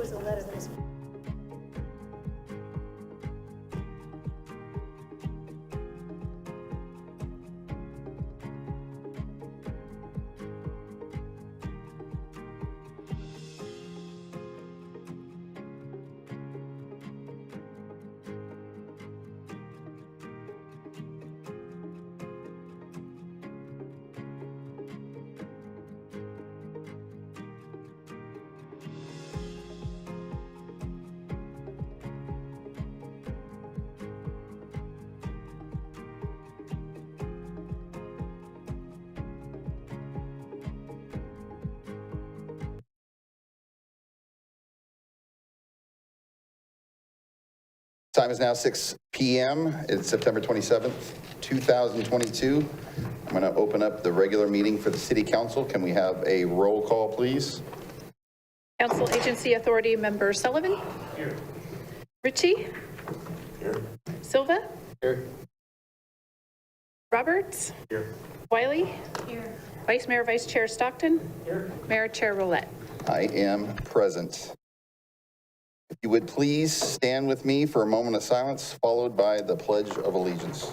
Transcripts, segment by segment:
was a letter that was. Time is now 6 p.m. It's September 27th, 2022. I'm going to open up the regular meeting for the City Council. Can we have a roll call, please? Council Agency Authority Member Sullivan. Here. Ritchie. Here. Silva. Here. Roberts. Here. Wiley. Here. Vice Mayor, Vice Chair Stockton. Here. Mayor Chair Roulette. I am present. If you would please stand with me for a moment of silence, followed by the Pledge of Allegiance.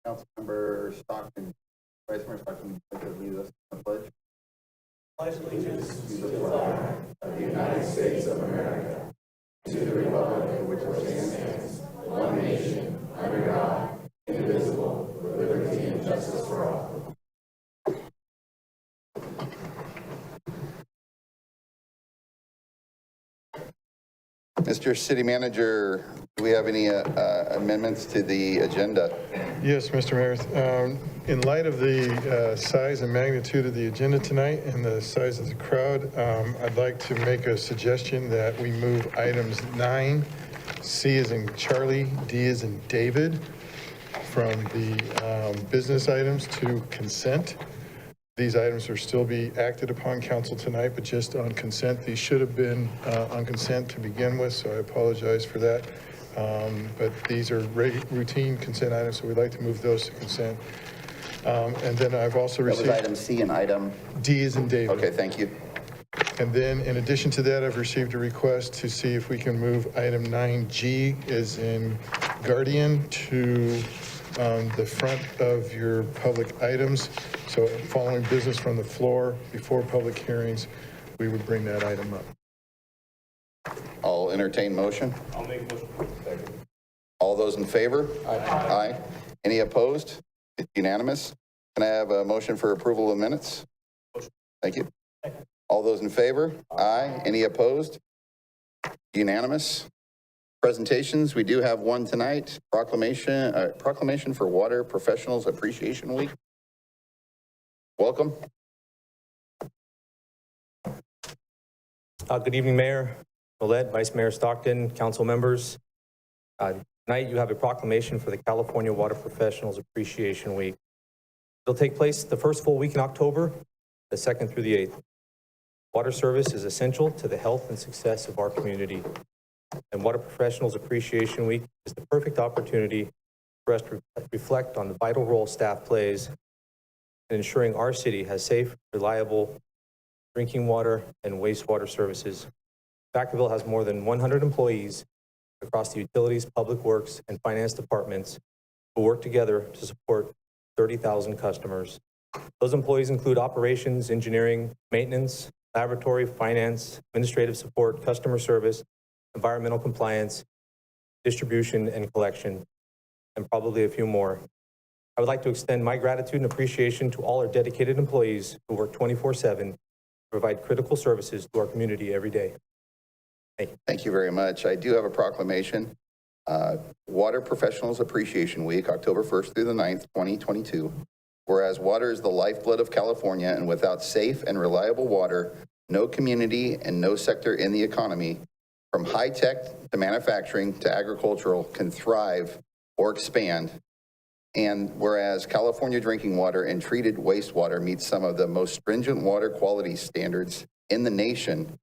Councilmember Stockton, Vice Mayor Stockton, would you like to lead us in the pledge? Pledge allegiance to the flag of the United States of America, to the republic for which it stands, one nation, under God, indivisible, with liberty and justice for all. Mr. City Manager, do we have any amendments to the agenda? Yes, Mr. Mayor. In light of the size and magnitude of the agenda tonight and the size of the crowd, I'd like to make a suggestion that we move items 9, C as in Charlie, D as in David, from the business items to consent. These items will still be acted upon council tonight, but just on consent. These should have been on consent to begin with, so I apologize for that. But these are routine consent items, so we'd like to move those to consent. And then I've also received... That was item C and item... D as in David. Okay, thank you. And then in addition to that, I've received a request to see if we can move item 9G as in Guardian to the front of your public items. So following business from the floor before public hearings, we would bring that item up. I'll entertain motion. I'll make a motion. Second. All those in favor? Aye. Aye. Any opposed? It's unanimous. Can I have a motion for approval of minutes? Motion. Thank you. All those in favor? Aye. Any opposed? Unanimous. Presentations, we do have one tonight. Proclamation for Water Professionals Appreciation Week. Welcome. Good evening, Mayor Roulette, Vice Mayor Stockton, council members. Tonight you have a proclamation for the California Water Professionals Appreciation Week. It'll take place the first full week in October, the 2nd through the 8th. Water service is essential to the health and success of our community. And Water Professionals Appreciation Week is the perfect opportunity for us to reflect on the vital role staff plays in ensuring our city has safe, reliable drinking water and wastewater services. Vacaville has more than 100 employees across the utilities, public works, and finance departments who work together to support 30,000 customers. Those employees include operations, engineering, maintenance, laboratory, finance, administrative support, customer service, environmental compliance, distribution and collection, and probably a few more. I would like to extend my gratitude and appreciation to all our dedicated employees who work 24/7 to provide critical services to our community every day. Thank you. Thank you very much. I do have a proclamation. Water Professionals Appreciation Week, October 1st through the 9th, 2022. Whereas water is the lifeblood of California, and without safe and reliable water, no community and no sector in the economy, from high tech to manufacturing to agricultural, can thrive or expand. And whereas California drinking water and treated wastewater meets some of the most stringent water quality standards in the nation,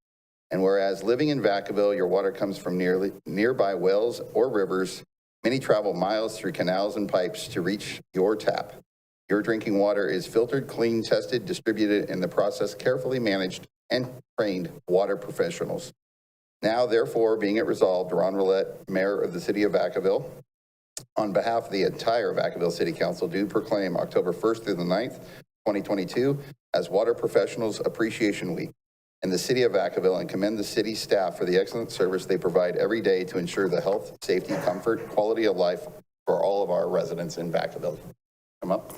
and whereas living in Vacaville, your water comes from nearby wells or rivers, many travel miles through canals and pipes to reach your tap. Your drinking water is filtered, clean, tested, distributed, and the process carefully managed and trained water professionals. Now, therefore, being it resolved, Ron Roulette, Mayor of the City of Vacaville, on behalf of the entire Vacaville City Council, do proclaim October 1st through the 9th, 2022, as Water Professionals Appreciation Week in the City of Vacaville, and commend the city staff for the excellent service they provide every day to ensure the health, safety, comfort, quality of life for all of our residents in Vacaville. Come up.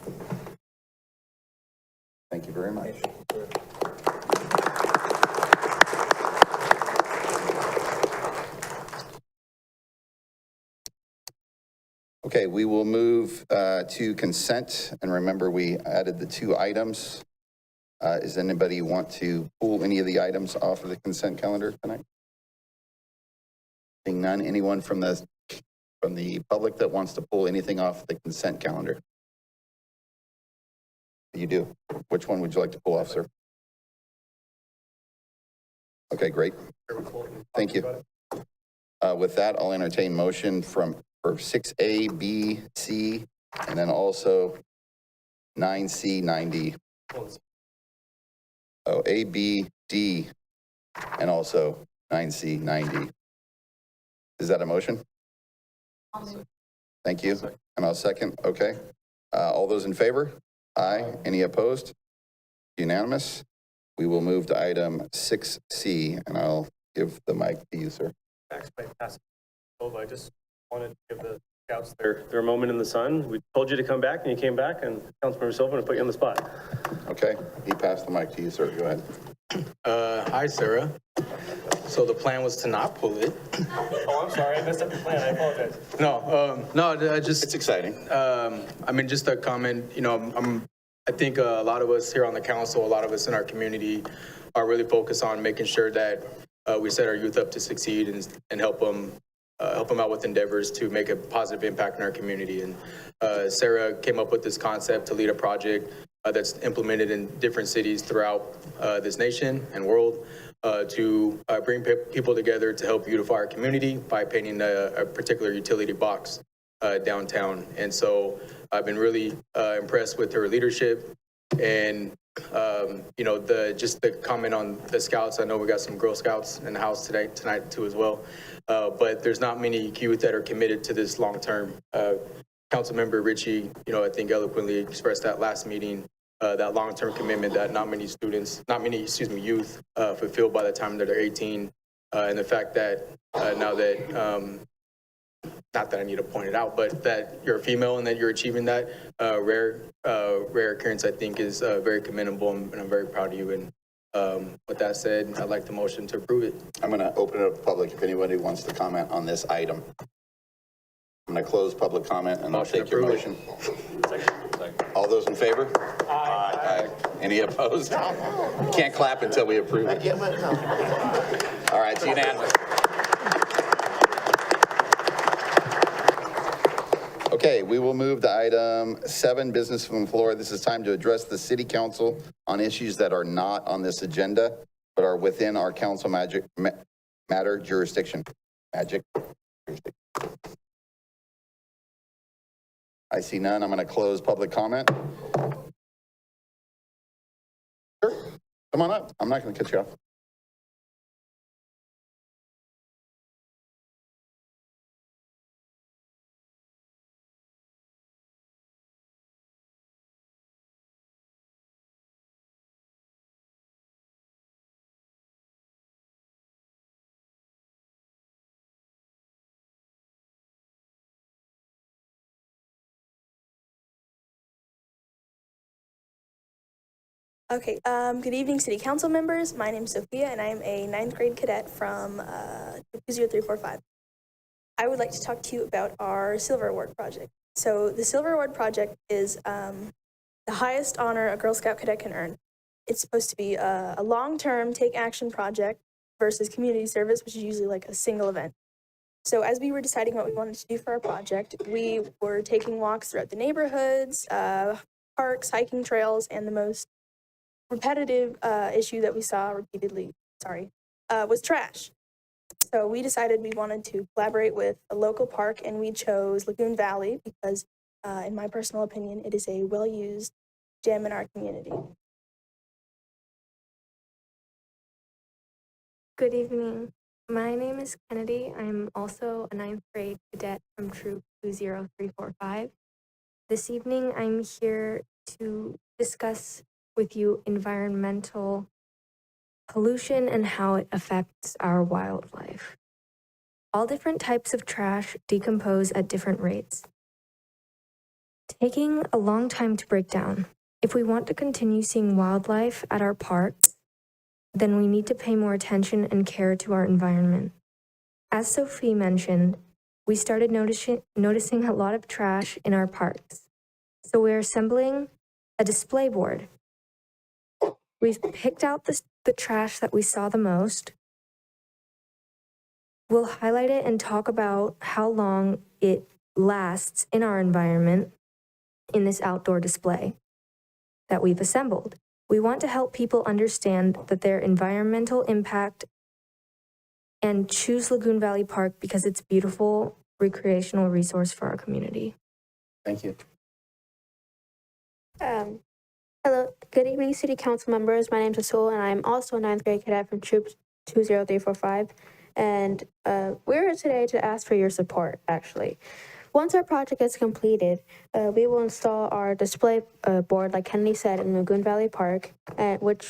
Thank you very much. Okay, we will move to consent. And remember, we added the 2 items. Does anybody want to pull any of the items off of the consent calendar tonight? Seeing none, anyone from the public that wants to pull anything off the consent calendar? You do. Which one would you like to pull off, sir? Okay, great. Thank you. With that, I'll entertain motion for 6A, B, C, and then also 9C, 9D. Oh, A, B, D, and also 9C, 9D. Is that a motion? Thank you. And I'll second. Okay. All those in favor? Aye. Any opposed? Unanimous. We will move to item 6C, and I'll give the mic to you, sir. I just wanted to give the scouts their moment in the sun. We told you to come back, and you came back, and Councilmember Silverman put you on the spot. Okay. He passed the mic to you, sir. Go ahead. Hi, Sarah. So the plan was to not pull it. Oh, I'm sorry. I messed up the plan. I apologize. No, just, It's exciting. I mean, just a comment, I think a lot of us here on the council, a lot of us in our community are really focused on making sure that we set our youth up to succeed and help them out with endeavors to make a positive impact in our community. And Sarah came up with this concept to lead a project that's implemented in different cities throughout this nation and world to bring people together to help beautify our community by painting a particular utility box downtown. And so I've been really impressed with her leadership and just the comment on the scouts. I know we got some Girl Scouts in the house tonight too as well. But there's not many youth that are committed to this long term. Councilmember Ritchie, I think eloquently expressed that last meeting, that long term commitment that not many youth fulfill by the time that they're 18. And the fact that now that, not that I need to point it out, but that you're a female and that you're achieving that rare occurrence, I think is very commendable, and I'm very proud of you. And with that said, I'd like the motion to approve it. I'm going to open it up to public if anybody wants to comment on this item. I'm going to close public comment and I'll take your motion. All those in favor? Aye. Any opposed? You can't clap until we approve it. All right, it's unanimous. Okay, we will move to item 7, business from the floor. This is time to address the city council on issues that are not on this agenda, but are within our council matter jurisdiction. I see none. I'm going to close public comment. Sure, come on up. I'm not going to cut you off. Okay, good evening, City Council members. My name is Sophia, and I am a 9th grade cadet from 20345. I would like to talk to you about our Silver Award project. So the Silver Award project is the highest honor a Girl Scout cadet can earn. It's supposed to be a long-term take-action project versus community service, which is usually like a single event. So as we were deciding what we wanted to do for our project, we were taking walks throughout the neighborhoods, parks, hiking trails, and the most repetitive issue that we saw repeatedly, was trash. So we decided we wanted to collaborate with a local park, and we chose Lagoon Valley because, in my personal opinion, it is a well-used gem in our community. Good evening. My name is Kennedy. I'm also a 9th grade cadet from Troop 20345. This evening, I'm here to discuss with you environmental pollution and how it affects our wildlife. All different types of trash decompose at different rates, taking a long time to break down. If we want to continue seeing wildlife at our parks, then we need to pay more attention and care to our environment. As Sophie mentioned, we started noticing a lot of trash in our parks. So we're assembling a display board. We've picked out the trash that we saw the most. We'll highlight it and talk about how long it lasts in our environment in this outdoor display that we've assembled. We want to help people understand that their environmental impact and choose Lagoon Valley Park because it's a beautiful recreational resource for our community. Thank you. Hello, good evening, City Council members. My name is Asul, and I'm also a 9th grade cadet from Troop 20345. And we're here today to ask for your support, actually. Once our project is completed, we will install our display board, like Kennedy said, in Lagoon Valley Park, and with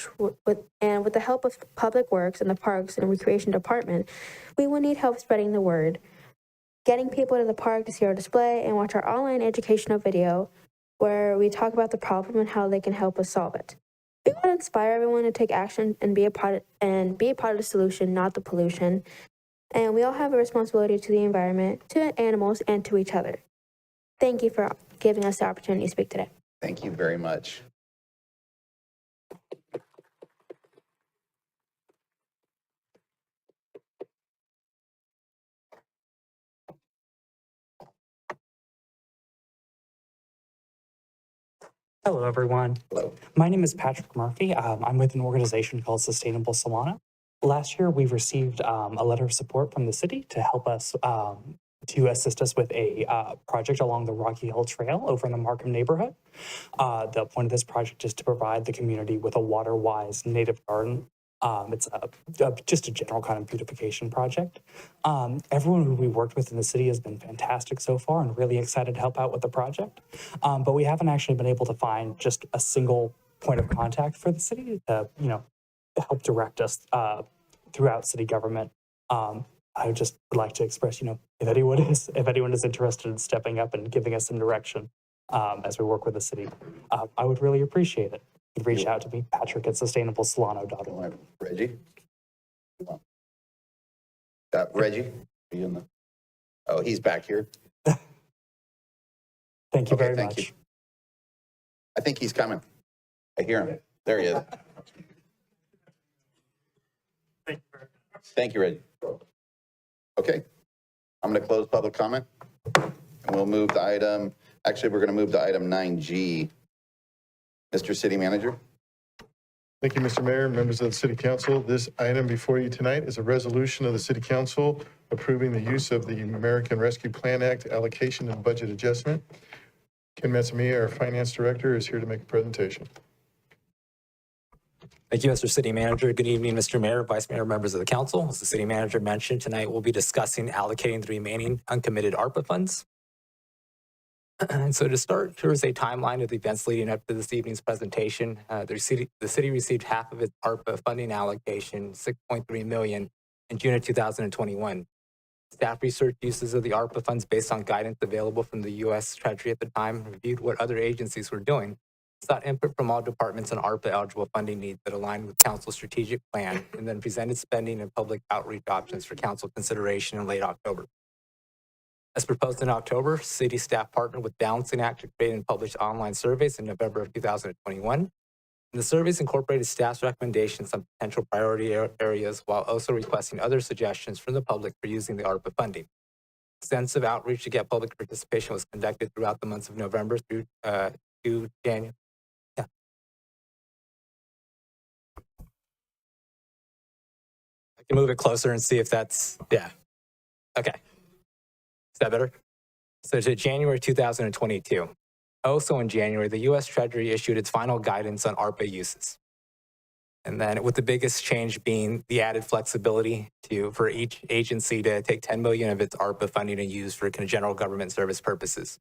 the help of Public Works and the Parks and Recreation Department, we will need help spreading the word, getting people to the park to see our display and watch our online educational video where we talk about the problem and how they can help us solve it. We want to inspire everyone to take action and be a part of the solution, not the pollution. And we all have a responsibility to the environment, to animals, and to each other. Thank you for giving us the opportunity to speak today. Thank you very much. Hello, everyone. Hello. My name is Patrick Murphy. I'm with an organization called Sustainable Solana. Last year, we received a letter of support from the city to help us, to assist us with a project along the Rocky Hill Trail over in the Markham neighborhood. The point of this project is to provide the community with a water-wise native garden. It's just a general kind of beautification project. Everyone who we worked with in the city has been fantastic so far and really excited to help out with the project. But we haven't actually been able to find just a single point of contact for the city to, help direct us throughout city government. I just would like to express, if anyone is interested in stepping up and giving us some direction as we work with the city, I would really appreciate it. You can reach out to me, Patrick at sustainablesolano.org. Reggie? Reggie? Are you in the? Oh, he's back here. Thank you very thank much. you. I think he's coming. I hear him. There he is. Thank you, Reggie. Okay. I'm going to close public comment. And we'll move the item. Actually, we're going to move to item 9G. Mr. City Manager. Thank you, Mr. Mayor, members of the City Council. This item before you tonight is a resolution of the City Council approving the use of the American Rescue Plan Act allocation and budget adjustment. Ken Matsumia, our Finance Director, is here to make a presentation. Thank you, Mr. City Manager. Good evening, Mr. Mayor, Vice Mayor, members of the council. As the City Manager mentioned, tonight we'll be discussing allocating the remaining uncommitted ARPA funds. And so to start, here is a timeline of the events leading up to this evening's presentation. The city received half of its ARPA funding allocation, $6.3 million, in June of 2021. Staff research uses of the ARPA funds based on guidance available from the U.S. Treasury at the time, reviewed what other agencies were doing, sought input from all departments on ARPA-eligible funding needs that aligned with Council's strategic plan, and then presented spending and public outreach options for Council consideration in late October. As proposed in October, city staff partnered with Balancing Act to create and publish online surveys in November of 2021. And the surveys incorporated staff's recommendations on potential priority areas while also requesting other suggestions from the public for using the ARPA funding. Extensive outreach to get public participation was conducted throughout the months of November through to January. Yeah. I can move it closer and see if that's, yeah. Okay. Is that better? So to January 2022. Also in January, the U.S. Treasury issued its final guidance on ARPA uses. And then with the biggest change being the added flexibility for each agency to take 10 million of its ARPA funding and use for general government service purposes.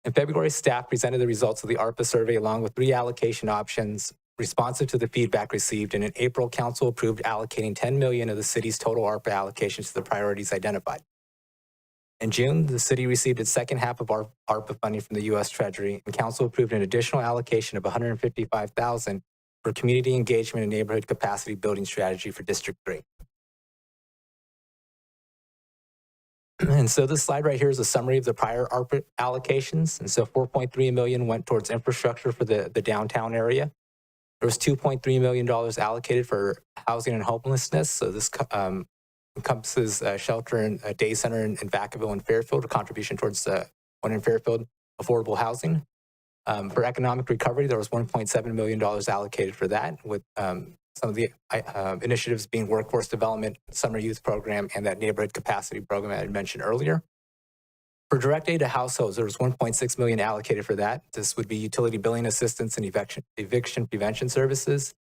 In February, staff presented the results of the ARPA survey along with 3 allocation options responsive to the feedback received. And in April, council approved allocating 10 million of the city's total ARPA allocations to the priorities identified. In June, the city received its second half of ARPA funding from the U.S. Treasury, and council approved an additional allocation of $155,000 for community engagement and neighborhood capacity building strategy for District 3. And so this slide right here is a summary of the prior ARPA allocations. And so 4.3 million went towards infrastructure for the downtown area. There was $2.3 million allocated for housing and homelessness. So this encompasses a shelter and a day center in Vacaville and Fairfield, a contribution towards one in Fairfield, affordable housing. For economic recovery, there was $1.7 million allocated for that, with some of the initiatives being workforce development, summer youth program, and that neighborhood capacity program I had mentioned earlier. For direct aid to households, there was $1.6 million allocated for that. This would be utility billing assistance and eviction prevention services.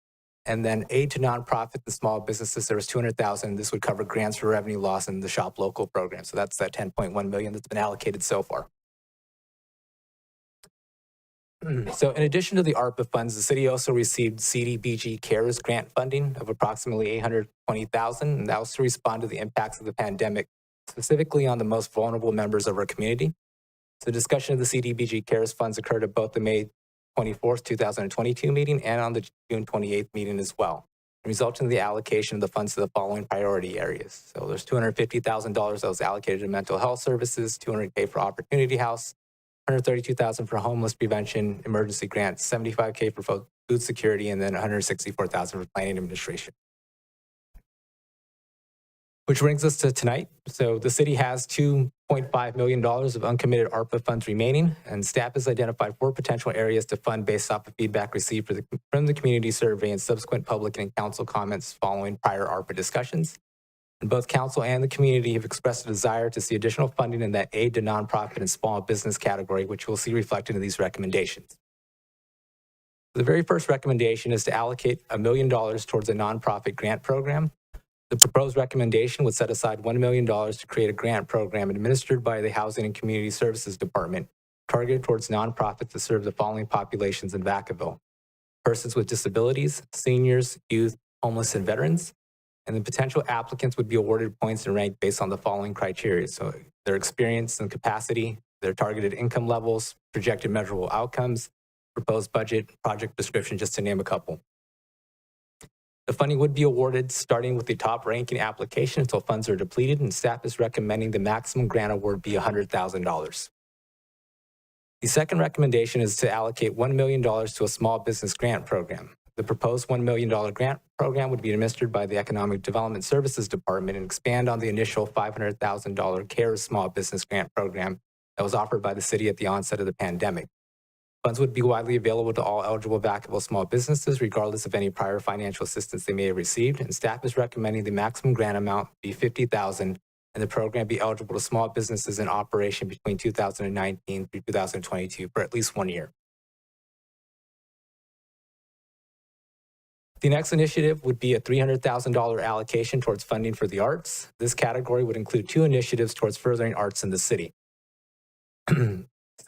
And then aid to nonprofits and small businesses, there was $200,000. This would cover grants for revenue loss and the Shop Local program. So that's that $10.1 million that's been allocated so far. So in addition to the ARPA funds, the city also received CDBG CARES grant funding of approximately $820,000, and that was to respond to the impacts of the pandemic, specifically on the most vulnerable members of our community. So discussion of the CDBG CARES funds occurred at both the May 24th, 2022 meeting and on the June 28th meeting as well, resulting in the allocation of the funds to the following priority areas. So there's $250,000 that was allocated to mental health services, $200K for Opportunity House, $132,000 for homeless prevention, emergency grants, $75K for food security, and then $164,000 for planning administration. Which brings us to tonight. So the city has $2.5 million of uncommitted ARPA funds remaining, and staff has identified 4 potential areas to fund based off of feedback received from the community survey and subsequent public and council comments following prior ARPA discussions. And both council and the community have expressed a desire to see additional funding in that aid to nonprofit and small business category, which we'll see reflected in these recommendations. The very first recommendation is to allocate $1 million towards a nonprofit grant program. The proposed recommendation would set aside $1 million to create a grant program administered by the Housing and Community Services Department, targeted towards nonprofits to serve the following populations in Vacaville: persons with disabilities, seniors, youth, homeless, and veterans. And the potential applicants would be awarded points and ranked based on the following criteria. So their experience and capacity, their targeted income levels, projected measurable outcomes, proposed budget, project description, just to name a couple. The funding would be awarded starting with the top ranking application until funds are depleted, and staff is recommending the maximum grant award be $100,000. The second recommendation is to allocate $1 million to a small business grant program. The proposed $1 million grant program would be administered by the Economic Development Services Department and expand on the initial $500,000 CARES small business grant program that was offered by the city at the onset of the pandemic. Funds would be widely available to all eligible Vacaville small businesses, regardless of any prior financial assistance they may have received, and staff is recommending the maximum grant amount be $50,000 and the program be eligible to small businesses in operation between 2019 through 2022 for at least 1 year. The next initiative would be a $300,000 allocation towards funding for the arts. This category would include 2 initiatives towards furthering arts in the city.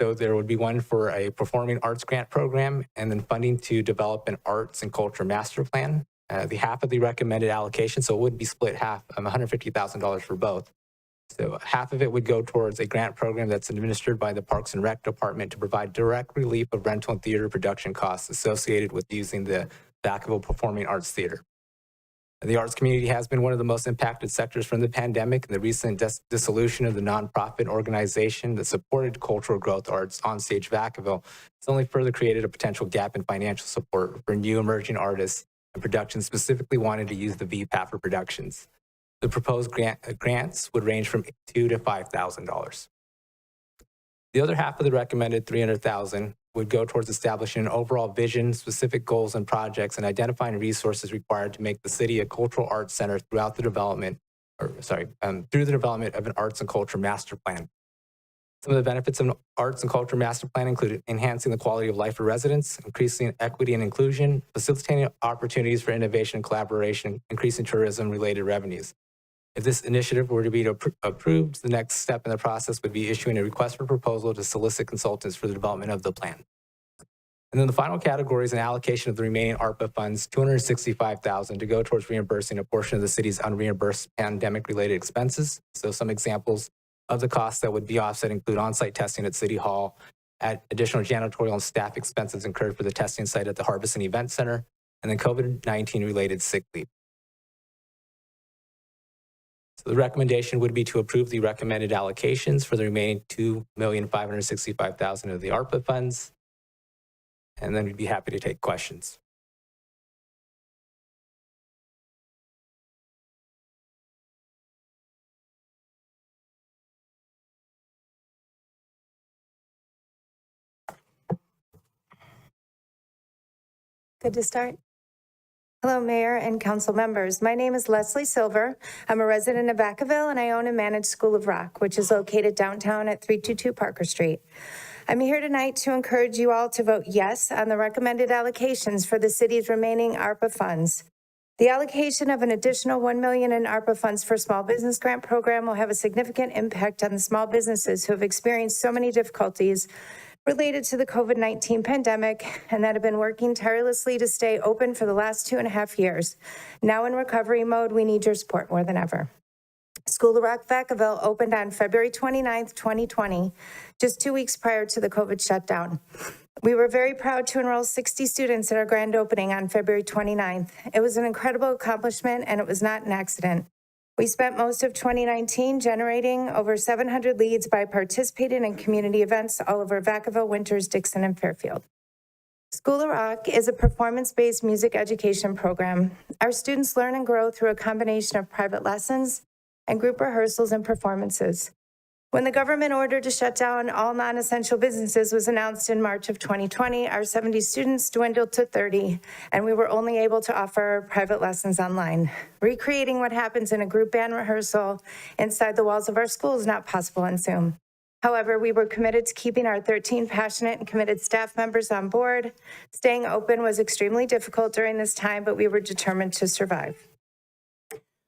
So there would be one for a performing arts grant program, and then funding to develop an arts and culture master plan. The half of the recommended allocation, so it would be split half, $150,000 for both. So half of it would go towards a grant program that's administered by the Parks and Rec Department to provide direct relief of rental and theater production costs associated with using the Vacaville Performing Arts Theater. The arts community has been one of the most impacted sectors from the pandemic, and the recent dissolution of the nonprofit organization that supported cultural growth arts Onstage Vacaville has only further created a potential gap in financial support for new emerging artists and productions specifically wanting to use the VPAT for productions. The proposed grants would range from $2,000 to $5,000. The other half of the recommended $300,000 would go towards establishing an overall vision, specific goals and projects, and identifying resources required to make the city a cultural arts center through the development of an arts and culture master plan. Some of the benefits of an arts and culture master plan include enhancing the quality of life for residents, increasing equity and inclusion, facilitating opportunities for innovation and collaboration, increasing tourism-related revenues. If this initiative were to be approved, the next step in the process would be issuing a request for proposal to solicit consultants for the development of the plan. And then the final category is an allocation of the remaining ARPA funds, $265,000, to go towards reimbursing a portion of the city's unreimbursed pandemic-related expenses. So some examples of the costs that would be offset include on-site testing at City Hall, at additional janitorial and staff expenses incurred for the testing site at the Harvest and Event Center, and then COVID-19 related sick leave. So the recommendation would be to approve the recommended allocations for the remaining $2,565,000 of the ARPA funds. And then we'd be happy to take questions. Good to start. Hello, Mayor and Council members. My name is Leslie Silver. I'm a resident of Vacaville, and I own and manage School of Rock, which is located downtown at 322 Parker Street. I'm here tonight to encourage you all to vote yes on the recommended allocations for the city's remaining ARPA funds. The allocation of an additional $1 million in ARPA funds for small business grant program will have a significant impact on the small businesses who have experienced so many difficulties related to the COVID-19 pandemic and that have been working tirelessly to stay open for the last 2.5 years. Now in recovery mode, we need your support more than ever. School of Rock Vacaville opened on February 29th, 2020, just 2 weeks prior to the COVID shutdown. We were very proud to enroll 60 students at our grand opening on February 29th. It was an incredible accomplishment, and it was not an accident. We spent most of 2019 generating over 700 leads by participating in community events all over Vacaville, Winters, Dixon, and Fairfield. School of Rock is a performance-based music education program. Our students learn and grow through a combination of private lessons and group rehearsals and performances. When the government order to shut down all non-essential businesses was announced in March of 2020, our 70 students dwindled to 30, and we were only able to offer private lessons online. Recreating what happens in a group band rehearsal inside the walls of our school is not possible on Zoom. However, we were committed to keeping our 13 passionate and committed staff members on board. Staying open was extremely difficult during this time, but we were determined to survive.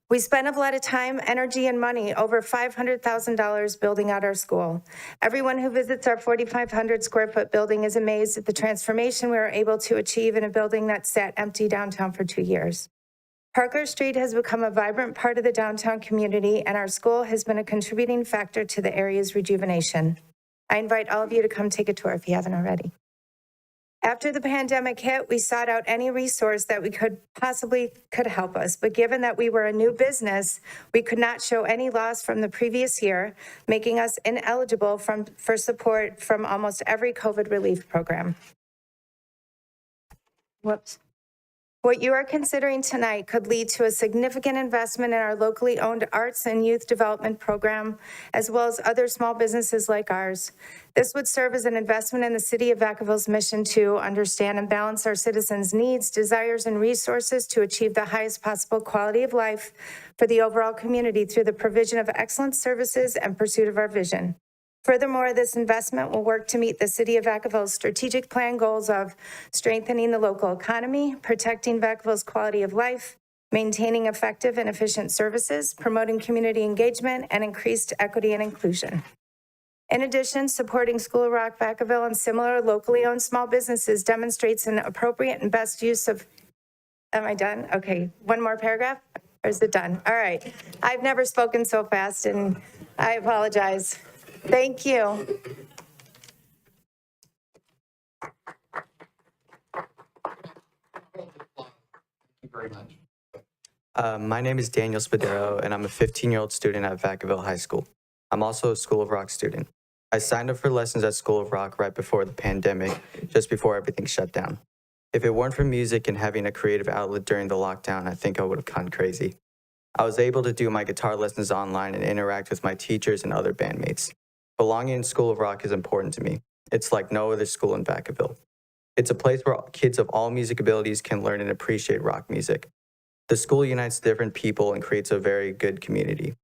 We spent a lot of time, energy, and money, over $500,000 building out our school. Everyone who visits our 4,500 square foot building is amazed at the transformation we were able to achieve in a building that sat empty downtown for 2 years. Parker Street has become a vibrant part of the downtown community, and our school has been a contributing factor to the area's rejuvenation. I invite all of you to come take a tour if you haven't already. After the pandemic hit, we sought out any resource that we could help us. But given that we were a new business, we could not show any loss from the previous year, making us ineligible for support from almost every COVID relief program. What you are considering tonight could lead to a significant investment in our locally owned arts and youth development program, as well as other small businesses like ours. This would serve as an investment in the City of Vacaville's mission to understand and balance our citizens' needs, desires, and resources to achieve the highest possible quality of life for the overall community through the provision of excellent services and pursuit of our vision. Furthermore, this investment will work to meet the City of Vacaville's strategic plan goals of strengthening the local economy, protecting Vacaville's quality of life, maintaining effective and efficient services, promoting community engagement, and increased equity and inclusion. In addition, supporting School of Rock Vacaville and similar locally owned small businesses demonstrates an appropriate and best use of, am I done? Okay, one more paragraph, or is it done? All right, I've never spoken so fast, and I apologize. Thank you. My name is Daniel Spadero, and I'm a 15-year-old student at Vacaville High School. I'm also a School of Rock student. I signed up for lessons at School of Rock right before the pandemic, just before everything shut down. If it weren't for music and having a creative outlet during the lockdown, I think I would have gone crazy. I was able to do my guitar lessons online and interact with my teachers and other bandmates. Belonging in School of Rock is important to me. It's like no other school in Vacaville. It's a place where kids of all music abilities can learn and appreciate rock music. The school unites different people and creates a very good community.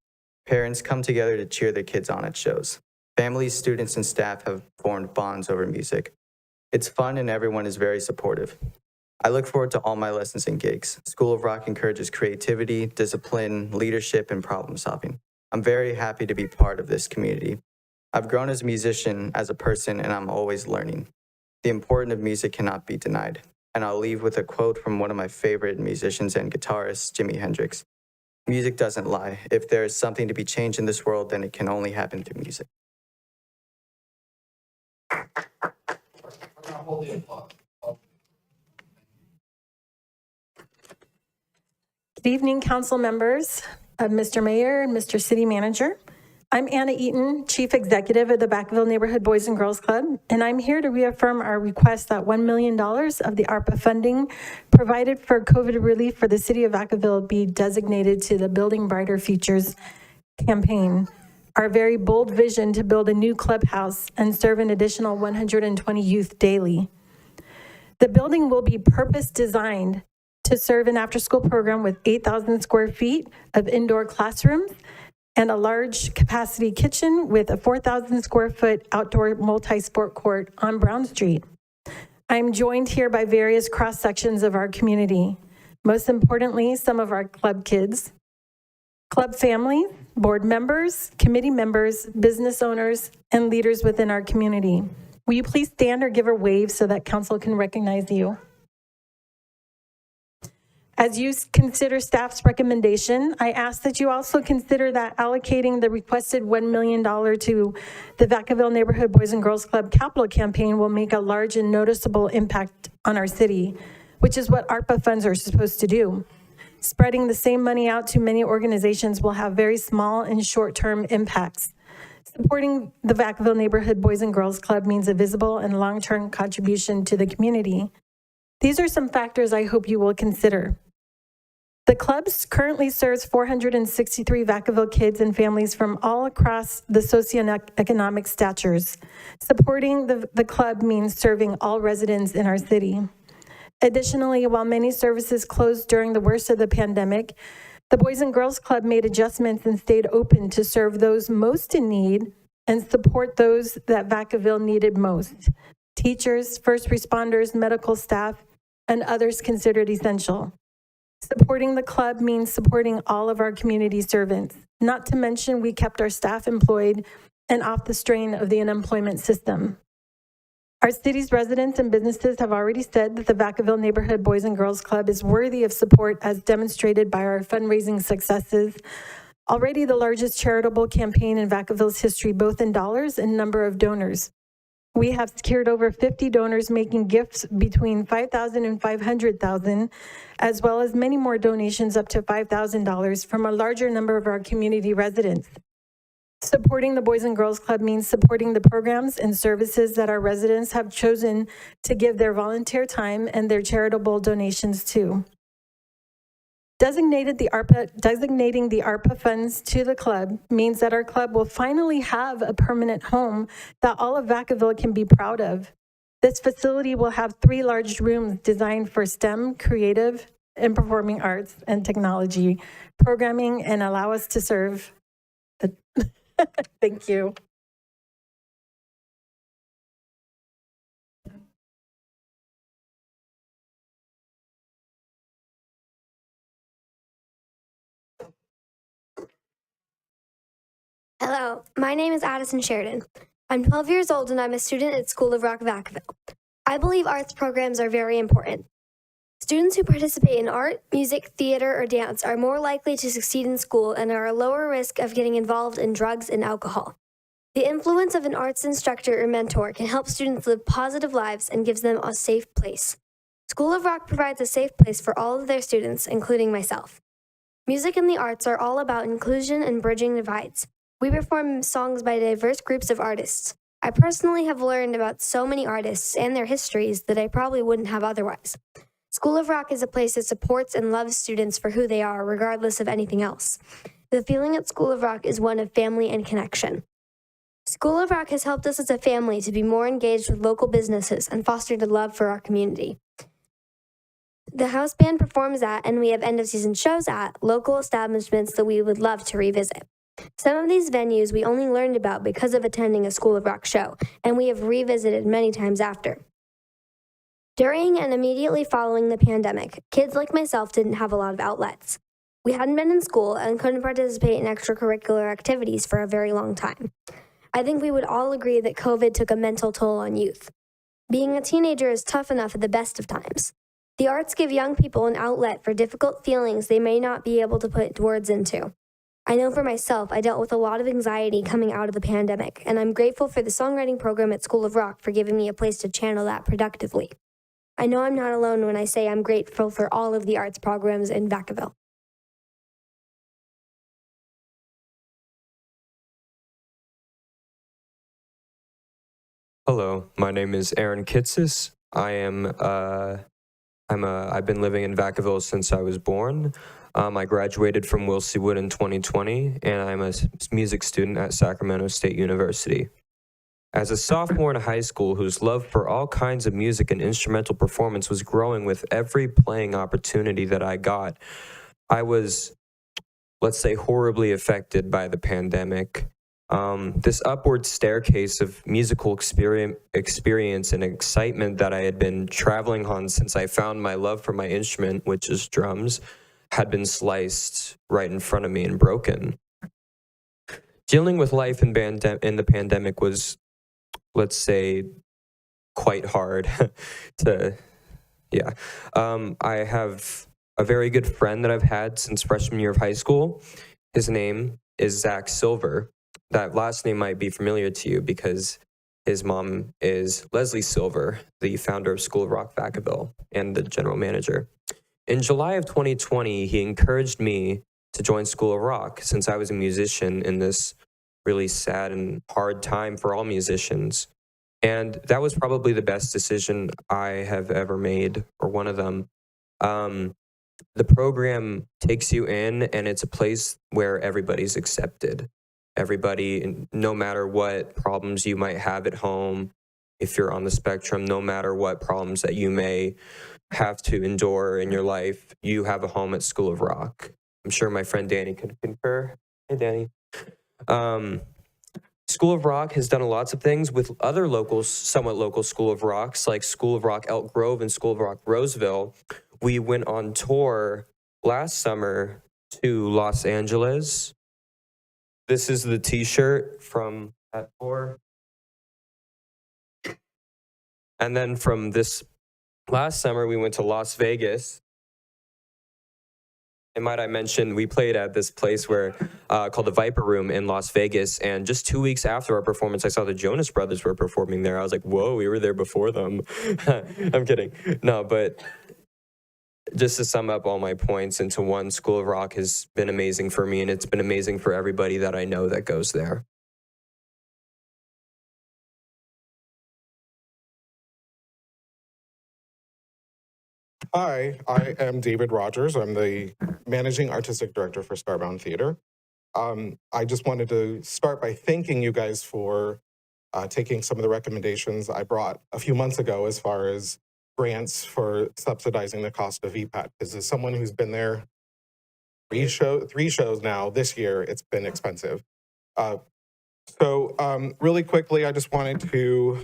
Parents come together to cheer their kids on at shows. Families, students, and staff have formed bonds over music. It's fun and everyone is very supportive. I look forward to all my lessons and gigs. School of Rock encourages creativity, discipline, leadership, and problem solving. I'm very happy to be part of this community. I've grown as a musician, as a person, and I'm always learning. The importance of music cannot be denied. And I'll leave with a quote from one of my favorite musicians and guitarists, Jimi Hendrix. Music doesn't lie. If there is something to be changed in this world, then it can only happen through music. Good evening, council members, Mr. Mayor, and Mr. City Manager. I'm Anna Eaton, Chief Executive of the Vacaville Neighborhood Boys and Girls Club, and I'm here to reaffirm our request that $1 million of the ARPA funding provided for COVID relief for the city of Vacaville be designated to the Building Brighter Futures campaign. Our very bold vision to build a new clubhouse and serve an additional 120 youth daily. The building will be purpose designed to serve an after-school program with 8,000 square feet of indoor classrooms and a large capacity kitchen with a 4,000 square foot outdoor multi-sport court on Brown Street. I'm joined here by various cross sections of our community. Most importantly, some of our club kids, club families, board members, committee members, business owners, and leaders within our community. Will you please stand or give a wave so that council can recognize you? As you consider staff's recommendation, I ask that you also consider that allocating the requested $1 million to the Vacaville Neighborhood Boys and Girls Club capital campaign will make a large and noticeable impact on our city, which is what ARPA funds are supposed to do. Spreading the same money out to many organizations will have very small and short-term impacts. Supporting the Vacaville Neighborhood Boys and Girls Club means a visible and long-term contribution to the community. These are some factors I hope you will consider. The club currently serves 463 Vacaville kids and families from all across the socioeconomic statures. Supporting the club means serving all residents in our city. Additionally, while many services closed during the worst of the pandemic, the Boys and Girls Club made adjustments and stayed open to serve those most in need and support those that Vacaville needed most: teachers, first responders, medical staff, and others considered essential. Supporting the club means supporting all of our community servants. Not to mention, we kept our staff employed and off the strain of the unemployment system. Our city's residents and businesses have already said that the Vacaville Neighborhood Boys and Girls Club is worthy of support as demonstrated by our fundraising successes. Already the largest charitable campaign in Vacaville's history, both in dollars and number of donors. We have secured over 50 donors making gifts between $5,000 and $500,000, as well as many more donations up to $5,000 from a larger number of our community residents. Supporting the Boys and Girls Club means supporting the programs and services that our residents have chosen to give their volunteer time and their charitable donations to. Designating the ARPA funds to the club means that our club will finally have a permanent home that all of Vacaville can be proud of. This facility will have 3 large rooms designed for STEM, creative, and performing arts and technology programming, and allow us to serve. Thank you. Hello, my name is Addison Sheridan. I'm 12 years old and I'm a student at School of Rock, Vacaville. I believe arts programs are very important. Students who participate in art, music, theater, or dance are more likely to succeed in school and are a lower risk of getting involved in drugs and alcohol. The influence of an arts instructor or mentor can help students live positive lives and gives them a safe place. School of Rock provides a safe place for all of their students, including myself. Music and the arts are all about inclusion and bridging divides. We perform songs by diverse groups of artists. I personally have learned about so many artists and their histories that I probably wouldn't have otherwise. School of Rock is a place that supports and loves students for who they are, regardless of anything else. The feeling at School of Rock is one of family and connection. School of Rock has helped us as a family to be more engaged with local businesses and fostered a love for our community. The house band performs at, and we have end-of-season shows at, local establishments that we would love to revisit. Some of these venues we only learned about because of attending a School of Rock show, and we have revisited many times after. During and immediately following the pandemic, kids like myself didn't have a lot of outlets. We hadn't been in school and couldn't participate in extracurricular activities for a very long time. I think we would all agree that COVID took a mental toll on youth. Being a teenager is tough enough at the best of times. The arts give young people an outlet for difficult feelings they may not be able to put words into. I know for myself, I dealt with a lot of anxiety coming out of the pandemic, and I'm grateful for the songwriting program at School of Rock for giving me a place to channel that productively. I know I'm not alone when I say I'm grateful for all of the arts programs in Vacaville. Hello, my name is Aaron Kitsis. I've been living in Vacaville since I was born. I graduated from Wilsey Wood in 2020, and I'm a music student at Sacramento State University. As a sophomore in high school whose love for all kinds of music and instrumental performance was growing with every playing opportunity that I got, I was, let's say, horribly affected by the pandemic. This upward staircase of musical experience and excitement that I had been traveling on since I found my love for my instrument, which is drums, had been sliced right in front of me and broken. Dealing with life in the pandemic was, let's say, quite hard I have a very good friend that I've had since freshman year of high school. His name is Zach Silver. That last name might be familiar to you because his mom is Leslie Silver, the founder of School of Rock Vacaville and the general manager. In July of 2020, he encouraged me to join School of Rock since I was a musician in this really sad and hard time for all musicians. And that was probably the best decision I have ever made, or one of them. The program takes you in, and it's a place where everybody's accepted. Everybody, no matter what problems you might have at home, if you're on the spectrum, no matter what problems that you may have to endure in your life, you have a home at School of Rock. I'm sure my friend Danny could concur. Hey, Danny. School of Rock has done lots of things with other somewhat local School of Rocks, like School of Rock Elk Grove and School of Rock Roseville. We went on tour last summer to Los Angeles. This is the t-shirt from that tour. And then from this last summer, we went to Las Vegas. And might I mention, we played at this place called the Viper Room in Las Vegas. And just 2 weeks after our performance, I saw the Jonas Brothers were performing there. I was like, whoa, we were there before them. I'm kidding. No, but just to sum up all my points into one, School of Rock has been amazing for me, and it's been amazing for everybody that I know that goes there. Hi, I am David Rogers. I'm the Managing Artistic Director for Starbound Theater. I just wanted to start by thanking you guys for taking some of the recommendations I brought a few months ago as far as grants for subsidizing the cost of VPAT. Because as someone who's been there three shows now this year, it's been expensive. Really quickly, I just wanted to,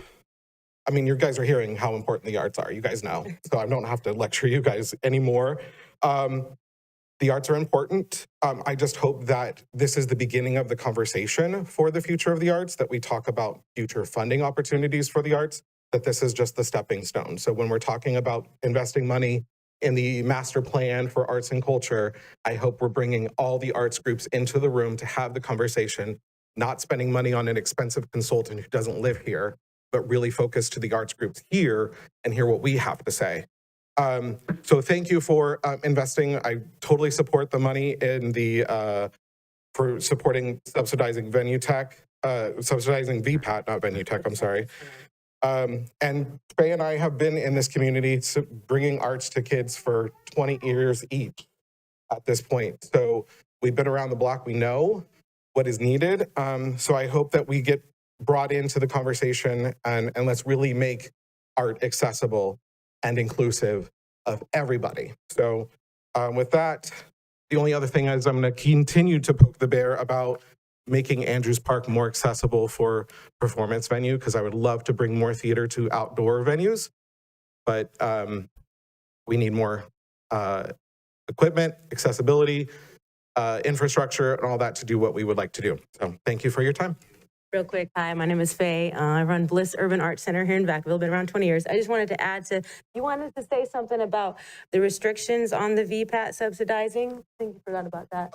you guys are hearing how important the arts are. You guys know, so I don't have to lecture you guys anymore. The arts are important. I just hope that this is the beginning of the conversation for the future of the arts, that we talk about future funding opportunities for the arts, that this is just the stepping stone. So when we're talking about investing money in the master plan for arts and culture, I hope we're bringing all the arts groups into the room to have the conversation, not spending money on an expensive consultant who doesn't live here, but really focus to the arts groups here and hear what we have to say. So thank you for investing. I totally support the money in for supporting subsidizing VPAT, not venue tech, I'm sorry. And Faye and I have been in this community bringing arts to kids for 20 years each at this point. So we've been around the block. We know what is needed. So I hope that we get brought into the conversation and let's really make art accessible and inclusive of everybody. So with that, the only other thing is I'm going to continue to poke the bear about making Andrews Park more accessible for performance venue, because I would love to bring more theater to outdoor venues, but we need more equipment, accessibility, infrastructure, and all that to do what we would like to do. So thank you for your time. Real quick, hi, my name is Faye. I run Bliss Urban Arts Center here in Vacaville, been around 20 years. I just wanted to add to, you wanted to say something about the restrictions on the VPAT subsidizing. I think you forgot about that.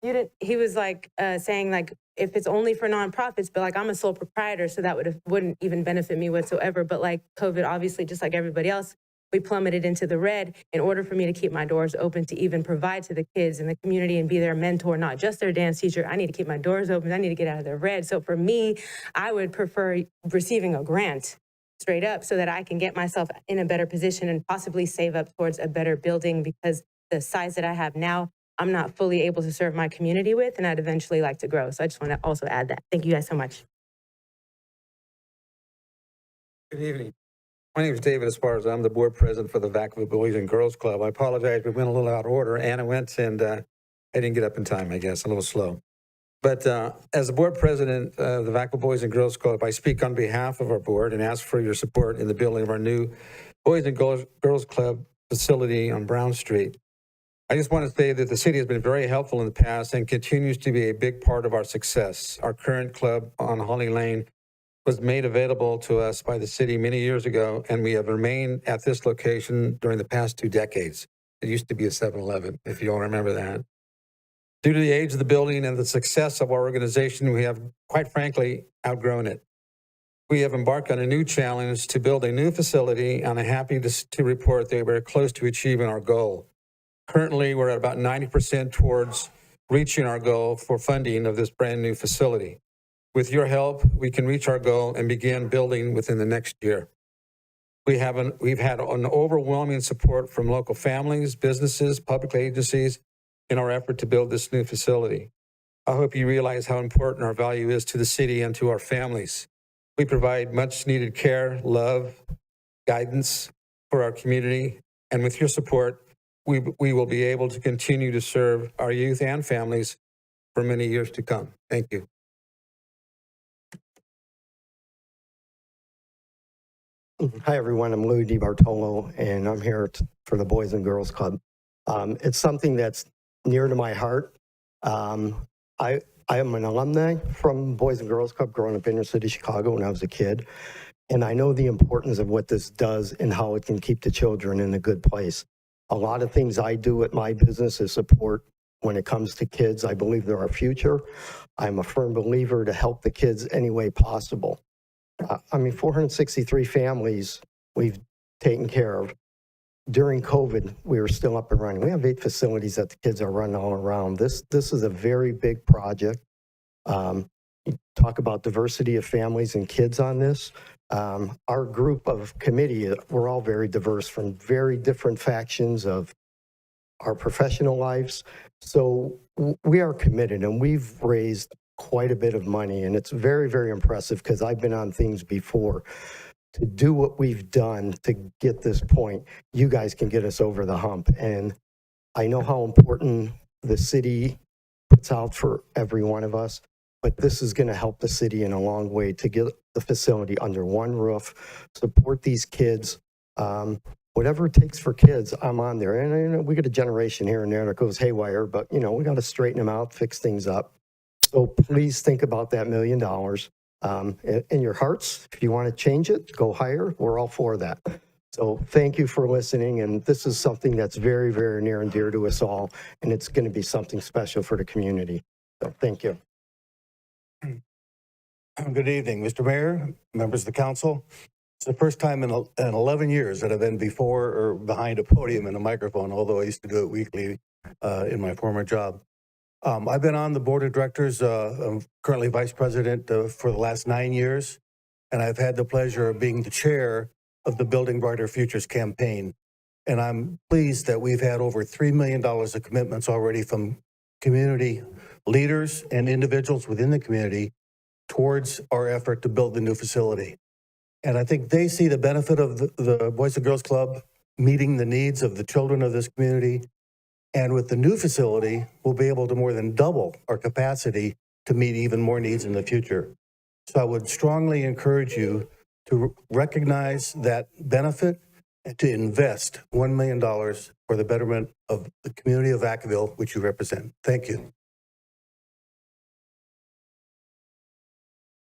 You didn't, he was like saying like, if it's only for nonprofits, but like I'm a sole proprietor, so that wouldn't even benefit me whatsoever. But like COVID, obviously, just like everybody else, we plummeted into the red. In order for me to keep my doors open to even provide to the kids in the community and be their mentor, not just their dance teacher, I need to keep my doors open. I need to get out of the red. So for me, I would prefer receiving a grant straight up so that I can get myself in a better position and possibly save up towards a better building, because the size that I have now, I'm not fully able to serve my community with, and I'd eventually like to grow. So I just want to also add that. Thank you guys so much. Good evening. My name is David Esparza. I'm the board president for the Vacaville Boys and Girls Club. I apologize, we went a little out of order. Anna went and I didn't get up in time, I guess, a little slow. But as the board president of the Vacaville Boys and Girls Club, I speak on behalf of our board and ask for your support in the building of our new Boys and Girls Club facility on Brown Street. I just want to say that the city has been very helpful in the past and continues to be a big part of our success. Our current club on Holly Lane was made available to us by the city many years ago, and we have remained at this location during the past 2 decades. It used to be a 7-Eleven, if you all remember that. Due to the age of the building and the success of our organization, we have, quite frankly, outgrown it. We have embarked on a new challenge to build a new facility, and I'm happy to report that we're close to achieving our goal. Currently, we're at about 90% towards reaching our goal for funding of this brand new facility. With your help, we can reach our goal and begin building within the next year. We've had an overwhelming support from local families, businesses, public agencies in our effort to build this new facility. I hope you realize how important our value is to the city and to our families. We provide much needed care, love, guidance for our community, and with your support, we will be able to continue to serve our youth and families for many years to come. Thank you. Hi, everyone. I'm Louis DiBartolo, and I'm here for the Boys and Girls Club. It's something that's near to my heart. I am an alumni from Boys and Girls Club growing up in inner city Chicago when I was a kid, and I know the importance of what this does and how it can keep the children in a good place. A lot of things I do at my business is support when it comes to kids. I believe they're our future. I'm a firm believer to help the kids any way possible. 463 families we've taken care of. During COVID, we were still up and running. We have 8 facilities that the kids are running all around. This is a very big project. Talk about diversity of families and kids on this. Our group of committee, we're all very diverse from very different factions of our professional lives. So we are committed, and we've raised quite a bit of money, and it's very, very impressive because I've been on things before. To do what we've done to get this point, you guys can get us over the hump. And I know how important the city puts out for every one of us, but this is going to help the city in a long way to get the facility under one roof, support these kids. Whatever it takes for kids, I'm on there. And we get a generation here and there that goes haywire, but we got to straighten them out, fix things up. So please think about that $1 million in your hearts. If you want to change it, go higher. We're all for that. So thank you for listening. And this is something that's very, very near and dear to us all. And it's going to be something special for the community. So thank you. Good evening, Mr. Mayor, members of the council. It's the first time in 11 years that I've been before or behind a podium and a microphone, although I used to do it weekly in my former job. I've been on the board of directors. I'm currently vice president for the last 9 years. and I've had the pleasure of being the chair of the Building Brighter Futures campaign. And I'm pleased that we've had over $3 million of commitments already from community leaders and individuals within the community towards our effort to build the new facility. And I think they see the benefit of the Boys and Girls Club meeting the needs of the children of this community. And with the new facility, we'll be able to more than double our capacity to meet even more needs in the future. So I would strongly encourage you to recognize that benefit and to invest $1 million for the betterment of the community of Vacaville, which you represent. Thank you.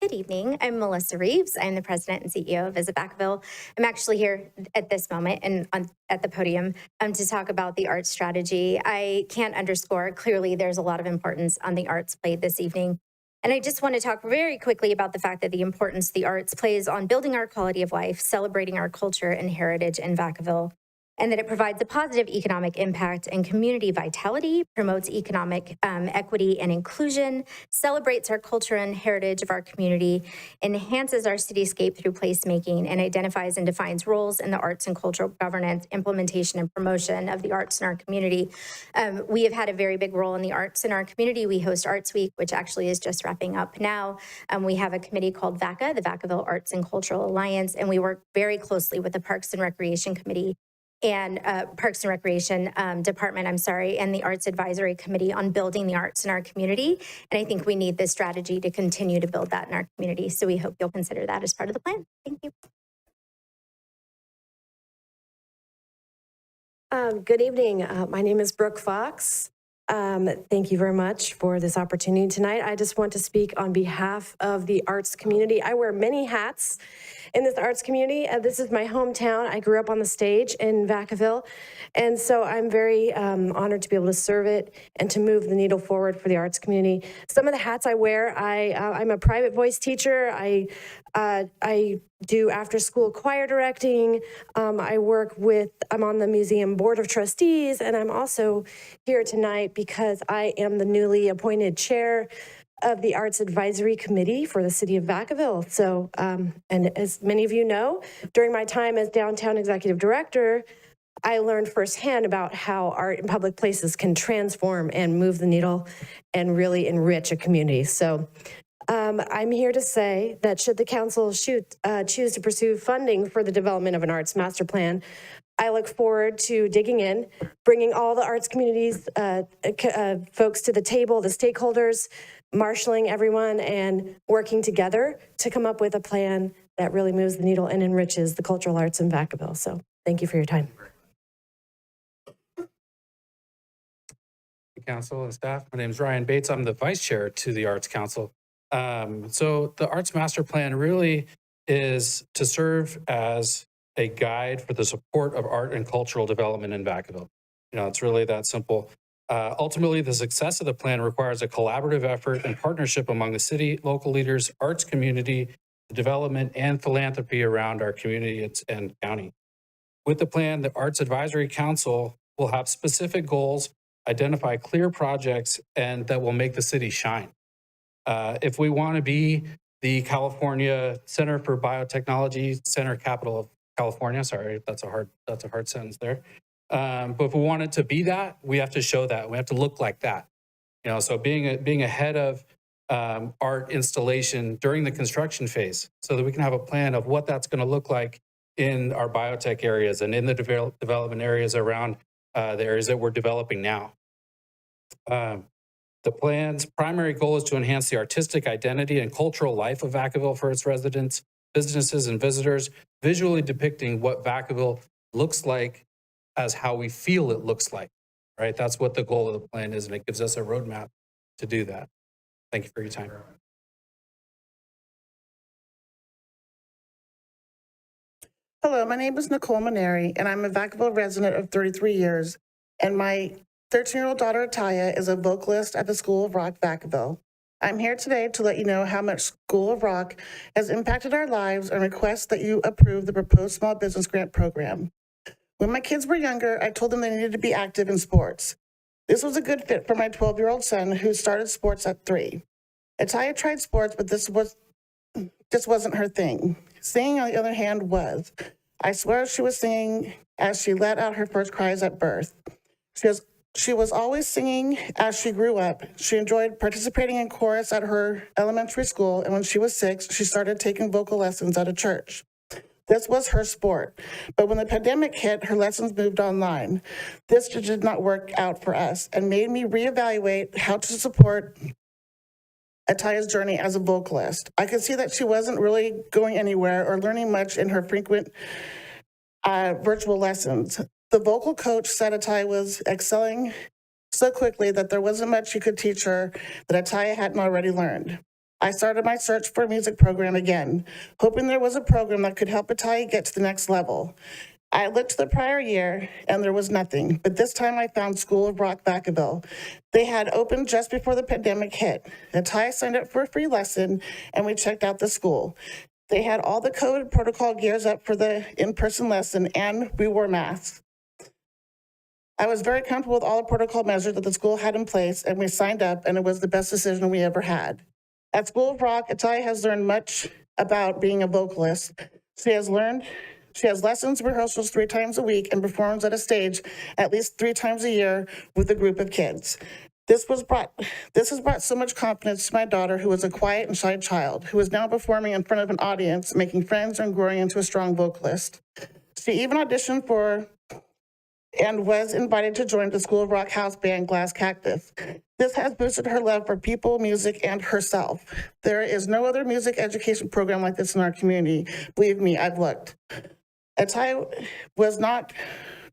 Good evening. I'm Melissa Reeves. I'm the president and CEO of Visit Vacaville. I'm actually here at this moment and at the podium to talk about the arts strategy. I can't underscore, clearly there's a lot of importance on the arts played this evening. And I just want to talk very quickly about the fact that the importance the arts plays on building our quality of life, celebrating our culture and heritage in Vacaville, and that it provides a positive economic impact and community vitality, promotes economic equity and inclusion, celebrates our culture and heritage of our community, enhances our cityscape through placemaking, and identifies and defines roles in the arts and cultural governance, implementation, and promotion of the arts in our community. We have had a very big role in the arts in our community. We host Arts Week, which actually is just wrapping up now. We have a committee called VACA, the Vacaville Arts and Cultural Alliance, and we work very closely with the Parks and Recreation Committee and Parks and Recreation Department, and the Arts Advisory Committee on building the arts in our community. And I think we need this strategy to continue to build that in our community. So we hope you'll consider that as part of the plan. Thank you. Good evening. My name is Brooke Fox. Thank you very much for this opportunity tonight. I just want to speak on behalf of the arts community. I wear many hats in this arts community. This is my hometown. I grew up on the stage in Vacaville, and so I'm very honored to be able to serve it and to move the needle forward for the arts community. Some of the hats I wear, I'm a private voice teacher. I do after-school choir directing. I'm on the museum board of trustees, and I'm also here tonight because I am the newly appointed chair of the Arts Advisory Committee for the City of Vacaville. So, and as many of you know, during my time as Downtown Executive Director, I learned firsthand about how art in public places can transform and move the needle and really enrich a community. So I'm here to say that should the council choose to pursue funding for the development of an arts master plan, I look forward to digging in, bringing all the arts communities, folks to the table, the stakeholders, marshaling everyone and working together to come up with a plan that really moves the needle and enriches the cultural arts in Vacaville. So thank you for your time. Council and staff, my name is Ryan Bates. I'm the vice chair to the Arts Council. So the Arts Master Plan really is to serve as a guide for the support of art and cultural development in Vacaville. It's really that simple. Ultimately, the success of the plan requires a collaborative effort and partnership among the city, local leaders, arts community, the development and philanthropy around our community and county. With the plan, the Arts Advisory Council will have specific goals, identify clear projects, and that will make the city shine. If we want to be the California Center for Biotechnology, Center Capital of California, sorry, that's a hard sentence there. But if we want it to be that, we have to show that. We have to look like that. So being ahead of art installation during the construction phase, so that we can have a plan of what that's going to look like in our biotech areas and in the development areas around the areas that we're developing now. The plan's primary goal is to enhance the artistic identity and cultural life of Vacaville for its residents, businesses, and visitors, visually depicting what Vacaville looks like as how we feel it looks like, right? That's what the goal of the plan is, and it gives us a roadmap to do that. Thank you for your time. Hello, my name is Nicole Maneri, and I'm a Vacaville resident of 33 years, and my 13-year-old daughter, Taya, is a vocalist at the School of Rock, Vacaville. I'm here today to let you know how much School of Rock has impacted our lives and request that you approve the proposed small business grant program. When my kids were younger, I told them they needed to be active in sports. This was a good fit for my 12-year-old son who started sports at 3. Taya tried sports, but this just wasn't her thing. Singing, on the other hand, was. I swear she was singing as she let out her first cries at birth. She was always singing as she grew up. She enjoyed participating in chorus at her elementary school, and when she was 6, she started taking vocal lessons at a church. This was her sport. But when the pandemic hit, her lessons moved online. This did not work out for us and made me reevaluate how to support Ataya's journey as a vocalist. I could see that she wasn't really going anywhere or learning much in her frequent virtual lessons. The vocal coach said Ataya was excelling so quickly that there wasn't much she could teach her that Ataya hadn't already learned. I started my search for a music program again, hoping there was a program that could help Ataya get to the next level. I looked the prior year and there was nothing, but this time I found School of Rock Vacaville. They had opened just before the pandemic hit. Ataya signed up for a free lesson and we checked out the school. They had all the COVID protocol gears up for the in-person lesson and we wore masks. I was very comfortable with all the protocol measures that the school had in place and we signed up and it was the best decision we ever had. At School of Rock, Ataya has learned much about being a vocalist. She has lessons, rehearsals 3 times a week and performs at a stage at least 3 times a year with a group of kids. This has brought so much confidence to my daughter, who was a quiet and shy child, who is now performing in front of an audience, making friends and growing into a strong vocalist. She even auditioned for and was invited to join the School of Rock house band Glass Cactus. This has boosted her love for people, music, and herself. There is no other music education program like this in our community. Believe me, I've looked. Ataya was not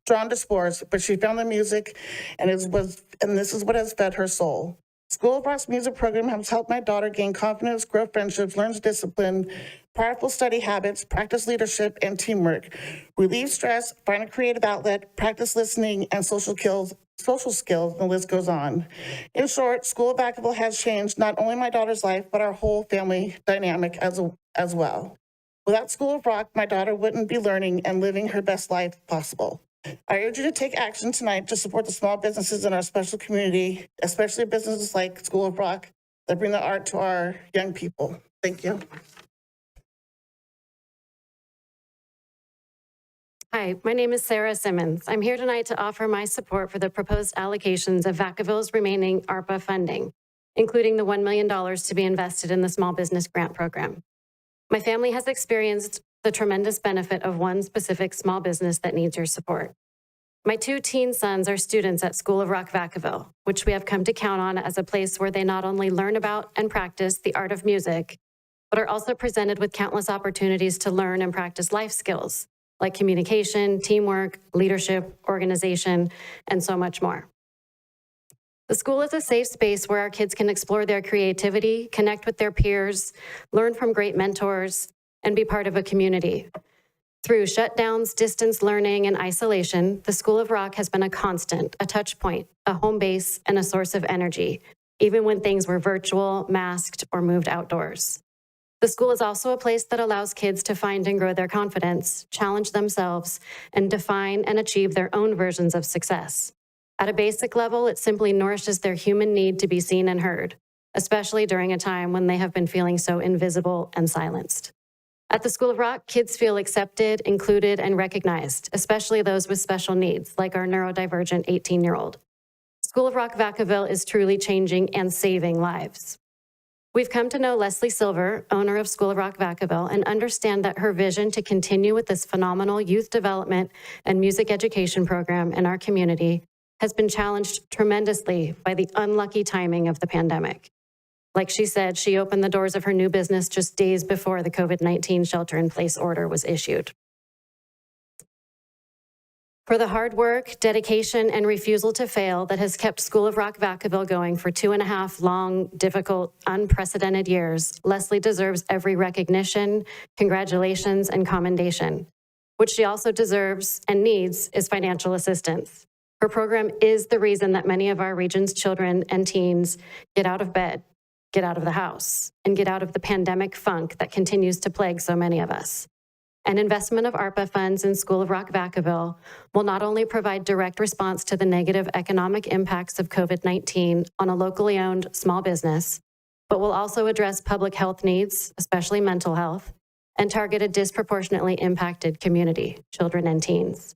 drawn to sports, but she found the music, and this is what has fed her soul. School of Rock's music program has helped my daughter gain confidence, grow friendships, learn discipline, powerful study habits, practice leadership and teamwork, relieve stress, find a creative outlet, practice listening and social skills, and the list goes on. In short, School of Vacaville has changed not only my daughter's life, but our whole family dynamic as well. Without School of Rock, my daughter wouldn't be learning and living her best life possible. I urge you to take action tonight to support the small businesses in our special community, especially businesses like School of Rock that bring the art to our young people. Thank you. Hi, my name is Sarah Simmons. I'm here tonight to offer my support for the proposed allocations of Vacaville's remaining ARPA funding, including the $1 million to be invested in the Small Business Grant Program. My family has experienced the tremendous benefit of one specific small business that needs your support. My 2 teen sons are students at School of Rock Vacaville, which we have come to count on as a place where they not only learn about and practice the art of music, but are also presented with countless opportunities to learn and practice life skills like communication, teamwork, leadership, organization, and so much more. The school is a safe space where our kids can explore their creativity, connect with their peers, learn from great mentors, and be part of a community. Through shutdowns, distance learning, and isolation, the School of Rock has been a constant, a touch point, a home base, and a source of energy, even when things were virtual, masked, or moved outdoors. The school is also a place that allows kids to find and grow their confidence, challenge themselves, and define and achieve their own versions of success. At a basic level, it simply nourishes their human need to be seen and heard, especially during a time when they have been feeling so invisible and silenced. At the School of Rock, kids feel accepted, included, and recognized, especially those with special needs, like our neurodivergent 18-year-old. School of Rock Vacaville is truly changing and saving lives. We've come to know Leslie Silver, owner of School of Rock Vacaville, and understand that her vision to continue with this phenomenal youth development and music education program in our community has been challenged tremendously by the unlucky timing of the pandemic. Like she said, she opened the doors of her new business just days before the COVID-19 shelter-in-place order was issued. For the hard work, dedication, and refusal to fail that has kept School of Rock Vacaville going for 2.5 long, difficult, unprecedented years, Leslie deserves every recognition, congratulations, and commendation. What she also deserves and needs is financial assistance. Her program is the reason that many of our region's children and teens get out of bed, get out of the house, and get out of the pandemic funk that continues to plague so many of us. An investment of ARPA funds in School of Rock Vacaville will not only provide direct response to the negative economic impacts of COVID-19 on a locally owned small business, but will also address public health needs, especially mental health, and target a disproportionately impacted community, children and teens.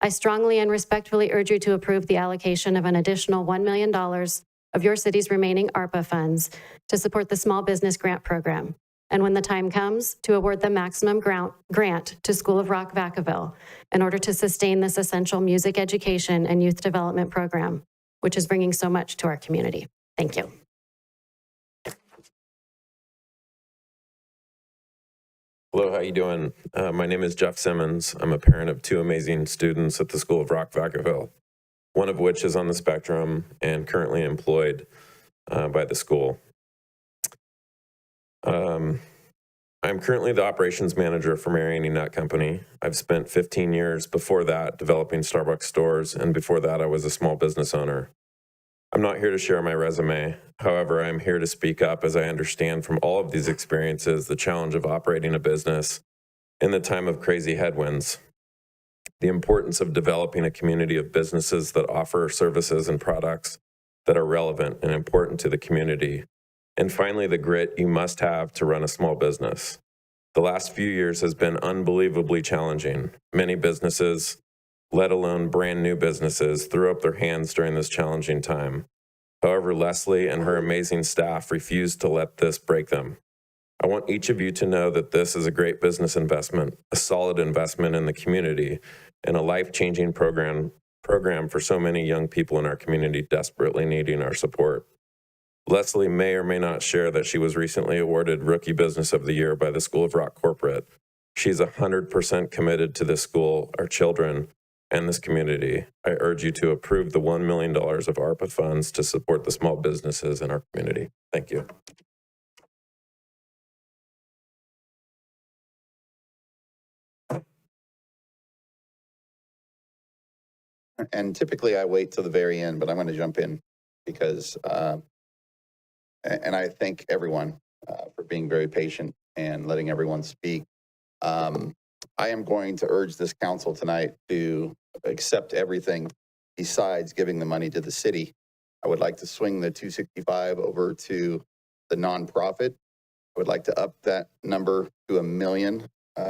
I strongly and respectfully urge you to approve the allocation of an additional $1 million of your city's remaining ARPA funds to support the Small Business Grant Program. And when the time comes, to award the maximum grant to School of Rock Vacaville in order to sustain this essential music education and youth development program, which is bringing so much to our community. Thank you. Hello, how you doing? My name is Jeff Simmons. I'm a parent of two amazing students at the School of Rock Vacaville, one of which is on the spectrum and currently employed by the school. I'm currently the operations manager for Mariani Nut Company. I've spent 15 years before that developing Starbucks stores, and before that I was a small business owner. I'm not here to share my resume. However, I'm here to speak up as I understand from all of these experiences the challenge of operating a business in the time of crazy headwinds, the importance of developing a community of businesses that offer services and products that are relevant and important to the community, and finally, the grit you must have to run a small business. The last few years has been unbelievably challenging. Many businesses, let alone brand new businesses, threw up their hands during this challenging time. However, Leslie and her amazing staff refused to let this break them. I want each of you to know that this is a great business investment, a solid investment in the community, and a life-changing program for so many young people in our community desperately needing our support. Leslie may or may not share that she was recently awarded Rookie Business of the Year by the School of Rock Corporate. She's 100% committed to this school, our children, and this community. I urge you to approve the $1 million of ARPA funds to support the small businesses in our community. Thank you. And typically I wait till the very end, but I'm going to jump in because, and I thank everyone for being very patient and letting everyone speak. I am going to urge this council tonight to accept everything besides giving the money to the city. I would like to swing the 265 over to the nonprofit. I would like to up that number to $1 million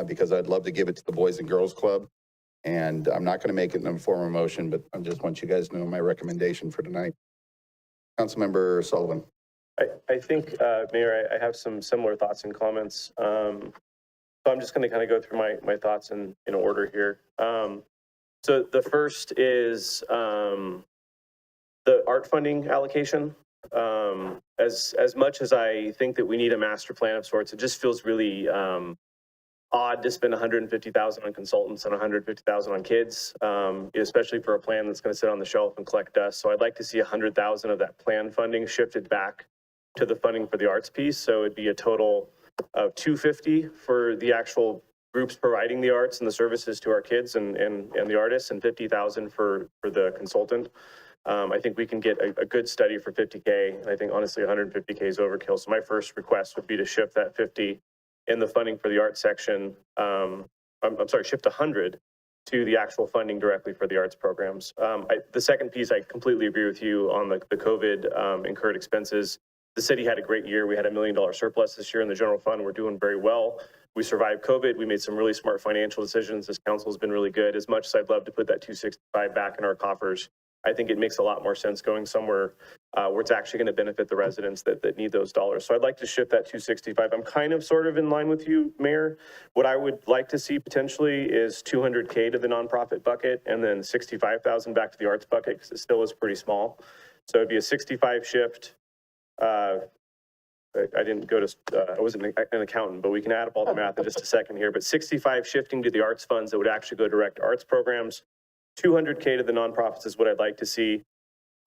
because I'd love to give it to the Boys and Girls Club. And I'm not going to make it in a form of motion, but I just want you guys to know my recommendation for tonight. Councilmember Sullivan. I think, Mayor, I have some similar thoughts and comments. So I'm just going to kind of go through my thoughts in order here. So the first is the art funding allocation. As much as I think that we need a master plan of sorts, it just feels really odd to spend $150,000 on consultants and $150,000 on kids, especially for a plan that's going to sit on the shelf and collect dust. So I'd like to see $100,000 of that plan funding shifted back to the funding for the arts piece. So it'd be a total of $250 for the actual groups providing the arts and the services to our kids and the artists, and $50,000 for the consultant. I think we can get a good study for $50K, and I think honestly $150K is overkill. So my first request would be to shift that $50 in the funding for the arts section. I'm sorry, shift $100 to the actual funding directly for the arts programs. The second piece, I completely agree with you on the COVID incurred expenses. The city had a great year. We had $1 million surplus this year in the general fund. We're doing very well. We survived COVID. We made some really smart financial decisions. This council has been really good. As much as I'd love to put that 265 back in our coffers, I think it makes a lot more sense going somewhere where it's actually going to benefit the residents that need those dollars. So I'd like to shift that 265. I'm kind of sort of in line with you, Mayor. What I would like to see potentially is $200K to the nonprofit bucket and then $65,000 back to the arts bucket because it still is pretty small. So it'd be a 65 shift. I didn't go to, I wasn't an accountant, but we can add up all the math in just a second here. But 65 shifting to the arts funds that would actually go direct to arts programs. 200K to the nonprofits is what I'd like to see.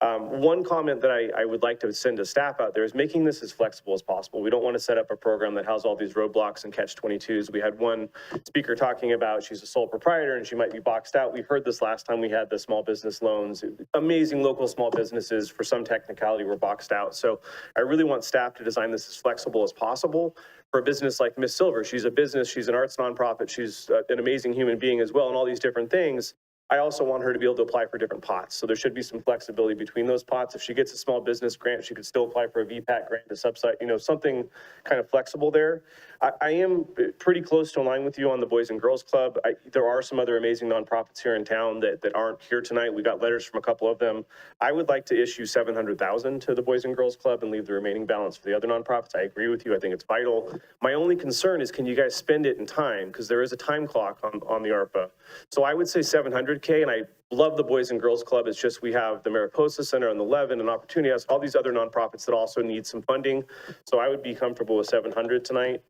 One comment that I would like to send to staff out there is making this as flexible as possible. We don't want to set up a program that has all these roadblocks and catch-22s. We had one speaker talking about she's a sole proprietor and she might be boxed out. We've heard this last time we had the small business loans. Amazing local small businesses for some technicality were boxed out. So I really want staff to design this as flexible as possible. For a business like Miss Silver, she's a business, she's an arts nonprofit, she's an amazing human being as well, and all these different things. I also want her to be able to apply for different pots. So there should be some flexibility between those pots. If she gets a small business grant, she could still apply for a VPAT grant to subsidize, something kind of flexible there. I am pretty close to align with you on the Boys and Girls Club. There are some other amazing nonprofits here in town that aren't here tonight. We got letters from a couple of them. I would like to issue $700,000 to the Boys and Girls Club and leave the remaining balance for the other nonprofits. I agree with you. I think it's vital. My only concern is, can you guys spend it in time? Because there is a time clock on the ARPA. So I would say $700K, and I love the Boys and Girls Club. It's just we have the Mariposa Center and the Levin and Opportunity House, all these other nonprofits that also need some funding. So I would be comfortable with 700 tonight.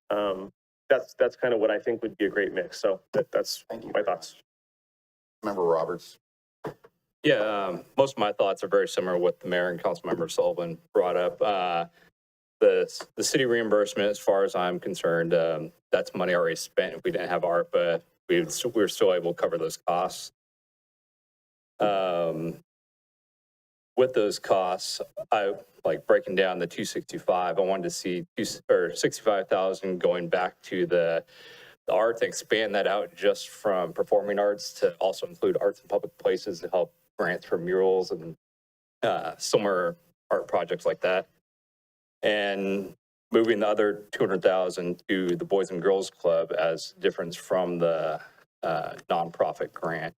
That's kind of what I think would be a great mix. So that's my thoughts. Member Roberts. Yeah, most of my thoughts are very similar to what the mayor and Councilmember Sullivan brought up. The city reimbursement, as far as I'm concerned, that's money already spent. If we didn't have ARPA, we were still able to cover those costs. With those costs, I like breaking down the 265. I wanted to see 65,000 going back to the arts, expand that out just from performing arts to also include arts in public places to help grants for murals and similar art projects like that. And moving the other 200,000 to the Boys and Girls Club as difference from the nonprofit grant.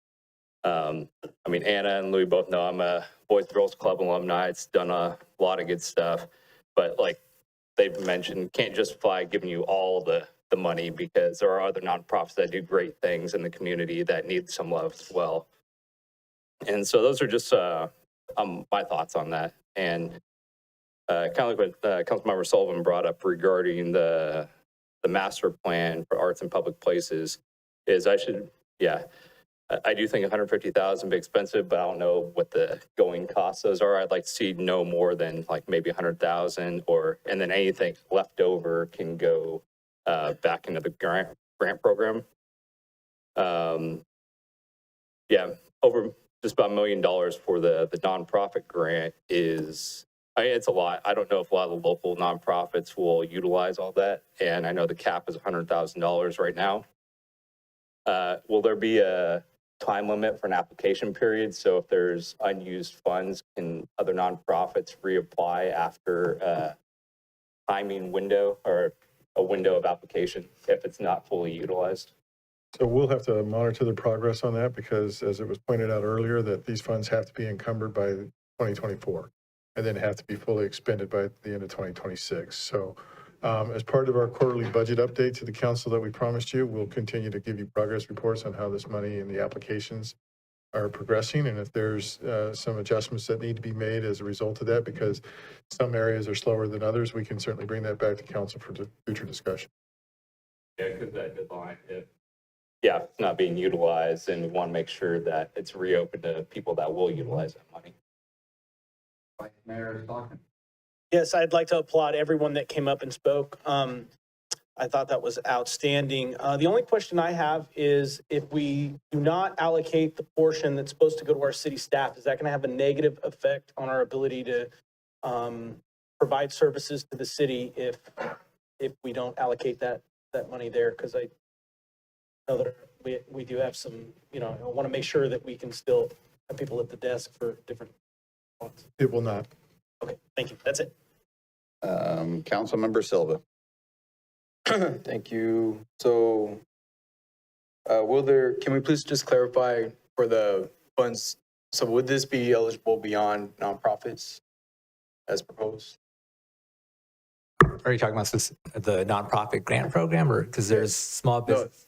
I mean, Anna and Louis both know I'm a Boys and Girls Club alumni. It's done a lot of good stuff, but like they've mentioned, can't justify giving you all the money because there are other nonprofits that do great things in the community that need some love as well. And so those are just my thoughts on that. And kind of like what Councilmember Sullivan brought up regarding the master plan for arts and public places is I do think 150,000 would be expensive, but I don't know what the going costs those are. I'd like to see no more than like maybe 100,000 and then anything left over can go back into the grant program. Over just about $1 million for the nonprofit grant it's a lot. I don't know if a lot of the local nonprofits will utilize all that. And I know the cap is $100,000 right now. Will there be a time limit for an application period? So if there's unused funds, can other nonprofits reapply after a timing window or a window of application if it's not fully utilized? So we'll have to monitor the progress on that because as it was pointed out earlier, that these funds have to be encumbered by 2024 and then have to be fully expended by the end of 2026. So as part of our quarterly budget update to the council that we promised you, we'll continue to give you progress reports on how this money and the applications are progressing. And if there's some adjustments that need to be made as a result of that, because some areas are slower than others, we can certainly bring that back to council for future discussion. Yeah, because that deadline, it's not being utilized, and we want to make sure that it's reopened to people that will utilize that money. Mayor is talking. Yes, I'd like to applaud everyone that came up and spoke. I thought that was outstanding. The only question I have is if we do not allocate the portion that's supposed to go to our city staff, is that going to have a negative effect on our ability to provide services to the city if we don't allocate that money there? Because I know that we do have some, I want to make sure that we can still have people at the desk for different ones. It will not. Okay, thank you. That's it. Councilmember Silva. Thank you. So can we please just clarify for the funds, so would this be eligible beyond nonprofits as proposed? Are you talking about the nonprofit grant program or because there's small business?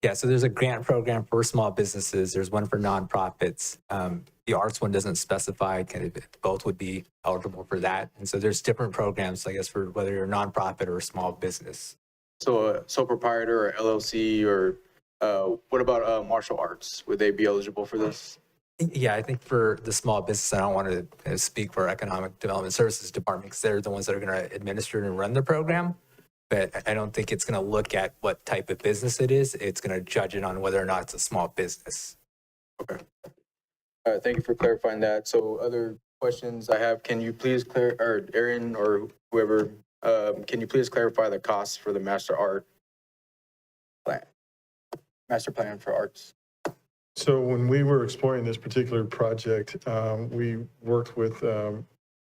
Yeah, so there's a grant program for small businesses. There's one for nonprofits. The arts one doesn't specify, both would be eligible for that. And so there's different programs, I guess, for whether you're a nonprofit or a small business. So a sole proprietor or LLC or what about martial arts? Would they be eligible for this? Yeah, I think for the small business, I don't want to speak for Economic Development Services Department because they're the ones that are going to administer and run the program. But I don't think it's going to look at what type of business it is. It's going to judge it on whether or not it's a small business. Okay. All right, thank you for clarifying that. So other questions I have, can you please or Aaron or whoever, can you please clarify the costs for the master plan for arts? So when we were exploring this particular project, we worked with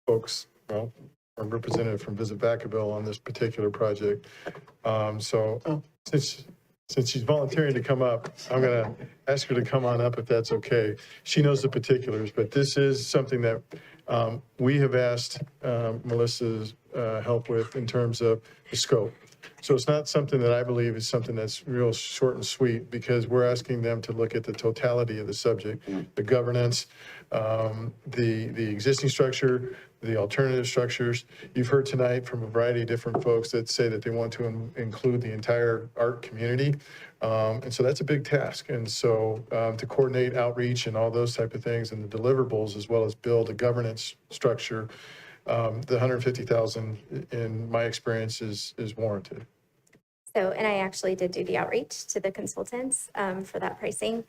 folks, well, a representative from Visit Vacaville on this particular project. Since she's volunteering to come up, I'm going to ask her to come on up if that's okay. She knows the particulars, but this is something that we have asked Melissa's help with in terms of the scope. So it's not something that I believe is something that's real short and sweet, because we're asking them to look at the totality of the subject, the governance, the existing structure, the alternative structures. You've heard tonight from a variety of different folks that say that they want to include the entire art community. And so that's a big task. And so to coordinate outreach and all those type of things and the deliverables, as well as build a governance structure, the $150,000 in my experience is warranted. So, and I actually did do the outreach to the consultants for that pricing.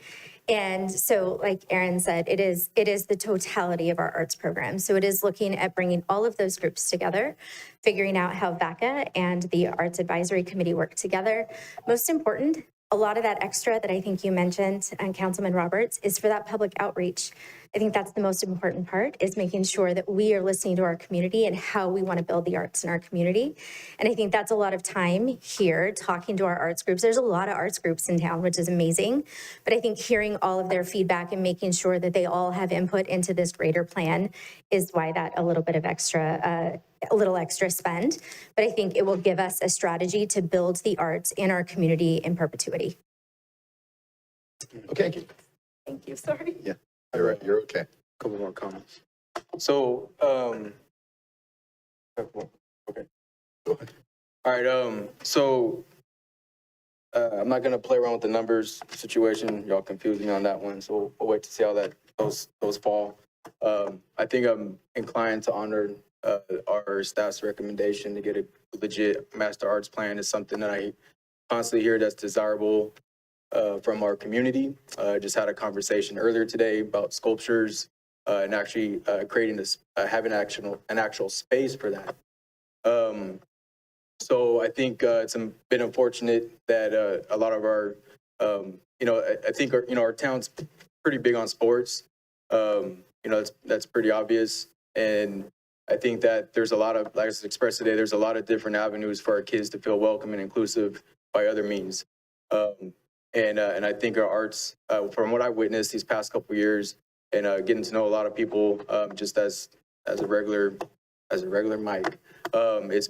And so, like Aaron said, it is the totality of our arts program. So it is looking at bringing all of those groups together, figuring out how VACA and the Arts Advisory Committee work together. Most important, a lot of that extra that I think you mentioned, and Councilman Roberts, is for that public outreach. I think that's the most important part, is making sure that we are listening to our community and how we want to build the arts in our community. And I think that's a lot of time here talking to our arts groups. There's a lot of arts groups in town, which is amazing. But I think hearing all of their feedback and making sure that they all have input into this greater plan is why that a little bit of extra, a little extra spend. But I think it will give us a strategy to build the arts in our community in perpetuity. Okay. Thank you, sorry. Yeah, you're right. You're okay. Couple more comments. So, okay. Go ahead. All right, so I'm not gonna play around with the numbers situation. Y'all confused me on that one, so we'll wait to see how those fall. I think I'm inclined to honor our staff's recommendation to get a legit master arts plan. Is something that I constantly hear that's desirable from our community. Just had a conversation earlier today about sculptures and actually creating this, having an actual space for that. So I think it's been unfortunate that a lot of our, I think our town's pretty big on sports. That's pretty obvious. And I think that there's a lot of, like I expressed today, there's a lot of different avenues for our kids to feel welcome and inclusive by other means. And I think our arts, from what I witnessed these past couple of years, and getting to know a lot of people, just as a regular Mike, it's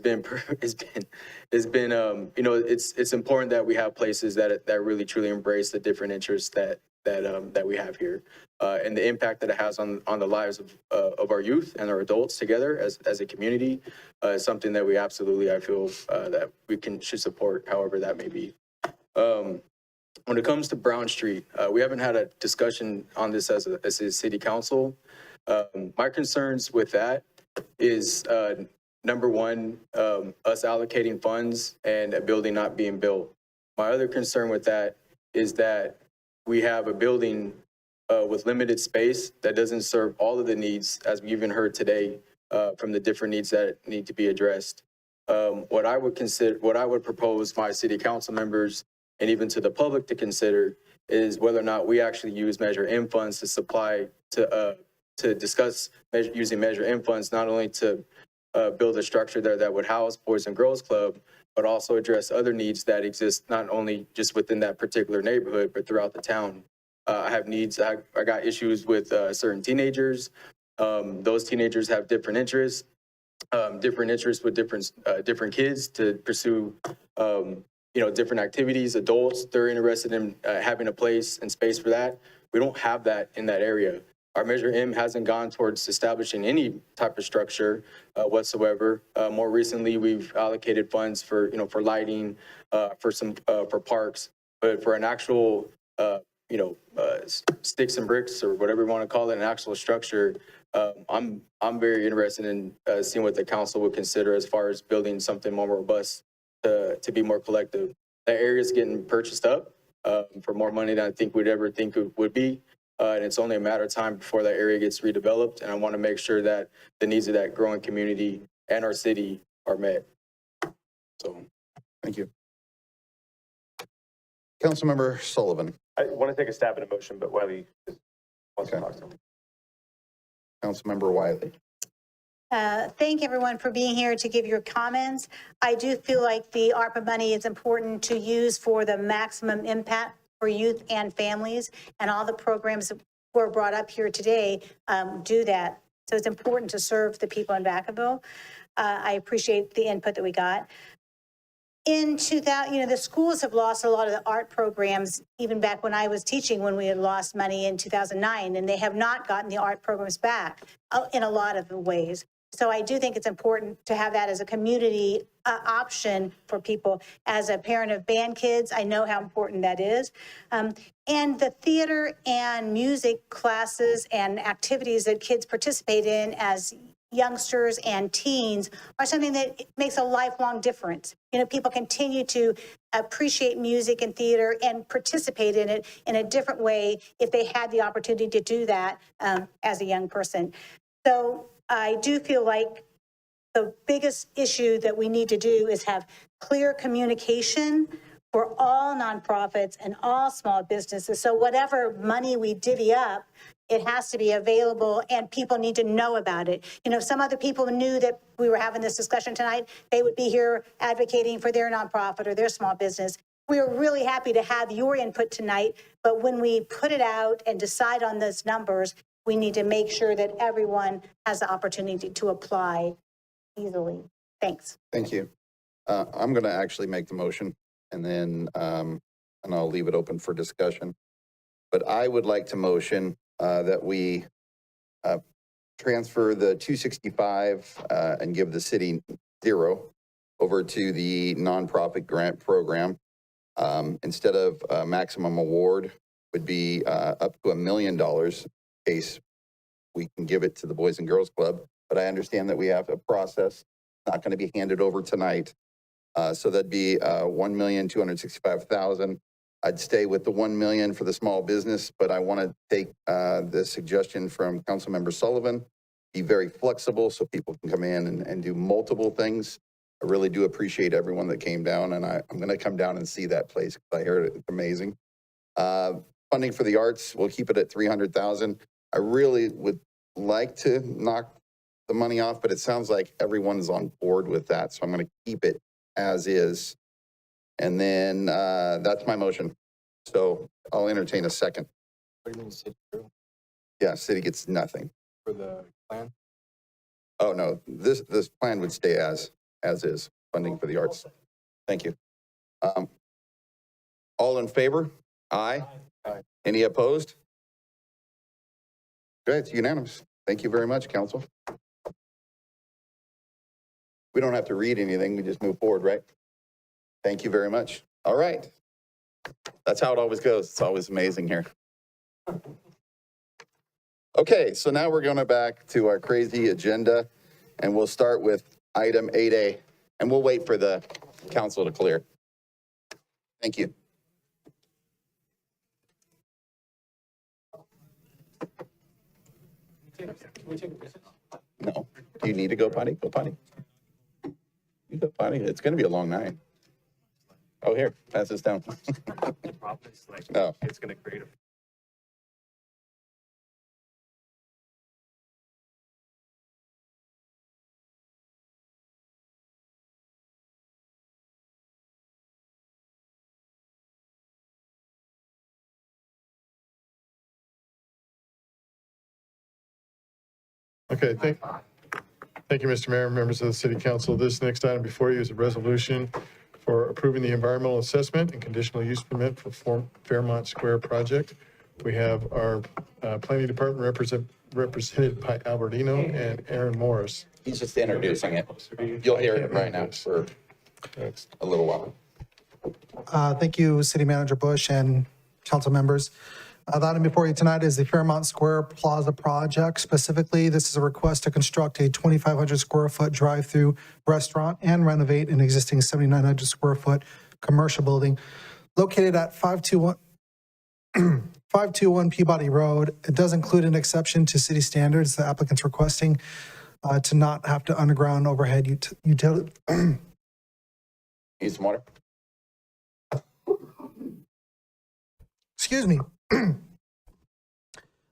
important that we have places that really truly embrace the different interests that we have here, and the impact that it has on the lives of our youth and our adults together as a community is something that we absolutely, I feel, that we should support, however that may be. When it comes to Brown Street, we haven't had a discussion on this as a city council. My concerns with that is, number one, us allocating funds and a building not being built. My other concern with that is that we have a building with limited space that doesn't serve all of the needs, as we even heard today, from the different needs that need to be addressed. What I would propose my city council members and even to the public to consider is whether or not we actually use Measure M funds to supply to discuss using Measure M funds, not only to build a structure there that would house Boys and Girls Club, but also address other needs that exist not only just within that particular neighborhood, but throughout the town. I have needs. I got issues with certain teenagers. Those teenagers have different interests with different kids to pursue. Different activities. Adults, they're interested in having a place and space for that. We don't have that in that area. Our Measure M hasn't gone towards establishing any type of structure whatsoever. More recently, we've allocated funds for lighting, for parks, but for an actual, sticks and bricks or whatever you want to call it, an actual structure. I'm very interested in seeing what the council would consider as far as building something more robust to be more collective. That area is getting purchased up for more money than I think we'd ever think it would be. And it's only a matter of time before that area gets redeveloped. And I want to make sure that the needs of that growing community and our city are met. So, thank you. Councilmember Sullivan. I want to take a stab at a motion, but Wiley wants to talk something. Councilmember Wiley. Thank everyone for being here to give your comments. I do feel like the ARPA money is important to use for the maximum impact for youth and families, and all the programs that were brought up here today do that. So it's important to serve the people in Vacaville. I appreciate the input that we got. In 2000, the schools have lost a lot of the art programs, even back when I was teaching, when we had lost money in 2009, and they have not gotten the art programs back in a lot of ways. So I do think it's important to have that as a community option for people. As a parent of band kids, I know how important that is. And the theater and music classes and activities that kids participate in as youngsters and teens are something that makes a lifelong difference. People continue to appreciate music and theater and participate in it in a different way if they had the opportunity to do that as a young person. So I do feel like the biggest issue that we need to do is have clear communication for all nonprofits and all small businesses. So whatever money we divvy up, it has to be available and people need to know about it. If some other people knew that we were having this discussion tonight, they would be here advocating for their nonprofit or their small business. We are really happy to have your input tonight, but when we put it out and decide on those numbers, we need to make sure that everyone has the opportunity to apply easily. Thanks. Thank you. I'm going to actually make the motion, and then and I'll leave it open for discussion. But I would like to motion that we transfer the 265 and give the city 0 over to the nonprofit grant program. Instead of maximum award would be up to $1 million. Case we can give it to the Boys and Girls Club, but I understand that we have a process, not going to be handed over tonight. So that'd be $1,265,000. I'd stay with the $1 million for the small business, but I want to take the suggestion from Councilmember Sullivan, be very flexible so people can come in and do multiple things. I really do appreciate everyone that came down, and I'm going to come down and see that place because I heard it's amazing. Funding for the arts, we'll keep it at $300,000. I really would like to knock the money off, but it sounds like everyone's on board with that. So I'm going to keep it as is. And then that's my motion. So I'll entertain a second. What do you mean, city crew? Yeah, city gets nothing. For the plan? Oh, no, this plan would stay as is, funding for the arts. Thank you. All in favor? Aye. Aye. Any opposed? Good, it's unanimous. Thank you very much, council. We don't have to read anything, we just move forward, right? Thank you very much. All right. That's how it always goes. It's always amazing here. Okay, so now we're going back to our crazy agenda, and we'll start with item 8A, and we'll wait for the council to clear. Thank you. No. Do you need to go potty? Go potty. You go potty. It's going to be a long night. Oh, here, pass this down. Oh. It's going to create a Okay, thank you, Mr. Mayor, members of the City Council. This next item before you is a resolution for approving the environmental assessment and conditional use permit for Fairmont Square project. We have our planning department represented by Albertino and Aaron Morris. He's just introducing it. You'll hear it right now for a little while. Thank you, City Manager Bush and council members. The item before you tonight is the Fairmont Square Plaza project. Specifically, this is a request to construct a 2,500 square foot drive-through restaurant and renovate an existing 7,900 square foot commercial building located at 521 Peabody Road. It does include an exception to city standards. The applicant's requesting to not have to underground overhead utility. Need some water? excuse me.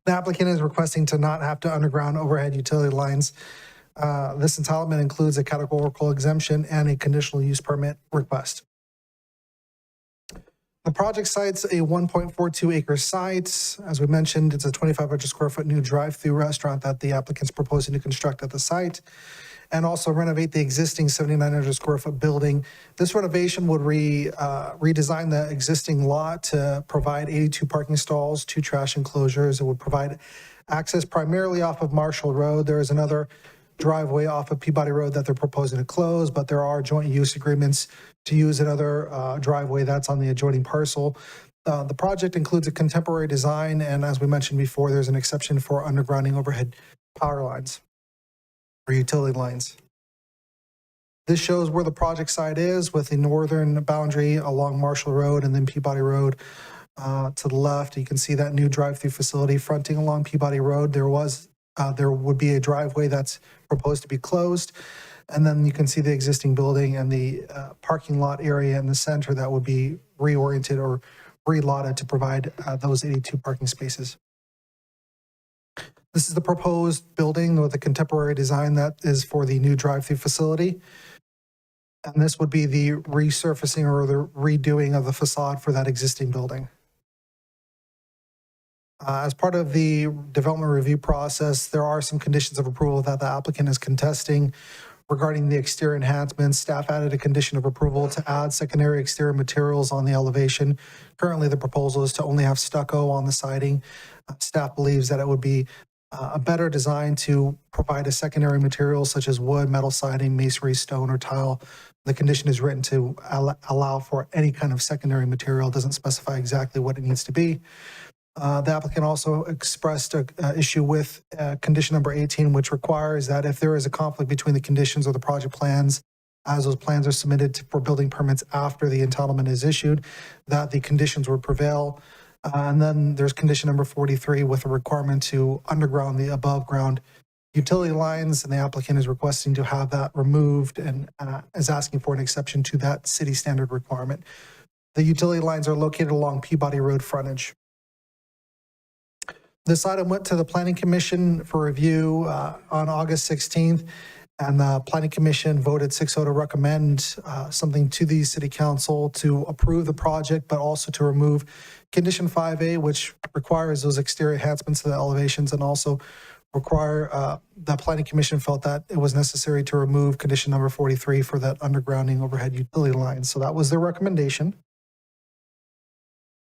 The applicant is requesting to not have to underground overhead utility lines. This entitlement includes a categorical exemption and a conditional use permit request. The project site's a 1.42 acre site. As we mentioned, it's a 2,500 square foot new drive-through restaurant that the applicant's proposing to construct at the site, and also renovate the existing 7,900 square foot building. This renovation would redesign the existing lot to provide 82 parking stalls, 2 trash enclosures. It would provide access primarily off of Marshall Road. There is another driveway off of Peabody Road that they're proposing to close, but there are joint use agreements to use another driveway that's on the adjoining parcel. The project includes a contemporary design, and as we mentioned before, there's an exception for undergrounding overhead power lines or utility lines. This shows where the project site is with the northern boundary along Marshall Road and then Peabody Road. To the left, you can see that new drive-through facility fronting along Peabody Road. There would be a driveway that's proposed to be closed. And then you can see the existing building and the parking lot area in the center that would be reoriented or relotted to provide those 82 parking spaces. This is the proposed building with a contemporary design that is for the new drive-through facility. And this would be the resurfacing or the redoing of the facade for that existing building. As part of the development review process, there are some conditions of approval that the applicant is contesting. Regarding the exterior enhancements, staff added a condition of approval to add secondary exterior materials on the elevation. Currently, the proposal is to only have stucco on the siding. Staff believes that it would be a better design to provide a secondary material such as wood, metal siding, masonry, stone, or tile. The condition is written to allow for any kind of secondary material. It doesn't specify exactly what it needs to be. The applicant also expressed an issue with condition number 18, which requires that if there is a conflict between the conditions or the project plans, as those plans are submitted for building permits after the entitlement is issued, that the conditions would prevail. And then there's condition number 43 with a requirement to underground the above ground utility lines, and the applicant is requesting to have that removed and is asking for an exception to that city standard requirement. The utility lines are located along Peabody Road frontage. This item went to the Planning Commission for review on August 16th, and the Planning Commission voted 6-0 to recommend something to the City Council to approve the project, but also to remove Condition 5A, which requires those exterior enhancements to the elevations, and also require, the Planning Commission felt that it was necessary to remove Condition number 43 for that undergrounding overhead utility lines. So that was their recommendation.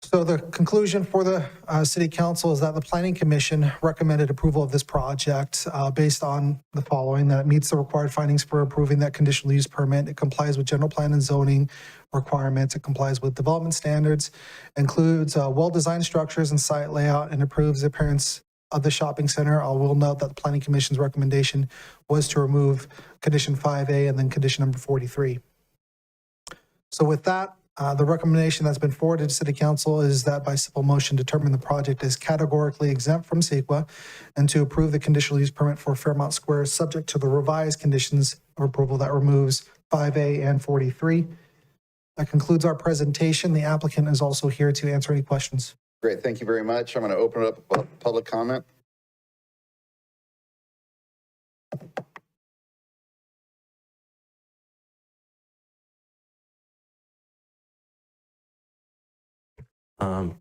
So the conclusion for the City Council is that the Planning Commission recommended approval of this project based on the following: that it meets the required findings for approving that conditional use permit. It complies with general plan and zoning requirements. It complies with development standards, includes well-designed structures and site layout, and approves the appearance of the shopping center. I will note that the Planning Commission's recommendation was to remove Condition 5A and then Condition number 43. So with that, the recommendation that's been forwarded to City Council is that by simple motion determine the project is categorically exempt from CEQA and to approve the conditional use permit for Fairmount Square subject to the revised conditions of approval that removes 5A and 43. That concludes our presentation. The applicant is also here to answer any questions. Great, thank you very much. I'm going to open it up for public comment.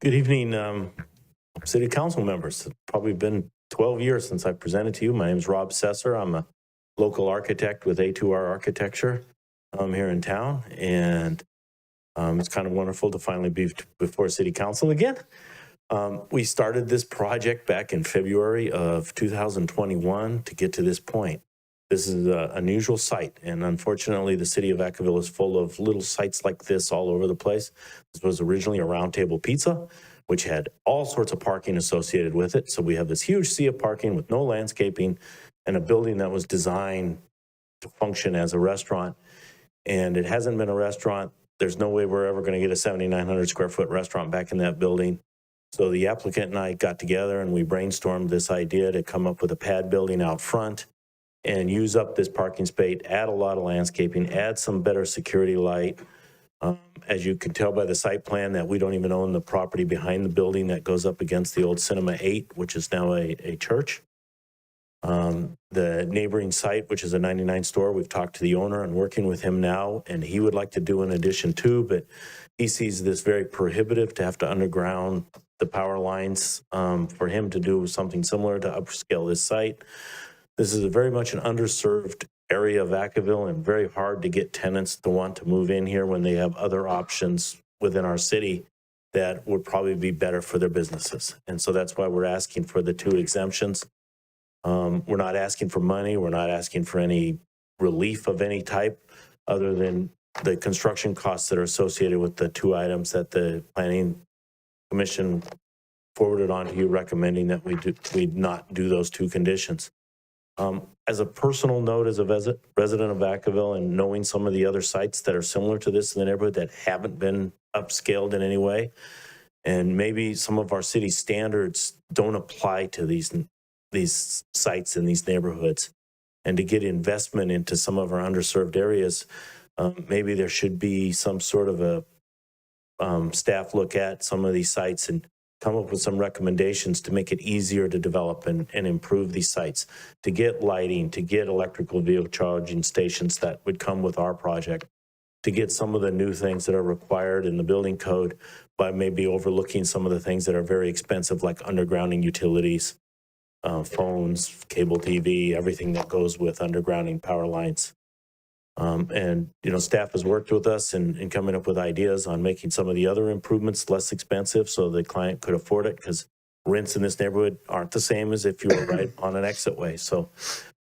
Good evening, City Council members. It's probably been 12 years since I presented to you. My name is Rob Sesser. I'm a local architect with A2R Architecture here in town, and it's kind of wonderful to finally be before City Council again. We started this project back in February of 2021 to get to this point. This is an unusual site, and unfortunately, the city of Vacaville is full of little sites like this all over the place. This was originally a Round Table Pizza, which had all sorts of parking associated with it. So we have this huge sea of parking with no landscaping and a building that was designed to function as a restaurant. And it hasn't been a restaurant. There's no way we're ever going to get a 7,900 square foot restaurant back in that building. So the applicant and I got together and we brainstormed this idea to come up with a pad building out front and use up this parking space, add a lot of landscaping, add some better security light, As you can tell by the site plan, that we don't even own the property behind the building that goes up against the old Cinema 8, which is now a church. The neighboring site, which is a 99 store, we've talked to the owner and working with him now, and he would like to do an addition too, but he sees this very prohibitive to have to underground the power lines for him to do something similar to upscale this site. This is very much an underserved area of Vacaville and very hard to get tenants to want to move in here when they have other options within our city that would probably be better for their businesses. And so that's why we're asking for the 2 exemptions. We're not asking for money. We're not asking for any relief of any type other than the construction costs that are associated with the 2 items that the Planning Commission forwarded on to you, recommending that we not do those 2 conditions. As a personal note, as a resident of Vacaville and knowing some of the other sites that are similar to this in the neighborhood that haven't been upscaled in any way, and maybe some of our city standards don't apply to these sites in these neighborhoods, and to get investment into some of our underserved areas, maybe there should be some sort of a staff look at some of these sites and come up with some recommendations to make it easier to develop and improve these sites, to get lighting, to get electrical vehicle charging stations that would come with our project, to get some of the new things that are required in the building code, by maybe overlooking some of the things that are very expensive, like undergrounding utilities, phones, cable TV, everything that goes with undergrounding power lines. And, staff has worked with us in coming up with ideas on making some of the other improvements less expensive so the client could afford it, because rents in this neighborhood aren't the same as if you were right on an exit way. So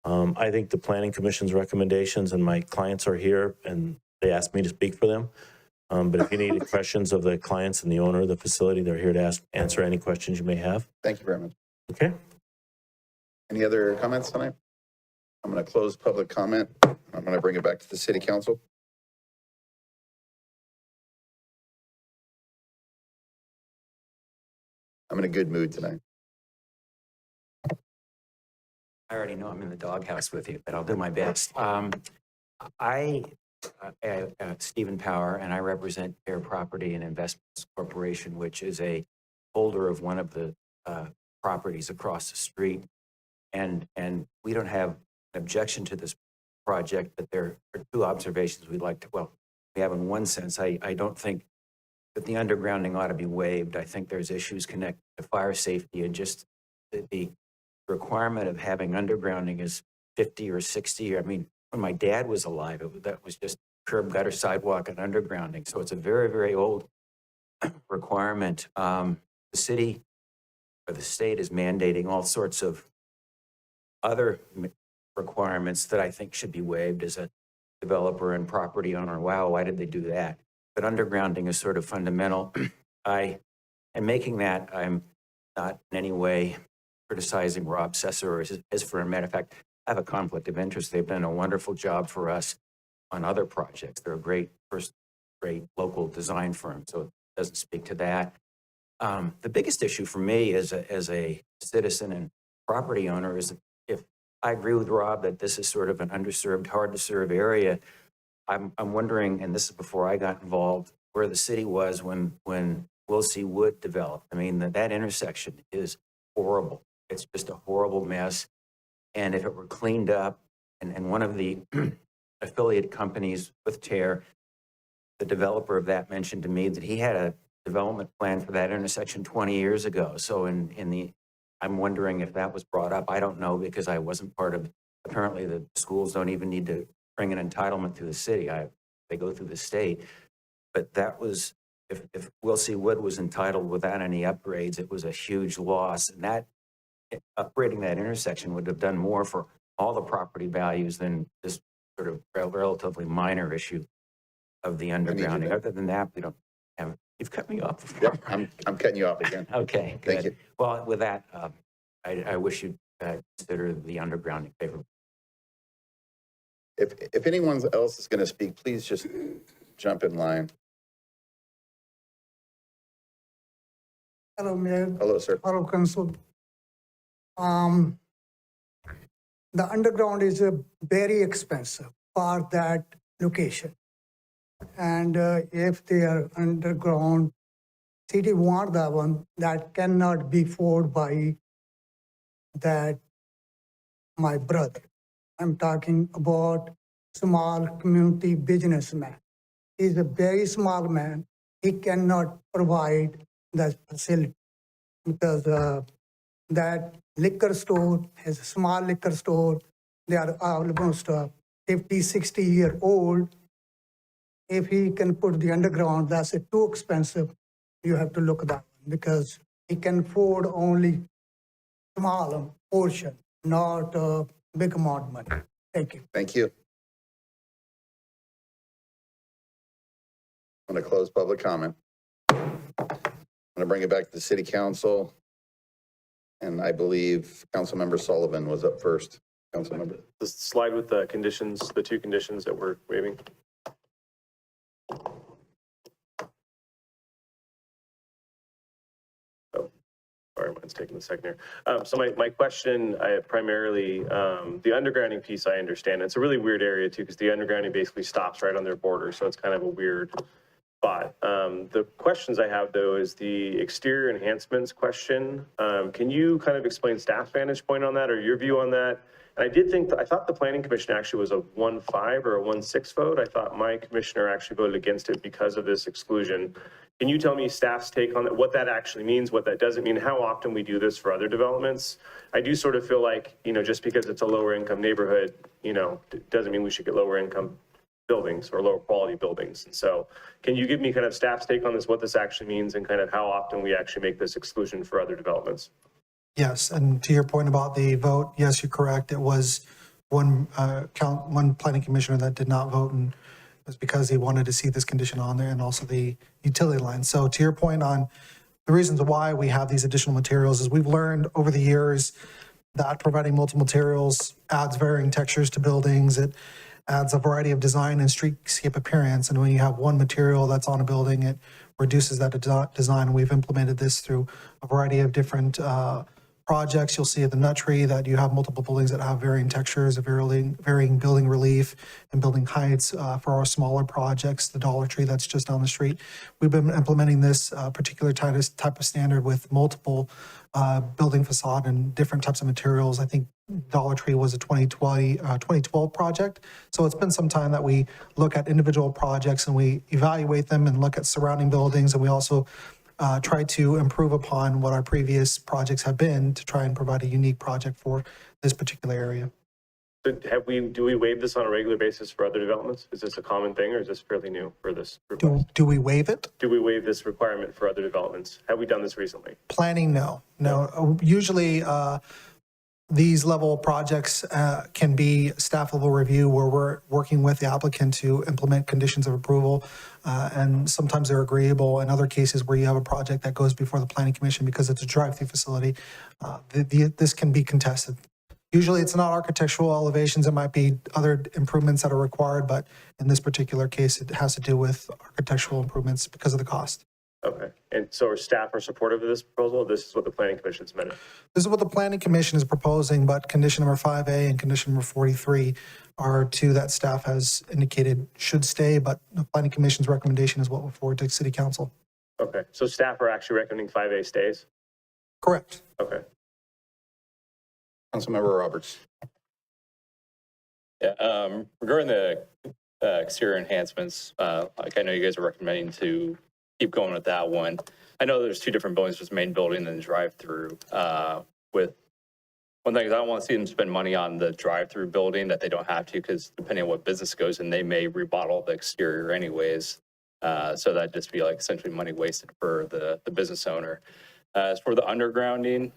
I think the Planning Commission's recommendations, and my clients are here and they asked me to speak for them. But if you need questions of the clients and the owner of the facility, they're here to answer any questions you may have. Thank you very much. Okay. Any other comments tonight? I'm going to close public comment. I'm going to bring it back to the city council. I'm in a good mood tonight. I already know I'm in the doghouse with you, but I'll do my best. Stephen Power, and I represent Air Property and Investments Corporation, which is a holder of one of the properties across the street. And we don't have an objection to this project, but there are 2 observations we'd like to, we have in one sense. I don't think that the undergrounding ought to be waived. I think there's issues connected to fire safety, and just the requirement of having undergrounding is 50 or 60. I mean, when my dad was alive, that was just curb, gutter, sidewalk, and undergrounding. So it's a very, very old requirement. The city or the state is mandating all sorts of other requirements that I think should be waived as a developer and property owner. Wow, why did they do that? But undergrounding is sort of fundamental. I am making that, I'm not in any way criticizing Rob Sesser, as for a matter of fact, I have a conflict of interest. They've done a wonderful job for us on other projects. They're a great local design firm, so it doesn't speak to that. The biggest issue for me as a citizen and property owner is, if I agree with Rob that this is sort of an underserved, hard to serve area, I'm wondering, and this is before I got involved, where the city was when Wilsey Wood developed. I mean, that intersection is horrible. It's just a horrible mess. And if it were cleaned up, and one of the affiliate companies with TAIR, the developer of that, mentioned to me that he had a development plan for that intersection 20 years ago. So I'm wondering if that was brought up. I don't know, because I wasn't part of, apparently the schools don't even need to bring an entitlement through the city. They go through the state. But that was, if Wilsey Wood was entitled without any upgrades, it was a huge loss. And that upgrading that intersection would have done more for all the property values than this sort of relatively minor issue of the undergrounding. Other than that, we don't have. You've cut me off before. Yep, I'm cutting you off again. Okay, good. Thank you. Well, with that, I wish you'd consider the undergrounding favorable. If anyone else is going to speak, please just jump in line. Hello, Mayor. Hello, sir. Hello, Council. The underground is very expensive for that location. And if they are underground, city want that one, that cannot be afforded by that my brother. I'm talking about small community businessman. He's a very small man. He cannot provide that facility because that liquor store is a small liquor store. They are almost 50, 60-year-old. If he can put the underground, that's too expensive. You have to look at that one because he can afford only small portion, not a big amount of money. Thank you. Thank you. I'm going to close public comment. I'm going to bring it back to the city council. And I believe Councilmember Sullivan was up first. Councilmember. The slide with the conditions, the two conditions that we're waiving. Oh, sorry, mine's taking a second here. So my question, primarily, the undergrounding piece, I understand. It's a really weird area too, because the undergrounding basically stops right on their border. So it's kind of a weird spot. The questions I have though is the exterior enhancements question. Can you kind of explain staff's vantage point on that or your view on that? And I thought the planning commission actually was a 1-5 or a 1-6 vote. I thought my commissioner actually voted against it because of this exclusion. Can you tell me staff's take on that, what that actually means, what that doesn't mean, how often we do this for other developments? I do sort of feel like, just because it's a lower income neighborhood, it doesn't mean we should get lower income buildings or lower quality buildings. And so can you give me kind of staff's take on this, what this actually means and kind of how often we actually make this exclusion for other developments? Yes, and to your point about the vote, yes, you're correct. It was one planning commissioner that did not vote, and it was because he wanted to see this condition on there and also the utility line. So to your point on the reasons why we have these additional materials is we've learned over the years that providing multiple materials adds varying textures to buildings. It adds a variety of design and streetscape appearance. And when you have one material that's on a building, it reduces that design. And we've implemented this through a variety of different projects. You'll see at the Nut Tree that you have multiple buildings that have varying textures, varying building relief and building heights. For our smaller projects, the Dollar Tree that's just down the street, we've been implementing this particular type of standard with multiple building facade and different types of materials. I think Dollar Tree was a 2012 project. So it's been some time that we look at individual projects and we evaluate them and look at surrounding buildings. And we also try to improve upon what our previous projects have been to try and provide a unique project for this particular area. So do we waive this on a regular basis for other developments? Is this a common thing or is this fairly new for this request? Do we waive it? Do we waive this requirement for other developments? Have we done this recently? Planning, no. Usually these level projects can be staff level review where we're working with the applicant to implement conditions of approval. And sometimes they're agreeable. In other cases where you have a project that goes before the planning commission because it's a drive-through facility, this can be contested. Usually it's not architectural elevations. It might be other improvements that are required. But in this particular case, it has to do with architectural improvements because of the cost. Okay. And so our staff are supportive of this proposal? This is what the planning commission submitted? This is what the planning commission is proposing, but condition number 5A and condition number 43 are two that staff has indicated should stay, but the planning commission's recommendation is what will forward to city council. Okay. So staff are actually recommending 5A stays? Correct. Okay. Councilmember Roberts. Yeah, regarding the exterior enhancements, like I know you guys are recommending to keep going with that one. I know there's two different buildings, just main building and drive-through. With one thing is I don't want to see them spend money on the drive-through building that they don't have to, because depending on what business goes in, they may remodel the exterior anyways. So that'd just be like essentially money wasted for the business owner. As for the undergrounding,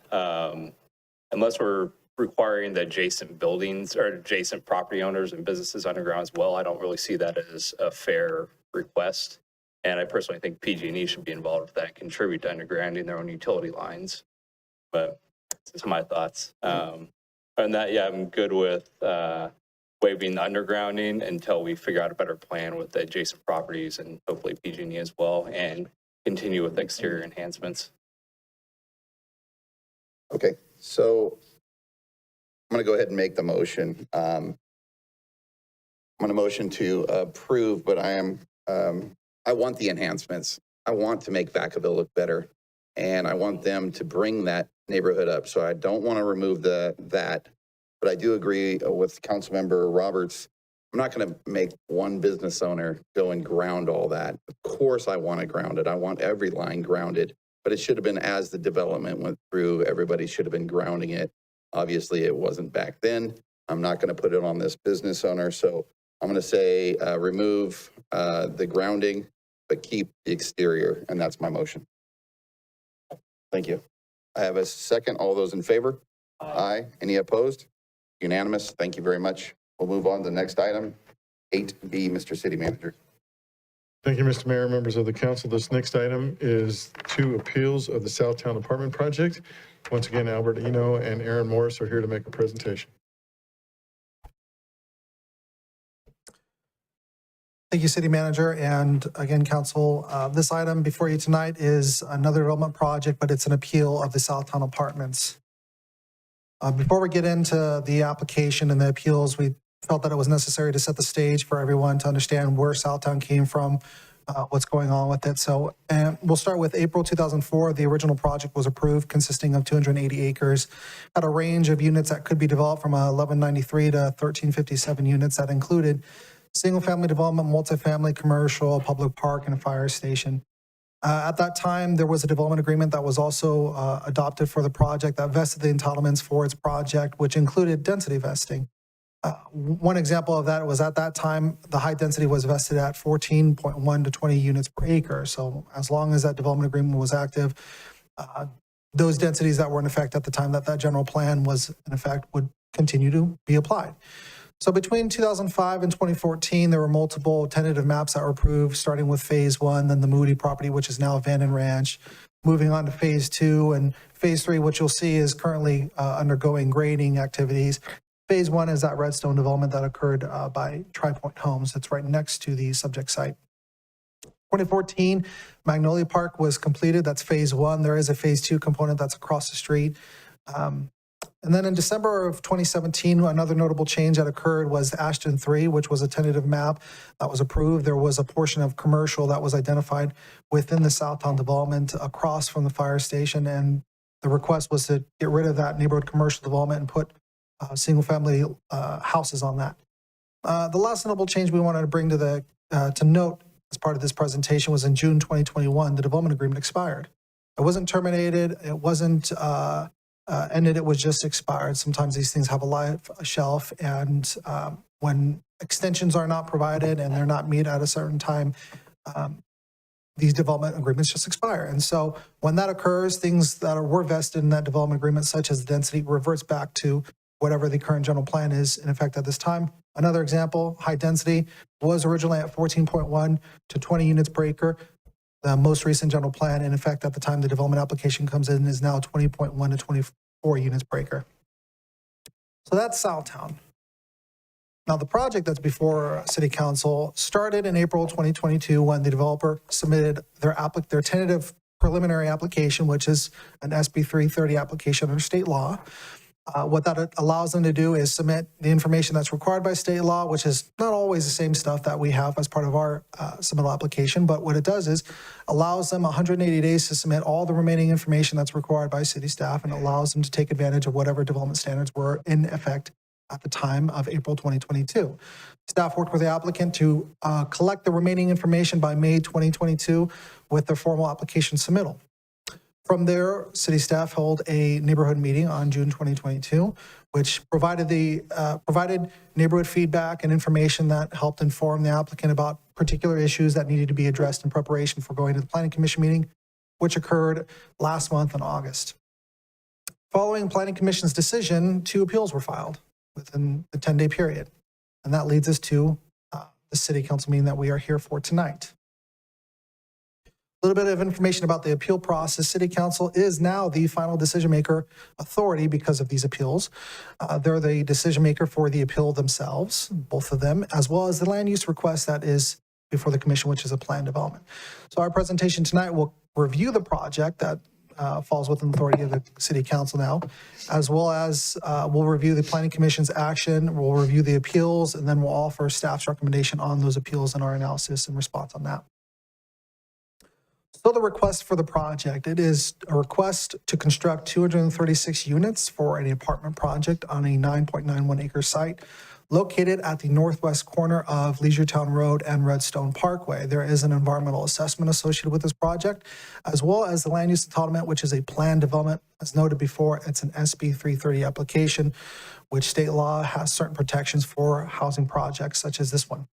unless we're requiring the adjacent buildings or adjacent property owners and businesses underground as well, I don't really see that as a fair request. And I personally think PG&E should be involved with that, contribute to undergrounding their own utility lines. But it's my thoughts. And that, yeah, I'm good with waiving the undergrounding until we figure out a better plan with the adjacent properties and hopefully PG&E as well, and continue with exterior enhancements. Okay, so I'm going to go ahead and make the motion. I'm going to motion to approve, but I am I want the enhancements. I want to make Vacaville look better, and I want them to bring that neighborhood up. So I don't want to remove that, but I do agree with Councilmember Roberts. I'm not going to make one business owner go and ground all that. Of course, I want to ground it. I want every line grounded, but it should have been as the development went through, everybody should have been grounding it. Obviously, it wasn't back then. I'm not going to put it on this business owner. So I'm going to say remove the grounding, but keep the exterior. And that's my motion. Thank you. I have a second. All those in favor? Aye. Any opposed? Unanimous. Thank you very much. We'll move on to the next item, 8B, Mr. City Manager. Thank you, Mr. Mayor, members of the council. This next item is 2 appeals of the Southtown Apartment Project. Once again, Albert Eno and Aaron Morris are here to make a presentation. Thank you, City Manager, and again, Council. This item before you tonight is another development project, but it's an appeal of the Southtown Apartments. Before we get into the application and the appeals, we felt that it was necessary to set the stage for everyone to understand where Southtown came from, what's going on with it. So, and we'll start with April 2004. The original project was approved, consisting of 280 acres, at a range of units that could be developed from 1193 to 1357 units that included single-family development, multifamily, commercial, public park, and a fire station. At that time, there was a development agreement that was also adopted for the project that vested the entitlements for its project, which included density vesting. One example of that was at that time, the high density was vested at 14.1 to 20 units per acre. So as long as that development agreement was active, those densities that were in effect at the time that that general plan was in effect would continue to be applied. So between 2005 and 2014, there were multiple tentative maps that were approved, starting with phase 1, then the Moody property, which is now Vanden Ranch, moving on to phase 2 and phase 3, which you'll see is currently undergoing grading activities. Phase 1 is that Redstone development that occurred by Tri-Point Homes. That's right next to the subject site. 2014, Magnolia Park was completed. That's phase 1. There is a phase 2 component that's across the street. And then in December of 2017, another notable change that occurred was Ashton 3, which was a tentative map that was approved. There was a portion of commercial that was identified within the Southtown development across from the fire station. And the request was to get rid of that neighborhood commercial development and put single-family houses on that. The last notable change we wanted to bring to note as part of this presentation was in June 2021, the development agreement expired. It wasn't terminated. It wasn't ended. It was just expired. Sometimes these things have a life shelf, and when extensions are not provided and they're not met at a certain time, these development agreements just expire. And so when that occurs, things that were vested in that development agreement, such as the density, reverts back to whatever the current general plan is in effect at this time. Another example, high density was originally at 14.1 to 20 units per acre. The most recent general plan in effect at the time the development application comes in is now 20.1 to 24 units per acre. So that's Southtown. Now the project that's before City Council started in April 2022 when the developer submitted their tentative preliminary application, which is an SB 330 application under state law. What that allows them to do is submit the information that's required by state law, which is not always the same stuff that we have as part of our submittal application. But what it does is allows them 180 days to submit all the remaining information that's required by city staff, and allows them to take advantage of whatever development standards were in effect at the time of April 2022. Staff worked with the applicant to collect the remaining information by May 2022 with their formal application submittal. From there, city staff held a neighborhood meeting on June 2022, which provided neighborhood feedback and information that helped inform the applicant about particular issues that needed to be addressed in preparation for going to the Planning Commission meeting, which occurred last month in August. Following Planning Commission's decision, 2 appeals were filed within the 10-day period. And that leads us to the City Council meeting that we are here for tonight. A little bit of information about the appeal process. City Council is now the final decision maker authority because of these appeals. They're the decision maker for the appeal themselves, both of them, as well as the land use request that is before the commission, which is a plan development. So our presentation tonight will review the project that falls within the authority of the city council now, as well as we'll review the planning commission's action, we'll review the appeals, and then we'll offer staff's recommendation on those appeals and our analysis and response on that. So the request for the project, it is a request to construct 236 units for an apartment project on a 9.91 acre site located at the northwest corner of Leisuuretown Road and Redstone Parkway. There is an environmental assessment associated with this project, as well as the land use entitlement, which is a planned development. As noted before, it's an SB 330 application, which state law has certain protections for housing projects such as this one.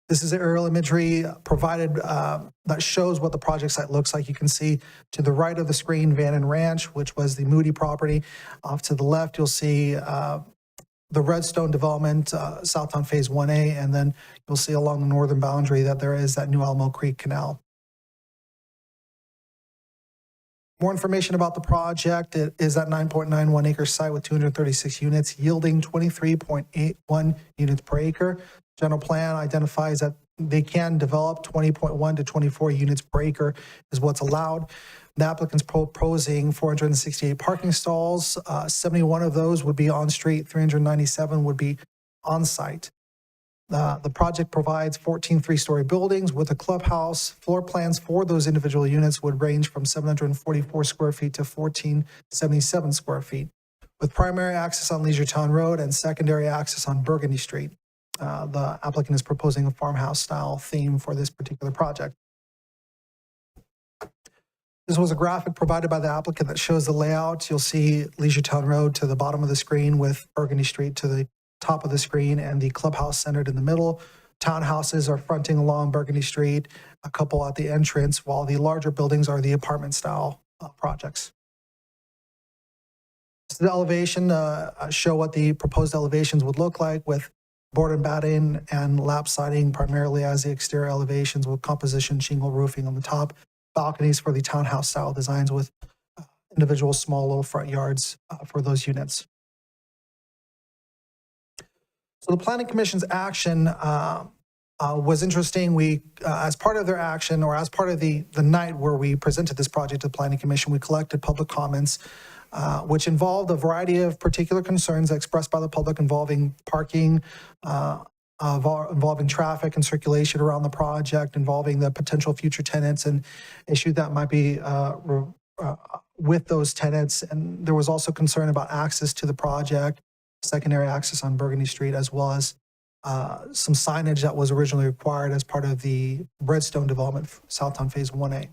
This is aerial imagery provided that shows what the project site looks like. You can see to the right of the screen, Vannon Ranch, which was the Moody property. Off to the left, you'll see the Redstone development, Southtown Phase 1A, and then you'll see along the northern boundary that there is that New Alamo Creek Canal. More information about the project. It is that 9.91 acre site with 236 units, yielding 23.81 units per acre. General plan identifies that they can develop 20.1 to 24 units per acre is what's allowed. The applicant's proposing 468 parking stalls. 71 of those would be on street, 397 would be on site. The project provides 14 three-story buildings with a clubhouse. Floor plans for those individual units would range from 744 square feet to 1477 square feet, with primary access on Leisuuretown Road and secondary access on Burgundy Street. The applicant is proposing a farmhouse-style theme for this particular project. This was a graphic provided by the applicant that shows the layout. You'll see Leisuuretown Road to the bottom of the screen with Burgundy Street to the top of the screen and the clubhouse centered in the middle. Townhouses are fronting along Burgundy Street, a couple at the entrance, while the larger buildings are the apartment-style projects. So the elevation show what the proposed elevations would look like with board and batting and lap siding primarily as the exterior elevations with composition shingle roofing on the top, balconies for the townhouse style designs with individual small little front yards for those units. So the Planning Commission's action was interesting. We, as part of their action or as part of the night where we presented this project to the Planning Commission, we collected public comments which involved a variety of particular concerns expressed by the public involving parking, involving traffic and circulation around the project, involving the potential future tenants and issue that might be with those tenants. And there was also concern about access to the project, secondary access on Burgundy Street, as well as some signage that was originally required as part of the Redstone development, Southtown Phase 1A.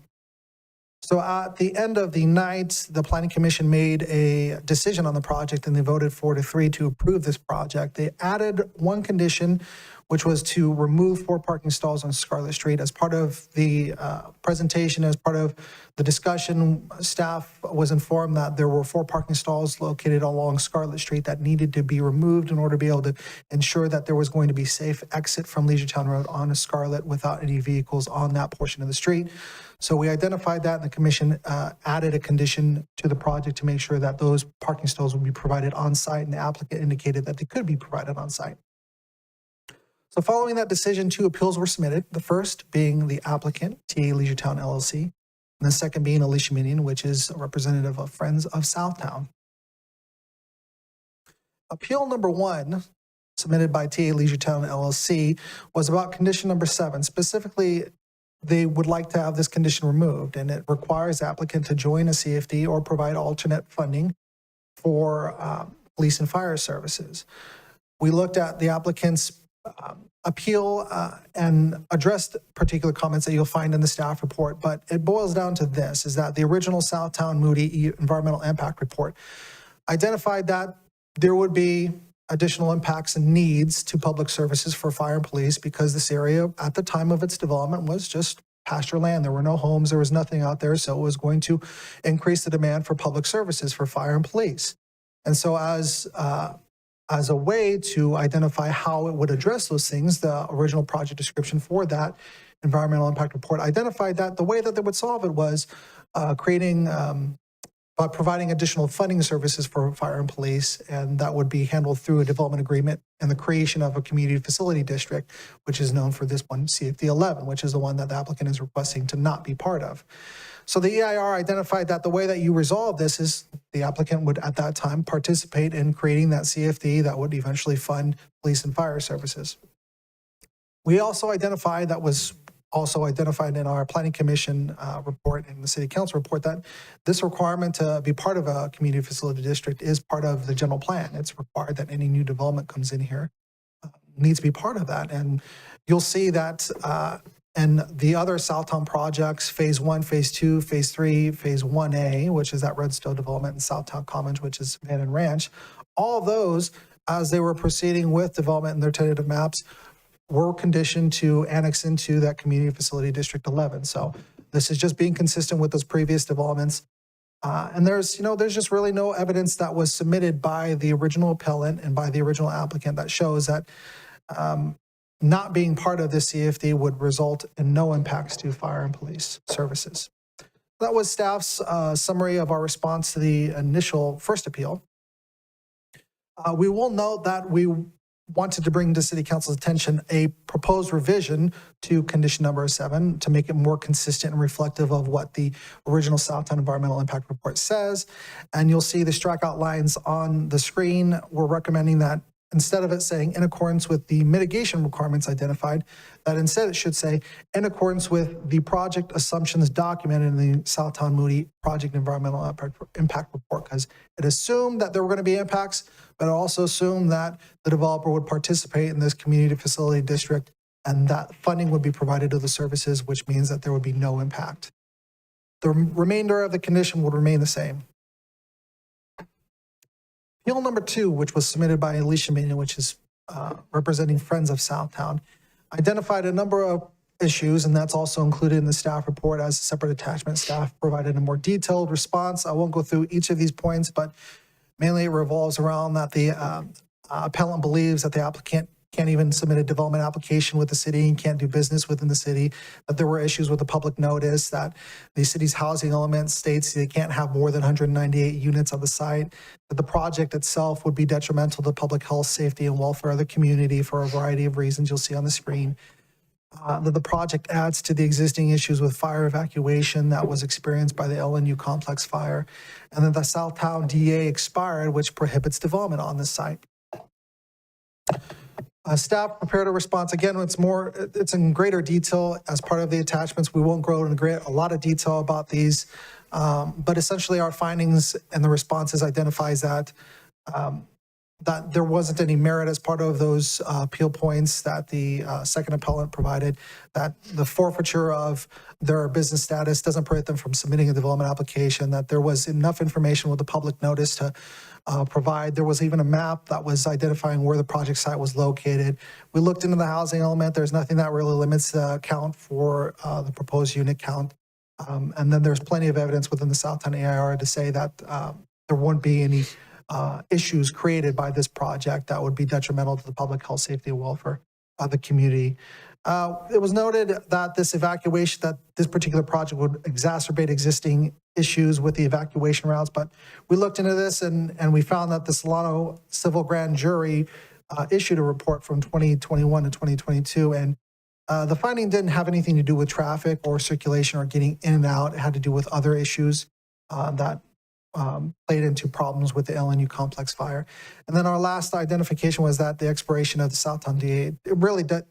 So at the end of the night, the Planning Commission made a decision on the project and they voted 4-3 to approve this project. They added one condition, which was to remove 4 parking stalls on Scarlet Street. As part of the presentation, as part of the discussion, staff was informed that there were 4 parking stalls located along Scarlet Street that needed to be removed in order to be able to ensure that there was going to be safe exit from Leisuuretown Road onto Scarlet without any vehicles on that portion of the street. So we identified that and the commission added a condition to the project to make sure that those parking stalls would be provided on site, and the applicant indicated that they could be provided on site. So following that decision, 2 appeals were submitted, the first being the applicant, TA Leisuuretown LLC, and the second being Alicia Minion, which is a representative of Friends of Southtown. Appeal number 1, submitted by TA Leisuuretown LLC, was about condition number 7. Specifically, they would like to have this condition removed, and it requires the applicant to join a CFD or provide alternate funding for police and fire services. We looked at the applicant's appeal and addressed particular comments that you'll find in the staff report, but it boils down to this, is that the original Southtown Moody environmental impact report identified that there would be additional impacts and needs to public services for fire and police because this area at the time of its development was just pasture land. There were no homes, there was nothing out there, so it was going to increase the demand for public services for fire and police. And so as a way to identify how it would address those things, the original project description for that environmental impact report identified that the way that they would solve it was providing additional funding services for fire and police, and that would be handled through a development agreement and the creation of a community facility district, which is known for this one, CFD 11, which is the one that the applicant is requesting to not be part of. So the EIR identified that the way that you resolve this is the applicant would at that time participate in creating that CFD that would eventually fund police and fire services. We also identified, that was also identified in our planning commission report and the city council report, that this requirement to be part of a community facility district is part of the general plan. It's required that any new development comes in here needs to be part of that. And you'll see that and the other Southtown projects, phase 1, phase 2, phase 3, phase 1A, which is that Redstone development, and Southtown Commons, which is Van and Ranch, all those, as they were proceeding with development in their tentative maps, were conditioned to annex into that community facility district 11. So this is just being consistent with those previous developments. And there's just really no evidence that was submitted by the original appellant and by the original applicant that shows that not being part of this CFD would result in no impacts to fire and police services. That was staff's summary of our response to the initial first appeal. We will note that we wanted to bring to City Council's attention a proposed revision to condition number 7 to make it more consistent and reflective of what the original Southtown Environmental Impact Report says. And you'll see the strikeout lines on the screen. We're recommending that instead of it saying in accordance with the mitigation requirements identified, that instead it should say in accordance with the project assumptions documented in the Southtown Moody Project Environmental Impact Report, because it assumed that there were going to be impacts, but it also assumed that the developer would participate in this community facility district and that funding would be provided to the services, which means that there would be no impact. The remainder of the condition would remain the same. Appeal number 2, which was submitted by Alicia Mena, which is representing Friends of Southtown, identified a number of issues, and that's also included in the staff report as a separate attachment. Staff provided a more detailed response. I won't go through each of these points, but mainly it revolves around that the appellant believes that the applicant can't even submit a development application with the city and can't do business within the city, that there were issues with the public notice, that the city's housing element states they can't have more than 198 units on the site, that the project itself would be detrimental to public health, safety, and welfare of the community for a variety of reasons you'll see on the screen, that the project adds to the existing issues with fire evacuation that was experienced by the LNU complex fire, and that the Southtown DA expired, which prohibits development on this site. Staff prepared a response. Again, it's in greater detail as part of the attachments. We won't go into a lot of detail about these, but essentially our findings and the responses identifies that that there wasn't any merit as part of those appeal points that the second appellant provided, that the forfeiture of their business status doesn't prevent them from submitting a development application, that there was enough information with the public notice to provide. There was even a map that was identifying where the project site was located. We looked into the housing element. There's nothing that really limits the count for the proposed unit count. And then there's plenty of evidence within the Southtown AIR to say that there won't be any issues created by this project that would be detrimental to the public health, safety, and welfare of the community. It was noted that this particular project would exacerbate existing issues with the evacuation routes, but we looked into this and we found that the Solano Civil Grand Jury issued a report from 2021 to 2022, and the finding didn't have anything to do with traffic or circulation or getting in and out. It had to do with other issues that played into problems with the LNU complex fire. And then our last identification was that the expiration of the Southtown DA,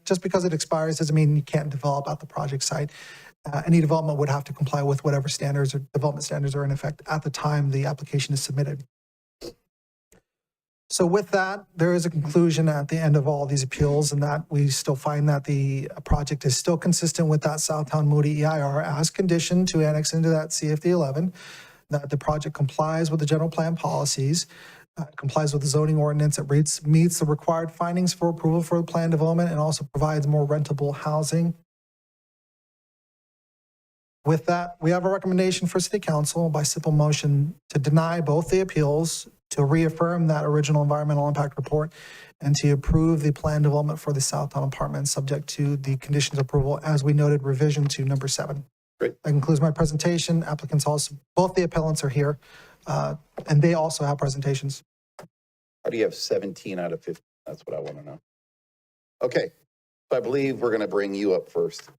just because it expires doesn't mean you can't develop at the project site. Any development would have to comply with whatever standards or development standards are in effect at the time the application is submitted. So with that, there is a conclusion at the end of all these appeals, and that we still find that the project is still consistent with that Southtown Moody EIR as conditioned to annex into that CFD 11, that the project complies with the general plan policies, complies with the zoning ordinance, it meets the required findings for approval for the plan development, and also provides more rentable housing. With that, we have a recommendation for City Council by simple motion to deny both the appeals, to reaffirm that original environmental impact report, and to approve the plan development for the Southtown apartments subject to the conditions of approval as we noted, revision to number 7. Great. That concludes my presentation. Applicants also, both the appellants are here, and they also have presentations. How do you have 17 out of 50? That's what I want to know. Okay, so I believe we're going to bring you up first.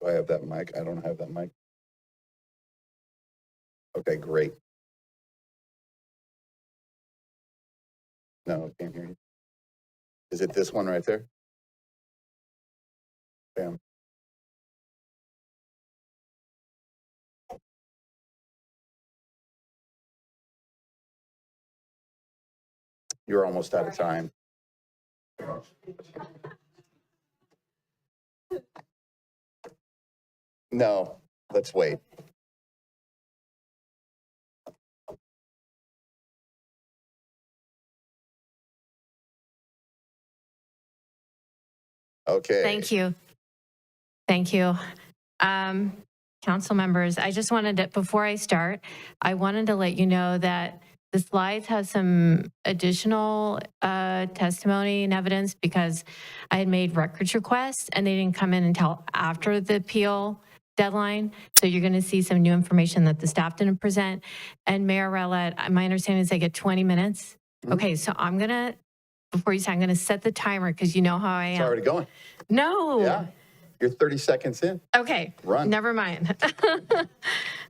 Do I have that mic? I don't have that mic. Okay, great. No, I can't hear you. Is it this one right there? Bam. You're almost out of time. No, let's wait. Okay. Thank you. Thank you. Council members, I just wanted to, before I start, I wanted to let you know that the slides have some additional testimony and evidence because I had made records requests and they didn't come in until after the appeal deadline. So you're going to see some new information that the staff didn't present. And Mayor Rowlett, my understanding is I get 20 minutes. Okay, so I'm going to, before you say, I'm going to set the timer because you know how I am. It's already going. No. Yeah. You're 30 seconds in. Okay. Run. Never mind.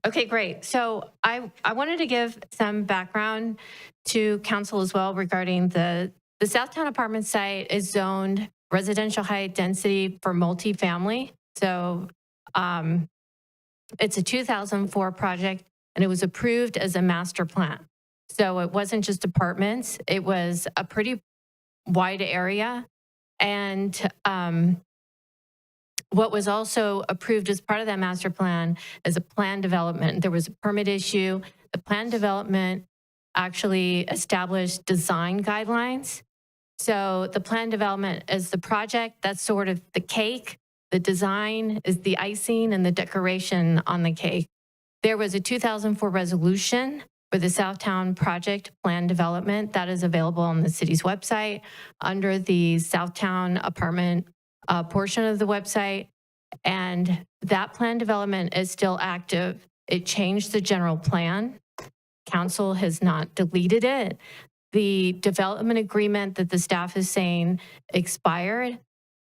Okay, great. So I wanted to give some background to council as well regarding the Southtown apartment site is zoned residential high density for multifamily. So it's a 2004 project and it was approved as a master plan. So it wasn't just apartments, it was a pretty wide area. And what was also approved as part of that master plan is a plan development. There was a permit issue. The plan development actually established design guidelines. So the plan development is the project, that's sort of the cake. The design is the icing and the decoration on the cake. There was a 2004 resolution for the Southtown project plan development that is available on the city's website under the Southtown apartment portion of the website. And that plan development is still active. It changed the general plan. Council has not deleted it. The development agreement that the staff is saying expired,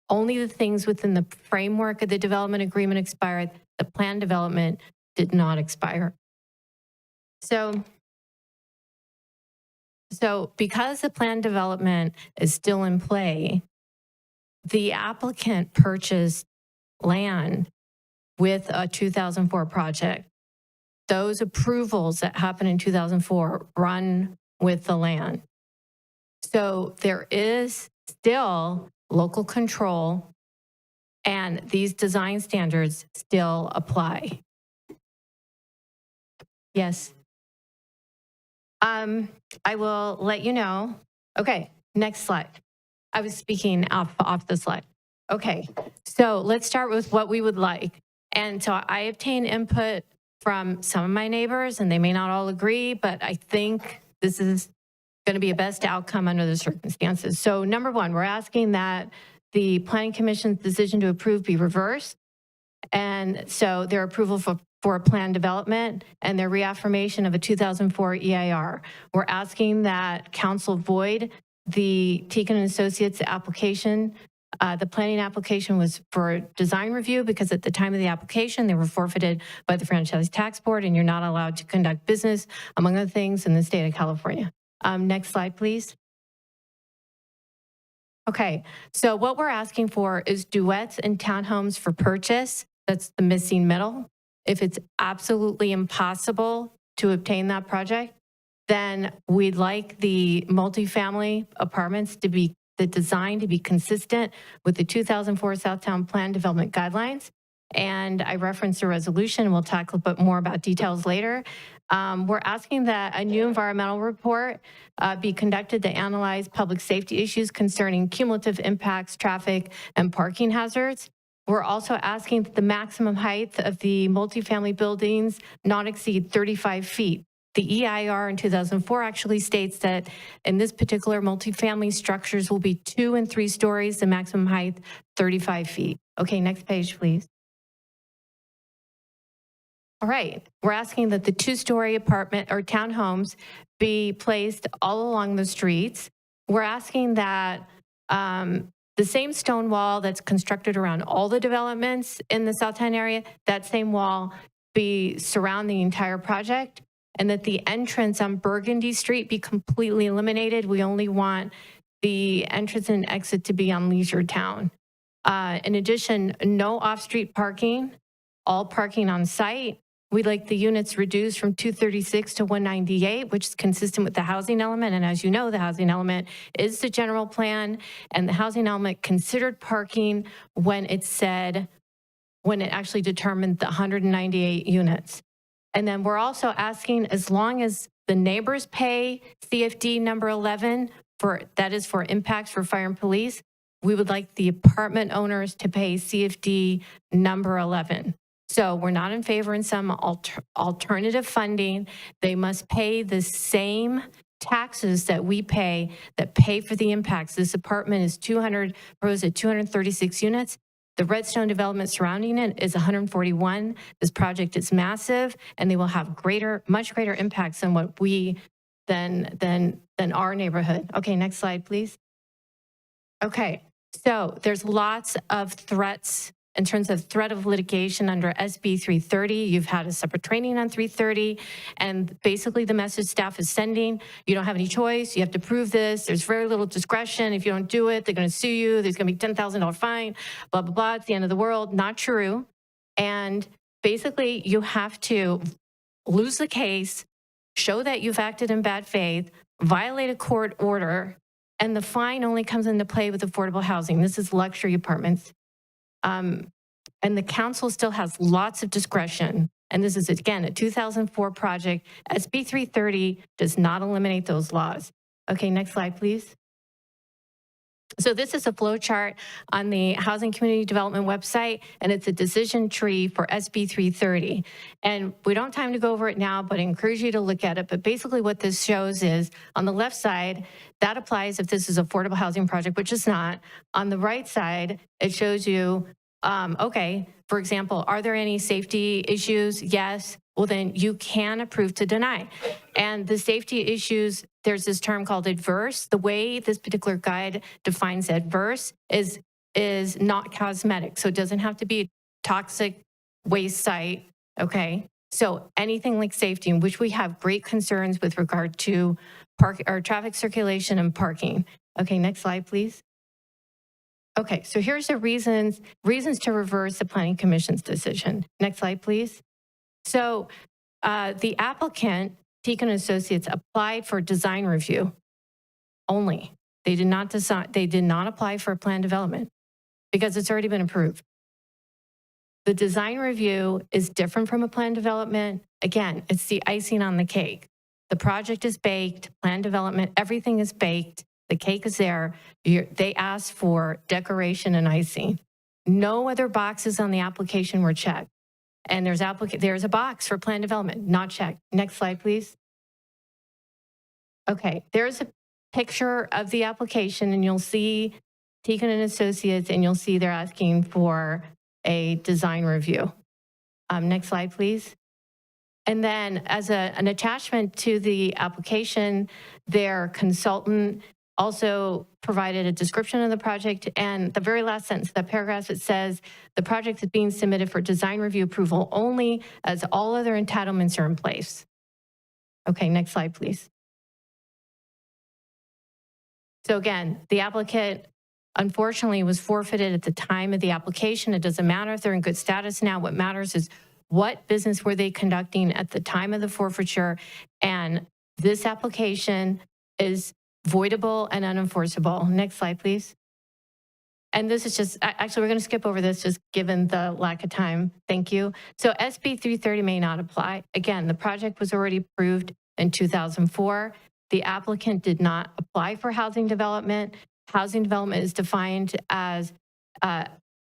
only the things within the framework of the development agreement expired. The plan development did not expire. So because the plan development is still in play, the applicant purchased land with a 2004 project. Those approvals that happened in 2004 run with the land. So there is still local control and these design standards still apply. Yes. I will let you know. Okay, next slide. I was speaking off the slide. Okay, so let's start with what we would like. And so I obtained input from some of my neighbors, and they may not all agree, but I think this is going to be a best outcome under the circumstances. So number one, we're asking that the Planning Commission's decision to approve be reversed. And so their approval for plan development and their reaffirmation of a 2004 EIR. We're asking that council void the Teakin and Associates application. The planning application was for design review because at the time of the application, they were forfeited by the Franchise Tax Board and you're not allowed to conduct business, among other things, in the state of California. Next slide, please. Okay, so what we're asking for is duets and townhomes for purchase. That's the missing middle. If it's absolutely impossible to obtain that project, then we'd like the multifamily apartments to be the design to be consistent with the 2004 Southtown Plan Development Guidelines. And I referenced a resolution. We'll talk a bit more about details later. We're asking that a new environmental report be conducted to analyze public safety issues concerning cumulative impacts, traffic, and parking hazards. We're also asking that the maximum height of the multifamily buildings not exceed 35 feet. The EIR in 2004 actually states that in this particular multifamily structures will be 2 and 3 stories, the maximum height 35 feet. Okay, next page, please. All right, we're asking that the 2-story apartment or townhomes be placed all along the streets. We're asking that the same stone wall that's constructed around all the developments in the Southtown area, that same wall surround the entire project, and that the entrance on Burgundy Street be completely eliminated. We only want the entrance and exit to be on Leisure Town. In addition, no off-street parking, all parking on site. We'd like the units reduced from 236 to 198, which is consistent with the housing element. And as you know, the housing element is the general plan, and the housing element considered parking when it actually determined the 198 units. And then we're also asking, as long as the neighbors pay CFD number 11, that is for impacts for fire and police, we would like the apartment owners to pay CFD number 11. So we're not in favor in some alternative funding. They must pay the same taxes that we pay that pay for the impacts. This apartment is 236 units. The Redstone development surrounding it is 141. This project is massive, and they will have much greater impacts than what than our neighborhood. Okay, next slide, please. Okay, so there's lots of threats in terms of threat of litigation under SB 330. You've had a separate training on 330, and basically the message staff is sending, you don't have any choice, you have to prove this, there's very little discretion. If you don't do it, they're gonna sue you, there's gonna be $10,000 fine, blah, blah, blah, it's the end of the world. Not true. And basically you have to lose the case, show that you've acted in bad faith, violate a court order, and the fine only comes into play with affordable housing. This is luxury apartments. And the council still has lots of discretion. And this is, again, a 2004 project. SB 330 does not eliminate those laws. Okay, next slide, please. So this is a flow chart on the Housing Community Development website, and it's a decision tree for SB 330. And we don't have time to go over it now, but I encourage you to look at it. But basically what this shows is, on the left side, that applies if this is affordable housing project, which is not. On the right side, it shows you, okay, for example, are there any safety issues? Yes. Well, then you can approve to deny. And the safety issues, there's this term called adverse. The way this particular guide defines adverse is not cosmetic. So it doesn't have to be a toxic waste site, okay? So anything like safety, in which we have great concerns with regard to traffic circulation and parking. Okay, next slide, please. Okay, so here's the reasons to reverse the Planning Commission's decision. Next slide, please. So the applicant, Teakin Associates, applied for design review only. They did not apply for a plan development because it's already been approved. The design review is different from a plan development. Again, it's the icing on the cake. The project is baked, plan development, everything is baked. The cake is there. They asked for decoration and icing. No other boxes on the application were checked. And there's a box for plan development, not checked. Next slide, please. Okay, there's a picture of the application, and you'll see Teakin Associates, and you'll see they're asking for a design review. Next slide, please. And then as an attachment to the application, their consultant also provided a description of the project, and the very last sentence, that paragraph, it says, the project is being submitted for design review approval only as all other entitlements are in place. Okay, next slide, please. So again, the applicant unfortunately was forfeited at the time of the application. It doesn't matter if they're in good status now. What matters is what business were they conducting at the time of the forfeiture, and this application is voidable and unenforceable. Next slide, please. And this is just, actually, we're going to skip over this just given the lack of time. Thank you. So SB 330 may not apply. Again, the project was already approved in 2004. The applicant did not apply for housing development. Housing development is defined as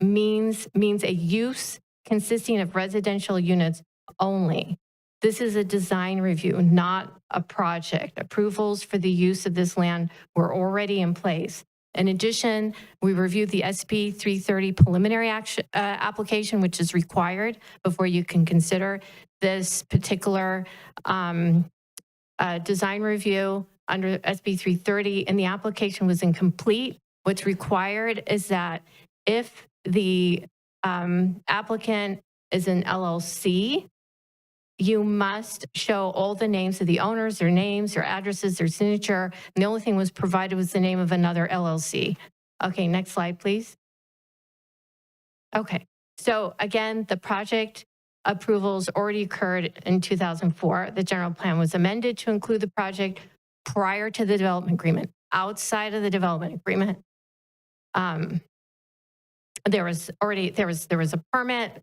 means a use consisting of residential units only. This is a design review, not a project. Approvals for the use of this land were already in place. In addition, we reviewed the SB 330 preliminary application, which is required before you can consider this particular design review under SB 330, and the application was incomplete What's required is that if the applicant is an LLC, you must show all the names of the owners, their names, their addresses, their signature. And the only thing was provided was the name of another LLC. Okay, next slide, please. Okay, so again, the project approvals already occurred in 2004. The general plan was amended to include the project prior to the development agreement. Outside of the development agreement, there was a permit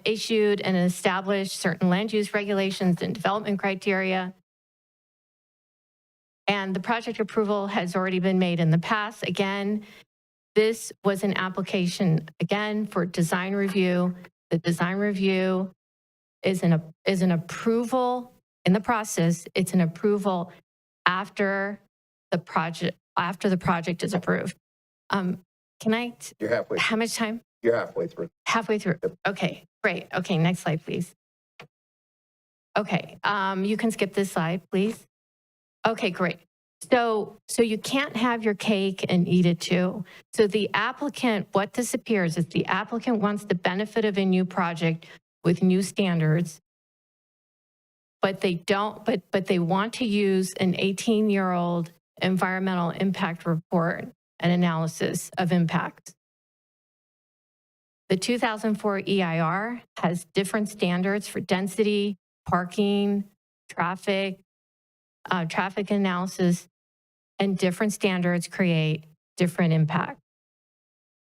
issued and established certain land use regulations and development criteria. And the project approval has already been made in the past. Again, this was an application, again, for design review. The design review is an approval in the process. It's an approval after the project is approved. Can I? You're halfway. How much time? You're halfway through. Halfway through. Okay, great. Okay, next slide, please. Okay, you can skip this slide, please. Okay, great. So you can't have your cake and eat it too. So the applicant, what this appears is the applicant wants the benefit of a new project with new standards, but they don't, but they want to use an 18-year-old environmental impact report and analysis of impact. The 2004 EIR has different standards for density, parking, traffic analysis, and different standards create different impact.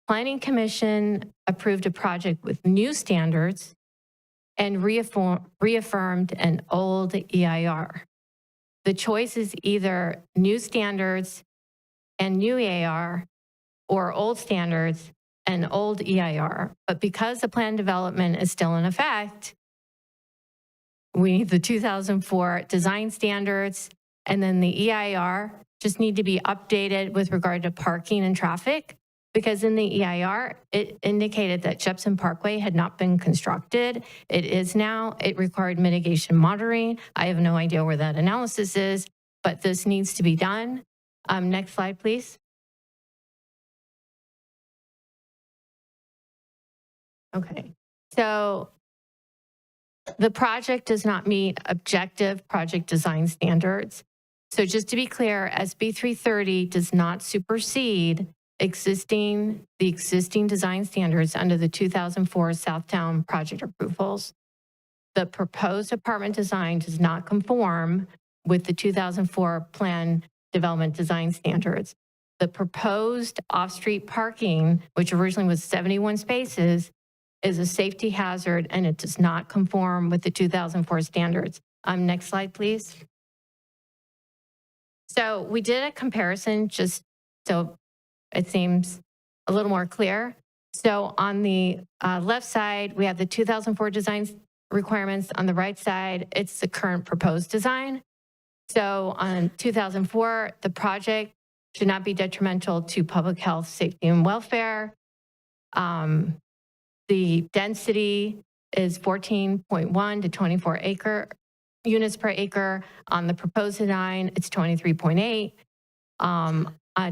Planning Commission approved a project with new standards and reaffirmed an old EIR. The choice is either new standards and new EIR or old standards and old EIR. But because the plan development is still in effect, we need the 2004 design standards, and then the EIR just need to be updated with regard to parking and traffic, because in the EIR, it indicated that Jepson Parkway had not been constructed. It is now. It required mitigation monitoring. I have no idea where that analysis is, but this needs to be done. Next slide, please. Okay, so the project does not meet objective project design standards. So just to be clear, SB 330 does not supersede the existing design standards under the 2004 Southtown project approvals. The proposed apartment design does not conform with the 2004 plan development design standards. The proposed off-street parking, which originally was 71 spaces, is a safety hazard and it does not conform with the 2004 standards. Next slide, please. So we did a comparison just so it seems a little more clear. So on the left side, we have the 2004 design requirements. On the right side, it's the current proposed design. So on 2004, the project should not be detrimental to public health, safety, and welfare. The density is 14.1 to 24 units per acre. On the proposed design, it's 23.8.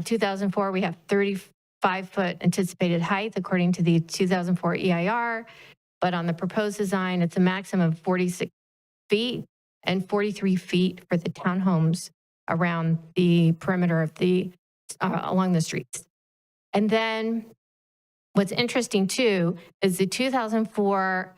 2004, we have 35-foot anticipated height according to the 2004 EIR, but on the proposed design, it's a maximum of 46 feet and 43 feet for the townhomes around the perimeter of the, along the streets. And then what's interesting too is the 2004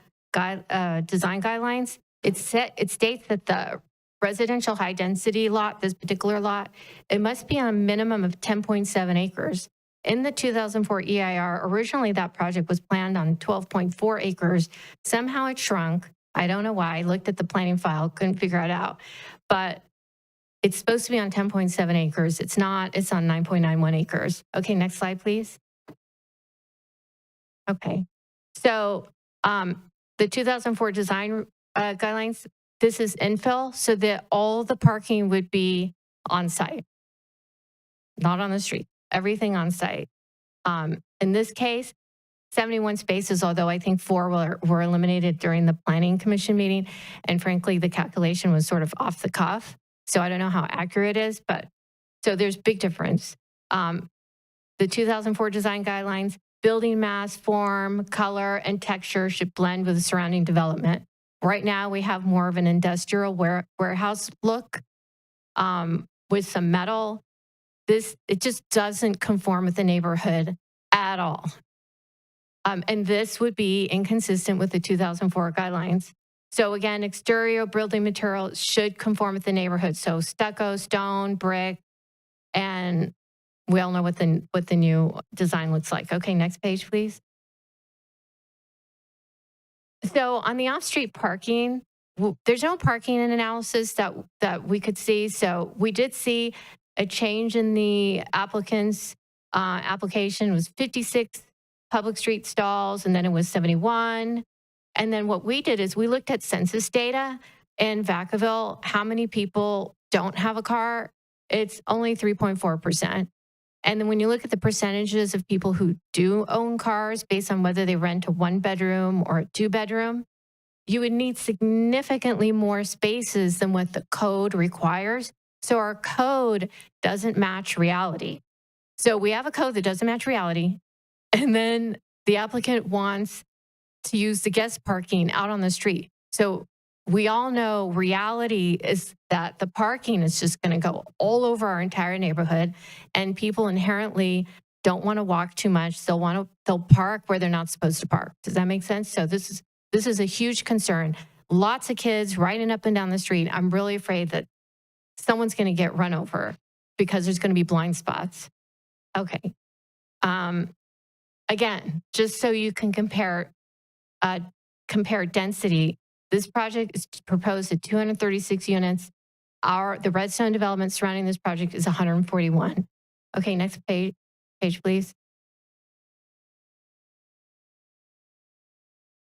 design guidelines. It states that the residential high density lot, this particular lot, it must be on a minimum of 10.7 acres. In the 2004 EIR, originally that project was planned on 12.4 acres. Somehow it shrunk. I don't know why. I looked at the planning file, couldn't figure it out. But it's supposed to be on 10.7 acres. It's not, it's on 9.91 acres. Okay, next slide, please. Okay, so the 2004 design guidelines, this is infill, so that all the parking would be on site, not on the street, everything on site. In this case, 71 spaces, although I think 4 were eliminated during the Planning Commission meeting. And frankly, the calculation was sort of off the cuff. So I don't know how accurate it is, but so there's big difference. the 2004 design guidelines, building mass, form, color, and texture should blend with the surrounding development. Right now, we have more of an industrial warehouse look with some metal. It just doesn't conform with the neighborhood at all. And this would be inconsistent with the 2004 guidelines. So again, exterior building material should conform with the neighborhood. So stucco, stone, brick, and we all know what the new design looks like. Okay, next page, please. So on the off-street parking, there's no parking analysis that we could see. So we did see a change in the applicant's application. It was 56 public street stalls, and then it was 71. And then what we did is we looked at census data in Vacaville. How many people don't have a car? It's only 3.4%. And then when you look at the percentages of people who do own cars based on whether they rent a 1-bedroom or a 2-bedroom, you would need significantly more spaces than what the code requires. So our code doesn't match reality. So we have a code that doesn't match reality. And then the applicant wants to use the guest parking out on the street. So we all know reality is that the parking is just going to go all over our entire neighborhood, and people inherently don't want to walk too much. They'll park where they're not supposed to park. Does that make sense? So this is a huge concern. Lots of kids riding up and down the street. I'm really afraid that someone's going to get run over because there's going to be blind spots. Okay. Again, just so you can compare density, this project is proposed at 236 units. The redstone development surrounding this project is 141. Okay, next page, please.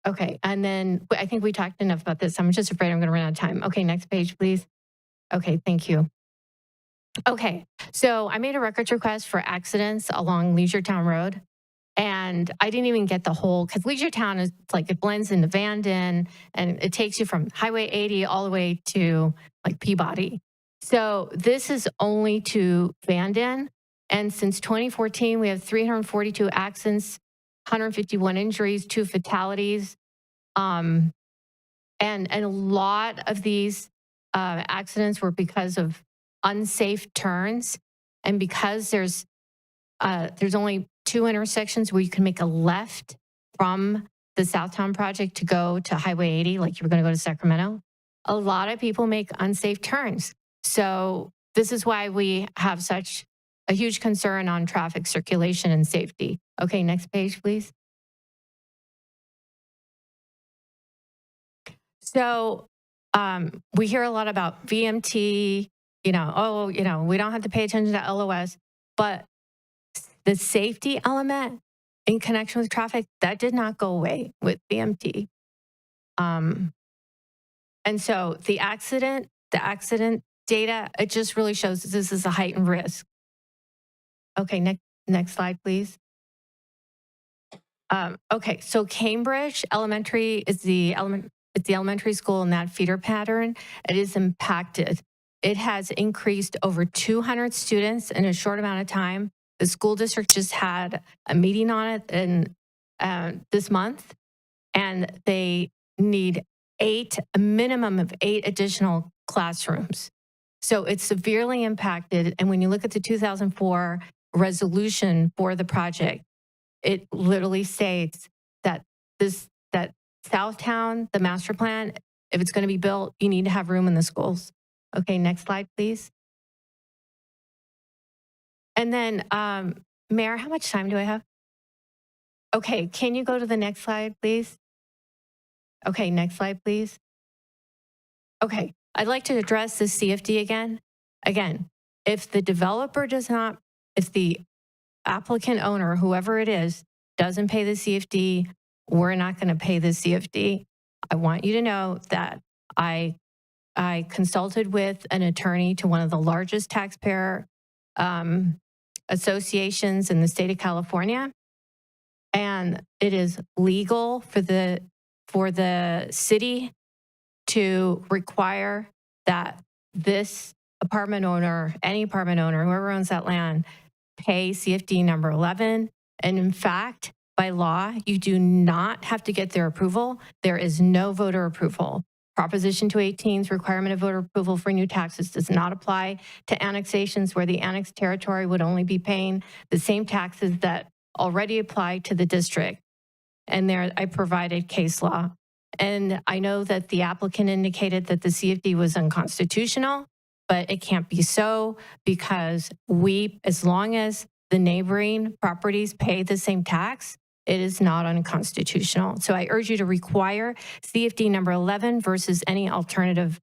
Okay, and then I think we talked enough about this. I'm just afraid I'm going to run out of time. Okay, next page, please. Okay, thank you. Okay, so I made a records request for accidents along Leisure Town Road. And I didn't even get the whole, because Leisure Town is like, it blends into Vanden, and it takes you from Highway 80 all the way to like Peabody. So this is only to Vanden. And since 2014, we have 342 accidents, 151 injuries, 2 fatalities. And a lot of these accidents were because of unsafe turns. And because there's only 2 intersections where you can make a left from the Southtown project to go to Highway 80, like you're going to go to Sacramento. A lot of people make unsafe turns. So this is why we have such a huge concern on traffic circulation and safety. Okay, next page, please. So we hear a lot about VMT, we don't have to pay attention to LOS, but the safety element in connection with traffic, that did not go away with VMT. And so the accident data, it just really shows that this is a heightened risk. Okay, next slide, please. Okay, so Cambridge Elementary is the elementary school in that feeder pattern. It is impacted. It has increased over 200 students in a short amount of time. The school district just had a meeting on it this month, and they need a minimum of 8 additional classrooms. So it's severely impacted. And when you look at the 2004 resolution for the project, it literally states that Southtown, the master plan, if it's going to be built, you need to have room in the schools. Okay, next slide, please. And then, Mayor, how much time do I have? Okay, can you go to the next slide, please? Okay, next slide, please. Okay, I'd like to address the CFD again. Again, if the developer if the applicant owner, whoever it is, doesn't pay the CFD, we're not going to pay the CFD. I want you to know that I consulted with an attorney to one of the largest taxpayer associations in the state of California, and it is legal for the city to require that this apartment owner, any apartment owner, whoever owns that land, pay CFD number 11. And in fact, by law, you do not have to get their approval. There is no voter approval. Proposition 218's requirement of voter approval for new taxes does not apply to annexations where the annexed territory would only be paying the same taxes that already apply to the district. And there I provided case law. And I know that the applicant indicated that the CFD was unconstitutional, but it can't be so because as long as the neighboring properties pay the same tax, it is not unconstitutional. So I urge you to require CFD number 11 versus any alternative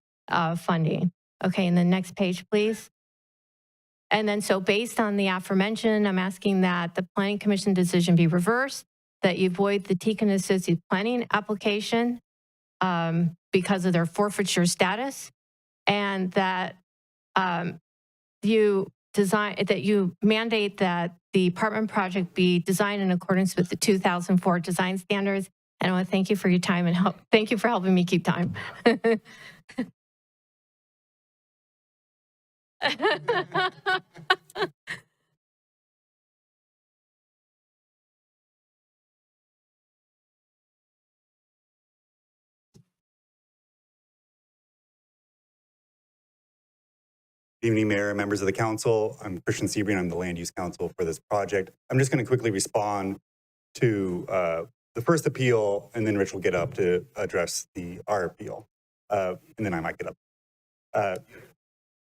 funding. Okay, and the next page, please. And then so based on the aforementioned, I'm asking that the Planning Commission decision be reversed, that you void the Teagan Associates planning application because of their forfeiture status, and that you mandate that the apartment project be designed in accordance with the 2004 design standards. And I want to thank you for your time and thank you for helping me keep time. Good evening, Mayor and members of the council. I'm Christian Seabrian. I'm the land use counsel for this project. I'm just going to quickly respond to the first appeal, and then Rich will get up to address our appeal. And then I might get up.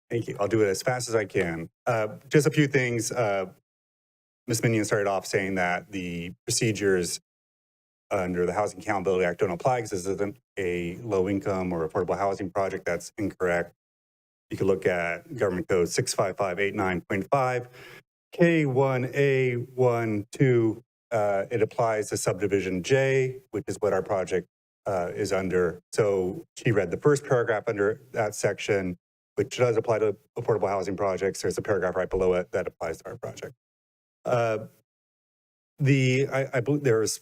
Thank you. I'll do it as fast as I can. Just a few things. Ms. Minion started off saying that the procedures under the Housing Accountability Act don't apply because this isn't a low income or affordable housing project. That's incorrect. You can look at Government Code 65589.5, K1A12. It applies to subdivision J, which is what our project is under. So she read the first paragraph under that section, which does apply to affordable housing projects. There's a paragraph right below it that applies to our project. I believe there's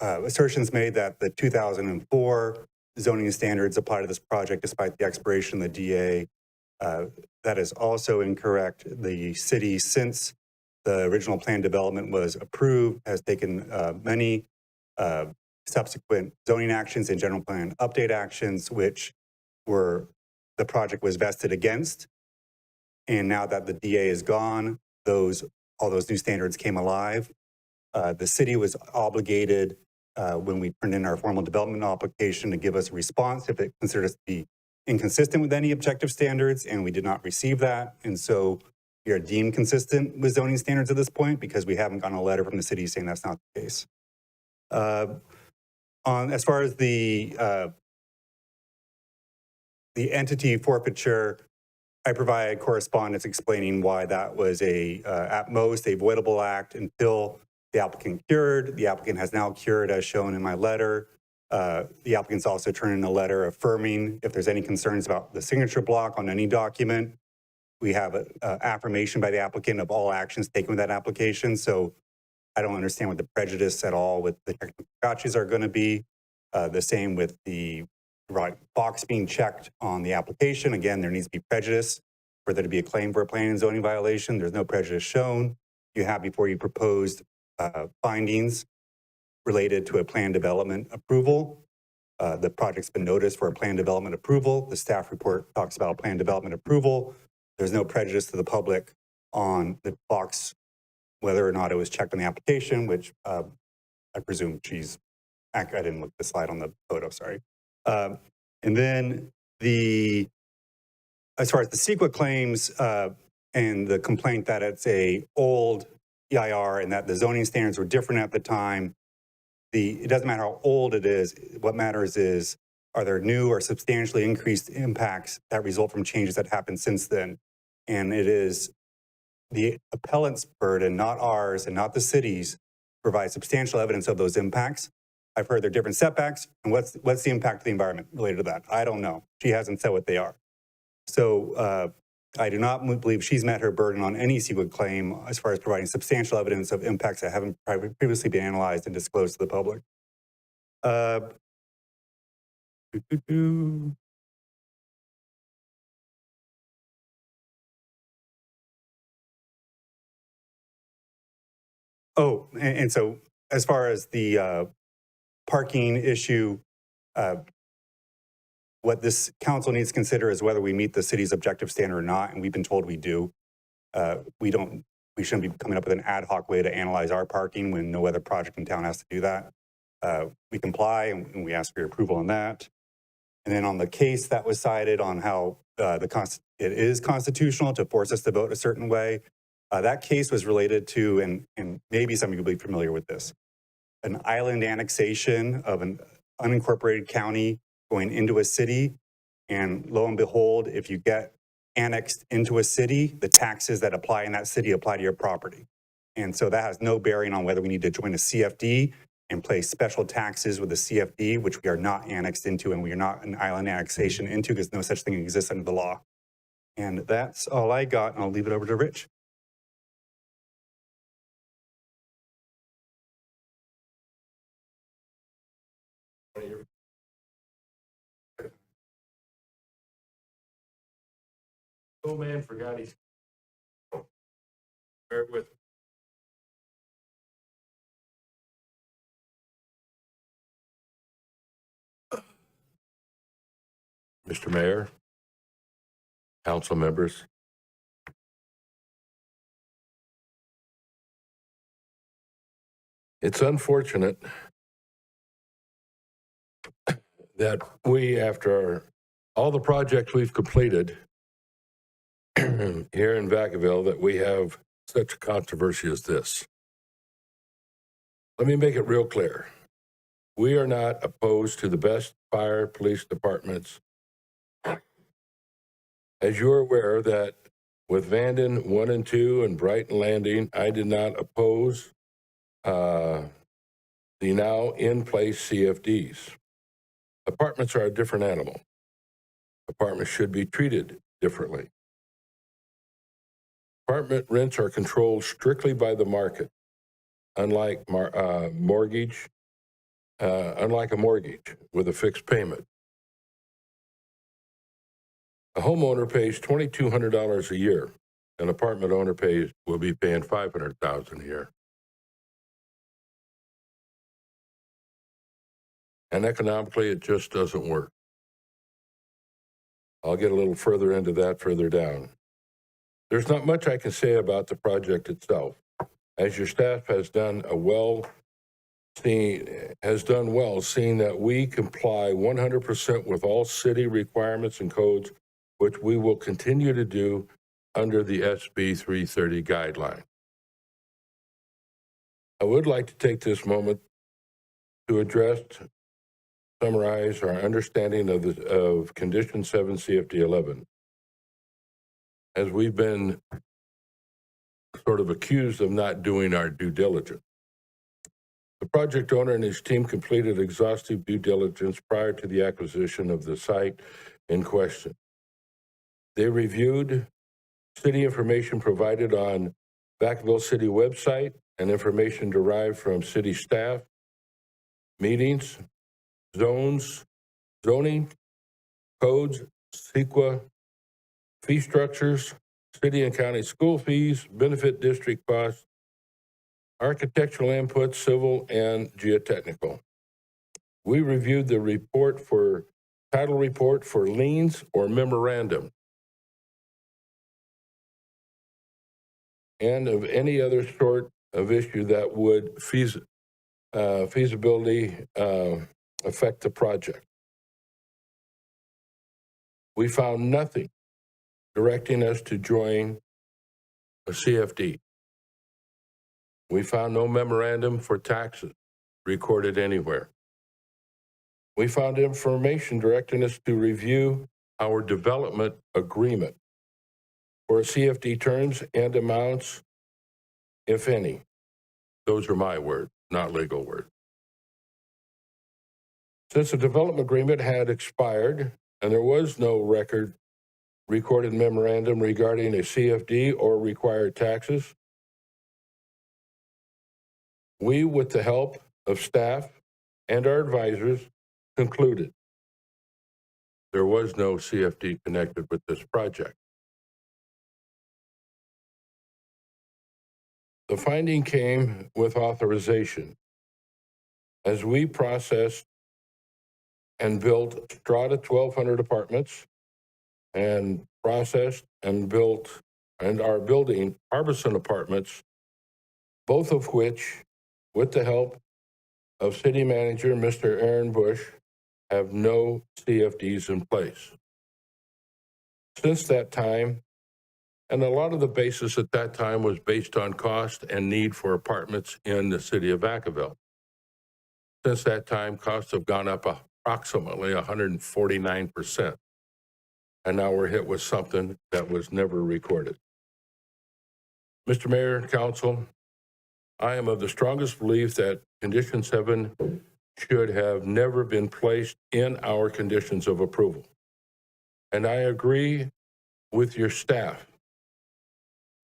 assertions made that the 2004 zoning standards apply to this project despite the expiration of the DA. That is also incorrect. The city, since the original plan development was approved, has taken many subsequent zoning actions and general plan update actions, which the project was vested against. And now that the DA is gone, all those new standards came alive. The city was obligated when we turned in our formal development application to give us a response if it considered us to be inconsistent with any objective standards, and we did not receive that. And so we are deemed consistent with zoning standards at this point because we haven't gotten a letter from the city saying that's not the case. As far as the entity forfeiture, I provided correspondence explaining why that was at most, a voidable act until the applicant cured. The applicant has now cured as shown in my letter. The applicant's also turned in a letter affirming if there's any concerns about the signature block on any document. We have an affirmation by the applicant of all actions taken with that application. So I don't understand what the prejudice at all with the technical gotchas are going to be. The same with the box being checked on the application. Again, there needs to be prejudice for there to be a claim for a planning and zoning violation. There's no prejudice shown. You have before you proposed findings related to a plan development approval. The project's been noticed for a plan development approval. The staff report talks about a plan development approval. There's no prejudice to the public on the box, whether or not it was checked on the application, which I presume I didn't look at the slide on the photo, sorry. And then as far as the CEQA claims and the complaint that it's a old EIR and that the zoning standards were different at the time, it doesn't matter how old it is. What matters is, are there new or substantially increased impacts that result from changes that happened since then? And it is the appellant's burden, not ours and not the city's, to provide substantial evidence of those impacts. I've heard there are different setbacks, and what's the impact of the environment related to that? I don't know. She hasn't said what they are. So I do not believe she's met her burden on any CEQA claim as far as providing substantial evidence of impacts that haven't previously been analyzed and disclosed to the public. Oh, and so as far as the parking issue, what this council needs to consider is whether we meet the city's objective standard or not, and we've been told we do. We shouldn't be coming up with an ad hoc way to analyze our parking when no other project in town has to do that. We comply and we ask for your approval on that. And then on the case that was cited on how it is constitutional to force us to vote a certain way, that case was related to, and maybe some of you will be familiar with this, an island annexation of an unincorporated county going into a city. And lo and behold, if you get annexed into a city, the taxes that apply in that city apply to your property. And so that has no bearing on whether we need to join a CFD and pay special taxes with the CFD, which we are not annexed into and we are not an island annexation into because no such thing exists under the law. And that's all I got, and I'll leave it over to Rich. Oh man, forgot he's. Bear with me. Mr. Mayor, council members. It's unfortunate that we, after all the projects we've completed here in Vacaville, that we have such a controversy as this. Let me make it real clear. We are not opposed to the best fire police departments. As you're aware that with Vanden 1 and 2 and Brighton Landing, I did not oppose the now in place CFDs. Apartments are a different animal. Apartments should be treated differently. Apartment rents are controlled strictly by the market, unlike a mortgage with a fixed payment. A homeowner pays $2,200 a year. An apartment owner will be paying $500,000 a year. And economically, it just doesn't work. I'll get a little further into that further down. There's not much I can say about the project itself, as your staff has done well seeing that we comply 100% with all city requirements and codes, which we will continue to do under the SB 330 guideline. I would like to take this moment to summarize our understanding of Condition 7 CFD 11. As we've been sort of accused of not doing our due diligence. The project owner and his team completed exhaustive due diligence prior to the acquisition of the site in question. They reviewed city information provided on Vacaville City website and information derived from city staff, meetings, zoning, codes, CEQA, fee structures, city and county school fees, benefit district costs, architectural input, civil and geotechnical. We reviewed the title report for liens or memorandum and of any other sort of issue that would feasibility affect the project. We found nothing directing us to join a CFD. We found no memorandum for taxes recorded anywhere. We found information directing us to review our development agreement for CFD terms and amounts, if any. Those are my words, not legal words. Since the development agreement had expired and there was no recorded memorandum regarding a CFD or required taxes, we, with the help of staff and our advisors, concluded there was no CFD connected with this project. The finding came with authorization. As we processed and built Strata 1,200 apartments and processed and built and are building Harbison apartments, both of which, with the help of City Manager Mr. Aaron Bush, have no CFDs in place. Since that time, and a lot of the basis at that time was based on cost and need for apartments in the city of Vacaville. Since that time, costs have gone up approximately 149%. And now we're hit with something that was never recorded. Mr. Mayor, Council, I am of the strongest belief that Condition 7 should have never been placed in our conditions of approval. And I agree with your staff.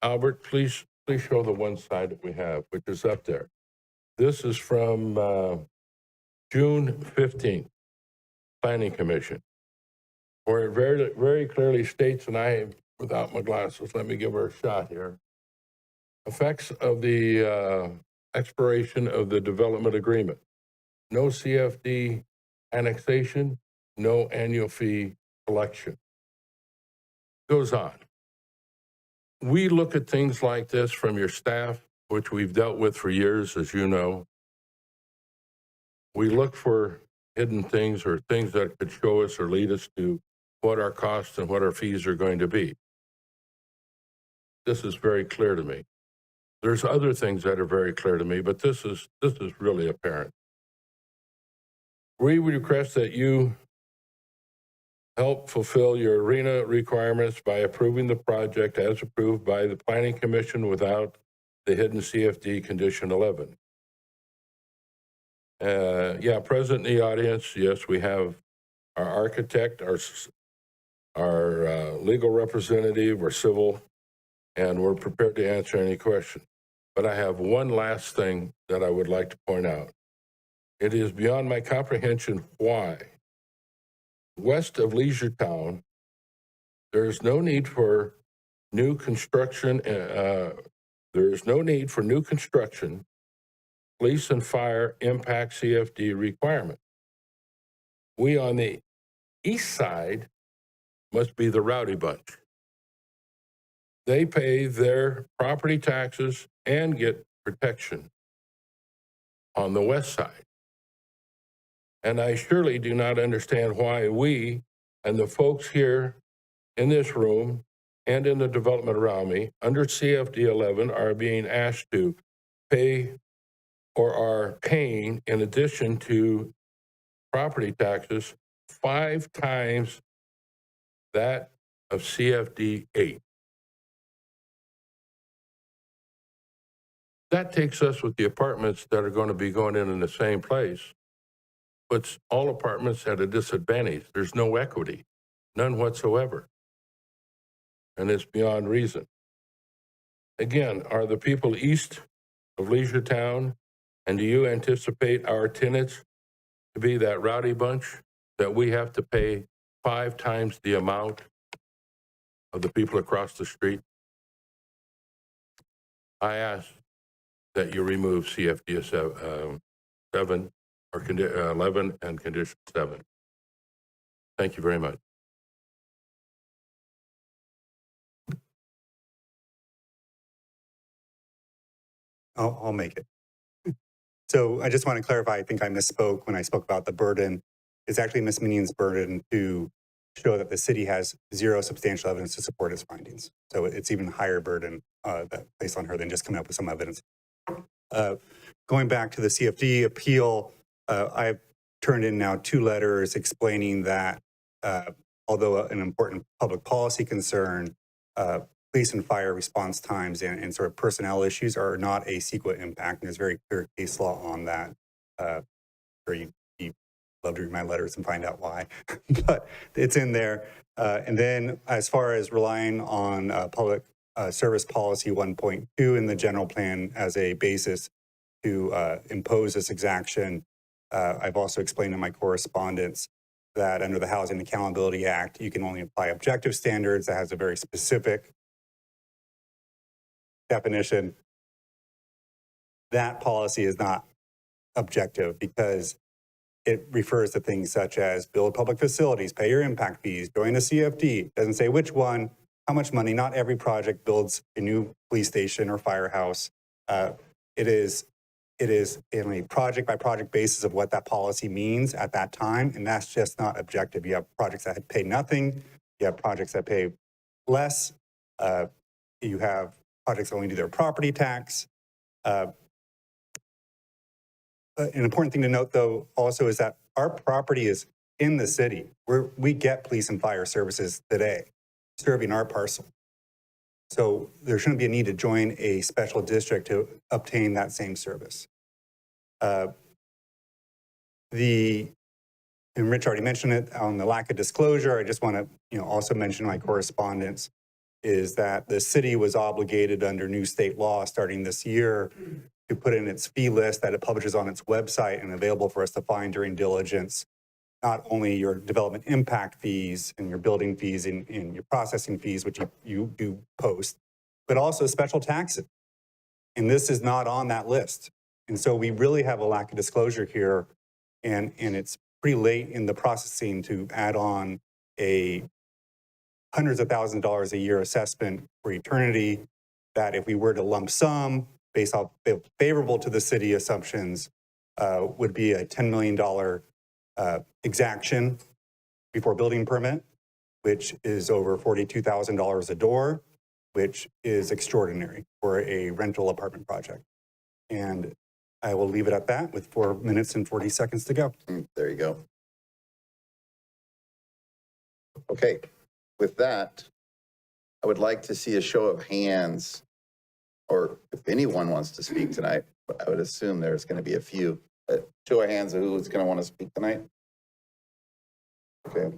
Albert, please show the one side that we have, which is up there. This is from June 15th, Planning Commission, where it very, very clearly states, and I, without my glasses, let me give her a shot here. Effects of the expiration of the development agreement. No CFD annexation, no annual fee collection. Goes on. We look at things like this from your staff, which we've dealt with for years, as you know. We look for hidden things or things that could show us or lead us to what our costs and what our fees are going to be. This is very clear to me. There's other things that are very clear to me, but this is really apparent. We request that you help fulfill your arena requirements by approving the project as approved by the Planning Commission without the hidden CFD Condition 11. Present in the audience, yes, we have our architect, our legal representative, or civil, and we're prepared to answer any question. But I have one last thing that I would like to point out. It is beyond my comprehension why, west of Leisure Town, there is no need for new construction. There is no need for new construction, police and fire impact CFD requirement. We on the east side must be the rowdy bunch. They pay their property taxes and get protection on the west side. And I surely do not understand why we and the folks here in this room and in the development around me under CFD 11 are being asked to pay or are paying, in addition to property taxes, 5 times that of CFD 8. That takes us with the apartments that are going to be going in the same place, puts all apartments at a disadvantage. There's no equity, none whatsoever. And it's beyond reason. Again, are the people east of Leisure Town, and do you anticipate our tenants to be that rowdy bunch that we have to pay 5 times the amount of the people across the street? I ask that you remove CFD 7 or 11 and Condition 7. Thank you very much. I'll make it. So I just want to clarify, I think I misspoke when I spoke about the burden. It's actually Ms. Minion's burden to show that the city has 0 substantial evidence to support its findings. So it's even higher burden that placed on her than just coming up with some evidence. Going back to the CFD appeal, I've turned in now 2 letters explaining that although an important public policy concern, police and fire response times and sort of personnel issues are not a CEQA impact. And there's very clear case law on that. You'd love to read my letters and find out why, but it's in there. And then as far as relying on public service policy 1.2 in the general plan as a basis to impose this exaction, I've also explained in my correspondence that under the Housing Accountability Act, you can only apply objective standards that has a very specific definition. that policy is not objective because it refers to things such as build public facilities, pay your impact fees, join a CFD. Doesn't say which one, how much money. Not every project builds a new police station or firehouse. It is in a project by project basis of what that policy means at that time, and that's just not objective. You have projects that pay nothing. You have projects that pay less. You have projects that only do their property tax. An important thing to note, though, also is that our property is in the city. We get police and fire services today serving our parcel. So there shouldn't be a need to join a special district to obtain that same service. And Rich already mentioned it on the lack of disclosure. I just want to also mention my correspondence is that the city was obligated under new state law starting this year to put in its fee list that it publishes on its website and available for us to find during diligence, not only your development impact fees and your building fees and your processing fees, which you do post, but also special taxes. And this is not on that list. And so we really have a lack of disclosure here, and it's pretty late in the processing to add on a hundreds of thousands of dollars a year assessment for eternity that if we were to lump sum based off favorable to the city assumptions would be a $10 million exaction before building permit, which is over $42,000 a door, which is extraordinary for a rental apartment project. And I will leave it at that with 4 minutes and 40 seconds to go. There you go. Okay, with that, I would like to see a show of hands, or if anyone wants to speak tonight, I would assume there's going to be a few. Show of hands of who's going to want to speak tonight. Okay.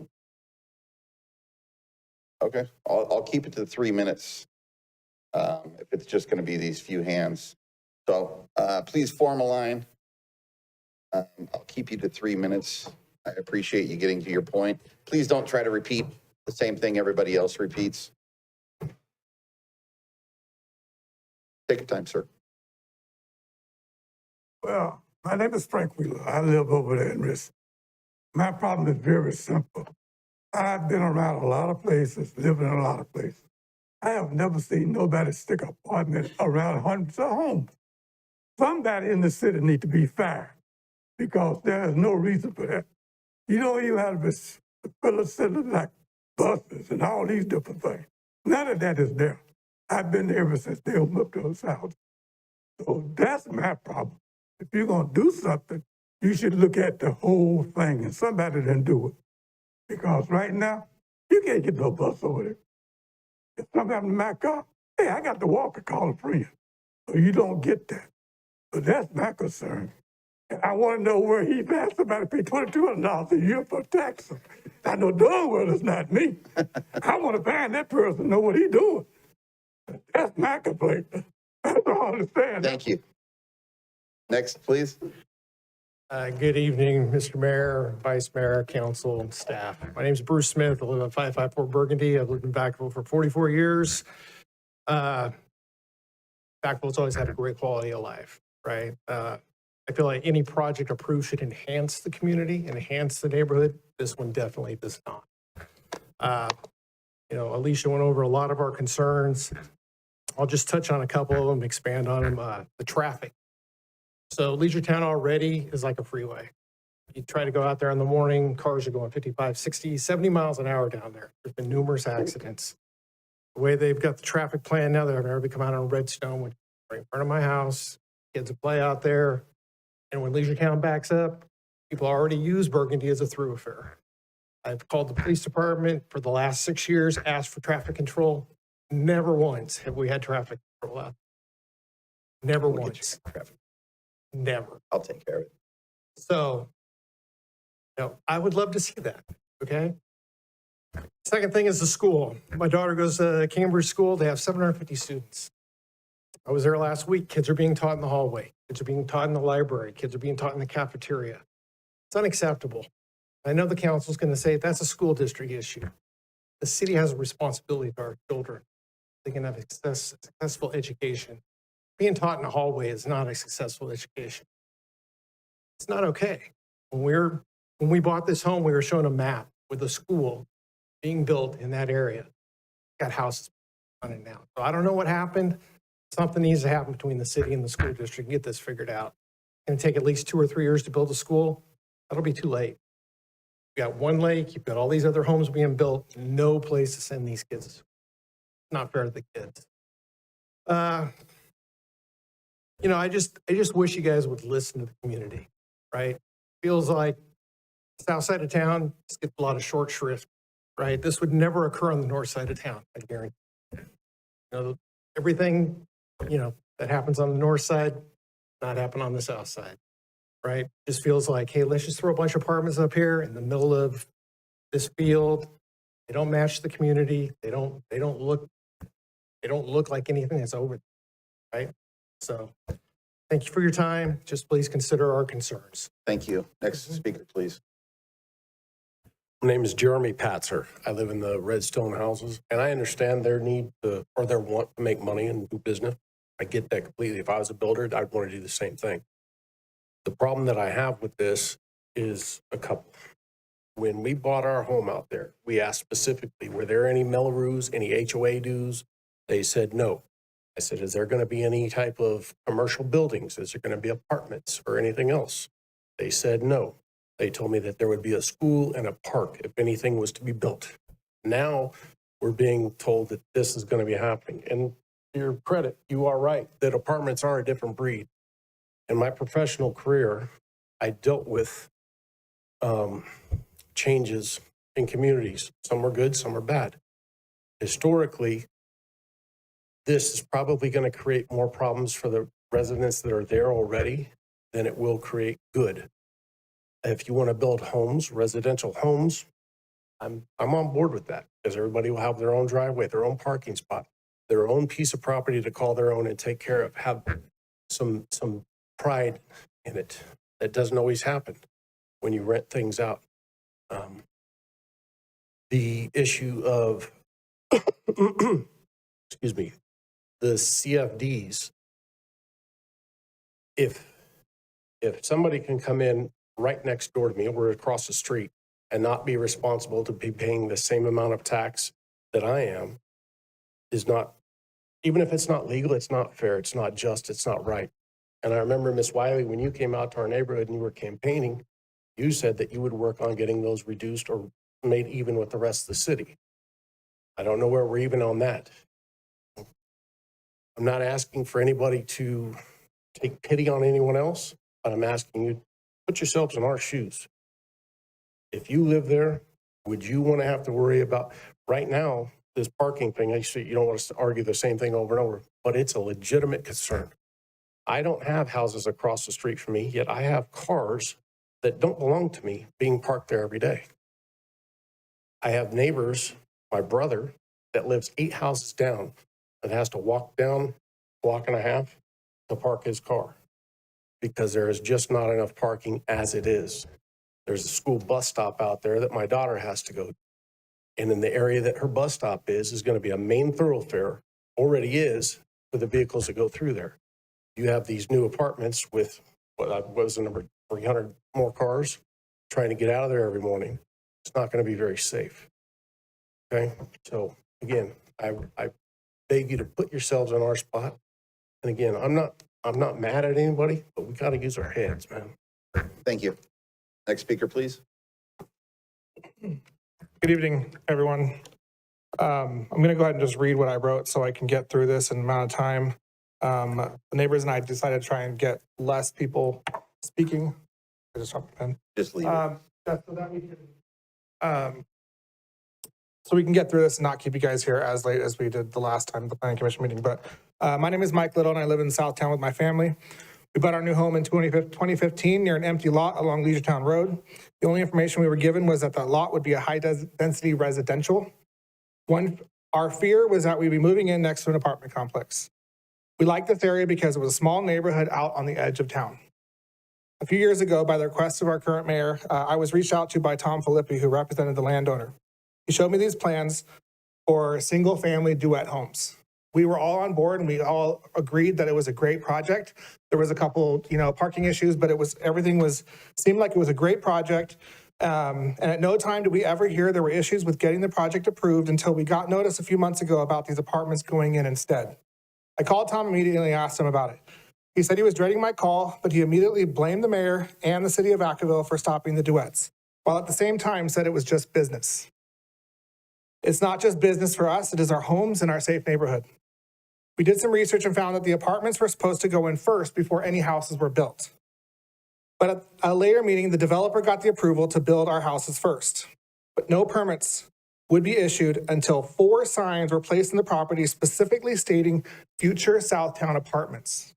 Okay, I'll keep it to 3 minutes if it's just going to be these few hands. So please form a line. I'll keep you to 3 minutes. I appreciate you getting to your point. Please don't try to repeat the same thing everybody else repeats. Take your time, sir. Well, my name is Frank Wheeler. I live over there in Risk. My problem is very simple. I've been around a lot of places, living in a lot of places. I have never seen nobody stick an apartment around hundreds of homes. Somebody in the city need to be fired because there is no reason for that. You don't even have this facility like buses and all these different things. None of that is there. I've been there ever since they opened up those houses. So that's my problem. If you're going to do something, you should look at the whole thing, and somebody didn't do it. Because right now, you can't get no bus over there. If something happened to my car, hey, I got to walk and call a friend. So you don't get that. But that's my concern. And I want to know where he passed somebody to pay $2,200 a year for taxes. I know darn well it's not me. I want to find that person and know what he's doing. That's my complaint. I don't understand. Thank you. Next, please. Good evening, Mr. Mayor, Vice Mayor, Council, and staff. My name is Bruce Smith. I live on 554 Burgundy. I've lived in Vacaville for 44 years. Vacaville's always had a great quality of life, right? I feel like any project approved should enhance the community, enhance the neighborhood. This one definitely does not. Alicia went over a lot of our concerns. I'll just touch on a couple of them, expand on them. The traffic. So Leisure Town already is like a freeway. You try to go out there in the morning, cars are going 55, 60, 70 miles an hour down there. There's been numerous accidents. The way they've got the traffic plan now, they're going to come out on Redstone, which is right in front of my house. Kids will play out there. And when Leisure Town backs up, people already use Burgundy as a thoroughfare. I've called the police department for the last 6 years, asked for traffic control. Never once have we had traffic control out there. Never once. Never. I'll take care of it. So, I would love to see that, okay? Second thing is the school. My daughter goes to Cambridge School. They have 750 students. I was there last week. Kids are being taught in the hallway. Kids are being taught in the library. Kids are being taught in the cafeteria. It's unacceptable. I know the council's going to say that's a school district issue. The city has a responsibility to our children. They can have successful education. being taught in a hallway is not a successful education. It's not okay. When we bought this home, we were shown a map with a school being built in that area. Got houses on it now. So I don't know what happened. Something needs to happen between the city and the school district and get this figured out. It's going to take at least 2 or 3 years to build a school. That'll be too late. You got one lake, you've got all these other homes being built, no place to send these kids. It's not fair to the kids. You know, I just wish you guys would listen to the community, right? Feels like south side of town just gets a lot of short shrift, right? This would never occur on the north side of town, I guarantee. You know, everything, you know, that happens on the north side, not happen on the south side, right? Just feels like, hey, let's just throw a bunch of apartments up here in the middle of this field. They don't match the community. They don't look like anything that's over, right? So thank you for your time. Just please consider our concerns. Thank you. Next speaker, please. My name is Jeremy Patzer. I live in the Redstone houses, and I understand their need to, or their want to make money and do business. I get that completely. If I was a builder, I'd want to do the same thing. The problem that I have with this is a couple. When we bought our home out there, we asked specifically, were there any Melrose, any HOA dues? They said no. I said, is there going to be any type of commercial buildings? Is there going to be apartments or anything else? They said no. They told me that there would be a school and a park if anything was to be built. Now we're being told that this is going to be happening. And to your credit, you are right that apartments are a different breed. In my professional career, I dealt with changes in communities. Some are good, some are bad. Historically, this is probably going to create more problems for the residents that are there already than it will create good. If you want to build homes, residential homes, I'm on board with that because everybody will have their own driveway, their own parking spot, their own piece of property to call their own and take care of, have some pride in it. That doesn't always happen when you rent things out. The issue of, excuse me, the CFDs, if somebody can come in right next door to me or across the street and not be responsible to be paying the same amount of tax that I am, is not, even if it's not legal, it's not fair, it's not just, it's not right. And I remember, Ms. Wiley, when you came out to our neighborhood and you were campaigning, you said that you would work on getting those reduced or made even with the rest of the city. I don't know where we're even on that. I'm not asking for anybody to take pity on anyone else, but I'm asking you, put yourselves in our shoes. If you live there, would you want to have to worry about, right now, this parking thing, I see you don't want us to argue the same thing over and over, but it's a legitimate concern. I don't have houses across the street from me, yet I have cars that don't belong to me being parked there every day. I have neighbors, my brother, that lives 8 houses down, that has to walk down a block and a half to park his car because there is just not enough parking as it is. There's a school bus stop out there that my daughter has to go to. And in the area that her bus stop is going to be a main thoroughfare, already is, for the vehicles that go through there. You have these new apartments with, what was the number, 300 more cars trying to get out of there every morning. It's not going to be very safe. Okay? So again, I beg you to put yourselves in our spot. And again, I'm not mad at anybody, but we got to use our heads, man. Thank you. Next speaker, please. Good evening, everyone. I'm going to go ahead and just read what I wrote so I can get through this in an amount of time. The neighbors and I decided to try and get less people speaking. I just dropped the pen. Just leave it. So we can get through this and not keep you guys here as late as we did the last time at the planning commission meeting. But my name is Mike Little and I live in Southtown with my family. We bought our new home in 2015 near an empty lot along Leisure Road. The only information we were given was that the lot would be a high-density residential. Our fear was that we'd be moving in next to an apartment complex. We liked this area because it was a small neighborhood out on the edge of town. A few years ago, by the request of our current mayor, I was reached out to by Tom Filippi, who represented the landowner. He showed me these plans for single-family duet homes. we were all on board and we all agreed that it was a great project. There was a couple, parking issues, but seemed like it was a great project. And at no time did we ever hear there were issues with getting the project approved until we got notice a few months ago about these apartments going in instead. I called Tom immediately and asked him about it. He said he was dreading my call, but he immediately blamed the mayor and the city of Vacaville for stopping the duets, while at the same time said it was just business. It's not just business for us, it is our homes and our safe neighborhood. We did some research and found that the apartments were supposed to go in first before any houses were built. But at a later meeting, the developer got the approval to build our houses first, but no permits would be issued until 4 signs were placed in the property specifically stating future Southtown apartments.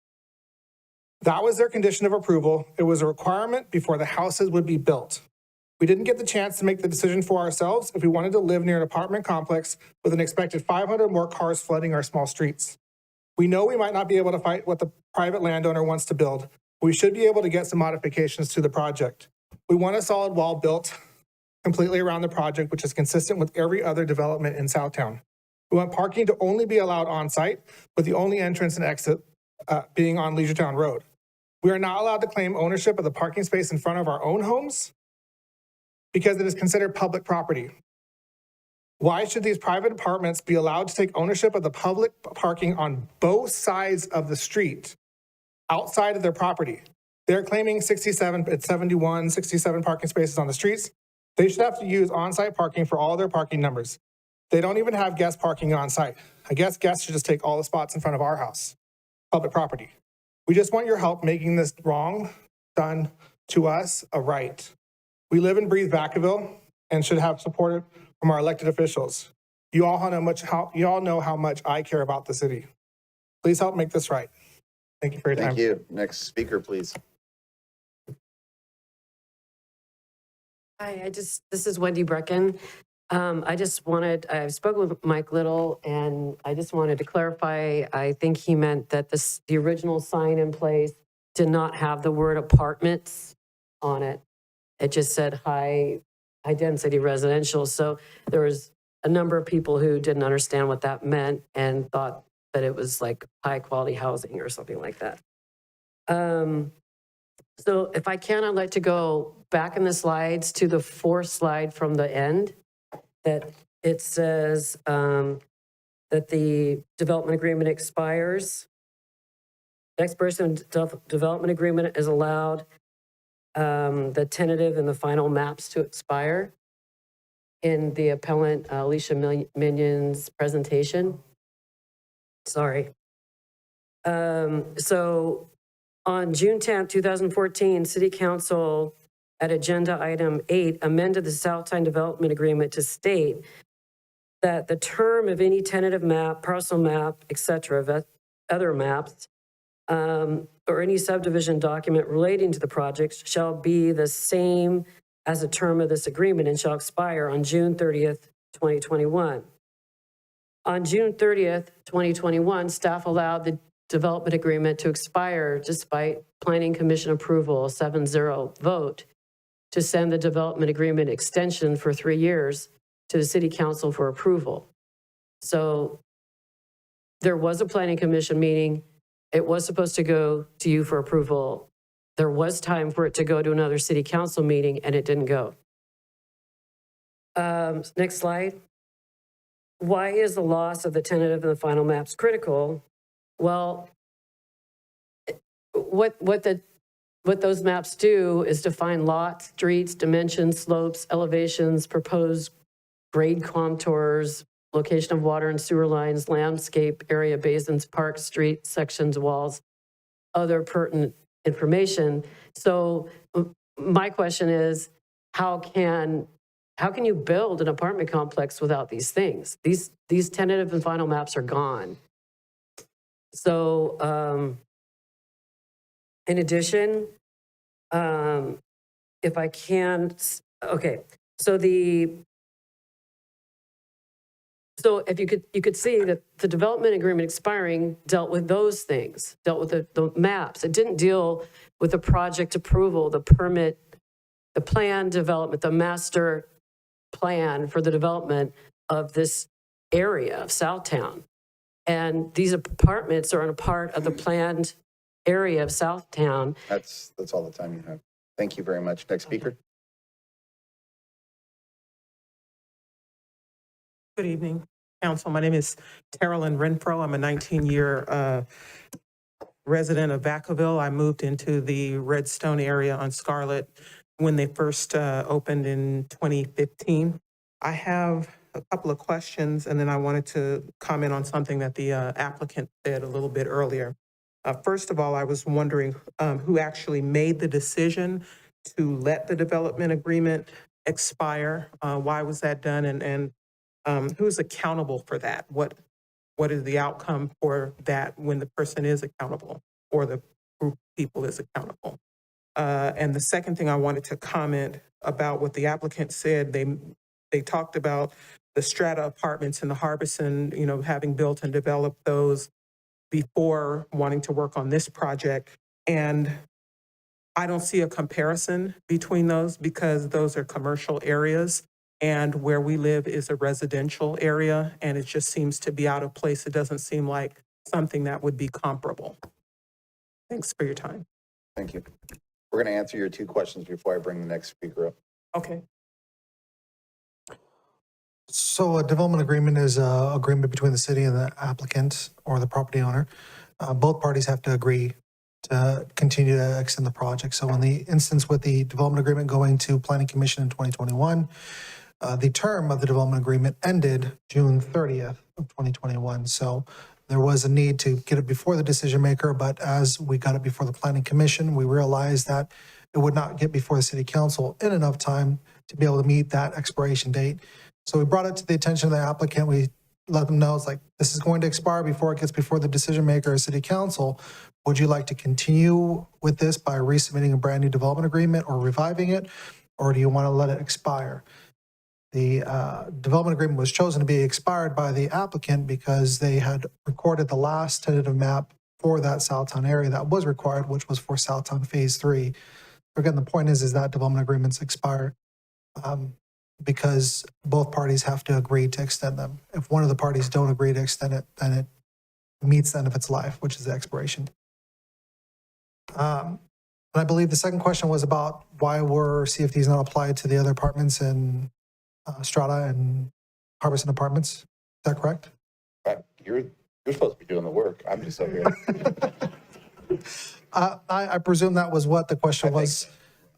That was their condition of approval. It was a requirement before the houses would be built. We didn't get the chance to make the decision for ourselves if we wanted to live near an apartment complex with an expected 500 more cars flooding our small streets. We know we might not be able to fight what the private landowner wants to build, but we should be able to get some modifications to the project. We want a solid wall built completely around the project, which is consistent with every other development in Southtown. We want parking to only be allowed on site, with the only entrance and exit being on Leisure Road. We are not allowed to claim ownership of the parking space in front of our own homes because it is considered public property. Why should these private apartments be allowed to take ownership of the public parking on both sides of the street outside of their property? They're claiming 67 parking spaces on the streets. They should have to use on-site parking for all their parking numbers. They don't even have guest parking on site. I guess guests should just take all the spots in front of our house, public property. We just want your help making this wrong done to us a right. We live and breathe Vacaville and should have support from our elected officials. You all know how much I care about the city. Please help make this right. Thank you for your time. Thank you. Next speaker, please. Hi, this is Wendy Brecken. I've spoken with Mike Little, and I just wanted to clarify. I think he meant that the original sign in place did not have the word apartments on it. It just said high density residential. So there was a number of people who didn't understand what that meant and thought that it was like high quality housing or something like that. So if I can, I'd like to go back in the slides to the 4th slide from the end, that it says that the development agreement expires. The expiration of development agreement is allowed the tentative and the final maps to expire in the appellant Alicia Minion's presentation. Sorry. So on June 10th, 2014, City Council at agenda item 8 amended the Southtown Development Agreement to state that the term of any tentative map, parcel map, et cetera, other maps, or any subdivision document relating to the project shall be the same as the term of this agreement and shall expire on June 30th, 2021. On June 30th, 2021, staff allowed the development agreement to expire despite Planning Commission approval, a 7-0 vote, to send the development agreement extension for 3 years to the City Council for approval. So there was a Planning Commission meeting. It was supposed to go to you for approval. There was time for it to go to another City Council meeting, and it didn't go. Next slide. Why is the loss of the tentative and the final maps critical? Well, what those maps do is define lots, streets, dimensions, slopes, elevations, proposed grade contours, location of water and sewer lines, landscape area, basins, parks, streets, sections, walls, other pertinent information. So my question is, how can you build an apartment complex without these things? These tentative and final maps are gone. So in addition, if I can, okay, so if you could see that the development agreement expiring dealt with those things, dealt with the maps. It didn't deal with the project approval, the permit, the plan development, the master plan for the development of this area of Southtown. And these apartments are in a part of the planned area of Southtown. That's all the time you have. Thank you very much. Next speaker. Good evening, council. My name is Carolyn Renfro. I'm a 19-year resident of Vacaville. I moved into the Redstone area on Scarlet when they first opened in 2015. I have a couple of questions, and then I wanted to comment on something that the applicant said a little bit earlier. First of all, I was wondering who actually made the decision to let the development agreement expire? Why was that done? And who's accountable for that? What is the outcome for that when the person is accountable or the group of people is accountable? And the second thing I wanted to comment about what the applicant said, they talked about the strata apartments in the Harbison, having built and developed those before wanting to work on this project. And I don't see a comparison between those because those are commercial areas and where we live is a residential area, and it just seems to be out of place. It doesn't seem like something that would be comparable. Thanks for your time. Thank you. We're going to answer your two questions before I bring the next speaker up. Okay. So a development agreement is an agreement between the city and the applicant or the property owner. Both parties have to agree to continue to extend the project. So in the instance with the development agreement going to Planning Commission in 2021, the term of the development agreement ended June 30th of 2021. So there was a need to get it before the decision maker, but as we got it before the Planning Commission, we realized that it would not get before the City Council in enough time to be able to meet that expiration date. So we brought it to the attention of the applicant. We let them know it's like, this is going to expire before it gets before the decision maker or City Council. Would you like to continue with this by resubmitting a brand new development agreement or reviving it? Or do you want to let it expire? The development agreement was chosen to be expired by the applicant because they had recorded the last tentative map for that Southtown area that was required, which was for Southtown Phase 3. Again, the point is that development agreements expire because both parties have to agree to extend them. If one of the parties don't agree to extend it, then it meets the end of its life, which is the expiration. And I believe the second question was about why were CFDs not applied to the other apartments in Strata and Harbison Apartments. Is that correct? Right. You're supposed to be doing the work. I'm just up here. I presume that was what the question was.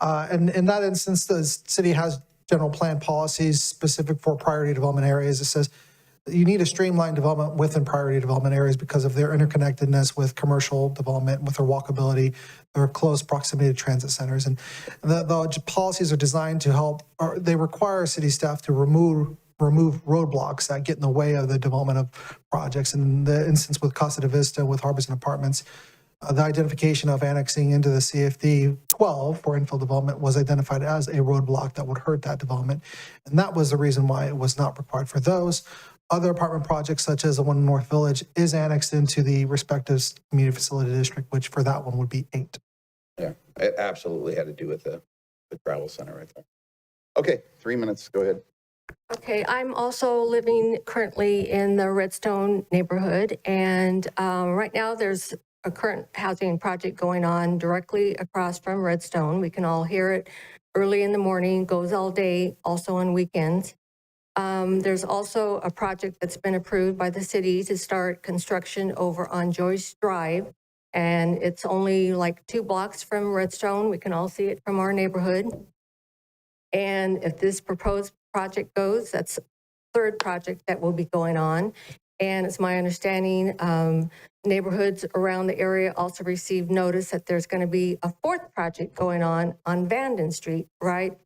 And in that instance, the city has general plan policies specific for priority development areas. It says you need a streamlined development within priority development areas because of their interconnectedness with commercial development, with their walkability, their close proximity to transit centers. And the policies are designed to help, or they require city staff to remove roadblocks that get in the way of the development of projects. In the instance with Casa de Vista, with Harbison Apartments, the identification of annexing into the CFD 12 for infill development was identified as a roadblock that would hurt that development. And that was the reason why it was not required for those. Other apartment projects, such as the one in North Village, is annexed into the respective community facility district, which for that one would be 8. Yeah, it absolutely had to do with the travel center right there. Okay, 3 minutes, go ahead. Okay, I'm also living currently in the Redstone neighborhood, and right now there's a current housing project going on directly across from Redstone. We can all hear it early in the morning, goes all day, also on weekends. There's also a project that's been approved by the city to start construction over on Joyce Drive, and it's only like 2 blocks from Redstone. We can all see it from our neighborhood. And if this proposed project goes, that's the 3rd project that will be going on. And it's my understanding neighborhoods around the area also received notice that there's going to be a 4th project going on Vanden Street, right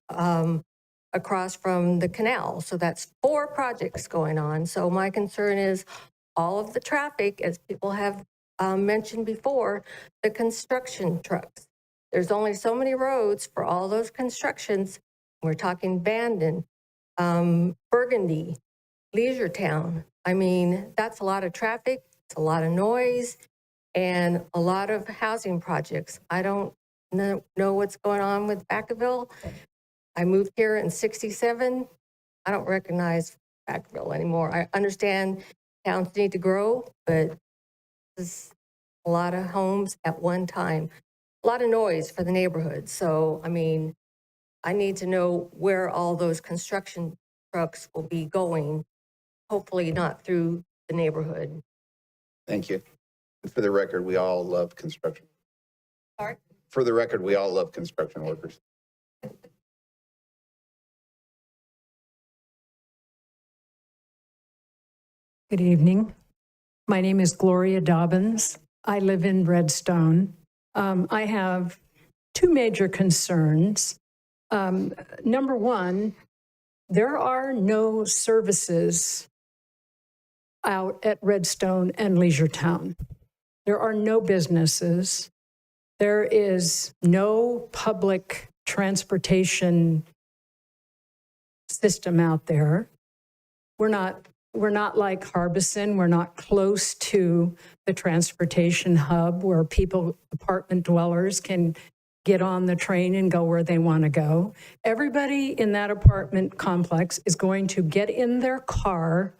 across from the canal. So that's 4 projects going on. So my concern is all of the traffic, as people have mentioned before, the construction trucks. There's only so many roads for all those constructions. We're talking Vanden, Burgundy, Leisure Town. I mean, that's a lot of traffic, it's a lot of noise, and a lot of housing projects. I don't know what's going on with Vacaville. I moved here in '67. I don't recognize Vacaville anymore. I understand towns need to grow, but this is a lot of homes at one time, a lot of noise for the neighborhood. So, I mean, I need to know where all those construction trucks will be going, hopefully not through the neighborhood. Thank you. And for the record, we all love construction. Sorry? For the record, we all love construction workers. Good evening. My name is Gloria Dobbins. I live in Redstone. I have two major concerns. Number one, there are no services out at Redstone and Leisure Town. There are no businesses. There is no public transportation system out there. We're not like Harbison. We're not close to the transportation hub where people, apartment dwellers, can get on the train and go where they want to go. Everybody in that apartment complex is going to get in their car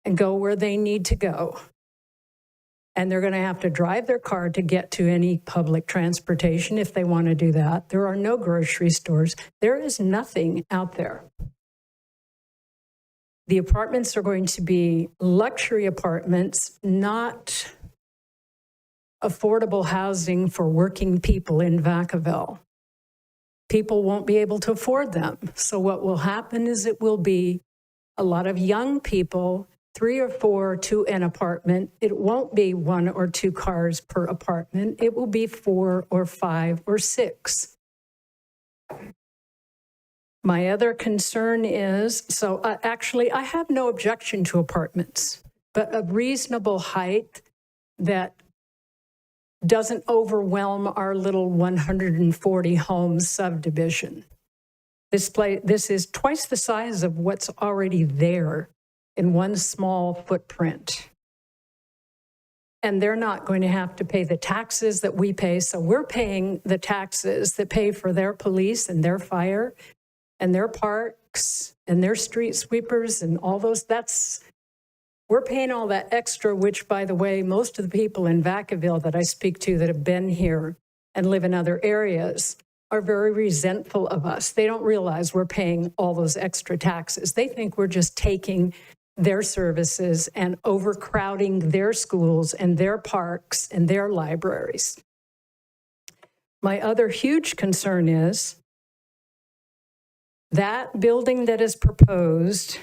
and go where they need to go. And they're going to have to drive their car to get to any public transportation if they want to do that. There are no grocery stores. There is nothing out there. The apartments are going to be luxury apartments, not affordable housing for working people in Vacaville. People won't be able to afford them. So what will happen is it will be a lot of young people, 3 or 4 to an apartment. It won't be 1 or 2 cars per apartment. It will be 4 or 5 or 6. My other concern is, actually, I have no objection to apartments, but a reasonable height that doesn't overwhelm our little 140 home subdivision. This is twice the size of what's already there in one small footprint. And they're not going to have to pay the taxes that we pay. So we're paying the taxes that pay for their police and their fire and their parks and their street sweepers and all those. We're paying all that extra, which, by the way, most of the people in Vacaville that I speak to that have been here and live in other areas are very resentful of us. They don't realize we're paying all those extra taxes. They think we're just taking their services and overcrowding their schools and their parks and their libraries. My other huge concern is that building that is proposed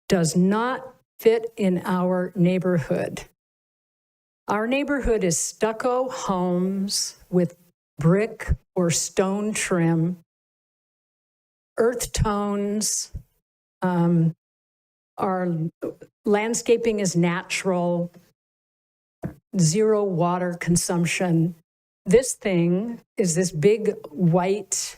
does not fit in our neighborhood. Our neighborhood is stucco homes with brick or stone trim, earth tones. Our landscaping is natural, 0 water consumption. This thing is this big white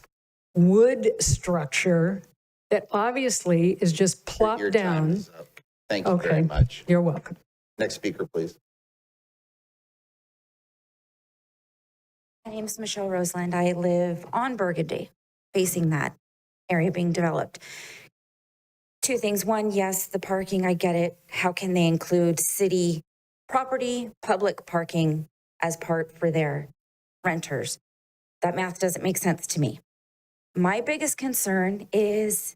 wood structure that obviously is just plopped Your time down. is up. Thank you very much. You're welcome. Next speaker, please. My name is Michelle Roseland. I live on Burgundy, facing that area being developed. 2 things. One, yes, the parking, I get it. How can they include city property, public parking as part for their renters? That math doesn't make sense to me. My biggest concern is,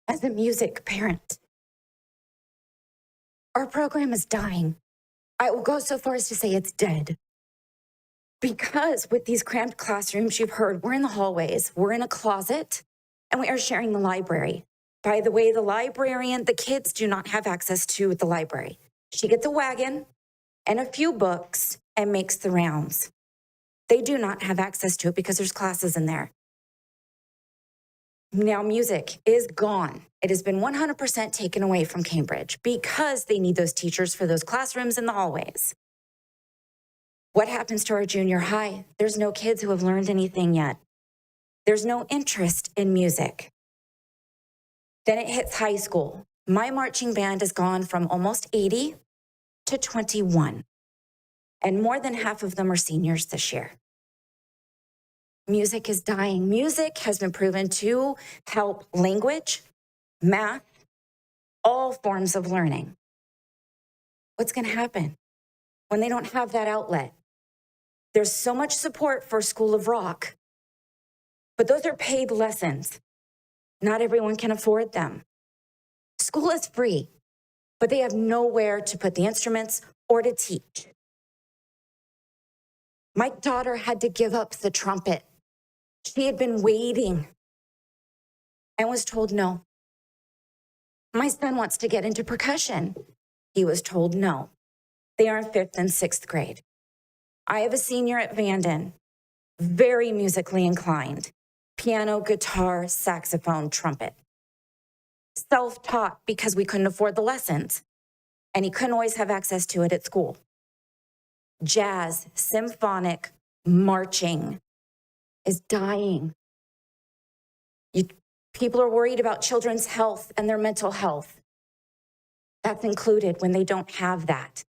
as a music parent, our program is dying. I will go so far as to say it's dead. Because with these cramped classrooms, you've heard, we're in the hallways, we're in a closet, and we are sharing the library. By the way, the kids do not have access to the library. She gets a wagon and a few books and makes the rounds. They do not have access to it because there's classes in there. Now, music is gone. It has been 100% taken away from Cambridge because they need those teachers for those classrooms in the hallways. What happens to our junior high? There's no kids who have learned anything yet. There's no interest in music. Then it hits high school. My marching band has gone from almost 80 to 21, and more than half of them are seniors this year. Music is dying. Music has been proven to help language, math, all forms of learning. What's going to happen when they don't have that outlet? There's so much support for School of Rock, but those are paid lessons. Not everyone can afford them. School is free, but they have nowhere to put the instruments or to teach. My daughter had to give up the trumpet. She had been waiting and was told no. My son wants to get into percussion. He was told no. They are in 5th and 6th grade. I have a senior at Vanden, very musically inclined. Piano, guitar, saxophone, trumpet. Self-taught because we couldn't afford the lessons, and he couldn't always have access to it at school. Jazz, symphonic, marching is dying. People are worried about children's health and their mental health. That's included when they don't have that.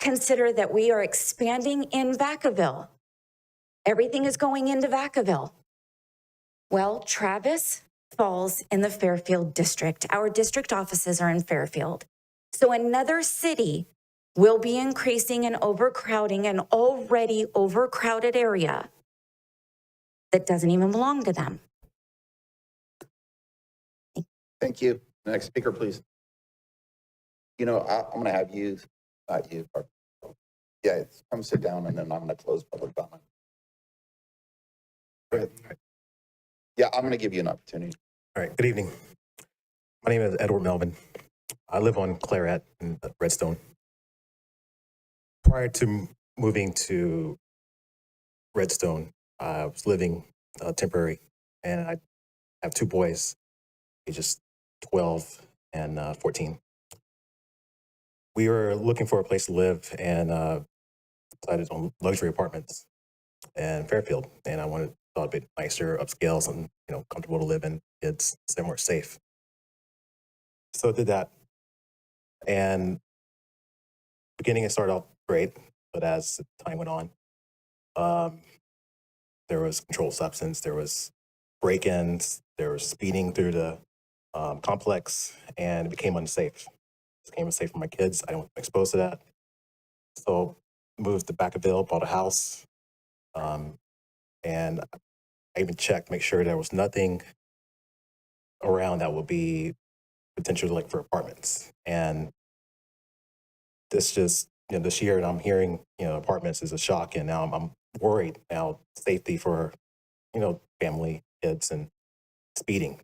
Consider that we are expanding in Vacaville. Everything is going into Vacaville. Well, Travis falls in the Fairfield district. Our district offices are in Fairfield. So another city will be increasing and overcrowding an already overcrowded area that doesn't even belong to them. Thank you. Next speaker, please. You know, I'm going to have you, not you. Yeah, come sit down and then I'm going to close public comment. Go ahead. Yeah, I'm going to give you an opportunity. All right, good evening. My name is Edward Melvin. I live on Claret in Redstone. Prior to moving to Redstone, I was living temporary, and I have 2 boys, ages 12 and 14. We were looking for a place to live and decided on luxury apartments in Fairfield, and I thought a bit nicer, upscale, and comfortable to live in. Kids, somewhere safe. So I did that, and beginning it started off great, but as time went on, there was controlled substance, there was break-ins, there was speeding through the complex, and it became unsafe. It became unsafe for my kids. I don't want them exposed to that. So moved to Vacaville, bought a house, and I even checked to make sure there was nothing around that would be potential like for apartments. And this just, this year, and I'm hearing, apartments is a shock, and now I'm worried now, safety for, family, kids, and speeding.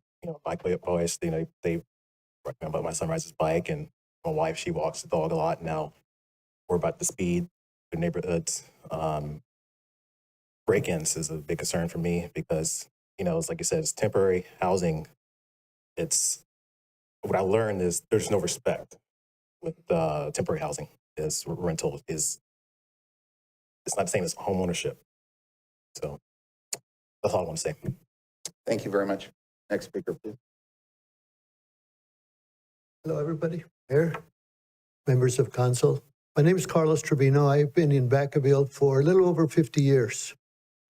My boys, they recommend about my son rides his bike, and my wife, she walks the dog a lot. Now we're about the speed in neighborhoods. Break-ins is a big concern for me because, it's like you said, it's temporary housing. What I learned is there's no respect with temporary housing. Is rental is, it's not the same as home ownership. So that's all I want to say. Thank you very much. Next speaker, please. Hello, everybody. Mayor, members of council. My name is Carlos Trevino. I've been in Vacaville for a little over 50 years.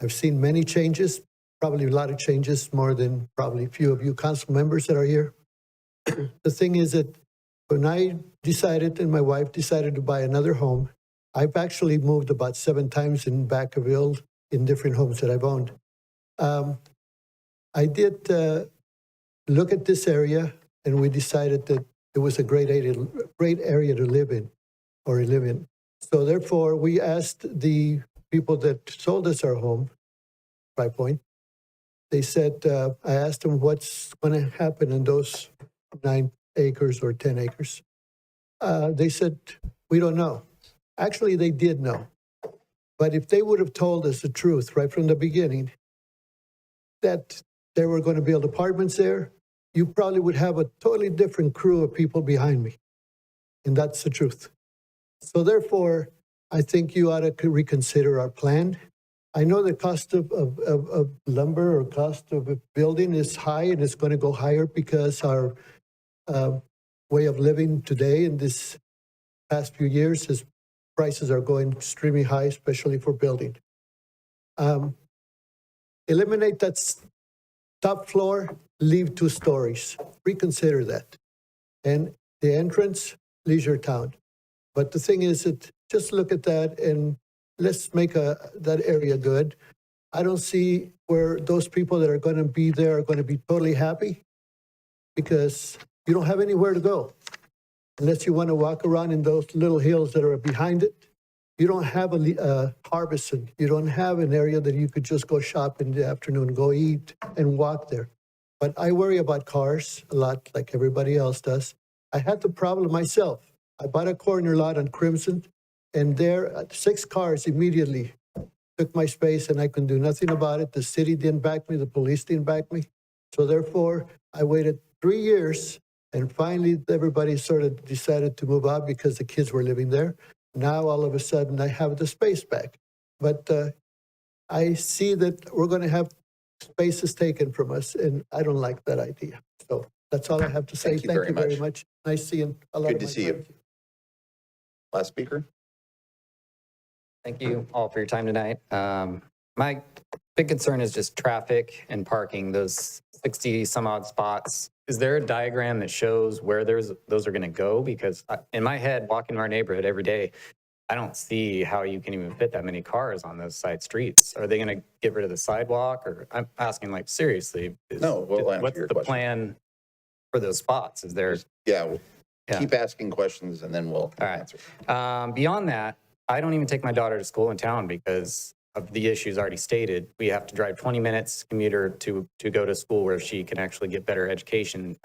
I've seen many changes, probably a lot of changes, more than probably a few of you council members that are here. The thing is that when I decided and my wife decided to buy another home, I've actually moved about 7 times in Vacaville in different homes that I've owned. I did look at this area, and we decided that it was a great area to live in. So therefore, we asked the people that sold us our home, Five Point. They said, I asked them what's going to happen in those 9 acres or 10 acres. They said, we don't know. Actually, they did know. But if they would have told us the truth right from the beginning, that they were going to build apartments there, you probably would have a totally different crew of people behind me. And that's the truth. So therefore, I think you ought to reconsider our plan. I know the cost of lumber or cost of a building is high, and it's going to go higher because our way of living today in this past few years is prices are going extremely high, especially for building. Eliminate that top floor leave 2 stories. Reconsider that. And the entrance, Leisure Town. But the thing is that just look at that and let's make that area good. I don't see where those people that are going to be there are going to be totally happy because you don't have anywhere to go. Unless you want to walk around in those little hills that are behind it. You don't have a Harbison. You don't have an area that you could just go shop in the afternoon, go eat and walk there. But I worry about cars a lot like everybody else does. I had the problem myself. I bought a corner lot on Crimson and there 6 cars immediately took my space and I couldn't do nothing about it. The city didn't back me. The police didn't back me. So therefore, I waited 3 years and finally everybody sort of decided to move out because the kids were living there. Now, all of a sudden, I have the space back. But I see that we're going to have spaces taken from us, and I don't like that idea. So that's all I have to say. Thank you very much. Nice seeing a lot Good of to my see you. friends. Last speaker. Thank you all for your time tonight. My big concern is just traffic and parking, those 60 some odd spots. Is there a diagram that shows where those are going to go? Because in my head, walking our neighborhood every day, I don't see how you can even fit that many cars on those side streets. Are they going to get rid of the sidewalk? Or I'm asking like seriously, No, we'll answer what's your the question. plan for those spots? Is there? Yeah, Yeah. keep asking questions and then we'll All right. answer. Beyond that, I don't even take my daughter to school in town because of the issues already stated. We have to drive 20 minutes commuter to go to school where she can actually get better education.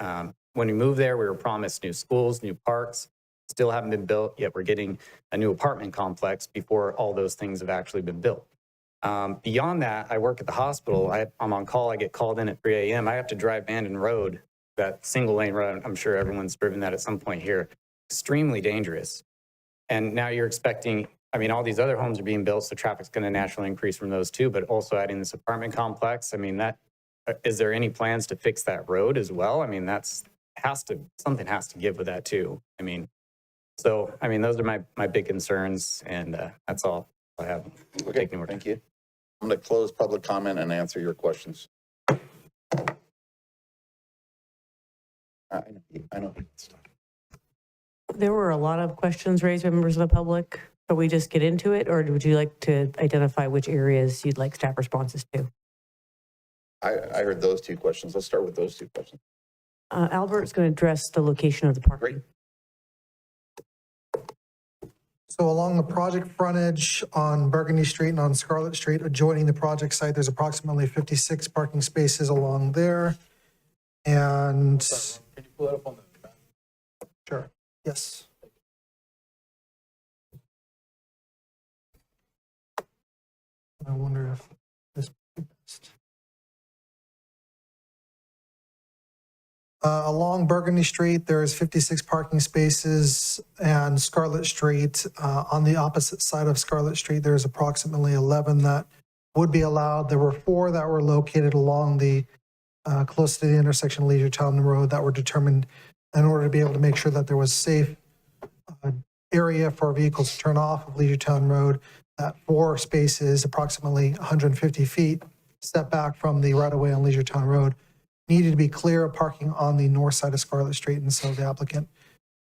When we moved there, we were promised new schools, new parks, still haven't been built, yet we're getting a new apartment complex before all those things have actually been built. Beyond that, I work at the hospital. I'm on call. I get called in at 3 a.m. I have to drive Bandon Road, that single lane road. I'm sure everyone's driven that at some point here. Extremely dangerous. And now you're expecting, I mean, all these other homes are being built, so traffic's going to naturally increase from those too, but also adding this apartment complex. I mean, is there any plans to fix that road as well? I mean, something has to give with that too. I mean, those are my big concerns, and that's all I have. Okay, thank you. I'm going to close public comment and answer your questions. I know. There were a lot of questions raised by members of the public. Shall we just get into it, or would you like to identify which areas you'd like staff responses to? I heard those 2 questions. Let's start with those 2 questions. Albert's going to address the location of the park. Great. So along the project frontage on Burgundy Street and on Scarlet Street, adjoining the project site, there's approximately 56 parking spaces along there. And Can you pull that up on the map? sure, yes. I wonder if this would be best. Along Burgundy Street, there's 56 parking spaces, and Scarlet Street, on the opposite side of Scarlet Street, there's approximately 11 that would be allowed. There were 4 that were located along the close to the intersection of Leisure Town Road that were determined in order to be able to make sure that there was safe area for vehicles to turn off of Leisure Town Road. That 4 spaces, approximately 150 feet, step back from the right-of-way on Leisure Town Road, needed to be clear of parking on the north side of Scarlet Street. And so the applicant,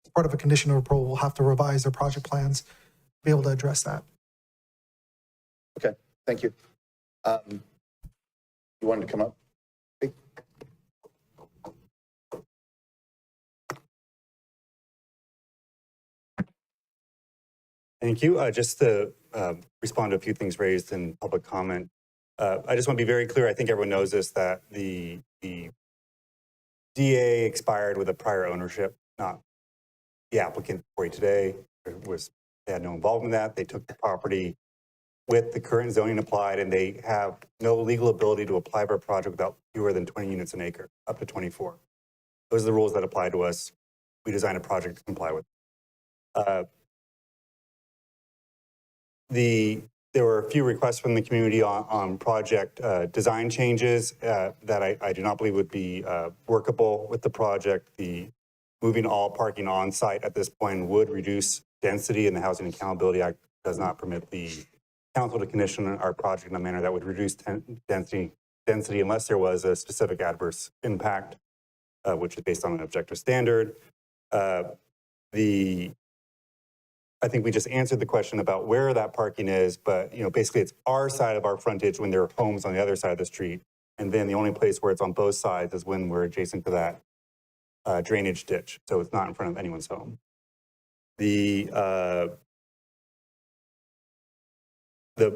as part of a condition of approval, will have to revise their project plans to be able to address that. Okay, thank you. You wanted to come up? Thank you. Just to respond to a few things raised in public comment. I just want to be very clear. I think everyone knows this, that the DA expired with a prior ownership, not the applicant for today. They had no involvement in that. They took the property with the current zoning applied, and they have no legal ability to apply for a project without fewer than 20 units an acre, up to 24. Those are the rules that apply to us. We designed a project to comply with. There were a few requests from the community on project design changes that I do not believe would be workable with the project. The moving all parking on site at this point would reduce density, and the Housing Accountability Act does not permit the council to condition our project in a manner that would reduce density density unless there was a specific adverse impact, which is based on an objective standard. I think we just answered the question about where that parking is, but basically it's our side of our frontage when there are homes on the other side of the street. And then the only place where it's on both sides is when we're adjacent to that drainage ditch. So it's not in front of anyone's home. The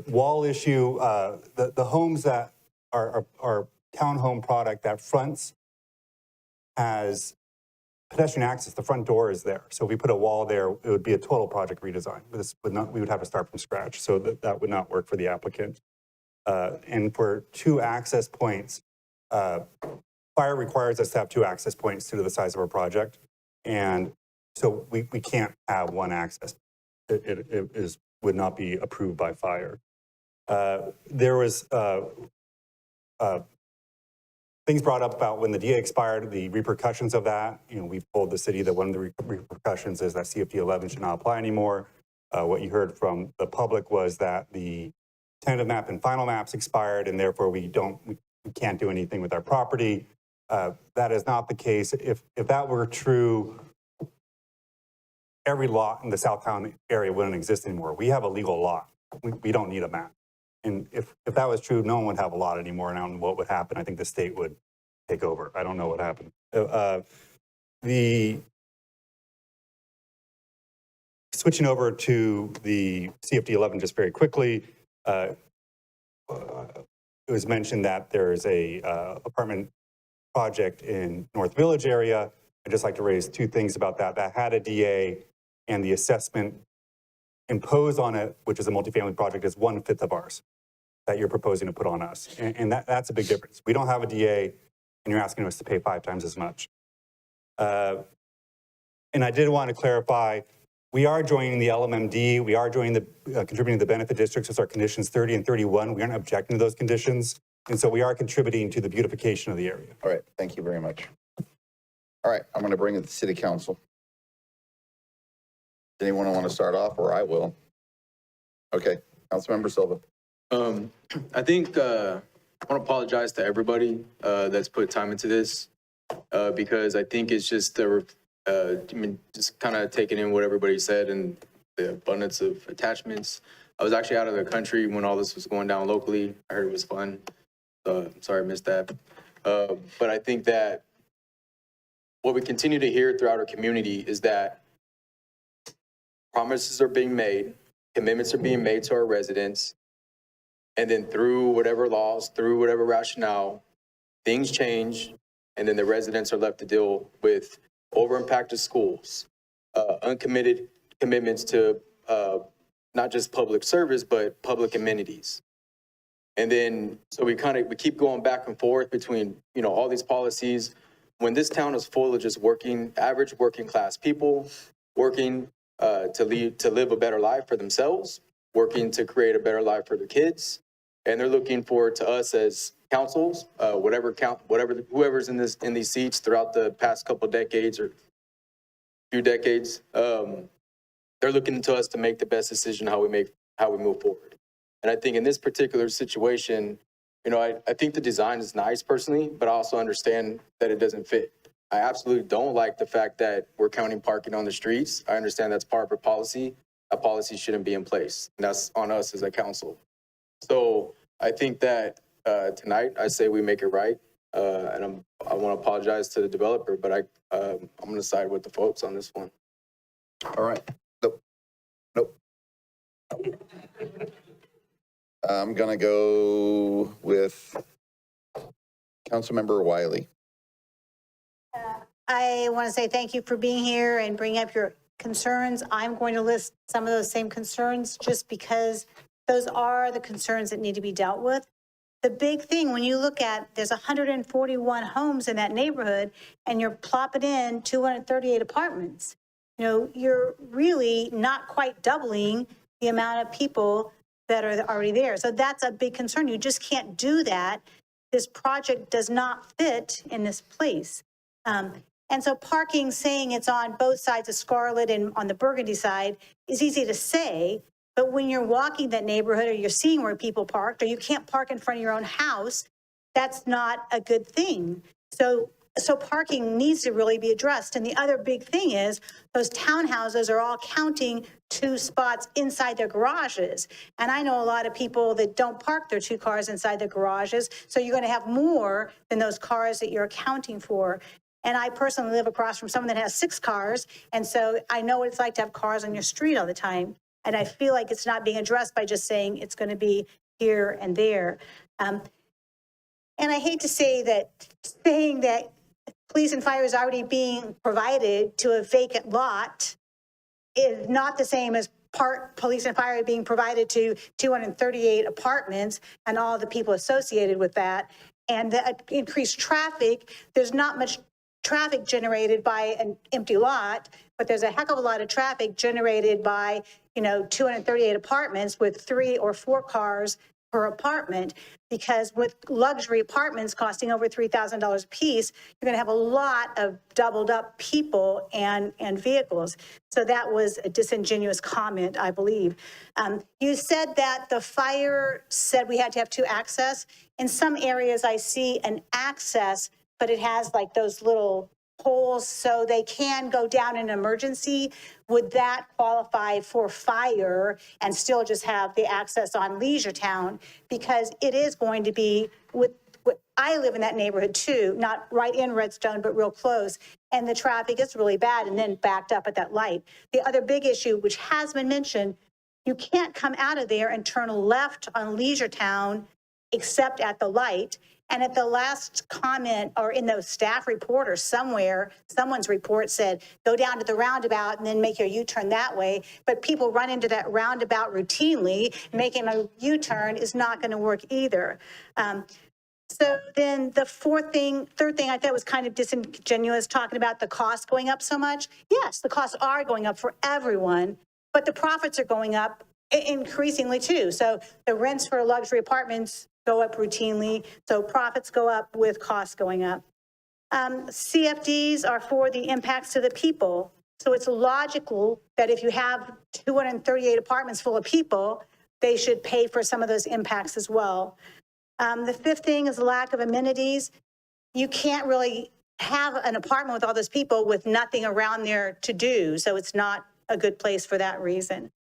wall issue, the homes that are townhome product that fronts has pedestrian access. The front door is there. So if we put a wall there, it would be a total project redesign. We would have to start from scratch. So that would not work for the applicant. And for 2 access points, fire requires us to have 2 access points due to the size of our project. And so we can't have 1 access. It would not be approved by fire. There was things brought up about when the DA expired, the repercussions of that. We've told the city that one of the repercussions is that CFD 11 should not apply anymore. What you heard from the public was that the tentative map and final maps expired, and therefore we can't do anything with our property. That is not the case. If that were true, every lot in the Southtown area wouldn't exist anymore. We have a legal lot. We don't need a map. And if that was true, no one would have a lot anymore. And I don't know what would happen. I think the state would take over. I don't know what happened. Switching over to the CFD 11 just very quickly, it was mentioned that there's a apartment project in North Village area. I'd just like to raise 2 things about that. That had a DA, and the assessment imposed on it, which is a multifamily project, is 1/5 of ours that you're proposing to put on us. And that's a big difference. We don't have a DA, and you're asking us to pay 5 times as much. And I did want to clarify, we are joining the LMMD. We are joining contributing to the benefit districts as our conditions 30 and 31. We aren't objecting to those conditions. And so we are contributing to the beautification of the area. All right, thank you very much. All right, I'm going to bring it to City Council. Does anyone want to start off, or I will? Okay, Councilmember Silva. I think I want to apologize to everybody that's put time into this because I think it's just just kind of taking in what everybody said and the abundance of attachments. I was actually out of the country when all this was going down locally. I heard it was fun. I'm sorry I missed that. But I think that what we continue to hear throughout our community is that promises are being made, commitments are being made to our residents, and then through whatever laws, through whatever rationale, things change, and then the residents are left to deal with over-impacted schools, uncommitted commitments to not just public service, but public amenities. And then, so we keep going back and forth between, all these policies. When this town is full of just average working class people, working to live a better life for themselves, working to create a better life for their kids. And they're looking forward to us as councils, whoever's in these seats throughout the past couple decades or few decades, they're looking to us to make the best decision how we move forward. And I think in this particular situation, I think the design is nice personally, but I also understand that it doesn't fit. I absolutely don't like the fact that we're counting parking on the streets. I understand that's part of a policy. A policy shouldn't be in place, and that's on us as a council. So I think that tonight I say we make it right, and I want to apologize to the developer, but I'm going to side with the folks on this one. All right. Nope. I'm going to go with Councilmember Wiley. I want to say thank you for being here and bringing up your concerns. I'm going to list some of those same concerns just because those are the concerns that need to be dealt with. The big thing, when you look at, there's 141 homes in that neighborhood and you're plopping in 238 apartments. You're really not quite doubling the amount of people that are already there. So that's a big concern. You just can't do that. This project does not fit in this place. And so parking, saying it's on both sides of Scarlet and on the Burgundy side is easy to say, but when you're walking that neighborhood or you're seeing where people parked, or you can't park in front of your own house, that's not a good thing. So parking needs to really be addressed. And the other big thing is those townhouses are all counting 2 spots inside their garages. And I know a lot of people that don't park their 2 cars inside their garages. So you're going to have more than those cars that you're accounting for. And I personally live across from someone that has 6 cars. And so I know what it's like to have cars on your street all the time. And I feel like it's not being addressed by just saying it's going to be here and there. And I hate to say that saying that police and fire is already being provided to a vacant lot is not the same as police and fire being provided to 238 apartments and all the people associated with that. And the increased traffic, there's not much traffic generated by an empty lot, but there's a heck of a lot of traffic generated by, 238 apartments with 3 or 4 cars per apartment, because with luxury apartments costing over $3,000 a piece, you're going to have a lot of doubled up people and vehicles. So that was a disingenuous comment, I believe. You said that the fire said we had to have 2 access. In some areas I see an access, but it has like those little holes so they can go down in an emergency. Would that qualify for fire and still just have the access on Leisure Town? Because it is going to be I live in that neighborhood too, not right in Redstone, but real close. And the traffic is really bad and then backed up at that light. The other big issue, which has been mentioned, you can't come out of there and turn left on Leisure Town except at the light. And at the last comment or in the staff report or somewhere, someone's report said, go down to the roundabout and then make your U-turn that way. But people run into that roundabout routinely. Making a U-turn is not going to work either. So then the third thing I thought was kind of disingenuous, talking about the cost going up so much. Yes, the costs are going up for everyone, but the profits are going up increasingly too. So the rents for luxury apartments go up routinely, so profits go up with costs going up. CFDs are for the impacts to the people. So it's logical that if you have 238 apartments full of people, they should pay for some of those impacts as well. The 5th thing is the lack of amenities. You can't really have an apartment with all those people with nothing around there to do. So it's not a good place for that reason.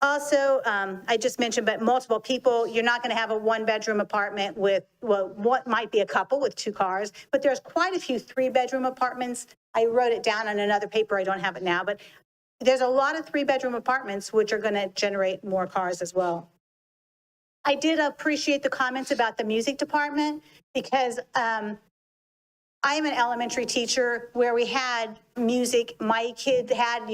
Also, I just mentioned, but multiple people, you're not going to have a 1-bedroom apartment with, well, what might be a couple with 2 cars, but there's quite a few 3-bedroom apartments. I wrote it down on another paper. I don't have it now, but there's a lot of 3-bedroom apartments which are going to generate more cars as well. I did appreciate the comments about the music department because I am an elementary teacher where we had music. My kid had,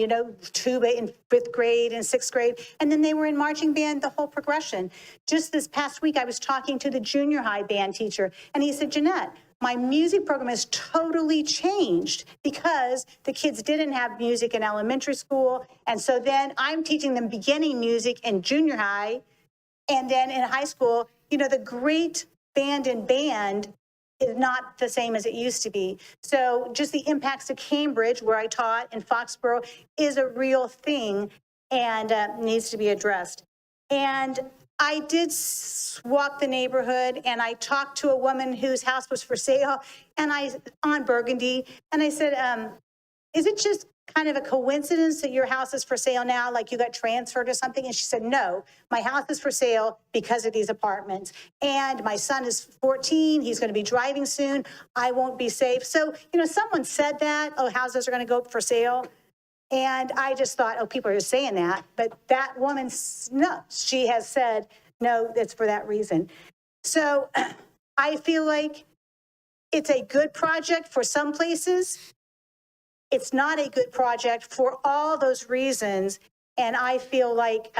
tuba in 5th grade and 6th grade, and then they were in marching band the whole progression. Just this past week, I was talking to the junior high band teacher, and he said, Jeanette, my music program has totally changed because the kids didn't have music in elementary school, and so then I'm teaching them beginning music in junior high, and then in high school, the great band and band is not the same as it used to be. So just the impacts to Cambridge, where I taught, in Foxborough, is a real thing and needs to be addressed. And I did walk the neighborhood and I talked to a woman whose house was for sale on Burgundy. And I said, is it just kind of a coincidence that your house is for sale now, like you got transferred or something? And she said, no, my house is for sale because of these apartments. And my son is 14. He's going to be driving soon. I won't be safe. So, someone said that, oh, houses are going to go up for sale. And I just thought, oh, people are just saying that. But that woman, no, she has said, no, it's for that reason. So I feel like it's a good project for some places. It's not a good project for all those reasons. And I feel like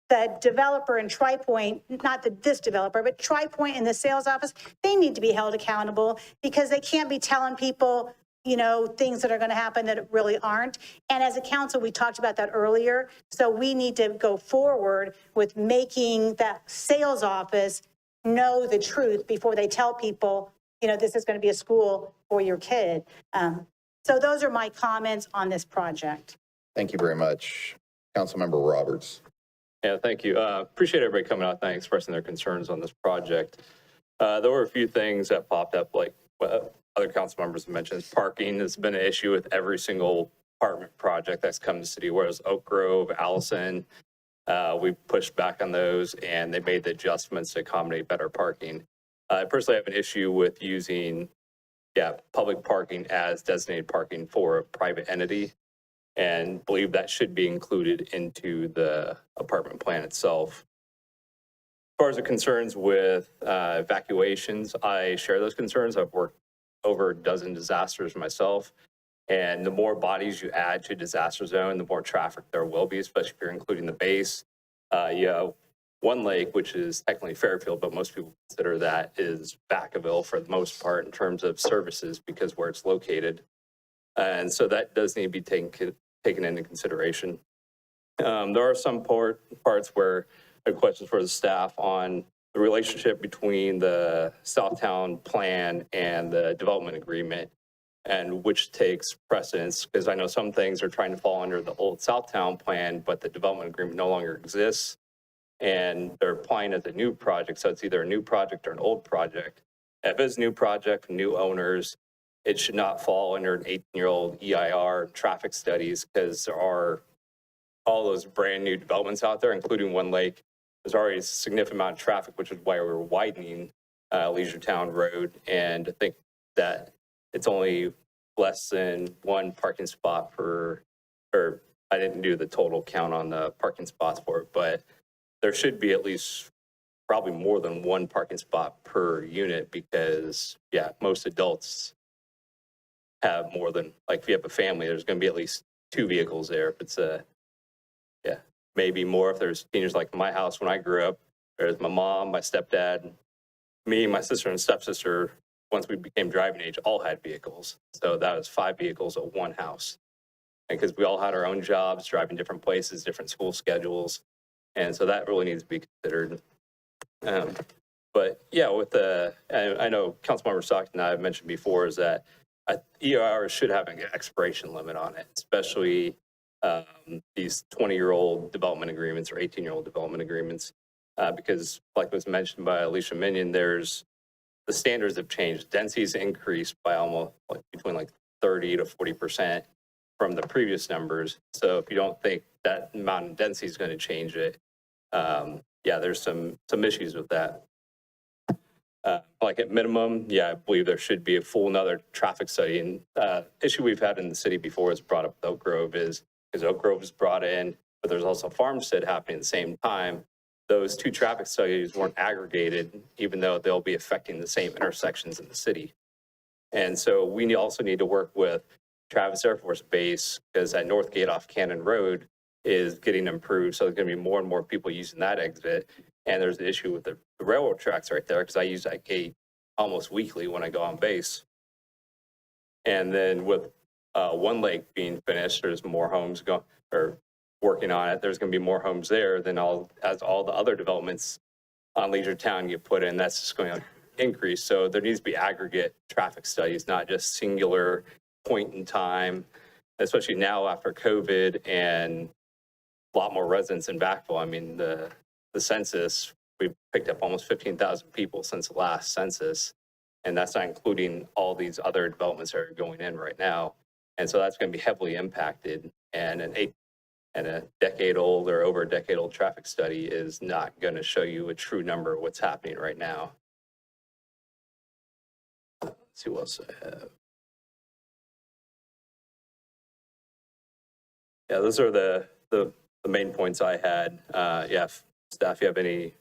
the developer in TriPoint, not this developer, but TriPoint and the sales office, they need to be held accountable because they can't be telling people, things that are going to happen that really aren't. And as a council, we talked about that earlier. So we need to go forward with making the sales office know the truth before they tell people, this is going to be a school for your kid. So those are my comments on this project. Thank you very much. Councilmember Roberts. Yeah, thank you. Appreciate everybody coming out and expressing their concerns on this project. There were a few things that popped up, like what other council members have mentioned. Parking has been an issue with every single apartment project that's come to city, whereas Oak Grove, Allison, we pushed back on those and they made the adjustments to accommodate better parking. I personally have an issue with using, public parking as designated parking for a private entity, and believe that should be included into the apartment plan itself. As far as the concerns with evacuations, I share those concerns. I've worked over a dozen disasters myself. And the more bodies you add to a disaster zone, the more traffic there will be, especially if you're including the base. You have one lake, which is technically Fairfield, but most people consider that is Vacaville for the most part in terms of services because where it's located. And so that does need to be taken into consideration. There are some parts where I have questions for the staff on the relationship between the Southtown plan and the development agreement, and which takes precedence, because I know some things are trying to fall under the old Southtown plan, but the development agreement no longer exists, and they're applying it to new projects, so it's either a new project or an old project. If it's a new project, new owners, it should not fall under an 18-year-old EIR traffic studies, because there are all those brand new developments out there, including One Lake. There's already a significant amount of traffic, which is why we're widening Leisure Town Road. And I think that it's only less than one parking spot per, or I didn't do the total count on the parking spots for it, but there should be at least probably more than one parking spot per unit, because most adults have more than, like if you have a family, there's going to be at least 2 vehicles there. If it's maybe more if there's seniors. Like my house when I grew up, there's my mom, my stepdad, me, my sister and stepsister. Once we became driving age, all had vehicles. So that was 5 vehicles at one house. And because we all had our own jobs, driving different places, different school schedules. And so that really needs to be considered. But with I know Councilmember Stockton and I have mentioned before is that EIR should have an expiration limit on it, especially these 20-year-old development agreements or 18-year-old development agreements, because like was mentioned by Alicia Minion, the standards have changed. Density's increased by almost between 30 to 40% from the previous numbers. So if you don't think that amount of density is going to change it, there's some issues with that. Like at minimum, I believe there should be a full another traffic study. And issue we've had in the city before is brought up with Oak Grove is because Oak Grove is brought in, but there's also Farmstead happening at the same time. Those 2 traffic studies weren't aggregated, even though they'll be affecting the same intersections in the city. And so we also need to work with Travis Air Force Base, because that North Gate off Cannon Road is getting improved. So there's going to be more and more people using that exit. And there's the issue with the railroad tracks right there, because I use that gate almost weekly when I go on base. And then with One Lake being finished, there's more homes working on it. There's going to be more homes there than as all the other developments on Leisure Town get put in. That's just going to increase. So there needs to be aggregate traffic studies, not just singular point in time, especially now after COVID and a lot more residents in Vacaville. I mean, the census, we've picked up almost 15,000 people since the last census. And that's not including all these other developments that are going in right now. And so that's going to be heavily impacted. And a decade-old or over a decade-old traffic study is not going to show you a true number of what's happening right now. Let's see what else I have. Those are the main points I had. If staff, you have any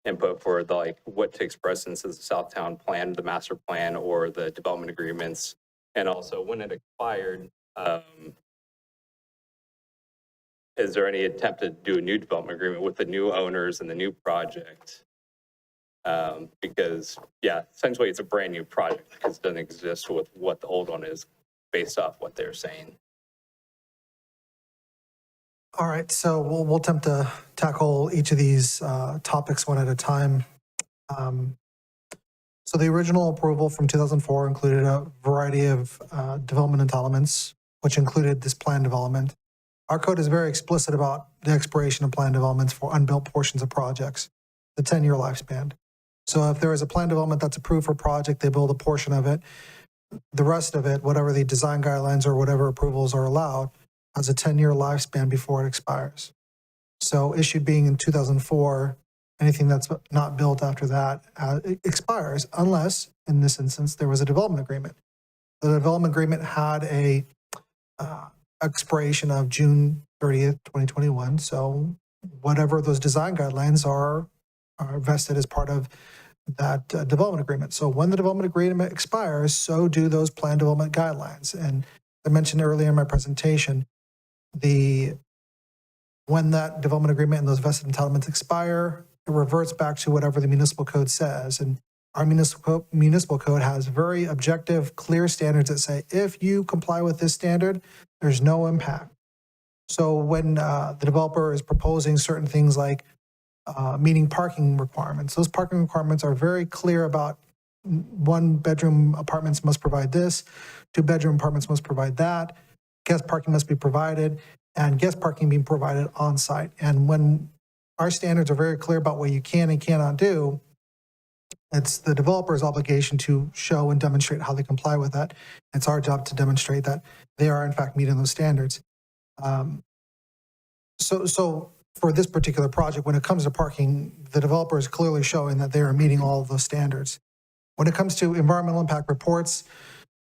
input for what takes precedence as the Southtown plan, the master plan, or the development agreements, and also when it expired, is there any attempt to do a new development agreement with the new owners and the new project? Because essentially it's a brand new project because it doesn't exist with what the old one is based off what they're saying. All right, so we'll attempt to tackle each of these topics one at a time. So the original approval from 2004 included a variety of development entitlements, which included this plan development. Our code is very explicit about the expiration of plan developments for unbuilt portions of projects, the 10-year lifespan. So if there is a plan development that's approved for a project, they build a portion of it. The rest of it, whatever the design guidelines or whatever approvals are allowed, has a 10-year lifespan before it expires. So issued being in 2004, anything that's not built after that it expires unless, in this instance, there was a development agreement. The development agreement had a expiration of June 30th, 2021. So whatever those design guidelines are vested as part of that development agreement. So when the development agreement expires, so do those plan development guidelines. And I mentioned earlier in my presentation, when that development agreement and those vested entitlements expire, it reverts back to whatever the municipal code says. And our municipal code has very objective, clear standards that say, if you comply with this standard, there's no impact. So when the developer is proposing certain things like meeting parking requirements, those parking requirements are very clear about 1-bedroom apartments must provide this, 2-bedroom apartments must provide that, guest parking must be provided, and guest parking being provided on site. And when our standards are very clear about what you can and cannot do, it's the developer's obligation to show and demonstrate how they comply with that. It's our job to demonstrate that they are in fact meeting those standards. So for this particular project, when it comes to parking, the developer is clearly showing that they are meeting all of those standards. When it comes to environmental impact reports,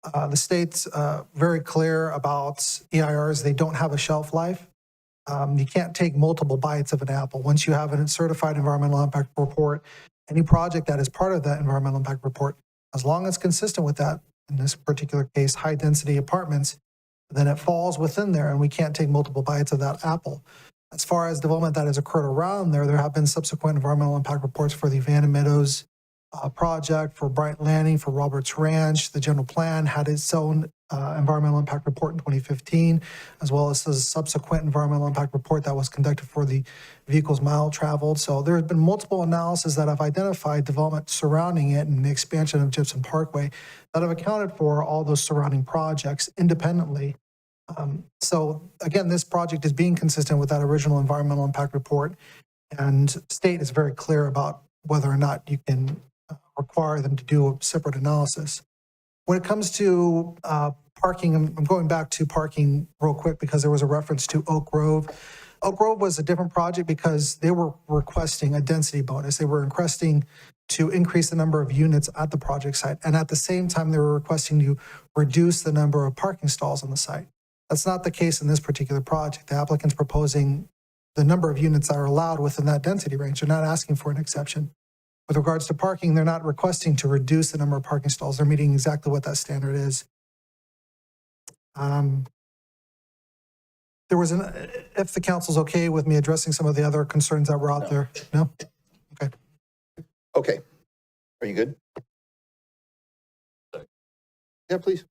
the state's very clear about EIRs. They don't have a shelf life. You can't take multiple bites of an apple. Once you have a certified environmental impact report, any project that is part of that environmental impact report, as long as it's consistent with that, in this particular case, high density apartments, then it falls within there and we can't take multiple bites of that apple. As far as development that has occurred around there, there have been subsequent environmental impact reports for the Vanna Meadows project, for Bright Landing, for Roberts Ranch. The general plan had its own environmental impact report in 2015, as well as the subsequent environmental impact report that was conducted for the vehicles mile traveled. So there have been multiple analyses that have identified development surrounding it and the expansion of Gypsum Parkway that have accounted for all those surrounding projects independently. So again, this project is being consistent with that original environmental impact report, and state is very clear about whether or not you can require them to do a separate analysis. When it comes to parking, I'm going back to parking real quick because there was a reference to Oak Grove. Oak Grove was a different project because they were requesting a density bonus. They were requesting to increase the number of units at the project site. And at the same time, they were requesting to reduce the number of parking stalls on the site. That's not the case in this particular project. The applicant's proposing the number of units that are allowed within that density range. They're not asking for an exception. With regards to parking, they're not requesting to reduce the number of parking stalls. They're meeting exactly what that standard is. If the council's okay with me addressing some of the other concerns that were out there. No? Okay. Okay. Are you good? Yeah, please.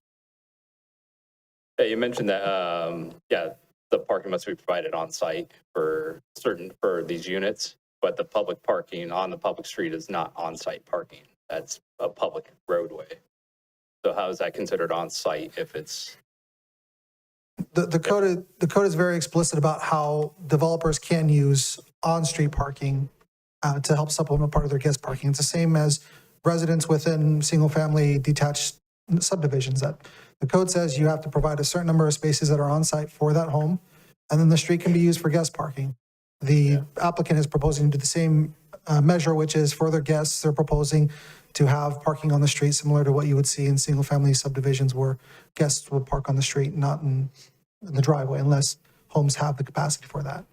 Yeah, you mentioned that, the parking must be provided on site for these units, but the public parking on the public street is not on-site parking. That's a public roadway. So how is that considered on-site if it's? The code is very explicit about how developers can use on-street parking to help supplement part of their guest parking. It's the same as residents within single-family detached subdivisions. That the code says you have to provide a certain number of spaces that are on-site for that home, and then the street can be used for guest parking. The applicant is proposing to do the same measure, which is for their guests. They're proposing to have parking on the street similar to what you would see in single-family subdivisions where guests will park on the street, not in the driveway, unless homes have the capacity for that.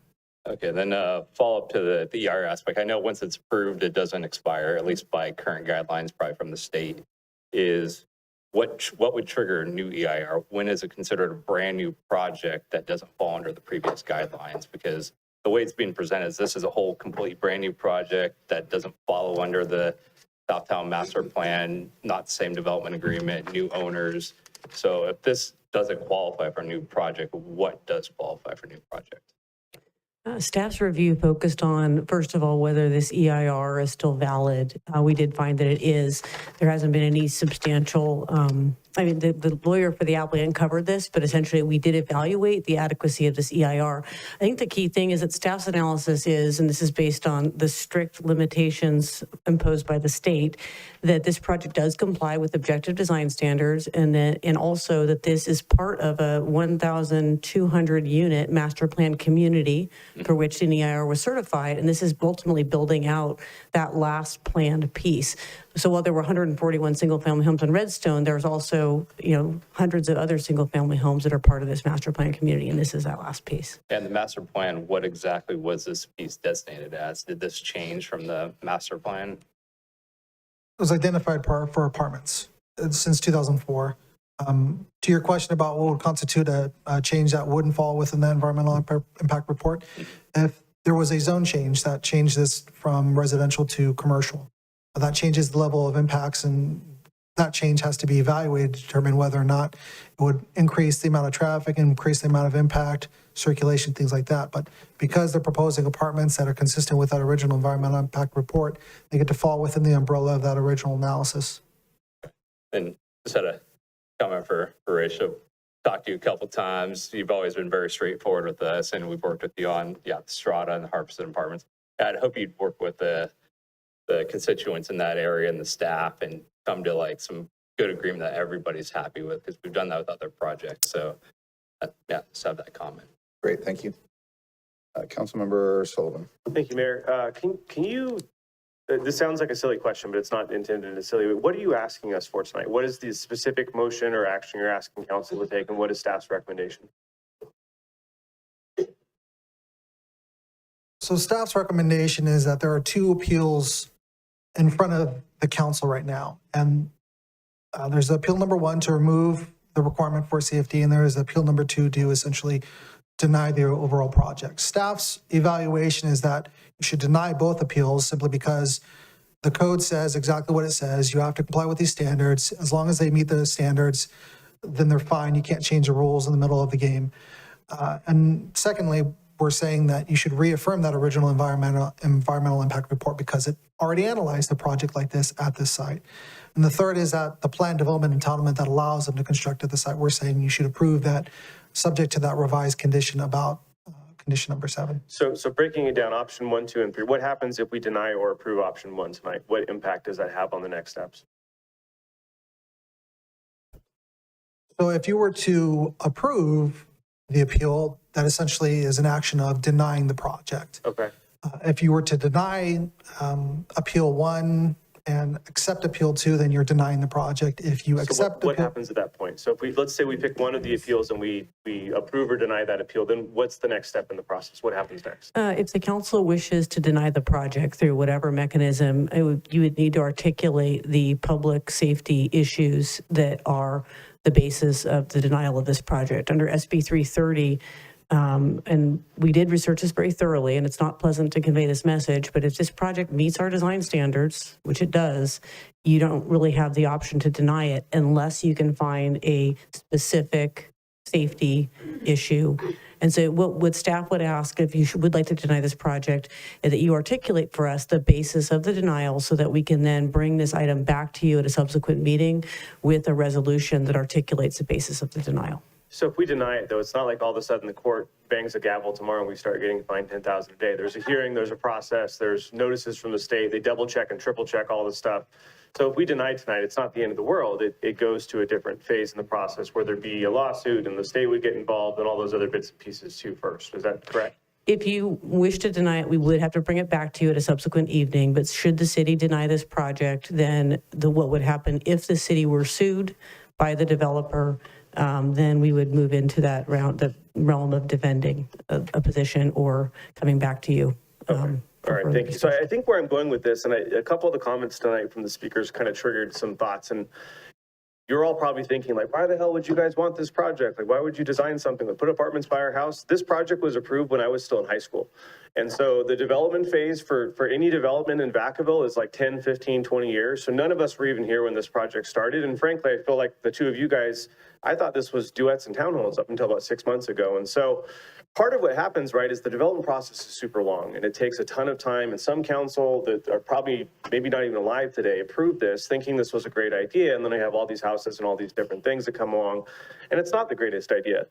Okay, then follow up to the EIR aspect. I know once it's approved, it doesn't expire, at least by current guidelines, probably from the state, is what would trigger a new EIR? When is it considered a brand new project that doesn't fall under the previous guidelines? Because the way it's being presented is this is a whole complete brand new project that doesn't follow under the Southtown Master Plan, not the same development agreement, new owners. So if this doesn't qualify for a new project, what does qualify for a new project? Staff's review focused on, first of all, whether this EIR is still valid. We did find that it is. There hasn't been any substantial I mean, the lawyer for the applicant covered this, but essentially we did evaluate the adequacy of this EIR. I think the key thing is that staff's analysis is, and this is based on the strict limitations imposed by the state, that this project does comply with objective design standards, and also that this is part of a 1,200 unit master plan community for which an EIR was certified, and this is ultimately building out that last planned piece. So while there were 141 single-family homes in Redstone, there's also, hundreds of other single-family homes that are part of this master plan community, and this is that last piece. And the master plan, what exactly was this piece designated as? Did this change from the master plan? It was identified for apartments since 2004. To your question about what would constitute a change that wouldn't fall within the environmental impact report, if there was a zone change that changed this from residential to commercial, that changes the level of impacts, and that change has to be evaluated to determine whether or not it would increase the amount of traffic, increase the amount of impact, circulation, things like that. But because they're proposing apartments that are consistent with that original environmental impact report, they get to fall within the umbrella of that original analysis. And just had a comment for Horatio. Talked to you a couple times. You've always been very straightforward with us, and we've worked with you on the Strata and the Harpston apartments. I'd hope you'd work with the constituents in that area and the staff and come to like some good agreement that everybody's happy with, because we've done that with other projects. So just have that comment. Great, thank you. Councilmember Sullivan. Thank you, Mayor. Can you, this sounds like a silly question, but it's not intended as silly. What are you asking us for tonight? What is the specific motion or action you're asking council to take, and what is staff's recommendation? So staff's recommendation is that there are 2 appeals in front of the council right now. And there's appeal number 1 to remove the requirement for CFD, and there is appeal number 2 to essentially deny the overall project. Staff's evaluation is that you should deny both appeals simply because the code says exactly what it says. You have to comply with these standards. As long as they meet the standards, then they're fine. You can't change the rules in the middle of the game. And secondly, we're saying that you should reaffirm that original environmental impact report because it already analyzed a project like this at this site. And the third is that the planned development entitlement that allows them to construct at the site, we're saying you should approve that subject to that revised condition about condition number 7. So breaking it down, option 1, 2, and 3, what happens if we deny or approve option 1 tonight? What impact does that have on the next steps? So if you were to approve the appeal, that essentially is an action of denying the project. Okay. If you were to deny appeal 1 and accept appeal 2, then you're denying the project. If you accept what happens at that point? So if let's say we pick one of the appeals and we approve or deny that appeal, then what's the next step in the process? What happens next? If the council wishes to deny the project through whatever mechanism, you would need to articulate the public safety issues that are the basis of the denial of this project. Under SB 330, and we did research this very thoroughly, and it's not pleasant to convey this message, but if this project meets our design standards, which it does, you don't really have the option to deny it unless you can find a specific safety issue. And so what staff would ask if you would like to deny this project is that you articulate for us the basis of the denial so that we can then bring this item back to you at a subsequent meeting with a resolution that articulates the basis of the denial. So if we deny it, though, it's not like all of a sudden the court bangs a gavel tomorrow and we start getting fined $10,000 a day. There's a hearing, there's a process, there's notices from the state. They double check and triple check all this stuff. So if we deny tonight, it's not the end of the world. It goes to a different phase in the process where there'd be a lawsuit and the state would get involved and all those other bits and pieces too first. Is that correct? If you wish to deny it, we would have to bring it back to you at a subsequent evening. But should the city deny this project, then what would happen if the city were sued by the developer, then we would move into the realm of defending a position or coming back to you. All right, thank you. So I think where I'm going with this, and a couple of the comments tonight from the speakers kind of triggered some thoughts, and you're all probably thinking like, why the hell would you guys want this project? Like, why would you design something like put apartments by our house? This project was approved when I was still in high school. And so the development phase for any development in Vacaville is like 10, 15, 20 years. So none of us were even here when this project started. And frankly, I feel like the two of you guys I thought this was duets and townhomes up until about 6 months ago. And so part of what happens, right, is the development process is super long and it takes a ton of time. And some council that are probably maybe not even alive today approved this thinking this was a great idea. And then I have all these houses and all these different things that come along. And it's not the greatest idea.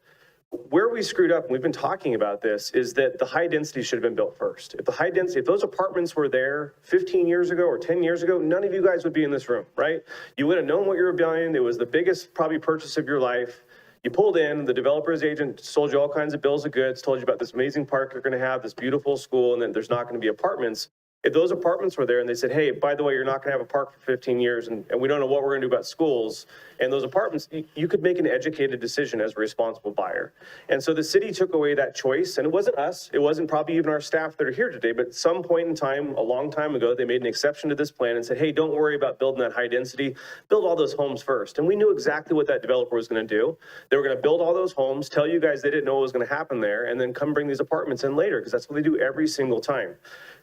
Where we screwed up, and we've been talking about this, is that the high density should have been built first. If the high density, if those apartments were there 15 years ago or 10 years ago, none of you guys would be in this room, right? You would have known what you were buying. It was the biggest probably purchase of your life. You pulled in, the developer's agent sold you all kinds of bills of goods, told you about this amazing park you're gonna have, this beautiful school, and then there's not gonna be apartments. If those apartments were there and they said, hey, by the way, you're not gonna have a park for 15 years and we don't know what we're gonna do about schools, and those apartments, you could make an educated decision as a responsible buyer. And so the city took away that choice, and it wasn't us, it wasn't probably even our staff that are here today, but at some point in time, a long time ago, they made an exception to this plan and said, hey, don't worry about building that high density, build all those homes first. And we knew exactly what that developer was gonna do. They were gonna build all those homes, tell you guys they didn't know what was gonna happen there, and then come bring these apartments in later, because that's what they do every single time.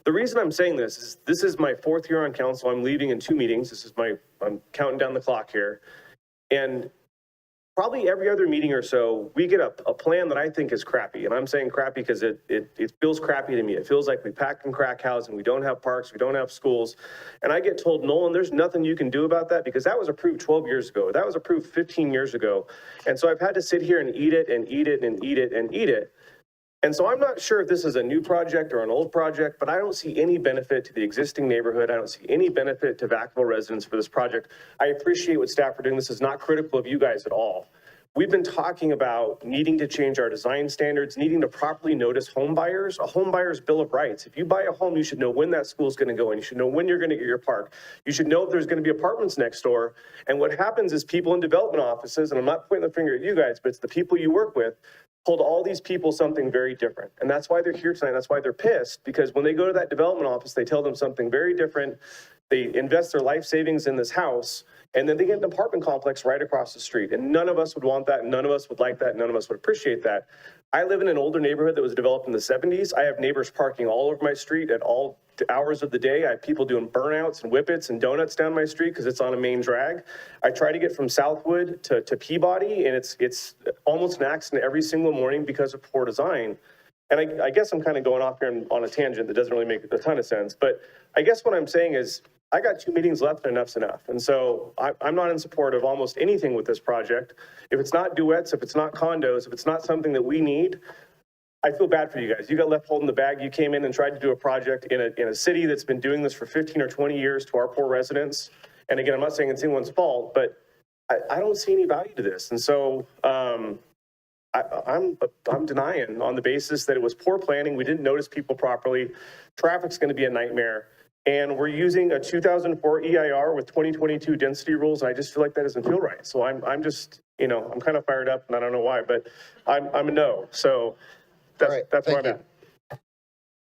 The reason I'm saying this is my 4th year on council. I'm leaving in 2 meetings. I'm counting down the clock here. And probably every other meeting or so, we get a plan that I think is crappy. And I'm saying crappy because it feels crappy to me. It feels like we pack in crack housing. We don't have parks. We don't have schools. And I get told, Nolan, there's nothing you can do about that because that was approved 12 years ago. That was approved 15 years ago. And so I've had to sit here and eat it and eat it and eat it and eat it. And so I'm not sure if this is a new project or an old project, but I don't see any benefit to the existing neighborhood. I don't see any benefit to Vacaville residents for this project. I appreciate what staff are doing. This is not critical of you guys at all. We've been talking about needing to change our design standards, needing to properly notice home buyers, a home buyer's bill of rights. If you buy a home, you should know when that school is going to go in. You should know when you're going to get your park. You should know if there's going to be apartments next door. And what happens is people in development offices, and I'm not pointing the finger at you guys, but it's the people you work with, told all these people something very different. And that's why they're here tonight. That's why they're pissed, because when they go to that development office, they tell them something very different. They invest their life savings in this house, and then they get an apartment complex right across the street. And none of us would want that. None of us would like that. None of us would appreciate that. I live in an older neighborhood that was developed in the 70s. I have neighbors parking all over my street at all hours of the day. I have people doing burnouts and whippets and donuts down my street because it's on a main drag. I try to get from Southwood to Peabody, and it's almost an accident every single morning because of poor design. And I guess I'm kind of going off here on a tangent that doesn't really make a ton of sense. But I guess what I'm saying is I got 2 meetings left and enough's enough. And so I'm not in support of almost anything with this project. If it's not duets, if it's not condos, if it's not something that we need, I feel bad for you guys. You got left holding the bag. You came in and tried to do a project in a city that's been doing this for 15 or 20 years to our poor residents. And again, I'm not saying it's anyone's fault, but I don't see any value to this. And so I'm denying on the basis that it was poor planning. We didn't notice people properly. Traffic's going to be a nightmare. And we're using a 2004 EIR with 2022 density rules. And I just feel like that doesn't feel right. So I'm just, I'm kind of fired up and I don't know why, but I'm a no. So that's where I'm at.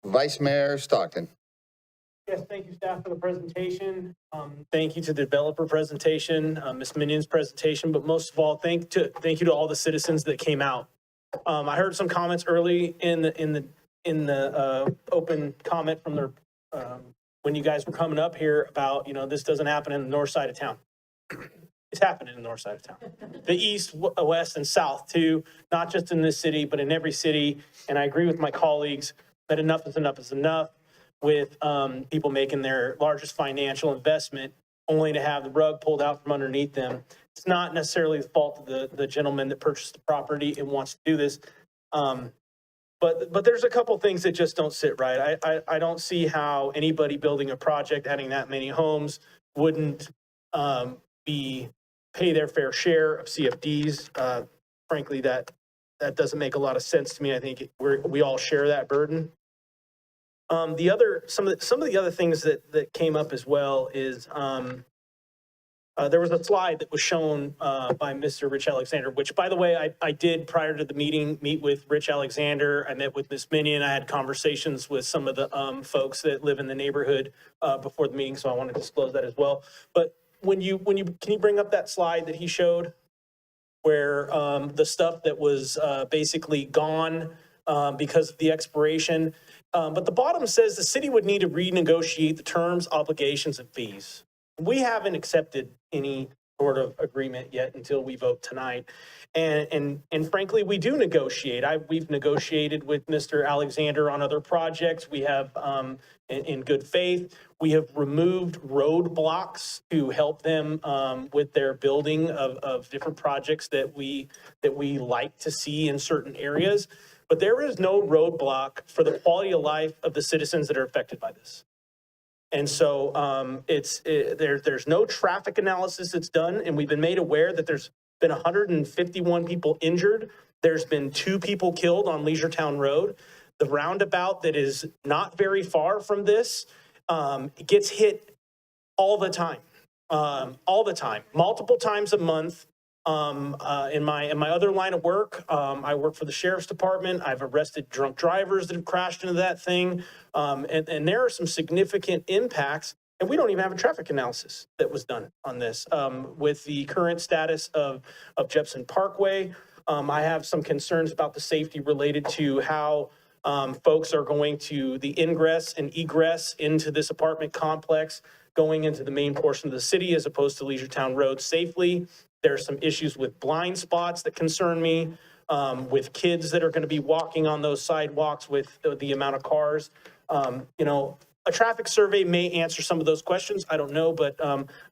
Vice Mayor Stockton. Yes, thank you, staff, for the presentation. Thank you to the developer presentation, Ms. Minion's presentation, but most of all, thank you to all the citizens that came out. I heard some comments early in the open comment from the when you guys were coming up here about this doesn't happen in the north side of town. It's happening in the north side of town, the east, west, and south too, not just in this city, but in every city. And I agree with my colleagues that enough is enough is enough with people making their largest financial investment only to have the rug pulled out from underneath them. It's not necessarily the fault of the gentleman that purchased the property and wants to do this. But there's a couple things that just don't sit right. I don't see how anybody building a project, adding that many homes, wouldn't pay their fair share of CFDs. Frankly, that doesn't make a lot of sense to me. I think we all share that burden. Some of the other things that came up as well is there was a slide that was shown by Mr. Rich Alexander, which, by the way, I did prior to the meeting meet with Rich Alexander. I met with Ms. Minion. I had conversations with some of the folks that live in the neighborhood before the meeting, so I want to disclose that as well. But can you bring up that slide that he showed where the stuff that was basically gone because of the expiration? But the bottom says the city would need to renegotiate the terms, obligations, and fees. We haven't accepted any sort of agreement yet until we vote tonight. And frankly, we do negotiate. We've negotiated with Mr. Alexander on other projects. We have, in good faith, we have removed roadblocks to help them with their building of different projects that we like to see in certain areas. But there is no roadblock for the quality of life of the citizens that are affected by this. And so there's no traffic analysis that's done, and we've been made aware that there's been 151 people injured. There's been 2 people killed on Leisuretown Road. The roundabout that is not very far from this gets hit all the time, multiple times a month. In my other line of work, I work for the sheriff's department. I've arrested drunk drivers that have crashed into that thing. And there are some significant impacts, and we don't even have a traffic analysis that was done on this. With the current status of Jepson Parkway, I have some concerns about the safety related to how folks are going to the ingress and egress into this apartment complex, going into the main portion of the city as opposed to Leisuretown Road safely. There are some issues with blind spots that concern me, with kids that are going to be walking on those sidewalks with the amount of cars. A traffic survey may answer some of those questions. I don't know, but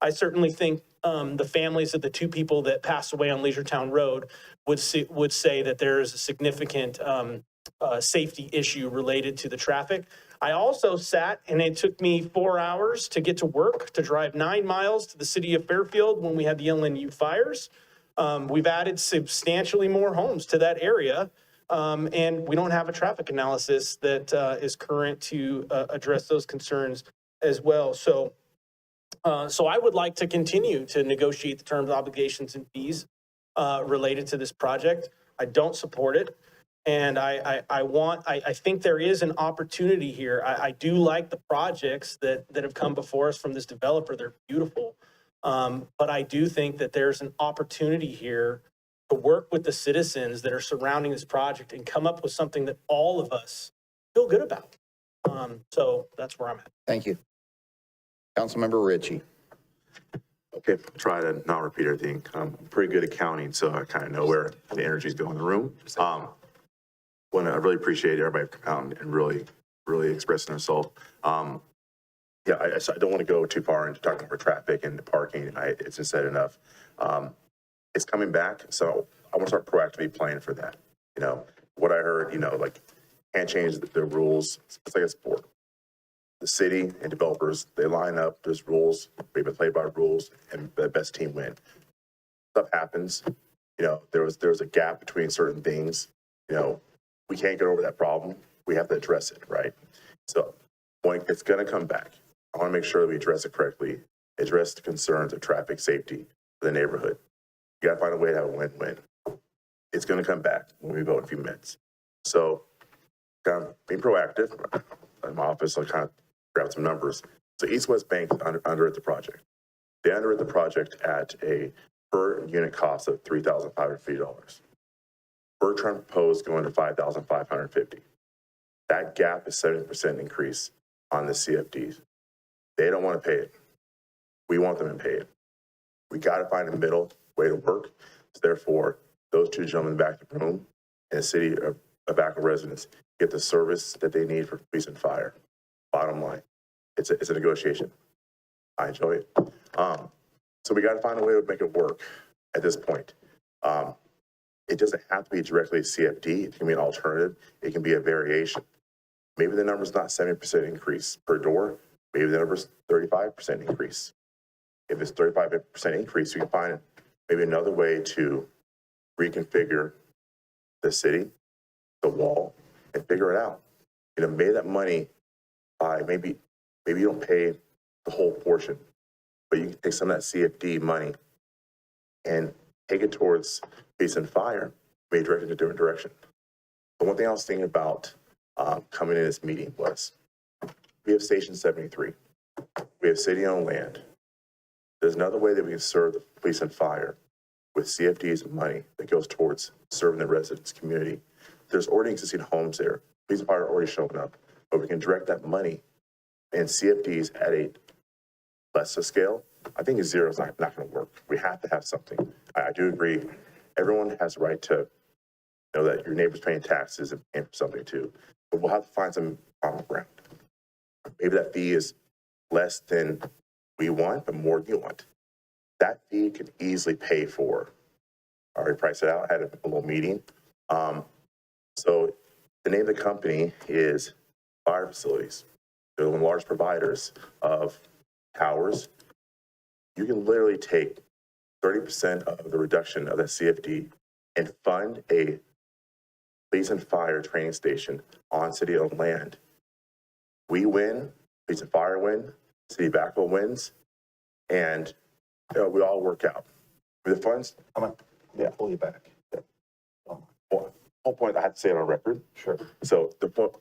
I certainly think the families of the 2 people that passed away on Leisuretown Road would say that there is a significant safety issue related to the traffic. I also sat, and it took me 4 hours to get to work, to drive 9 miles to the city of Fairfield when we had the LNU fires. We've added substantially more homes to that area, and we don't have a traffic analysis that is current to address those concerns as well. So I would like to continue to negotiate the terms, obligations, and fees related to this project. I don't support it. And I think there is an opportunity here. I do like the projects that have come before us from this developer. They're beautiful. But I do think that there's an opportunity here to work with the citizens that are surrounding this project and come up with something that all of us feel good about. So that's where I'm at. Thank you. Councilmember Ritchie. Okay, try to not repeat everything. I'm pretty good at counting, so I kind of know where the energy's going in the room. I really appreciate everybody coming out and really expressing themselves. I don't want to go too far into talking about traffic and parking. It's been said enough. It's coming back, so I want to start proactively planning for that. What I heard, can't change the rules. It's like a sport. The city and developers, they line up, there's rules, we play by rules, and the best team win. Stuff happens. There was a gap between certain things. We can't get over that problem. We have to address it, right? So when it's going to come back, I want to make sure that we address it correctly, address the concerns of traffic safety for the neighborhood. You got to find a way to have a win-win. It's going to come back when we vote in a few minutes. So kind of being proactive. In my office, I kind of grabbed some numbers. So East-West Bank underwrote the project. They underwrote the project at a per unit cost of $3,550. Bertrand proposed going to $5,550. That gap is 70% increase on the CFDs. They don't want to pay it. We want them to pay it. We got to find a middle way to work. So therefore, those 2 gentlemen back to the room and the city of Vacaville residents get the service that they need for police and fire. Bottom line, it's a negotiation. I enjoy it. So we got to find a way to make it work at this point. It doesn't have to be directly CFD. It can be an alternative. It can be a variation. Maybe the number's not 70% increase per door. Maybe the number's 35% increase. If it's 35% increase, we can find maybe another way to reconfigure the city, the wall, and figure it out. Maybe that money, maybe you don't pay the whole portion, but you can take some of that CFD money and take it towards police and fire, maybe direct it in a different direction. But one thing I was thinking about coming in this meeting was, we have Station 73. We have city-owned land. There's another way that we can serve the police and fire with CFD's money that goes towards serving the residents' community. There's already existing homes there. Police and fire are already showing up, but we can direct that money and CFDs at a lesser scale, I think a zero is not going to work. We have to have something. I do agree. Everyone has a right to know that your neighbor's paying taxes and paying for something too. But we'll have to find some common ground. Maybe that fee is less than we want, but more than you want. That fee can easily pay for, I already priced it out, I had a little meeting. So the name of the company is Fire Facilities. They're one of the largest providers of towers. You can literally take 30% of the reduction of that CFD and fund a police and fire training station on city-owned land. We win, police and fire win, City of Vacaville wins, and we all work out. The funds, yeah, pull you back. Yeah. Whole point, I have to say it on record. Sure. So the point,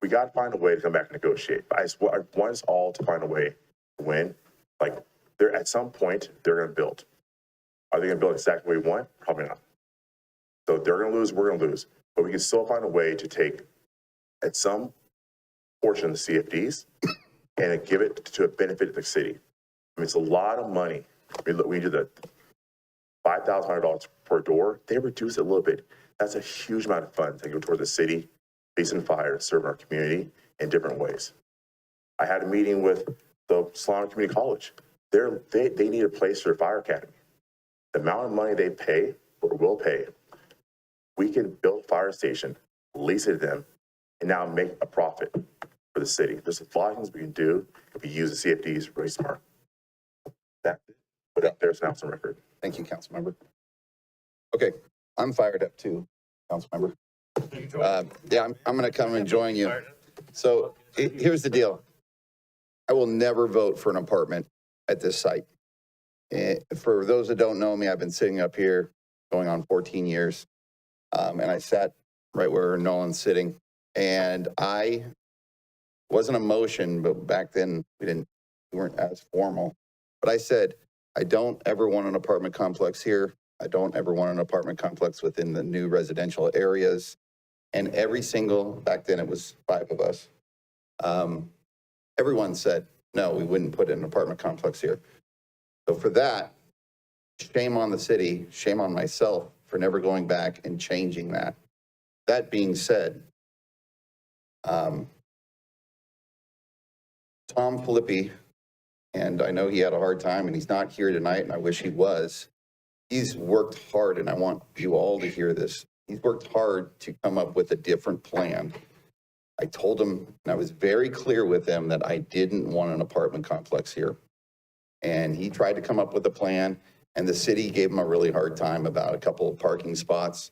we got to find a way to come back and negotiate. I want us all to find a way to win. Like, they're at some point, they're going to build. Are they going to build exactly what we want? Probably not. So they're going to lose, we're going to lose. But we can still find a way to take at some portion of the CFDs and give it to a benefit of the city. I mean, it's a lot of money. We do the $5,500 per door. They reduce it a little bit. That's a huge amount of funds that go toward the city, police and fire, to serve our community in different ways. I had a meeting with the Solano Community College. They need a place for a fire academy. The amount of money they pay or will pay, we can build a fire station, lease it to them, and now make a profit for the city. There's a lot of things we can do if we use the CFDs really smart. That, put up there's an ounce on record. Thank you, Councilmember. Okay, I'm fired up too, Councilmember. Yeah, I'm going to come and join you. So here's the deal. I will never vote for an apartment at this site. For those that don't know me, I've been sitting up here going on 14 years. And I sat right where Nolan's sitting. And I wasn't a motion, but back then we weren't as formal. But I said, I don't ever want an apartment complex here. I don't ever want an apartment complex within the new residential areas. And every single, back then it was 5 of us, everyone said, no, we wouldn't put an apartment complex here. So for that, shame on the city, shame on myself for never going back and changing that. That being said, Tom Filippi, and I know he had a hard time and he's not here tonight and I wish he was, he's worked hard and I want you all to hear this. He's worked hard to come up with a different plan. I told him, and I was very clear with him that I didn't want an apartment complex here. And he tried to come up with a plan, and the city gave him a really hard time about a couple of parking spots,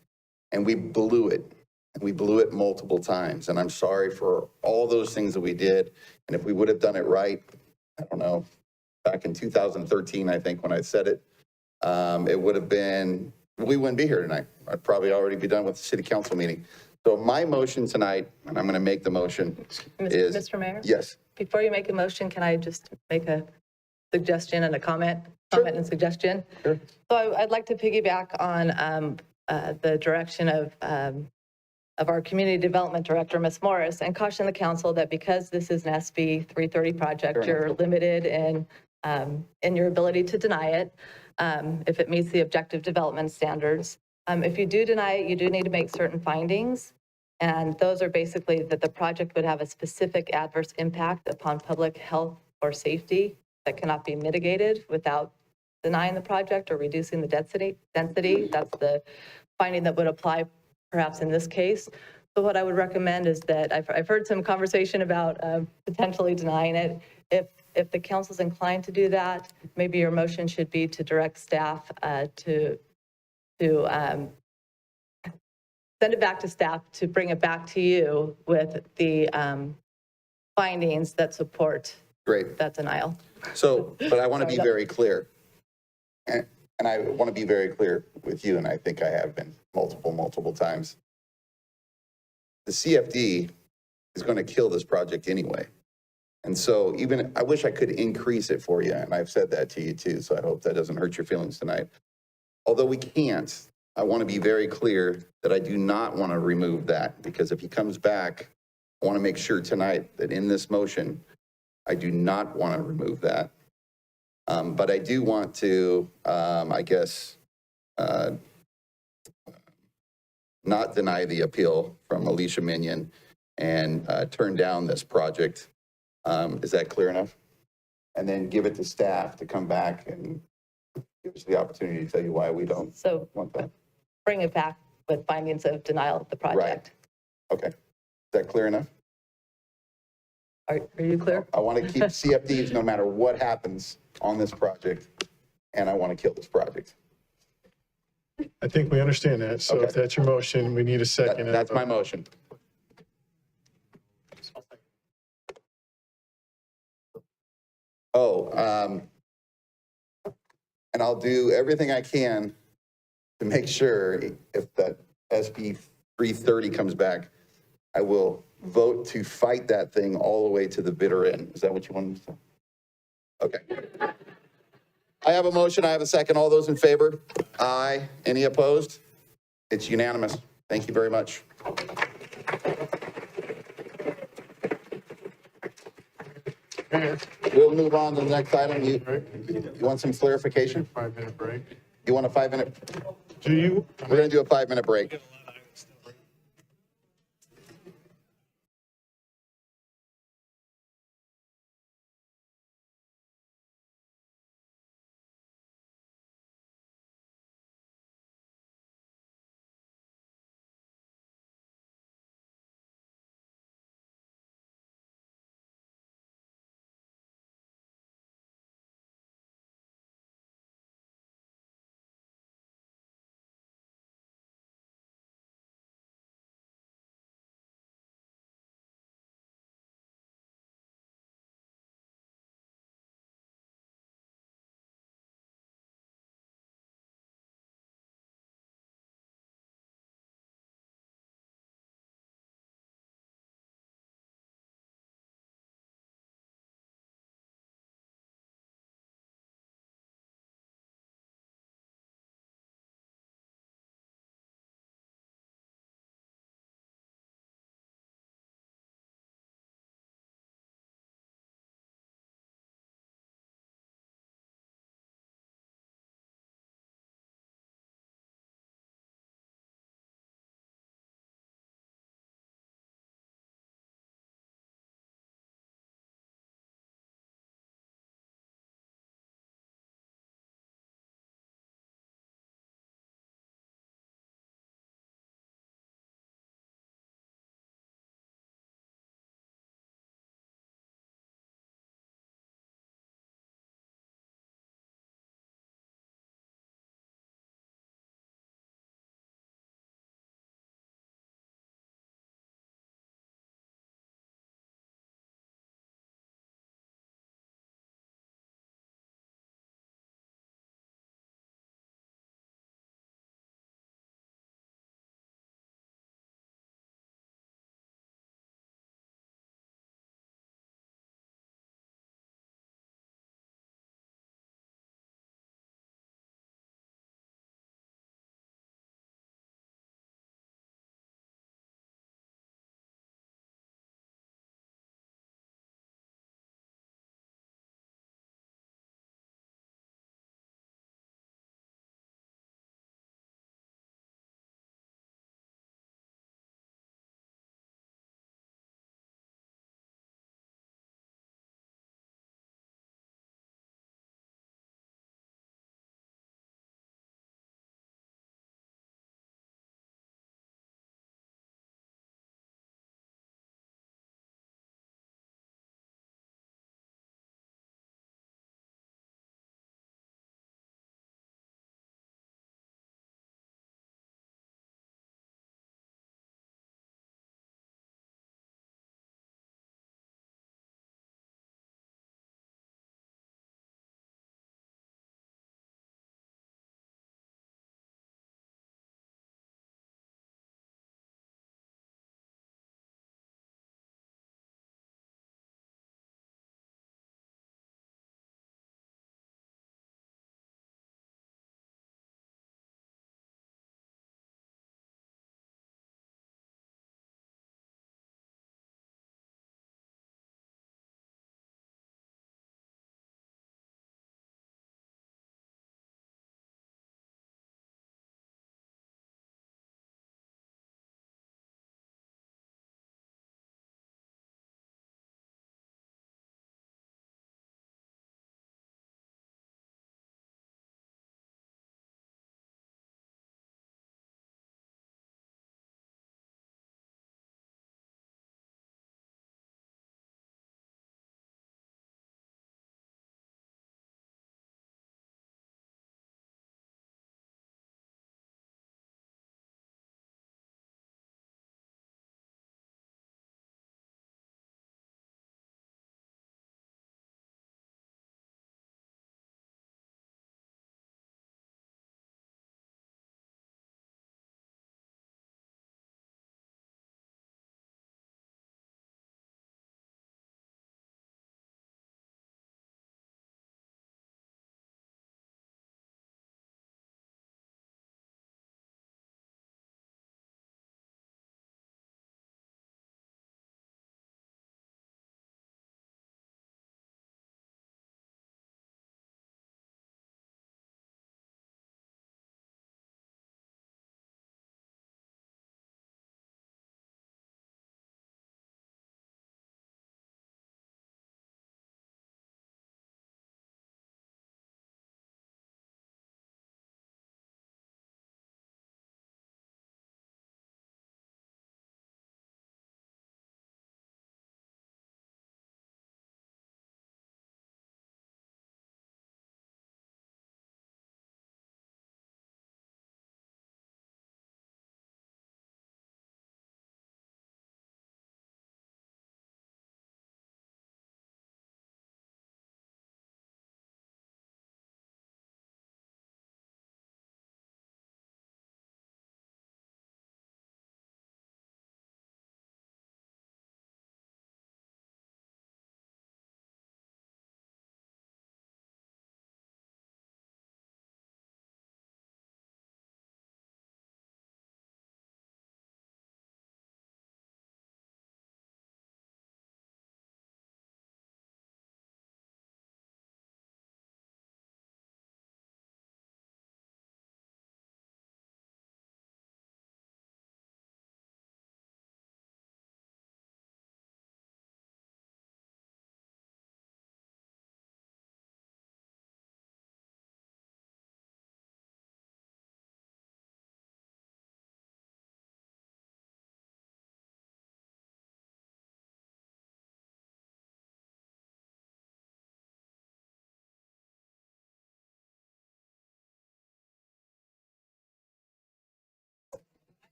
and we blew it. And we blew it multiple times, and I'm sorry for all those things that we did. And if we would have done it right, I don't know, back in 2013, I think when I said it, it would have been, we wouldn't be here tonight. I'd probably already be done with the city council meeting. So my motion tonight, and I'm going to make the motion, is... Mr. Mayor? Yes. Before you make a motion, can I just make a suggestion and a comment and suggestion? Sure. So I'd like to piggyback on the direction of our community development director, Ms. Morris, and caution the council that because this is an SB 330 project, you're limited in your ability to deny it if it meets the objective development standards. If you do deny it, you do need to make certain findings. And those are basically that the project would have a specific adverse impact upon public health or safety that cannot be mitigated without denying the project or reducing the density. That's the finding that would apply perhaps in this case. So what I would recommend is that I've heard some conversation about potentially denying it. If the council's inclined to do that, maybe your motion should be to direct staff to send it back to staff to bring it back to you with the findings that support that denial. So, but I want to be very clear. And I want to be very clear with you, and I think I have been multiple times. The CFD is going to kill this project anyway. And so even, I wish I could increase it for you, and I've said that to you too, so I hope that doesn't hurt your feelings tonight. Although we can't, I want to be very clear that I do not want to remove that, because if he comes back, I want to make sure tonight that in this motion, I do not want to remove that. But I do want to, I guess, not deny the appeal from Alicia Minion and turn down this project. Is that clear enough? And then give it to staff to come back and give us the opportunity to tell you why we don't So want that. bring it back with findings of denial of the project. Okay. Is that clear enough? Are you clear? I want to keep CFDs no matter what happens on this project, and I want to kill this project. I think we understand that. So if that's your motion, we need a second. That's my motion. Oh, and I'll do everything I can to make sure if that SB 330 comes back, I will vote to fight that thing all the way to the bitter end. Is that what you want to say? Okay. I have a motion. I have a second. All those in favor? Aye. Any opposed? It's unanimous. Thank you very much. We'll move on to the next item. You want some clarification? 5-minute break. You want a 5-minute? Do you? We're going to do a 5-minute break.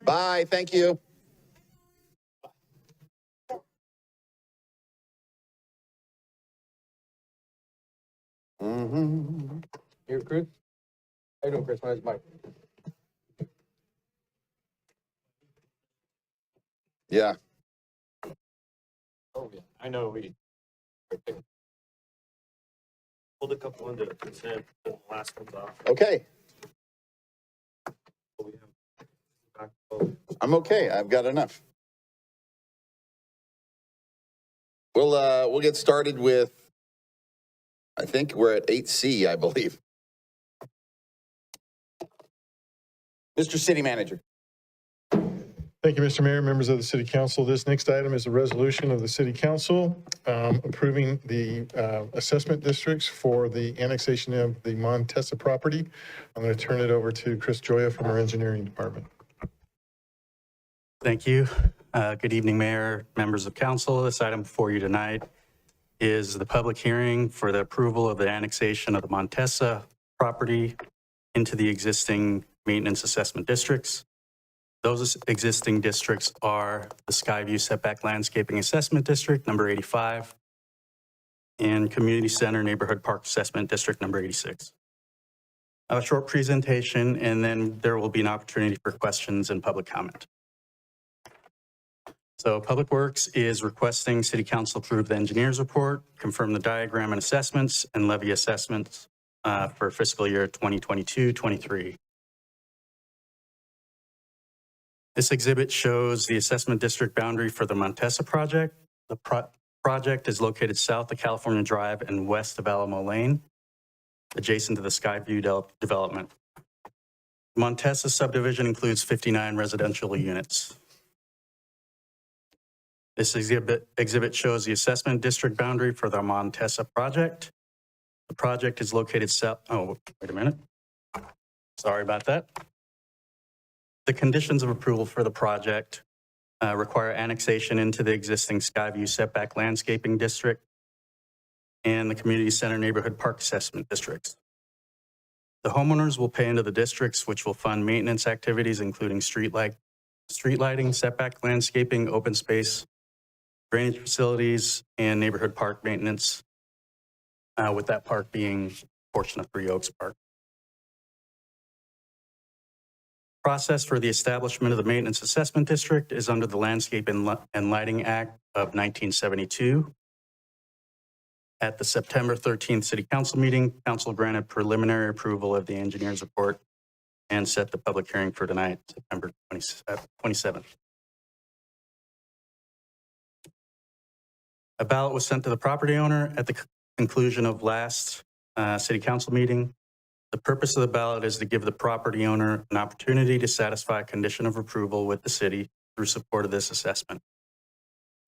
Bye, thank you. Mm-hmm. Here, Chris. How you doing, Chris? My name's Mike. Yeah. Oh, yeah, I know we pulled a couple into consent, the last one's off. Okay. I'm okay. I've got enough. We'll get started with, I think we're at 8C, I believe. Mr. City Manager. Thank you, Mr. Mayor, members of the City Council. This next item is a resolution of the City Council approving the assessment districts for the annexation of the Montesa property. I'm going to turn it over to Chris Joya from our engineering department. Thank you. Good evening, Mayor, members of council. This item before you tonight is the public hearing for the approval of the annexation of the Montesa property into the existing maintenance assessment districts. Those existing districts are the Skyview Setback Landscaping Assessment District, number 85, and Community Center Neighborhood Park Assessment District, number 86. A short presentation, and then there will be an opportunity for questions and public comment. So Public Works is requesting City Council approve the engineer's report, confirm the diagram and assessments, and levy assessments for fiscal year 2022-23. This exhibit shows the assessment district boundary for the Montesa project. The project is located south of California Drive and west of Alamo Lane, adjacent to the Skyview development. Montesa subdivision includes 59 residential units. This exhibit shows the assessment district boundary for the Montesa project. The project is located south, oh, wait a minute. Sorry about that. The conditions of approval for the project require annexation into the existing Skyview Setback Landscaping District and the Community Center Neighborhood Park Assessment Districts. The homeowners will pay into the districts, which will fund maintenance activities, including street lighting, setback landscaping, open space, drainage facilities, and neighborhood park maintenance, with that park being a portion of Three Oaks Park. Process for the establishment of the Maintenance Assessment District is under the Landscape and Lighting Act of 1972. At the September 13th City Council meeting, Council granted preliminary approval of the engineer's report and set the public hearing for tonight, September 27th. A ballot was sent to the property owner at the conclusion of last City Council meeting. The purpose of the ballot is to give the property owner an opportunity to satisfy a condition of approval with the city through support of this assessment.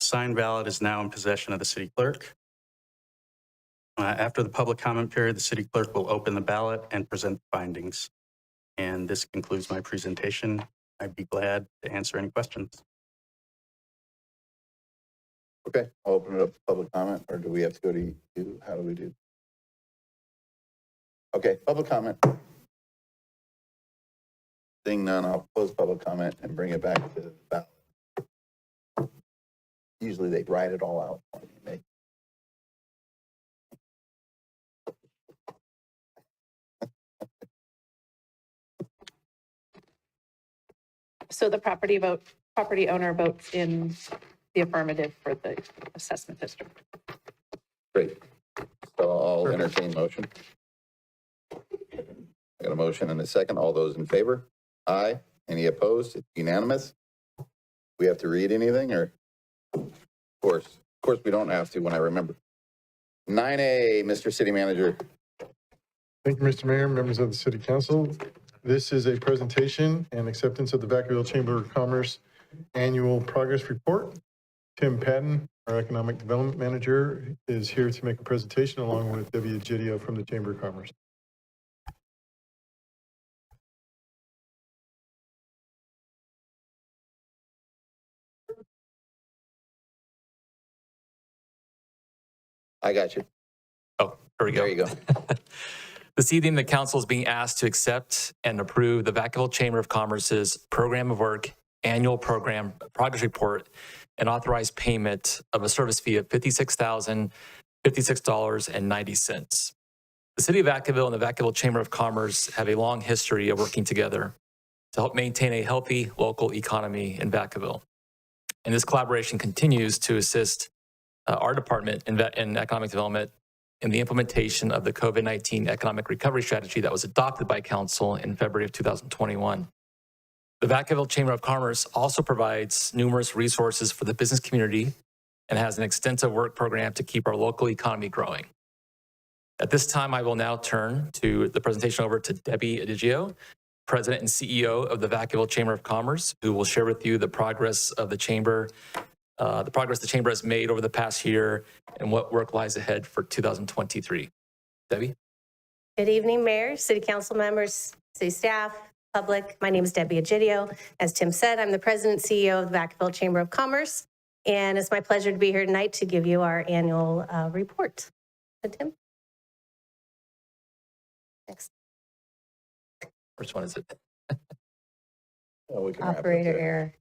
The signed ballot is now in possession of the city clerk. After the public comment period, the city clerk will open the ballot and present findings. And this concludes my presentation. I'd be glad to answer any questions. Okay, I'll open it up to public comment, or do we have to go to you? How do we do? Okay, public comment. Seeing none, I'll close public comment and bring it back to the ballot. Usually they write it all out for me. So the property owner votes in the affirmative for the assessment district. Great. So I'll entertain motion. I got a motion and a second. All those in favor? Aye. Any opposed? It's unanimous. We have to read anything, or? Of course we don't have to when I remember. 9A, Mr. City Manager. Thank you, Mr. Mayor, members of the City Council. This is a presentation and acceptance of the Vacaville Chamber of Commerce Annual Progress Report. Tim Patton, our Economic Development Manager, is here to make a presentation along with Debbie Egidio from the Chamber of Commerce. I got you. Oh, here we go. There you go. This evening, the council is being asked to accept and approve the Vacaville Chamber of Commerce's program of work annual program progress report and authorize payment of a service fee of $56,056.90. The City of Vacaville and the Vacaville Chamber of Commerce have a long history of working together to help maintain a healthy local economy in Vacaville. And this collaboration continues to assist our department in economic development in the implementation of the COVID-19 economic recovery strategy that was adopted by Council in February of 2021. The Vacaville Chamber of Commerce also provides numerous resources for the business community and has an extensive work program to keep our local economy growing. At this time, I will now turn the presentation over to Debbie Adigio, President and CEO of the Vacaville Chamber of Commerce, who will share with you the progress of the chamber, the chamber has made over the past year and what work lies ahead for 2023. Debbie? Good evening, Mayor, City Council members, city staff, public. My name is Debbie Agidio. As Tim said, I'm the President and CEO of the Vacaville Chamber of Commerce, and it's my pleasure to be here tonight to give you our annual report. So, Tim? Next. Which one is it? Operator error.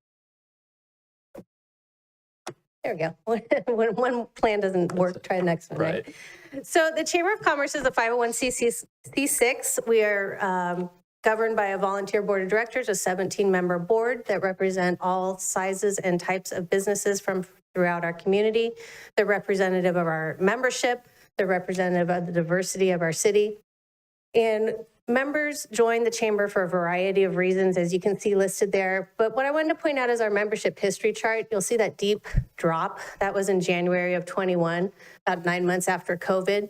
There we go. When one plan doesn't work, try the next one, right? So the Chamber of Commerce is a 501c6. We are governed by a volunteer board of directors, a 17-member board that represent all sizes and types of businesses from throughout our community. They're representative of our membership. They're representative of the diversity of our city. And members join the chamber for a variety of reasons, as you can see listed there. But what I wanted to point out is our membership history chart. You'll see that deep drop. That was in January of 21, about 9 months after COVID.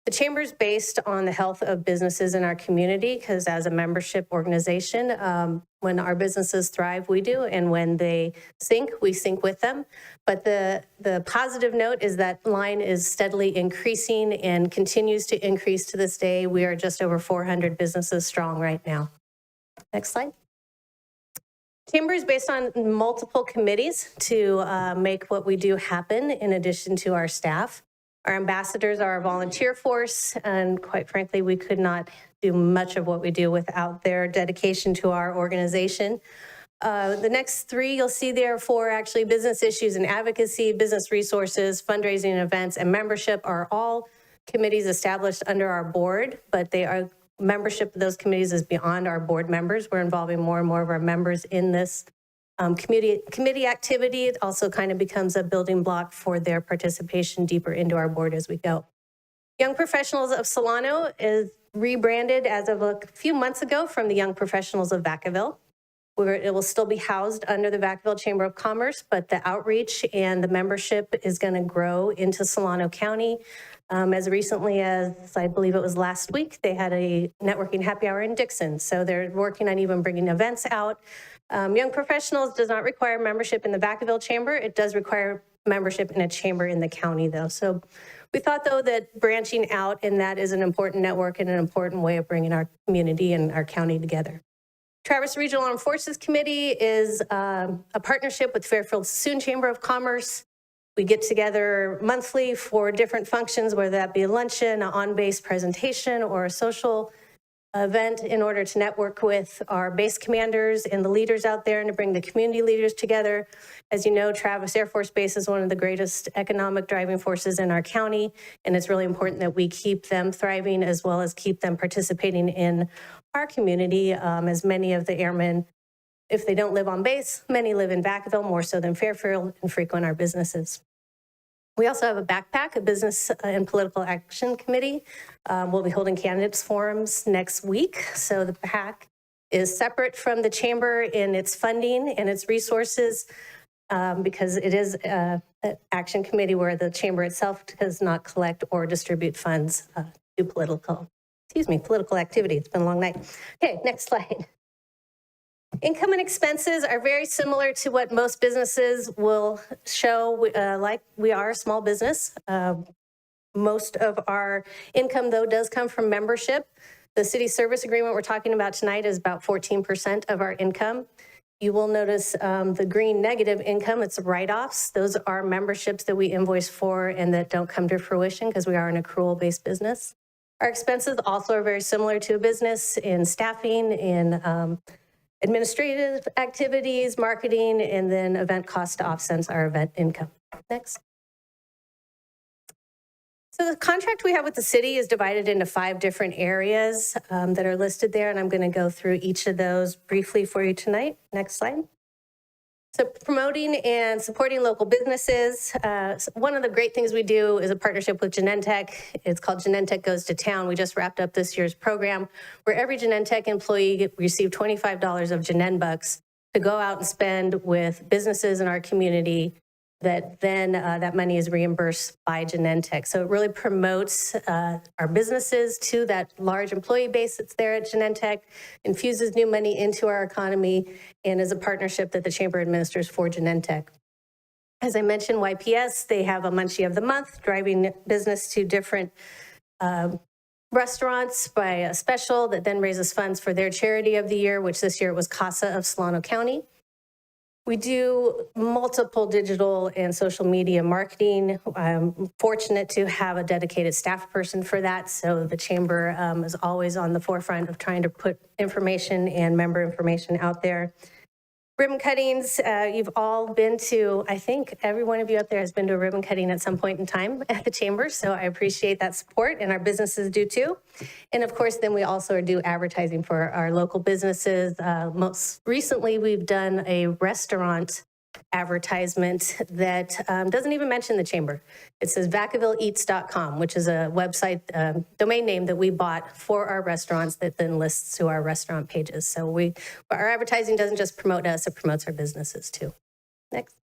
The chamber is based on the health of businesses in our community, because as a membership organization, when our businesses thrive, we do, and when they sink, we sink with them. But the positive note is that line is steadily increasing and continues to increase to this day. We are just over 400 businesses strong right now. Next slide. Chamber is based on multiple committees to make what we do happen in addition to our staff. Our ambassadors are our volunteer force, and quite frankly, we could not do much of what we do without their dedication to our organization. The next three you'll see there are four actually: business issues and advocacy, business resources, fundraising and events, and membership are all committees established under our board, but they are membership of those committees is beyond our board members. We're involving more and more of our members in this committee activity. It also kind of becomes a building block for their participation deeper into our board as we go. Young Professionals of Solano is rebranded as of a few months ago from the Young Professionals of Vacaville. It will still be housed under the Vacaville Chamber of Commerce, but the outreach and the membership is going to grow into Solano County. As recently as, I believe it was last week, they had a networking happy hour in Dixon. So they're working on even bringing events out. Young Professionals does not require membership in the Vacaville Chamber. It does require membership in a chamber in the county, though. So we thought, though, that branching out in that is an important network and an important way of bringing our community and our county together. Traverse Regional Armed Forces Committee is a partnership with Fairfield Sassoon Chamber of Commerce. We get together monthly for different functions, whether that be a luncheon, an on-base presentation, or a social event in order to network with our base commanders and the leaders out there and to bring the community leaders together. As you know, Travis Air Force Base is one of the greatest economic driving forces in our county, and it's really important that we keep them thriving as well as keep them participating in our community, as many of the airmen, if they don't live on base, many live in Vacaville more so than Fairfield and frequent our businesses. We also have a backpack, a business and political action committee. We'll be holding candidates forums next week. So the PAC is separate from the chamber in its funding and its resources because it is an action committee where the chamber itself does not collect or distribute funds to political activity. It's been a long night. Okay, next slide. Income and expenses are very similar to what most businesses will show, like we are a small business. Most of our income, though, does come from membership. The city service agreement we're talking about tonight is about 14% of our income. You will notice the green negative income, it's write-offs. Those are memberships that we invoice for and that don't come to fruition because we are an accrual-based business. Our expenses also are very similar to a business in staffing, in administrative activities, marketing, and then event cost offsets our event income. Next. So the contract we have with the city is divided into 5 different areas that are listed there, and I'm going to go through each of those briefly for you tonight. Next slide. So promoting and supporting local businesses. One of the great things we do is a partnership with Genentech. It's called Genentech Goes to Town. We just wrapped up this year's program where every Genentech employee received $25 of Genen bucks to go out and spend with businesses in our community that then that money is reimbursed by Genentech. So it really promotes our businesses to that large employee base that's there at Genentech, infuses new money into our economy, and is a partnership that the Chamber administers for Genentech. As I mentioned, YPS, they have a Munchie of the Month, driving business to different restaurants by a special that then raises funds for their charity of the year, which this year was CASA of Solano County. We do multiple digital and social media marketing. I'm fortunate to have a dedicated staff person for that. So the Chamber is always on the forefront of trying to put information and member information out there. Ribbon cuttings, you've all been to, I think every one of you out there has been to a ribbon cutting at some point in time at the Chamber. So I appreciate that support, and our businesses do too. And of course, then we also do advertising for our local businesses. Most recently, we've done a restaurant advertisement that doesn't even mention the Chamber. It says vacavilleeats.com, which is a website, domain name that we bought for our restaurants that then lists to our restaurant pages. So our advertising doesn't just promote us, it promotes our businesses too. Next.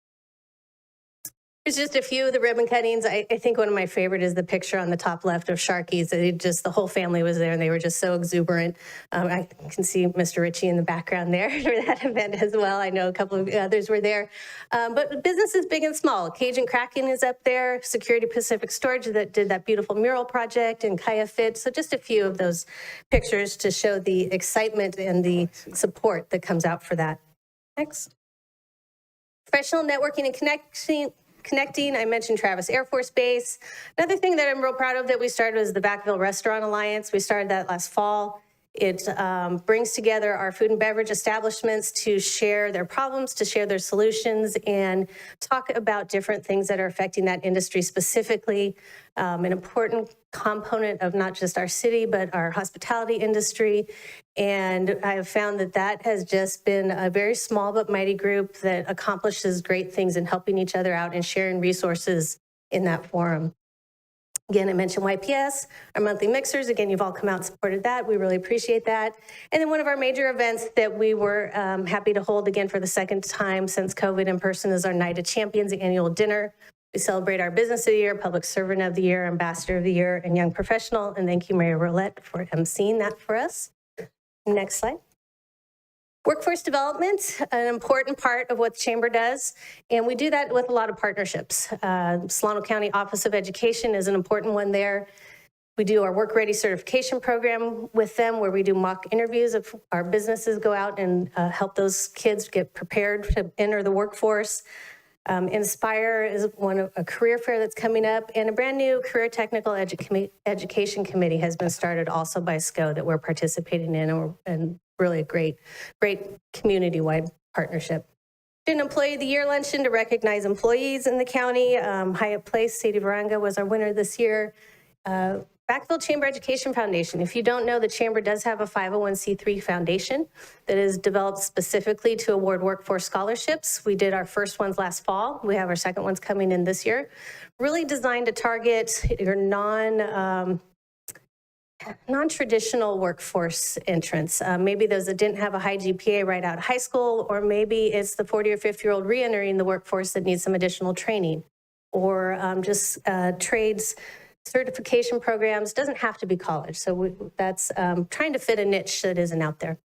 Here's just a few of the ribbon cuttings. I think one of my favorite is the picture on the top left of Sharky's. The whole family was there and they were just so exuberant. I can see Mr. Ritchie in the background there for that event as well. I know a couple of others were there. But businesses big and small. Cajun Kraken is up there. Security Pacific Storage that did that beautiful mural project, and Kaya Fit. So just a few of those pictures to show the excitement and the support that comes out for that. Next. Professional networking and connecting, I mentioned Travis Air Force Base. Another thing that I'm real proud of that we started was the Vacaville Restaurant Alliance. We started that last fall. It brings together our food and beverage establishments to share their problems, to share their solutions, and talk about different things that are affecting that industry specifically. An important component of not just our city, but our hospitality industry. And I have found that that has just been a very small but mighty group that accomplishes great things in helping each other out and sharing resources in that forum. Again, I mentioned YPS, our monthly mixers. Again, you've all come out and supported that. We really appreciate that. And then one of our major events that we were happy to hold again for the second time since COVID in person is our Night of Champions annual dinner. We celebrate our Business of the Year, Public Servant of the Year, Ambassador of the Year, and Young Professional. And thank you, Mayor Roulette, for emceeing that for us. Next slide. Workforce development, an important part of what the Chamber does, and we do that with a lot of partnerships. Solano County Office of Education is an important one there. We do our Work Ready certification program with them where we do mock interviews of our businesses go out and help those kids get prepared to enter the workforce. Inspire is a career fair that's coming up, and a brand new career technical education committee has been started also by SCO that we're participating in, and really a great community-wide partnership. Did an Employee of the Year luncheon to recognize employees in the county. Hyatt Place, Sadie Varanga was our winner this year. Vacaville Chamber Education Foundation. If you don't know, the Chamber does have a 501c3 foundation that is developed specifically to award workforce scholarships. We did our first ones last fall. We have our second ones coming in this year. Really designed to target your non-traditional workforce entrants. Maybe those that didn't have a high GPA right out of high school, or maybe it's the 40 or 50-year-old re-entering the workforce that needs some additional training, or just trades certification programs. Doesn't have to be college. So that's trying to fit a niche that isn't out there.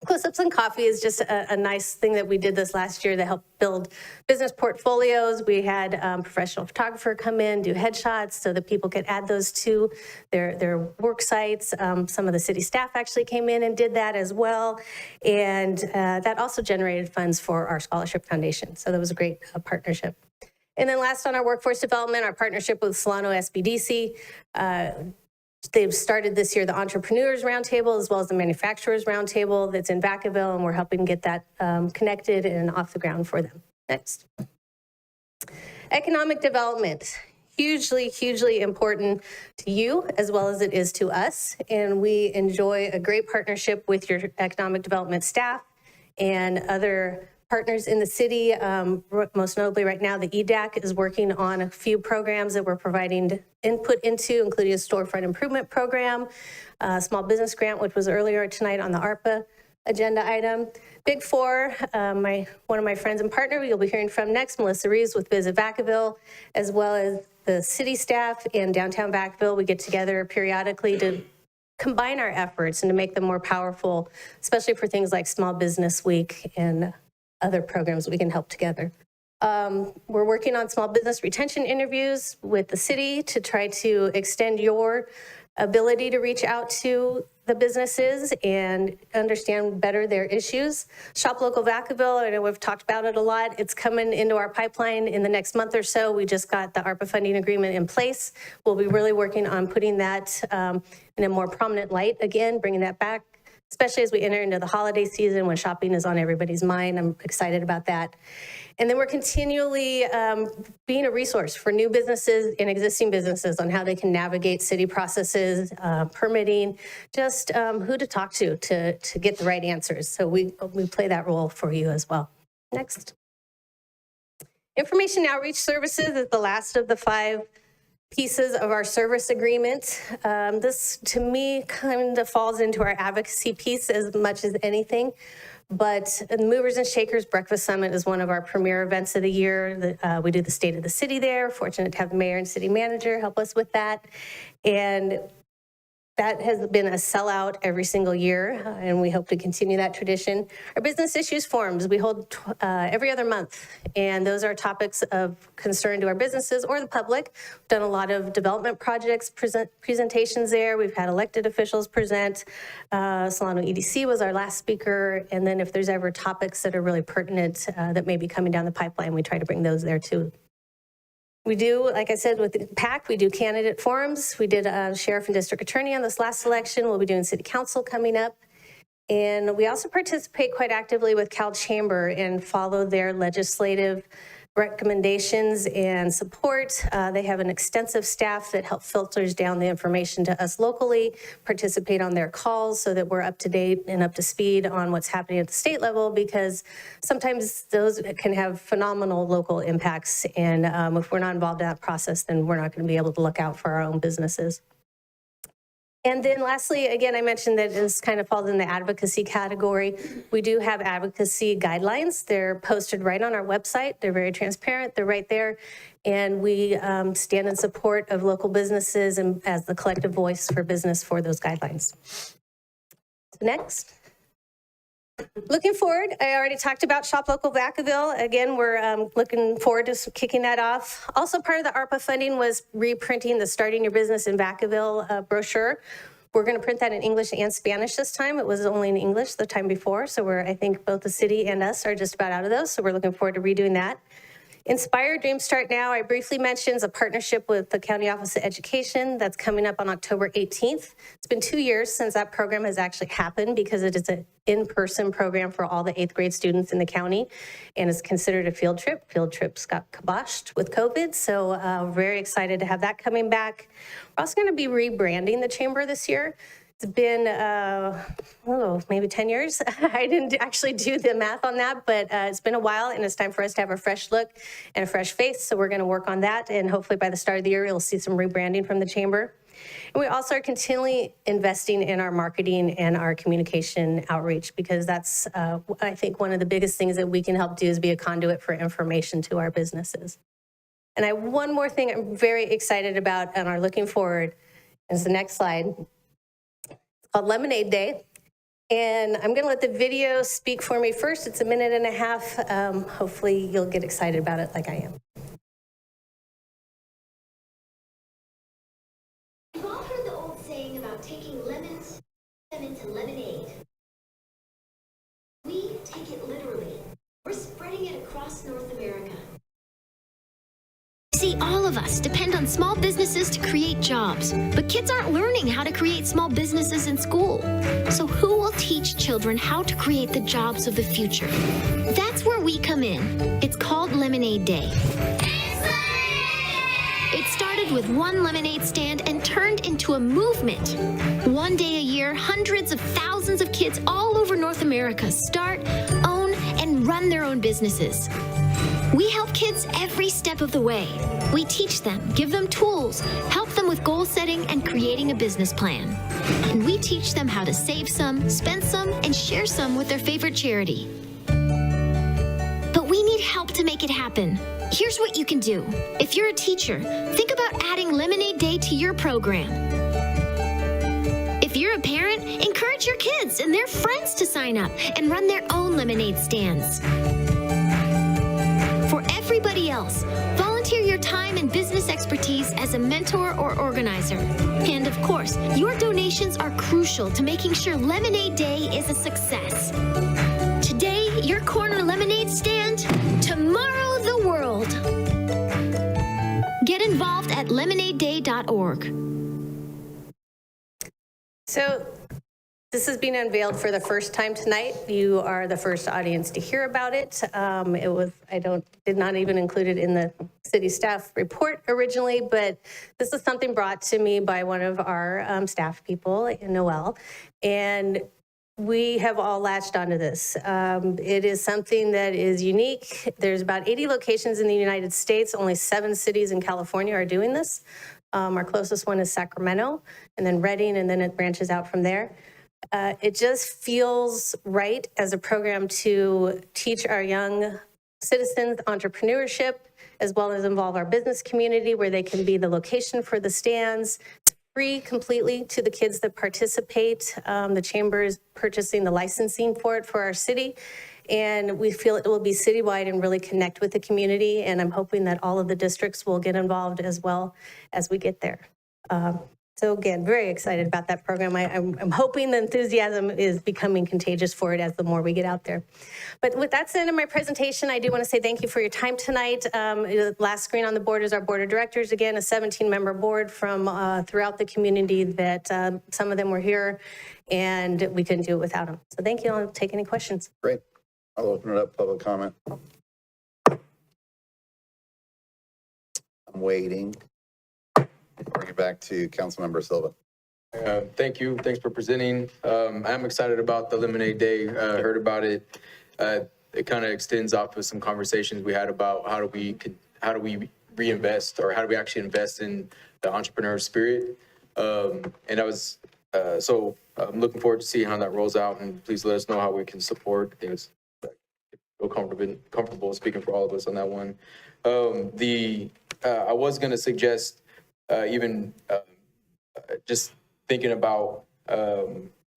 Close-ups and coffee is just a nice thing that we did this last year to help build business portfolios. We had a professional photographer come in, do headshots so that people could add those to their work sites. Some of the city staff actually came in and did that as well. And that also generated funds for our scholarship foundation. So that was a great partnership. And then last on our workforce development, our partnership with Solano SBDC. They've started this year the Entrepreneurs Roundtable as well as the Manufacturers Roundtable that's in Vacaville, and we're helping get that connected and off the ground for them. Next. Economic development. Hugely, hugely important to you as well as it is to us. And we enjoy a great partnership with your economic development staff and other partners in the city. Most notably right now, the EDAC is working on a few programs that we're providing input into, including a storefront improvement program, small business grant, which was earlier tonight on the ARPA agenda item. Big Four, one of my friends and partner you'll be hearing from next, Melissa Reeves with Visit Vacaville, as well as the city staff in downtown Vacaville. We get together periodically to combine our efforts and to make them more powerful, especially for things like Small Business Week and other programs we can help together. We're working on small business retention interviews with the city to try to extend your ability to reach out to the businesses and understand better their issues. Shop Local Vacaville, I know we've talked about it a lot. It's coming into our pipeline in the next month or so. We just got the ARPA funding agreement in place. We'll be really working on putting that in a more prominent light again, bringing that back, especially as we enter into the holiday season when shopping is on everybody's mind. I'm excited about that. And then we're continually being a resource for new businesses and existing businesses on how they can navigate city processes, permitting, just who to talk to get the right answers. So we play that role for you as well. Next. Information outreach services is the last of the 5 pieces of our service agreement. This, to me, kind of falls into our advocacy piece as much as anything. But the Movers and Shakers Breakfast Summit is one of our premier events of the year. We do the State of the City there. Fortunate to have the mayor and city manager help us with that. And that has been a sellout every single year, and we hope to continue that tradition. Our business issues forums, we hold every other month, and those are topics of concern to our businesses or the public. We've done a lot of development projects, presentations there. We've had elected officials present. Solano EDC was our last speaker, and then if there's ever topics that are really pertinent that may be coming down the pipeline, we try to bring those there too. We do, like I said, with the PAC, we do candidate forums. We did sheriff and district attorney on this last election. We'll be doing city council coming up. And we also participate quite actively with Cal Chamber and follow their legislative recommendations and support. They have an extensive staff that help filters down the information to us locally, participate on their calls so that we're up to date and up to speed on what's happening at the state level, because sometimes those can have phenomenal local impacts. And if we're not involved in that process, then we're not going to be able to look out for our own businesses. And then lastly, again, I mentioned that this kind of falls in the advocacy category. We do have advocacy guidelines. They're posted right on our website. They're very transparent. They're right there. And we stand in support of local businesses and as the collective voice for business for those guidelines. Next. Looking forward, I already talked about Shop Local Vacaville. Again, we're looking forward to kicking that off. Also part of the ARPA funding was reprinting the Starting Your Business in Vacaville brochure. We're going to print that in English and Spanish this time. It was only in English the time before, so I think both the city and us are just about out of those, so we're looking forward to redoing that. Inspire Dreams Start Now, I briefly mentioned, is a partnership with the County Office of Education that's coming up on October 18th. It's been 2 years since that program has actually happened because it is an in-person program for all the 8th grade students in the county, and it's considered a field trip. Field trips got kiboshed with COVID, so we're very excited to have that coming back. We're also going to be rebranding the Chamber this year. It's been, maybe 10 years. I didn't actually do the math on that, but it's been a while, and it's time for us to have a fresh look and a fresh face. So we're going to work on that, and hopefully by the start of the year, you'll see some rebranding from the Chamber. And we also are continually investing in our marketing and our communication outreach, because that's, I think, one of the biggest things that we can help do is be a conduit for information to our businesses. And one more thing I'm very excited about and are looking forward is the next slide. Called Lemonade Day. And I'm going to let the video speak for me first. It's a minute and a half. Hopefully you'll get excited about it like I am. You've all heard the old saying about taking lemons, turn them into lemonade. We take it literally. We're spreading it across North America. See, Today, all of us depend on small businesses to create jobs, but kids aren't learning how to create small businesses in school. So who will teach children how to create the jobs of the future? That's where we come in. It's called Lemonade Day. It started with one lemonade stand and turned into a movement. One day a year, hundreds of thousands of kids all over North America start, own, and run their own businesses. We help kids every step of the way. We teach them, give them tools, help them with goal setting and creating a business plan. And we teach them how to save some, spend some, and share some with their favorite charity. But we need help to make it happen. Here's what you can do. If you're a teacher, think about adding Lemonade Day to your program. If you're a parent, encourage your kids and their friends to sign up and run their own lemonade stands. For everybody else, volunteer your time and business expertise as a mentor or organizer. And of course, your donations are crucial to making sure Lemonade Day is a success. Today, your corner lemonade stand. Tomorrow, the world. Get involved at lemonadeday.org. So this is being unveiled for the first time tonight. You are the first audience to hear about it. Did not even include it in the city staff report originally, but this is something brought to me by one of our staff people, Noelle, and we have all latched onto this. It is something that is unique. There's about 80 locations in the United States. Only 7 cities in California are doing this. Our closest one is Sacramento, and then Redding, and then it branches out from there. It just feels right as a program to teach our young citizens entrepreneurship, as well as involve our business community where they can be the location for the stands. It's free completely to the kids that participate. The chamber is purchasing the licensing for it for our city. And we feel it will be citywide and really connect with the community. And I'm hoping that all of the districts will get involved as well as we get there. So again, very excited about that program. I'm hoping the enthusiasm is becoming contagious for it as the more we get out there. But with that said in my presentation, I do want to say thank you for your time tonight. Last screen on the board is our board of directors. Again, a 17-member board from throughout the community that some of them were here and we couldn't do it without them. So thank you. I'll take any questions. Great. I'll open it up, public comment. I'm waiting. Bring it back to Councilmember Silva. Thank you. Thanks for presenting. I'm excited about the Lemonade Day. Heard about it. It kind of extends off of some conversations we had about how do we reinvest, or how do we actually invest in the entrepreneur spirit. And I was so I'm looking forward to seeing how that rolls out. And please let us know how we can support. I think feel comfortable speaking for all of us on that one. I was going to suggest just thinking about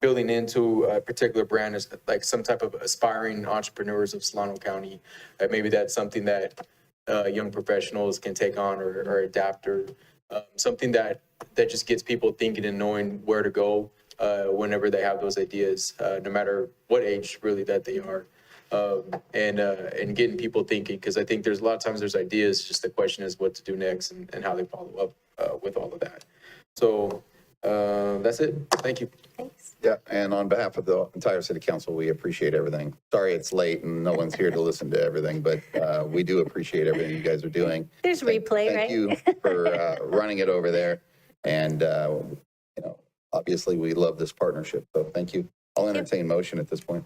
building into a particular brand as like some type of aspiring entrepreneurs of Solano County. Maybe that's something that young professionals can take on or adapt, or something that just gets people thinking and knowing where to go whenever they have those ideas, no matter what age really that they are. And getting people thinking, because I think there's a lot of times there's ideas, just the question is what to do next and how they follow up with all of that. So that's it. Thank you. Thanks. Yeah, and on behalf of the entire city council, we appreciate everything. Sorry it's late and no one's here to listen to everything, but we do appreciate everything you guys are doing. There's replay, right? Thank you for running it over there. And, obviously we love this partnership, so thank you. I'll entertain motion at this point.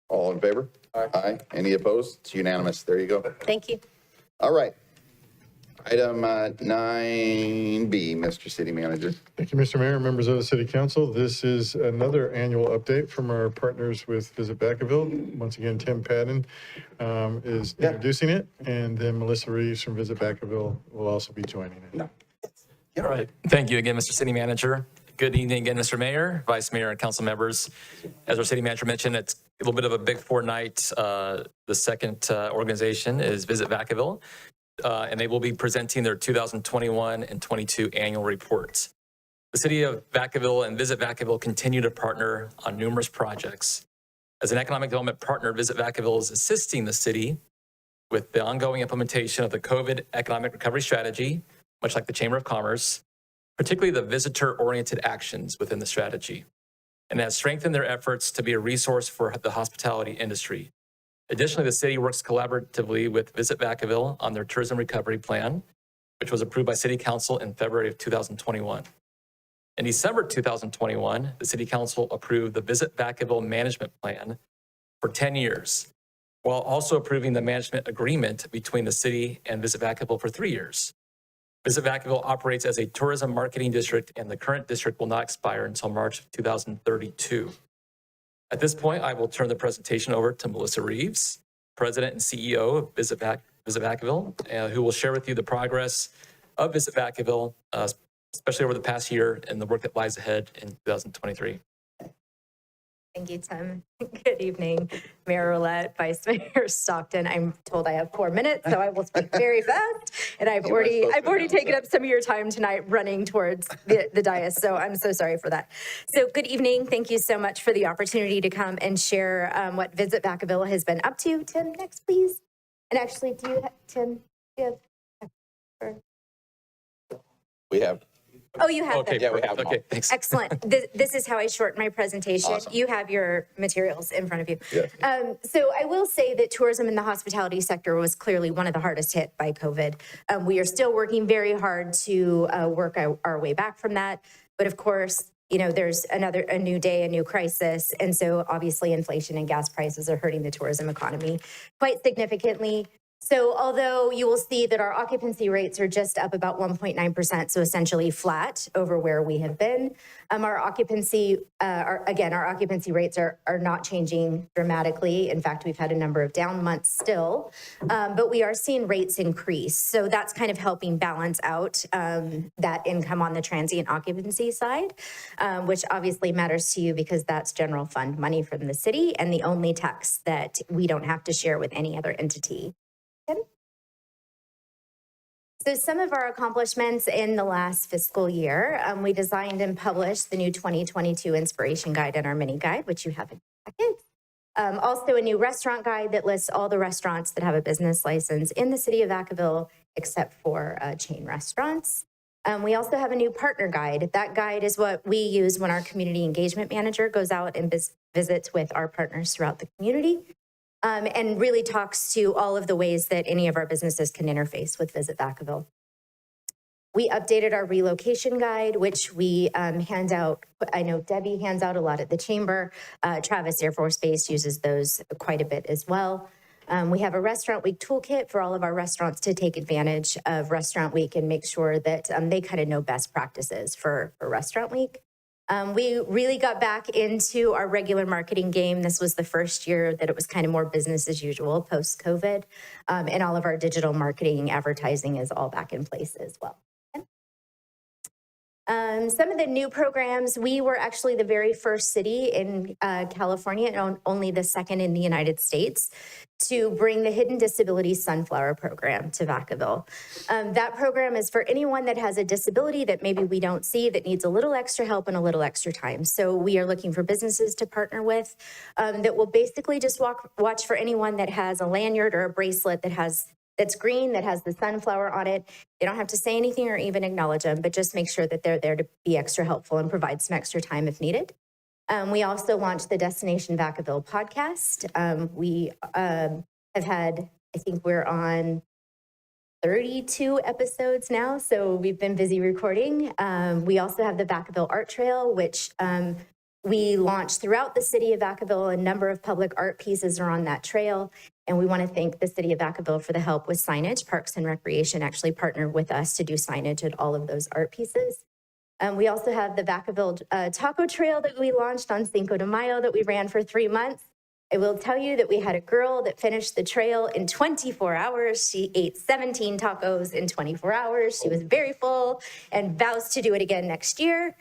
All in favor? Aye. Any opposed? It's unanimous. There you go. Thank you. All right. Item 9B, Mr. City Manager. Thank you, Mr. Mayor, members of the City Council. This is another annual update from our partners with Visit Vacaville. Once again, Tim Padden is introducing it, and then Melissa Reeves from Visit Vacaville will also be joining it. All right. Thank you again, Mr. City Manager. Good evening again, Mr. Mayor, Vice Mayor, and council members. As our city manager mentioned, it's a little bit of a big 4-night. The second organization is Visit Vacaville, and they will be presenting their 2021 and 22 annual reports. The city of Vacaville and Visit Vacaville continue to partner on numerous projects. As an economic development partner, Visit Vacaville is assisting the city with the ongoing implementation of the COVID economic recovery strategy, much like the Chamber of Commerce, particularly the visitor-oriented actions within the strategy, and has strengthened their efforts to be a resource for the hospitality industry. Additionally, the city works collaboratively with Visit Vacaville on their tourism recovery plan, which was approved by City Council in February of 2021. In December 2021, the City Council approved the Visit Vacaville Management Plan for 10 years, while also approving the management agreement between the city and Visit Vacaville for 3 years. Visit Vacaville operates as a tourism marketing district, and the current district will not expire until March of 2032. At this point, I will turn the presentation over to Melissa Reeves, President and CEO of Visit Vacaville, who will share with you the progress of Visit Vacaville, especially over the past year and the work that lies ahead in 2023. Thank you, Tim. Good evening, Mayor Roulette, Vice Mayor Stockton. I'm told I have 4 minutes, so I will speak very fast. And I've already taken up some of your time tonight running towards the dais, so I'm so sorry for that. So good evening. Thank you so much for the opportunity to come and share what Visit Vacaville has been up to. Tim, next, please. And actually, Tim, do you have? We have. Oh, you have Okay, them. Yeah, we have them all. okay, thanks. Excellent. This is how I shorten my presentation. Awesome. You have your materials in front of you. Yeah. So I will say that tourism in the hospitality sector was clearly one of the hardest hit by COVID. We are still working very hard to work our way back from that. But of course, you know, there's a new day, a new crisis. And so obviously inflation and gas prices are hurting the tourism economy quite significantly. So although you will see that our occupancy rates are just up about 1.9%, so essentially flat over where we have been, our occupancy rates are not changing dramatically. In fact, we've had a number of down months still, but we are seeing rates increase. So that's kind of helping balance out that income on the transient occupancy side, which obviously matters to you because that's general fund money from the city and the only tax that we don't have to share with any other entity. So some of our accomplishments in the last fiscal year, we designed and published the new 2022 Inspiration Guide and our mini guide, which you have in your packet. Also a new restaurant guide that lists all the restaurants that have a business license in the city of Vacaville, except for chain restaurants. We also have a new partner guide. That guide is what we use when our community engagement manager goes out and visits with our partners throughout the community. And really talks to all of the ways that any of our businesses can interface with Visit Vacaville. We updated our relocation guide, which we hand out. I know Debbie hands out a lot at the chamber. Travis Air Force Base uses those quite a bit as well. We have a Restaurant Week toolkit for all of our restaurants to take advantage of Restaurant Week and make sure that they kind of know best practices for Restaurant Week. We really got back into our regular marketing game. This was the first year that it was kind of more business as usual post-COVID, and all of our digital marketing advertising is all back in place as well. Some of the new programs, we were actually the very first city in California and only the second in the United States to bring the Hidden Disability Sunflower Program to Vacaville. That program is for anyone that has a disability that maybe we don't see that needs a little extra help and a little extra time. So we are looking for businesses to partner with that will basically just watch for anyone that has a lanyard or a bracelet that's green, that has the sunflower on it. They don't have to say anything or even acknowledge them, but just make sure that they're there to be extra helpful and provide some extra time if needed. We also launched the Destination Vacaville podcast. We have had, I think we're on 32 episodes now, so we've been busy recording. We also have the Vacaville Art Trail, which we launched throughout the city of Vacaville. A number of public art pieces are on that trail. And we want to thank the city of Vacaville for the help with signage. Parks and Recreation actually partnered with us to do signage at all of those art pieces. We also have the Vacaville Taco Trail that we launched on Cinco de Mayo that we ran for 3 months. I will tell you that we had a girl that finished the trail in 24 hours. She ate 17 tacos in 24 hours. She was very full and vows to do it again next year.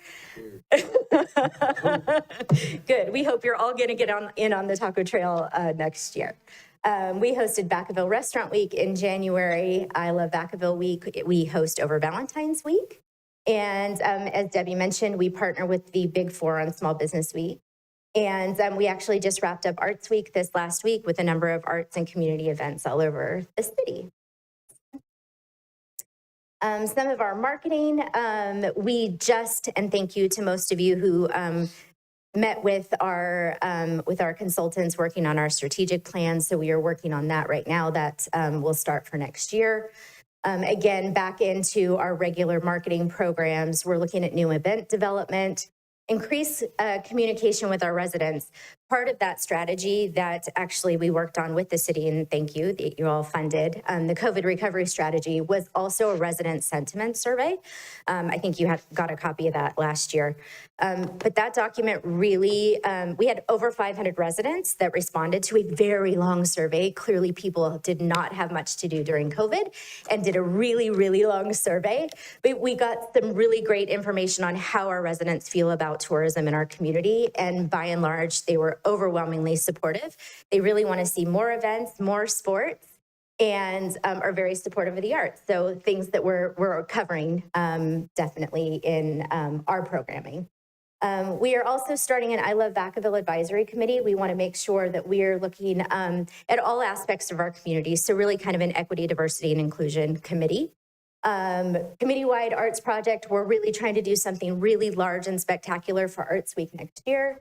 Good. We hope you're all going to get in on the taco trail next year. We hosted Vacaville Restaurant Week in January. I Love Vacaville Week. We host over Valentine's Week. And as Debbie mentioned, we partner with the Big Four on Small Business Week. And we actually just wrapped up Arts Week this last week with a number of arts and community events all over the city. Some of our marketing, we just, and thank you to most of you who met with our consultants working on our strategic plans. So we are working on that right now. That will start for next year. Again, back into our regular marketing programs, we're looking at new event development, increase communication with our residents. Part of that strategy that actually we worked on with the city, and thank you that you all funded, the COVID recovery strategy was also a resident sentiment survey. I think you got a copy of that last year. But that document really, we had over 500 residents that responded to a very long survey. Clearly people did not have much to do during COVID and did a really, really long survey. But we got some really great information on how our residents feel about tourism in our community. And by and large, they were overwhelmingly supportive. They really want to see more events, more sports, and are very supportive of the arts. So things that we're covering definitely in our programming. We are also starting an I Love Vacaville advisory committee. We want to make sure that we are looking at all aspects of our community. So really kind of an equity, diversity, and inclusion committee. Committee-wide arts project, we're really trying to do something really large and spectacular for Arts Week next year.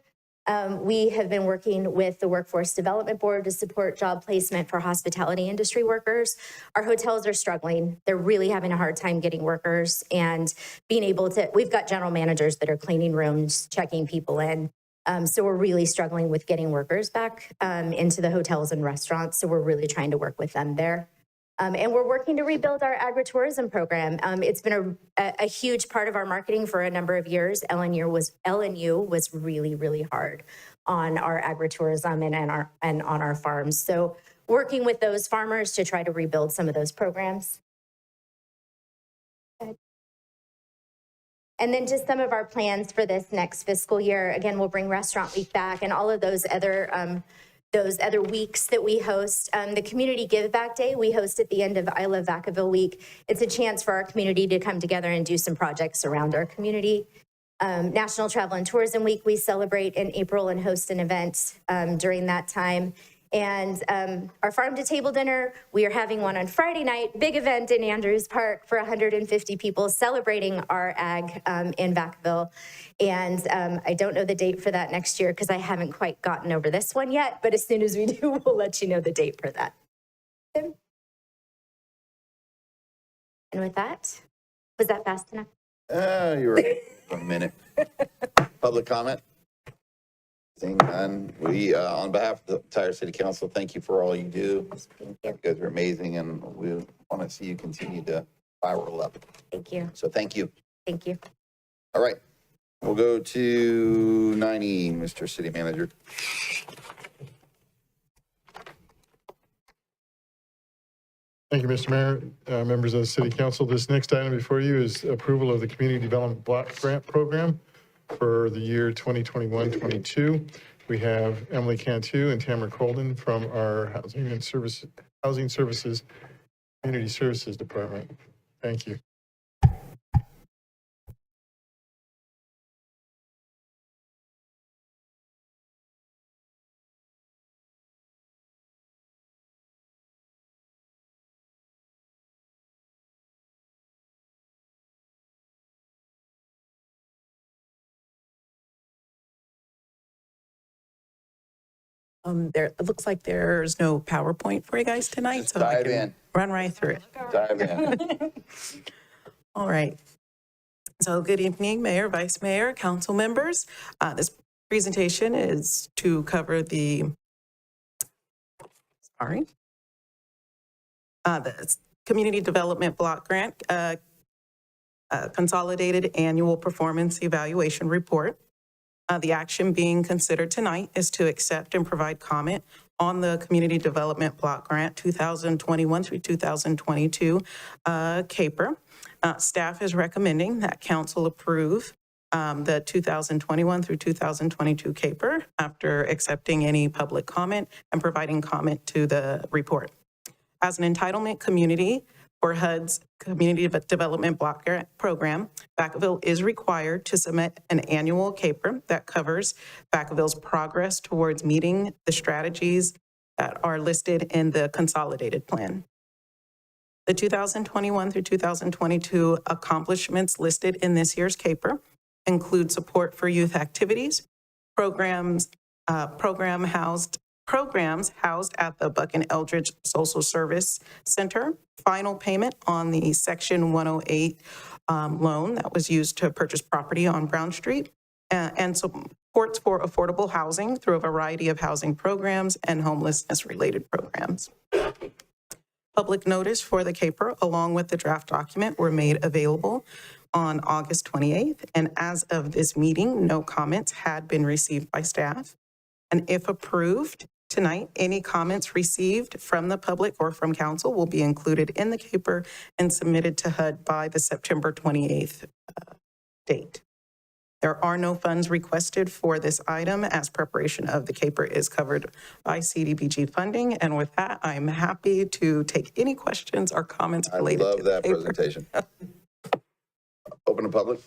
We have been working with the Workforce Development Board to support job placement for hospitality industry workers. Our hotels are struggling. They're really having a hard time getting workers and being able to, we've got general managers that are cleaning rooms, checking people in. So we're really struggling with getting workers back into the hotels and restaurants. So we're really trying to work with them there. And we're working to rebuild our agritourism program. It's been a huge part of our marketing for a number of years. LNU was really, really hard on our agritourism and on our farms. So working with those farmers to try to rebuild some of those programs. And then just some of our plans for this next fiscal year. Again, we'll bring Restaurant Week back and all of those other weeks that we host. The Community Give Back Day, we host at the end of I Love Vacaville Week. It's a chance for our community to come together and do some projects around our community. National Travel and Tourism Week, we celebrate in April and host an event during that time. And our Farm to Table Dinner, we are having one on Friday night, big event in Andrews Park for 150 people celebrating our ag in Vacaville. And I don't know the date for that next year because I haven't quite gotten over this one yet, but as soon as we do, we'll let you know the date for that. And with that, was that fast enough? You were a minute. Public comment? Seeing none, we, on behalf of the entire city council, thank you for all you do. You guys are amazing, and we want to see you continue to spiral up. Thank you. So thank you. Thank you. All right, we'll go to 9E, Mr. City Manager. Thank you, Mr. Mayor, members of the city council. This next item before you is approval of the Community Development Block Grant Program for the year 2021-22. We have Emily Cantu and Tamara Colden from our Housing Services, Community Services Department. Thank you. It looks like there's no PowerPoint for you guys tonight, so I can run right through it. Dive in. All right. So good evening, Mayor, Vice Mayor, council members. This presentation is to cover the Community Development Block Grant Consolidated Annual Performance Evaluation Report. The action being considered tonight is to accept and provide comment on the Community Development Block Grant 2021 through 2022 CAPER. Staff is recommending that council approve the 2021 through 2022 CAPER after accepting any public comment and providing comment to the report. As an entitlement community, For HUD's Community Development Block Grant Program, Vacaville is required to submit an annual CAPR that covers Vacaville's progress towards meeting the strategies that are listed in the consolidated plan. The 2021 through 2022 accomplishments listed in this year's CAPR include support for youth activities, programs housed at the Buck and Eldridge Social Service Center, final payment on the Section 108 loan that was used to purchase property on Brown Street, and supports for affordable housing through a variety of housing programs and homelessness-related programs. Public notice for the CAPR, along with the draft document, were made available on August 28th, and as of this meeting, no comments had been received by staff. And if approved tonight, any comments received from the public or from council will be included in the CAPR and submitted to HUD by the September 28th date. There are no funds requested for this item as preparation of the CAPR is covered by CDBG funding. And with that, I'm happy to take any questions or comments related to I love that CAPR. presentation. Open to public.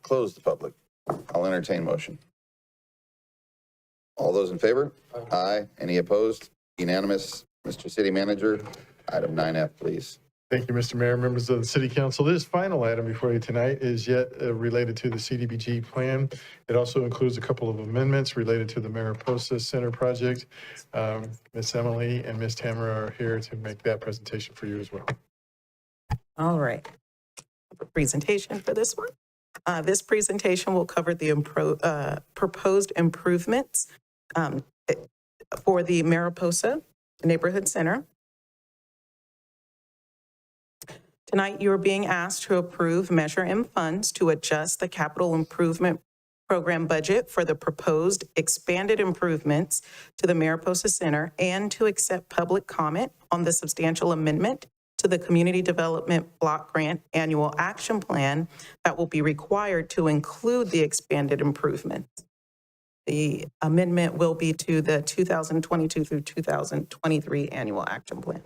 Close the public. I'll entertain motion. All those in favor? Aye. Any opposed? Unanimous. Mr. City Manager, item 9F, please. Thank you, Mr. Mayor, members of the City Council. This final item before you tonight is yet related to the CDBG plan. It also includes a couple of amendments related to the Mariposa Center project. Ms. Emily and Ms. Tamara are here to make that presentation for you as well. All right. Presentation for this one. This presentation will cover the proposed improvements for the Mariposa Neighborhood Center. Tonight, you are being asked to approve Measure M funds to adjust the capital improvement program budget for the proposed expanded improvements to the Mariposa Center and to accept public comment on the substantial amendment to the Community Development Block Grant Annual Action Plan that will be required to include the expanded improvements. The amendment will be to the 2022 through 2023 Annual Action Plan.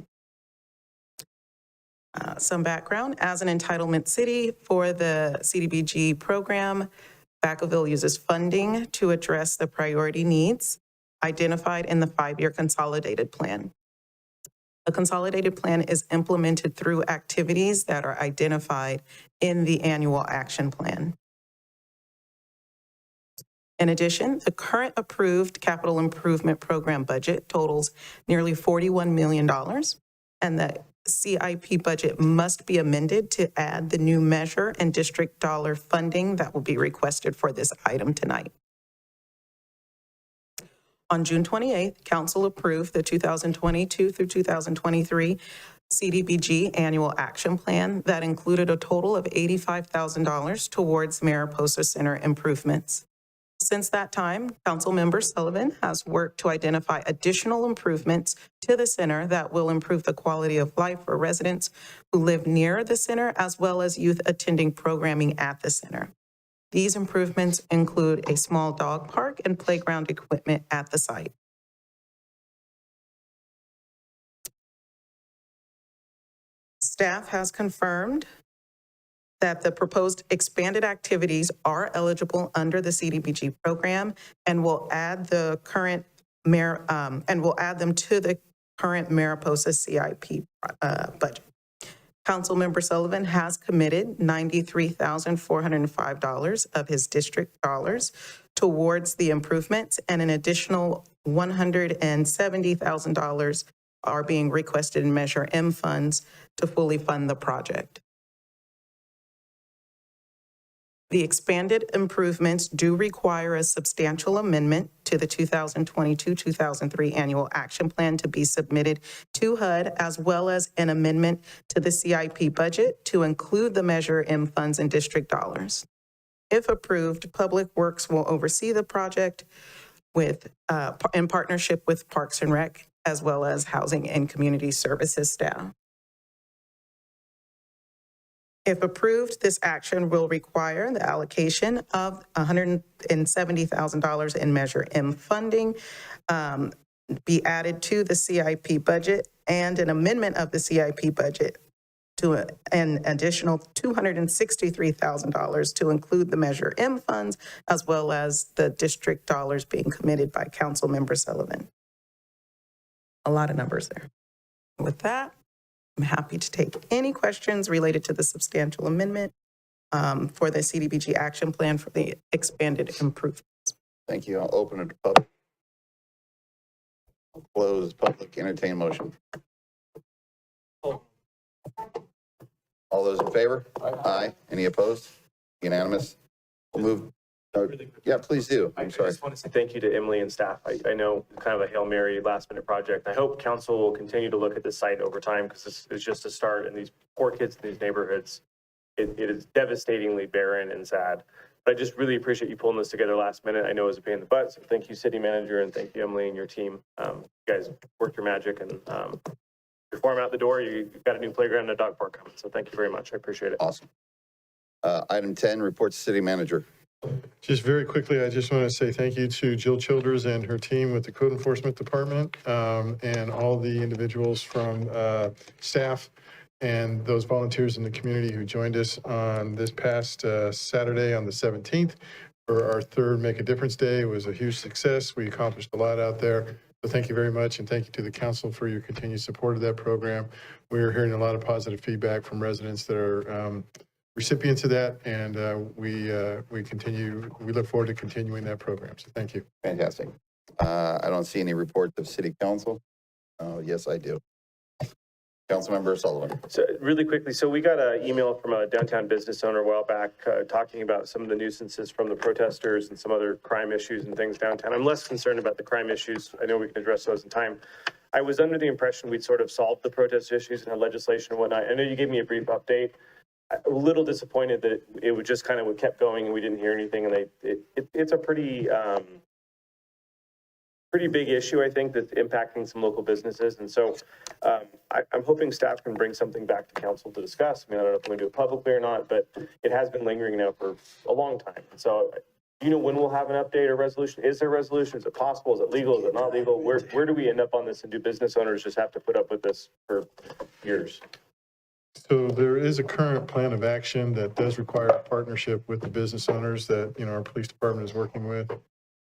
Some background. As an entitlement city for the CDBG program, Vacaville uses funding to address the priority needs identified in the 5-year consolidated plan. The consolidated plan is implemented through activities that are identified in the annual action plan. In addition, the current approved capital improvement program budget totals nearly $41 million, and the CIP budget must be amended to add the new measure and district dollar funding that will be requested for this item tonight. On June 28th, Council approved the 2022 through 2023 CDBG Annual Action Plan that included a total of $85,000 towards Mariposa Center improvements. Since that time, Councilmember Sullivan has worked to identify additional improvements to the center that will improve the quality of life for residents who live near the center, as well as youth attending programming at the center. These improvements include a small dog park and playground equipment at the site. Staff has confirmed that the proposed expanded activities are eligible under the CDBG program and will add them to the current Mariposa CIP budget. Councilmember Sullivan has committed $93,405 of his district dollars towards the improvements, and an additional $170,000 are being requested in Measure M funds to fully fund the project. The expanded improvements do require a substantial amendment to the 2022-2023 Annual Action Plan to be submitted to HUD, as well as an amendment to the CIP budget to include the Measure M funds and district dollars. If approved, Public Works will oversee the project in partnership with Parks and Rec, as well as Housing and Community Services staff. If approved, this action will require the allocation of $170,000 in Measure M funding be added to the CIP budget and an amendment of the CIP budget to an additional $263,000 to include the Measure M funds, as well as the district dollars being committed by Councilmember Sullivan. A lot of numbers there. With that, I'm happy to take any questions related to the substantial amendment for the CDBG action plan for the expanded improvements. Thank you. I'll open it to public. I'll close public, entertain motion. All those in favor? Aye. Any opposed? Unanimous? We'll move. Yeah, please do. I'm sorry. I just want to say thank you to Emily and staff. I know kind of a Hail Mary last minute project. I hope council will continue to look at this site over time because this is just a start, and these poor kids in these neighborhoods, it is devastatingly barren and sad. But I just really appreciate you pulling this together last minute. I know it was a pain in the butt, so thank you, city manager, and thank you, Emily, and your team. You guys worked your magic, and before I'm out the door, you've got a new playground and a dog park coming. So thank you very much. I appreciate it. Awesome. Item 10, reports to city manager. Just very quickly, I just want to say thank you to Jill Childers and her team with the Code Enforcement Department, and all the individuals from staff and those volunteers in the community who joined us on this past Saturday on the 17th for our third Make a Difference Day. It was a huge success. We accomplished a lot out there. So thank you very much, and thank you to the council for your continued support of that program. We are hearing a lot of positive feedback from residents that are recipients of that, and we look forward to continuing that program. So thank you. Fantastic. I don't see any reports of city council. Yes, I do. Councilmember Sullivan. So really quickly, so we got an email from a downtown business owner a while back talking about some of the nuisances from the protesters and some other crime issues and things downtown. I'm less concerned about the crime issues. I know we can address those in time. I was under the impression we'd sort of solved the protest issues and had legislation and whatnot. I know you gave me a brief update. I'm a little disappointed that it would just kind of kept going and we didn't hear anything. And it's a pretty big issue, I think, that's impacting some local businesses. And so I'm hoping staff can bring something back to council to discuss. I mean, I don't know if we're going to do it publicly or not, but it has been lingering now for a long time. And so, you know, when we'll have an update or resolution? Is there a resolution? Is it possible? Is it legal? Is it not legal? Where do we end up on this? And do business owners just have to put up with this for years? So there is a current plan of action that does require a partnership with the business owners that, you know, our police department is working with.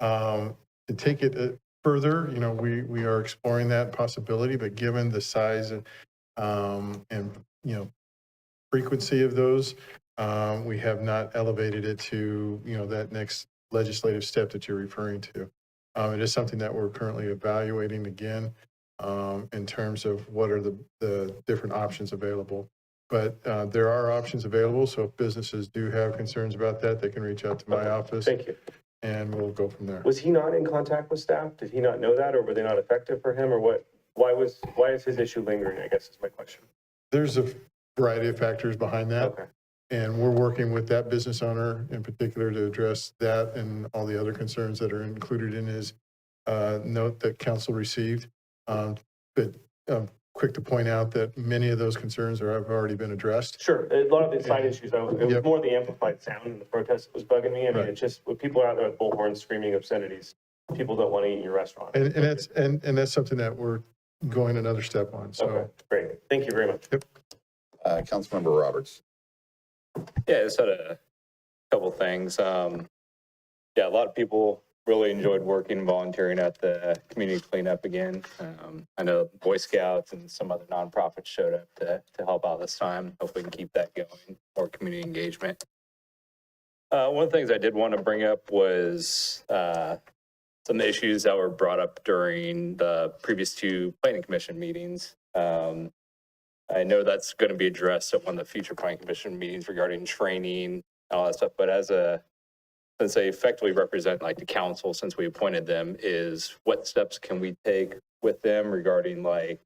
To take it further, you know, we are exploring that possibility, but given the size and you know, frequency of those, we have not elevated it to, you know, that next legislative step that you're referring to. It is something that we're currently evaluating again, in terms of what are the different options available. But there are options available, so if businesses do have concerns about that, they can reach out to my office. Thank you. And we'll go from there. Was he not in contact with staff? Did he not know that, or were they not effective for him, or what? Why is his issue lingering, I guess is my question. There's a variety of factors behind that. Okay. And we're working with that business owner in particular to address that and all the other concerns that are included in his note that council received. But quick to point out that many of those concerns have already been addressed. Sure. A lot of the side issues, it was more the amplified sound in the protest that was bugging me. I mean, it's just when people are out there with bullhorns screaming obscenities, people don't want to eat in your restaurant. And that's something that we're going another step on. So okay, great. Thank you very much. Yep. Councilmember Roberts. Yeah, I just had a couple things. Yeah, a lot of people really enjoyed working and volunteering at the community cleanup again. I know Boy Scouts and some other nonprofits showed up to help out this time. Hopefully we can keep that going, more community engagement. One of the things I did want to bring up was some issues that were brought up during the previous two planning commission meetings. I know that's going to be addressed at one of the future planning commission meetings regarding training and all that stuff, but since they effectively represent like the council, since we appointed them, is what steps can we take with them regarding like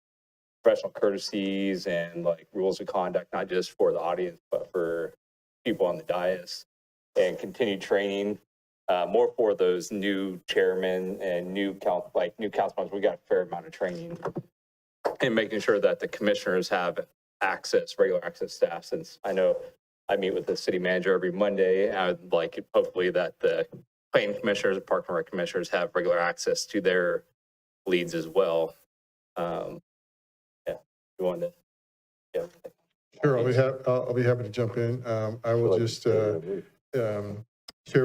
professional courtesies and like rules of conduct, not just for the audience, but for people on the dais, and continue training more for those new chairmen and new council members. We got a fair amount of training, and making sure that the commissioners have regular access staff, since I know I meet with the city manager every Monday. I would like it, hopefully, that the planning commissioners and park and rec commissioners have regular access to their leads as well. You wanted to? Yeah. Sure, I'll be happy to jump in. I will just share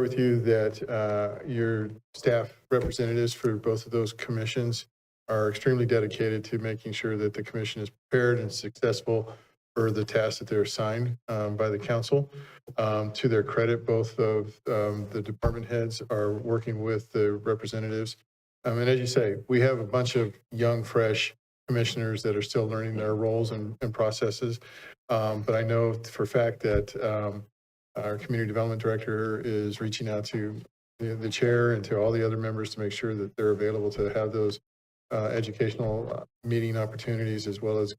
with you that your staff representatives for both of those commissions are extremely dedicated to making sure that the commission is prepared and successful for the tasks that they're assigned by the council. To their credit, both of the department heads are working with the representatives. And as you say, we have a bunch of young, fresh commissioners that are still learning their roles and processes. But I know for a fact that our community development director is reaching out to the chair and to all the other members to make sure that they're available to have those educational meeting opportunities, as well as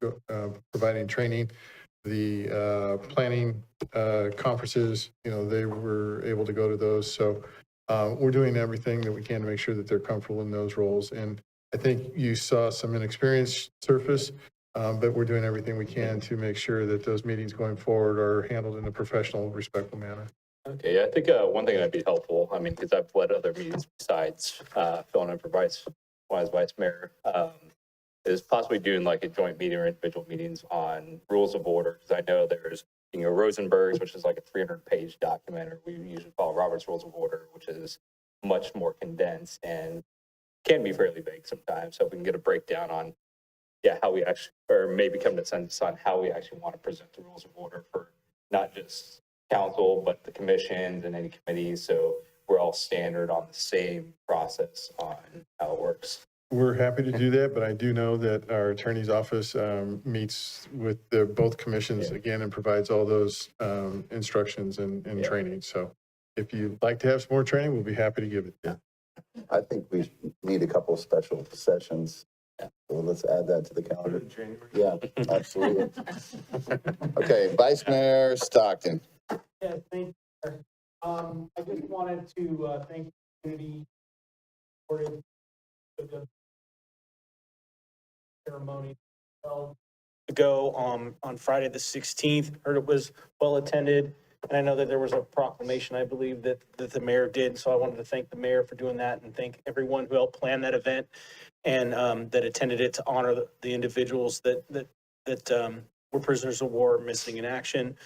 providing training. The planning conferences, they were able to go to those. So we're doing everything that we can to make sure that they're comfortable in those roles. And I think you saw some inexperience surface, but we're doing everything we can to make sure that those meetings going forward are handled in a professional, respectful manner. Okay, yeah, I think one thing that'd be helpful, I mean, because I've led other meetings besides filling in for vice mayor, is possibly doing like a joint meeting or individual meetings on rules of order. Because I know there's, Rosenberg's, which is like a 300-page document, or we usually call Robert's Rules of Order, which is much more condensed and can be fairly vague sometimes. So if we can get a breakdown on, how we actually, or maybe come to consensus on how we actually want to present the rules of order for not just council, but the commissions and any committees. So we're all standard on the same process on how it works. We're happy to do that, but I do know that our attorney's office meets with both commissions again and provides all those instructions and training. So if you'd like to have some more training, we'll be happy to give it. Yeah. I think we need a couple of special sessions. So let's add that to the calendar. Yeah, absolutely. Okay, Vice Mayor Stockton. Yeah, thank you. I just wanted to thank the community for the ceremony ago on Friday the 16th. Heard it was well attended, and I know that there was a proclamation, I believe, that the mayor did. So I wanted to thank the mayor for doing that and thank everyone who helped plan that event and that attended it to honor the individuals that were prisoners of war missing in action.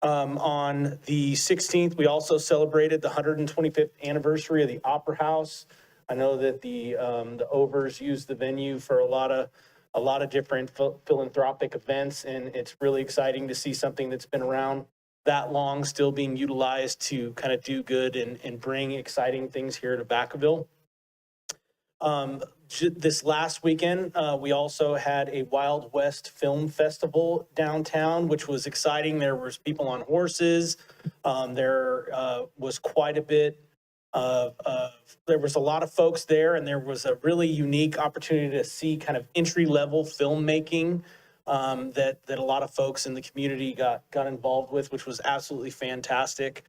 On the 16th, we also celebrated the 125th anniversary of the Opera House. I know that the Overs used the venue for a lot of different philanthropic events, and it's really exciting to see something that's been around that long still being utilized to kind of do good and bring exciting things here to Vacaville. This last weekend, we also had a Wild West Film Festival downtown, which was exciting. There was people on horses. There was quite a bit there was a lot of folks there, and there was a really unique opportunity to see kind of entry-level filmmaking that a lot of folks in the community got involved with, which was absolutely fantastic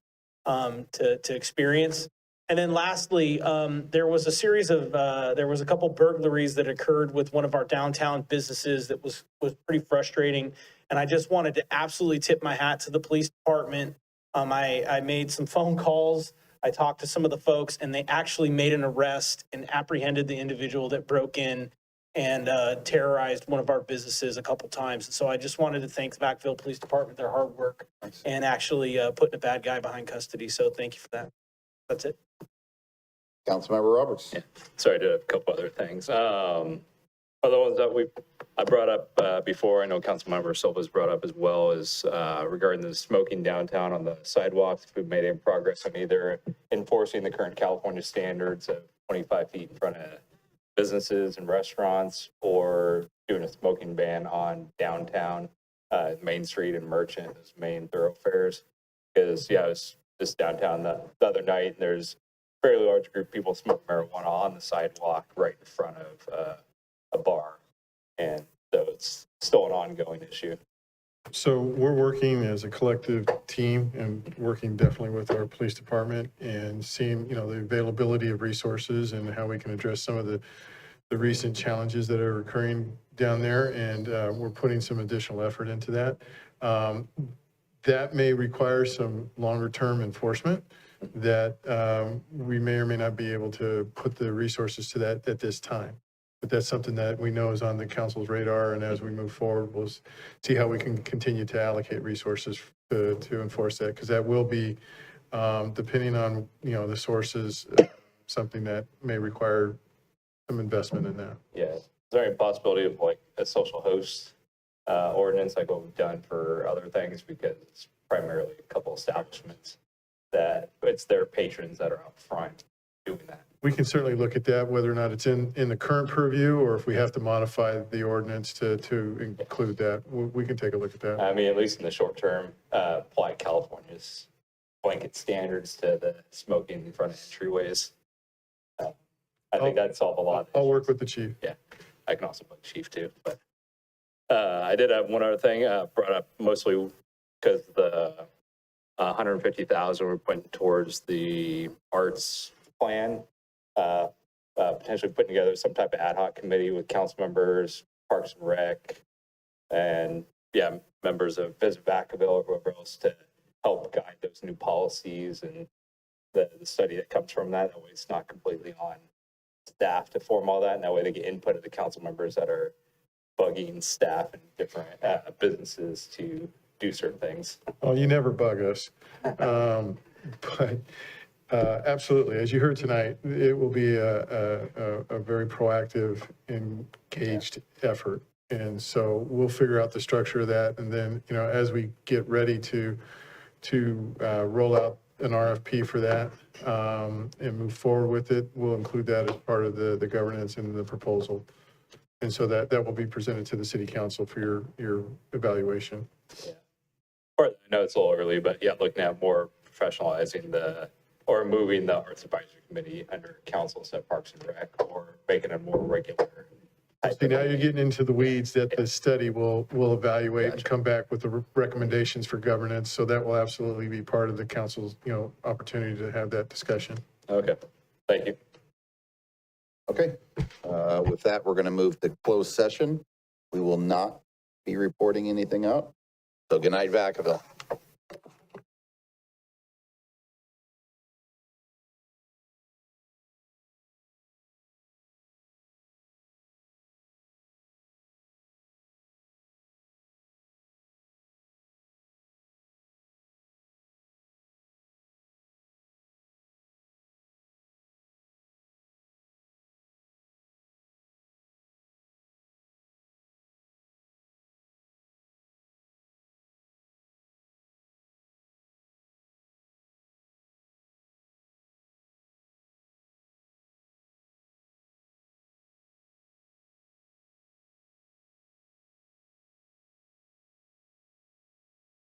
to experience. And then lastly, there was a couple burglaries that occurred with one of our downtown businesses that was pretty frustrating. And I just wanted to absolutely tip my hat to the police department. I made some phone calls. I talked to some of the folks, and they actually made an arrest and apprehended the individual that broke in and terrorized one of our businesses a couple times. And so I just wanted to thank the Vacaville Police Department, their hard work, and actually putting a bad guy behind custody. So thank you for that. That's it. Councilmember Roberts. Yeah. Sorry, I did a couple other things. Other ones that I brought up before, I know Councilmember Silva's brought up as well, is regarding the smoking downtown on the sidewalks. If we've made any progress on either enforcing the current California standards of 25 feet in front of businesses and restaurants, or doing a smoking ban on downtown, Main Street and Merchant as main thoroughfares. Because, I was just downtown the other night, and there's a fairly large group of people smoking marijuana on the sidewalk right in front of a bar. And so it's still an ongoing issue. So we're working as a collective team and working definitely with our police department and seeing, the availability of resources and how we can address some of the recent challenges that are occurring down there. And we're putting some additional effort into that. That may require some longer term enforcement that we may or may not be able to put the resources to that at this time. But that's something that we know is on the council's radar, and as we move forward, we'll see how we can continue to allocate resources to enforce that, because that will be, depending on, the sources, something that may require some investment in that. Yeah. Is there any possibility of like a social host ordinance, like what we've done for other things, because it's primarily a couple establishments that it's their patrons that are out front doing that? We can certainly look at that, whether or not it's in the current purview, or if we have to modify the ordinance to include that. We can take a look at that. I mean, at least in the short term, apply California's blanket standards to the smoking in front of entryways. I think that'd solve a lot. I'll work with the chief. Yeah, I can also put chief too, but I did have one other thing brought up, mostly because the 150,000 we're putting towards the arts plan, potentially putting together some type of ad hoc committee with council members, Parks and Rec, and members of Visit Vacaville or whoever else to help guide those new policies and the study that comes from that. That way it's not completely on staff to form all that, and that way they get input of the council members that are bugging staff and different businesses to do certain things. Oh, you never bug us. But absolutely, as you heard tonight, it will be a very proactive, engaged effort. And so we'll figure out the structure of that. And then, as we get ready to roll out an RFP for that and move forward with it, we'll include that as part of the governance and the proposal. And so that will be presented to the city council for your evaluation. Yeah. Or I know it's a little early, but looking at more professionalizing or moving the Arts Advisory Committee under council instead of Parks and Rec, or making it more regular. See, now you're getting into the weeds that the study will evaluate and come back with the recommendations for governance. So that will absolutely be part of the council's, opportunity to have that discussion. Okay, thank you. Okay. With that, we're going to move to closed session. We will not be reporting anything out. So good night, Vacaville.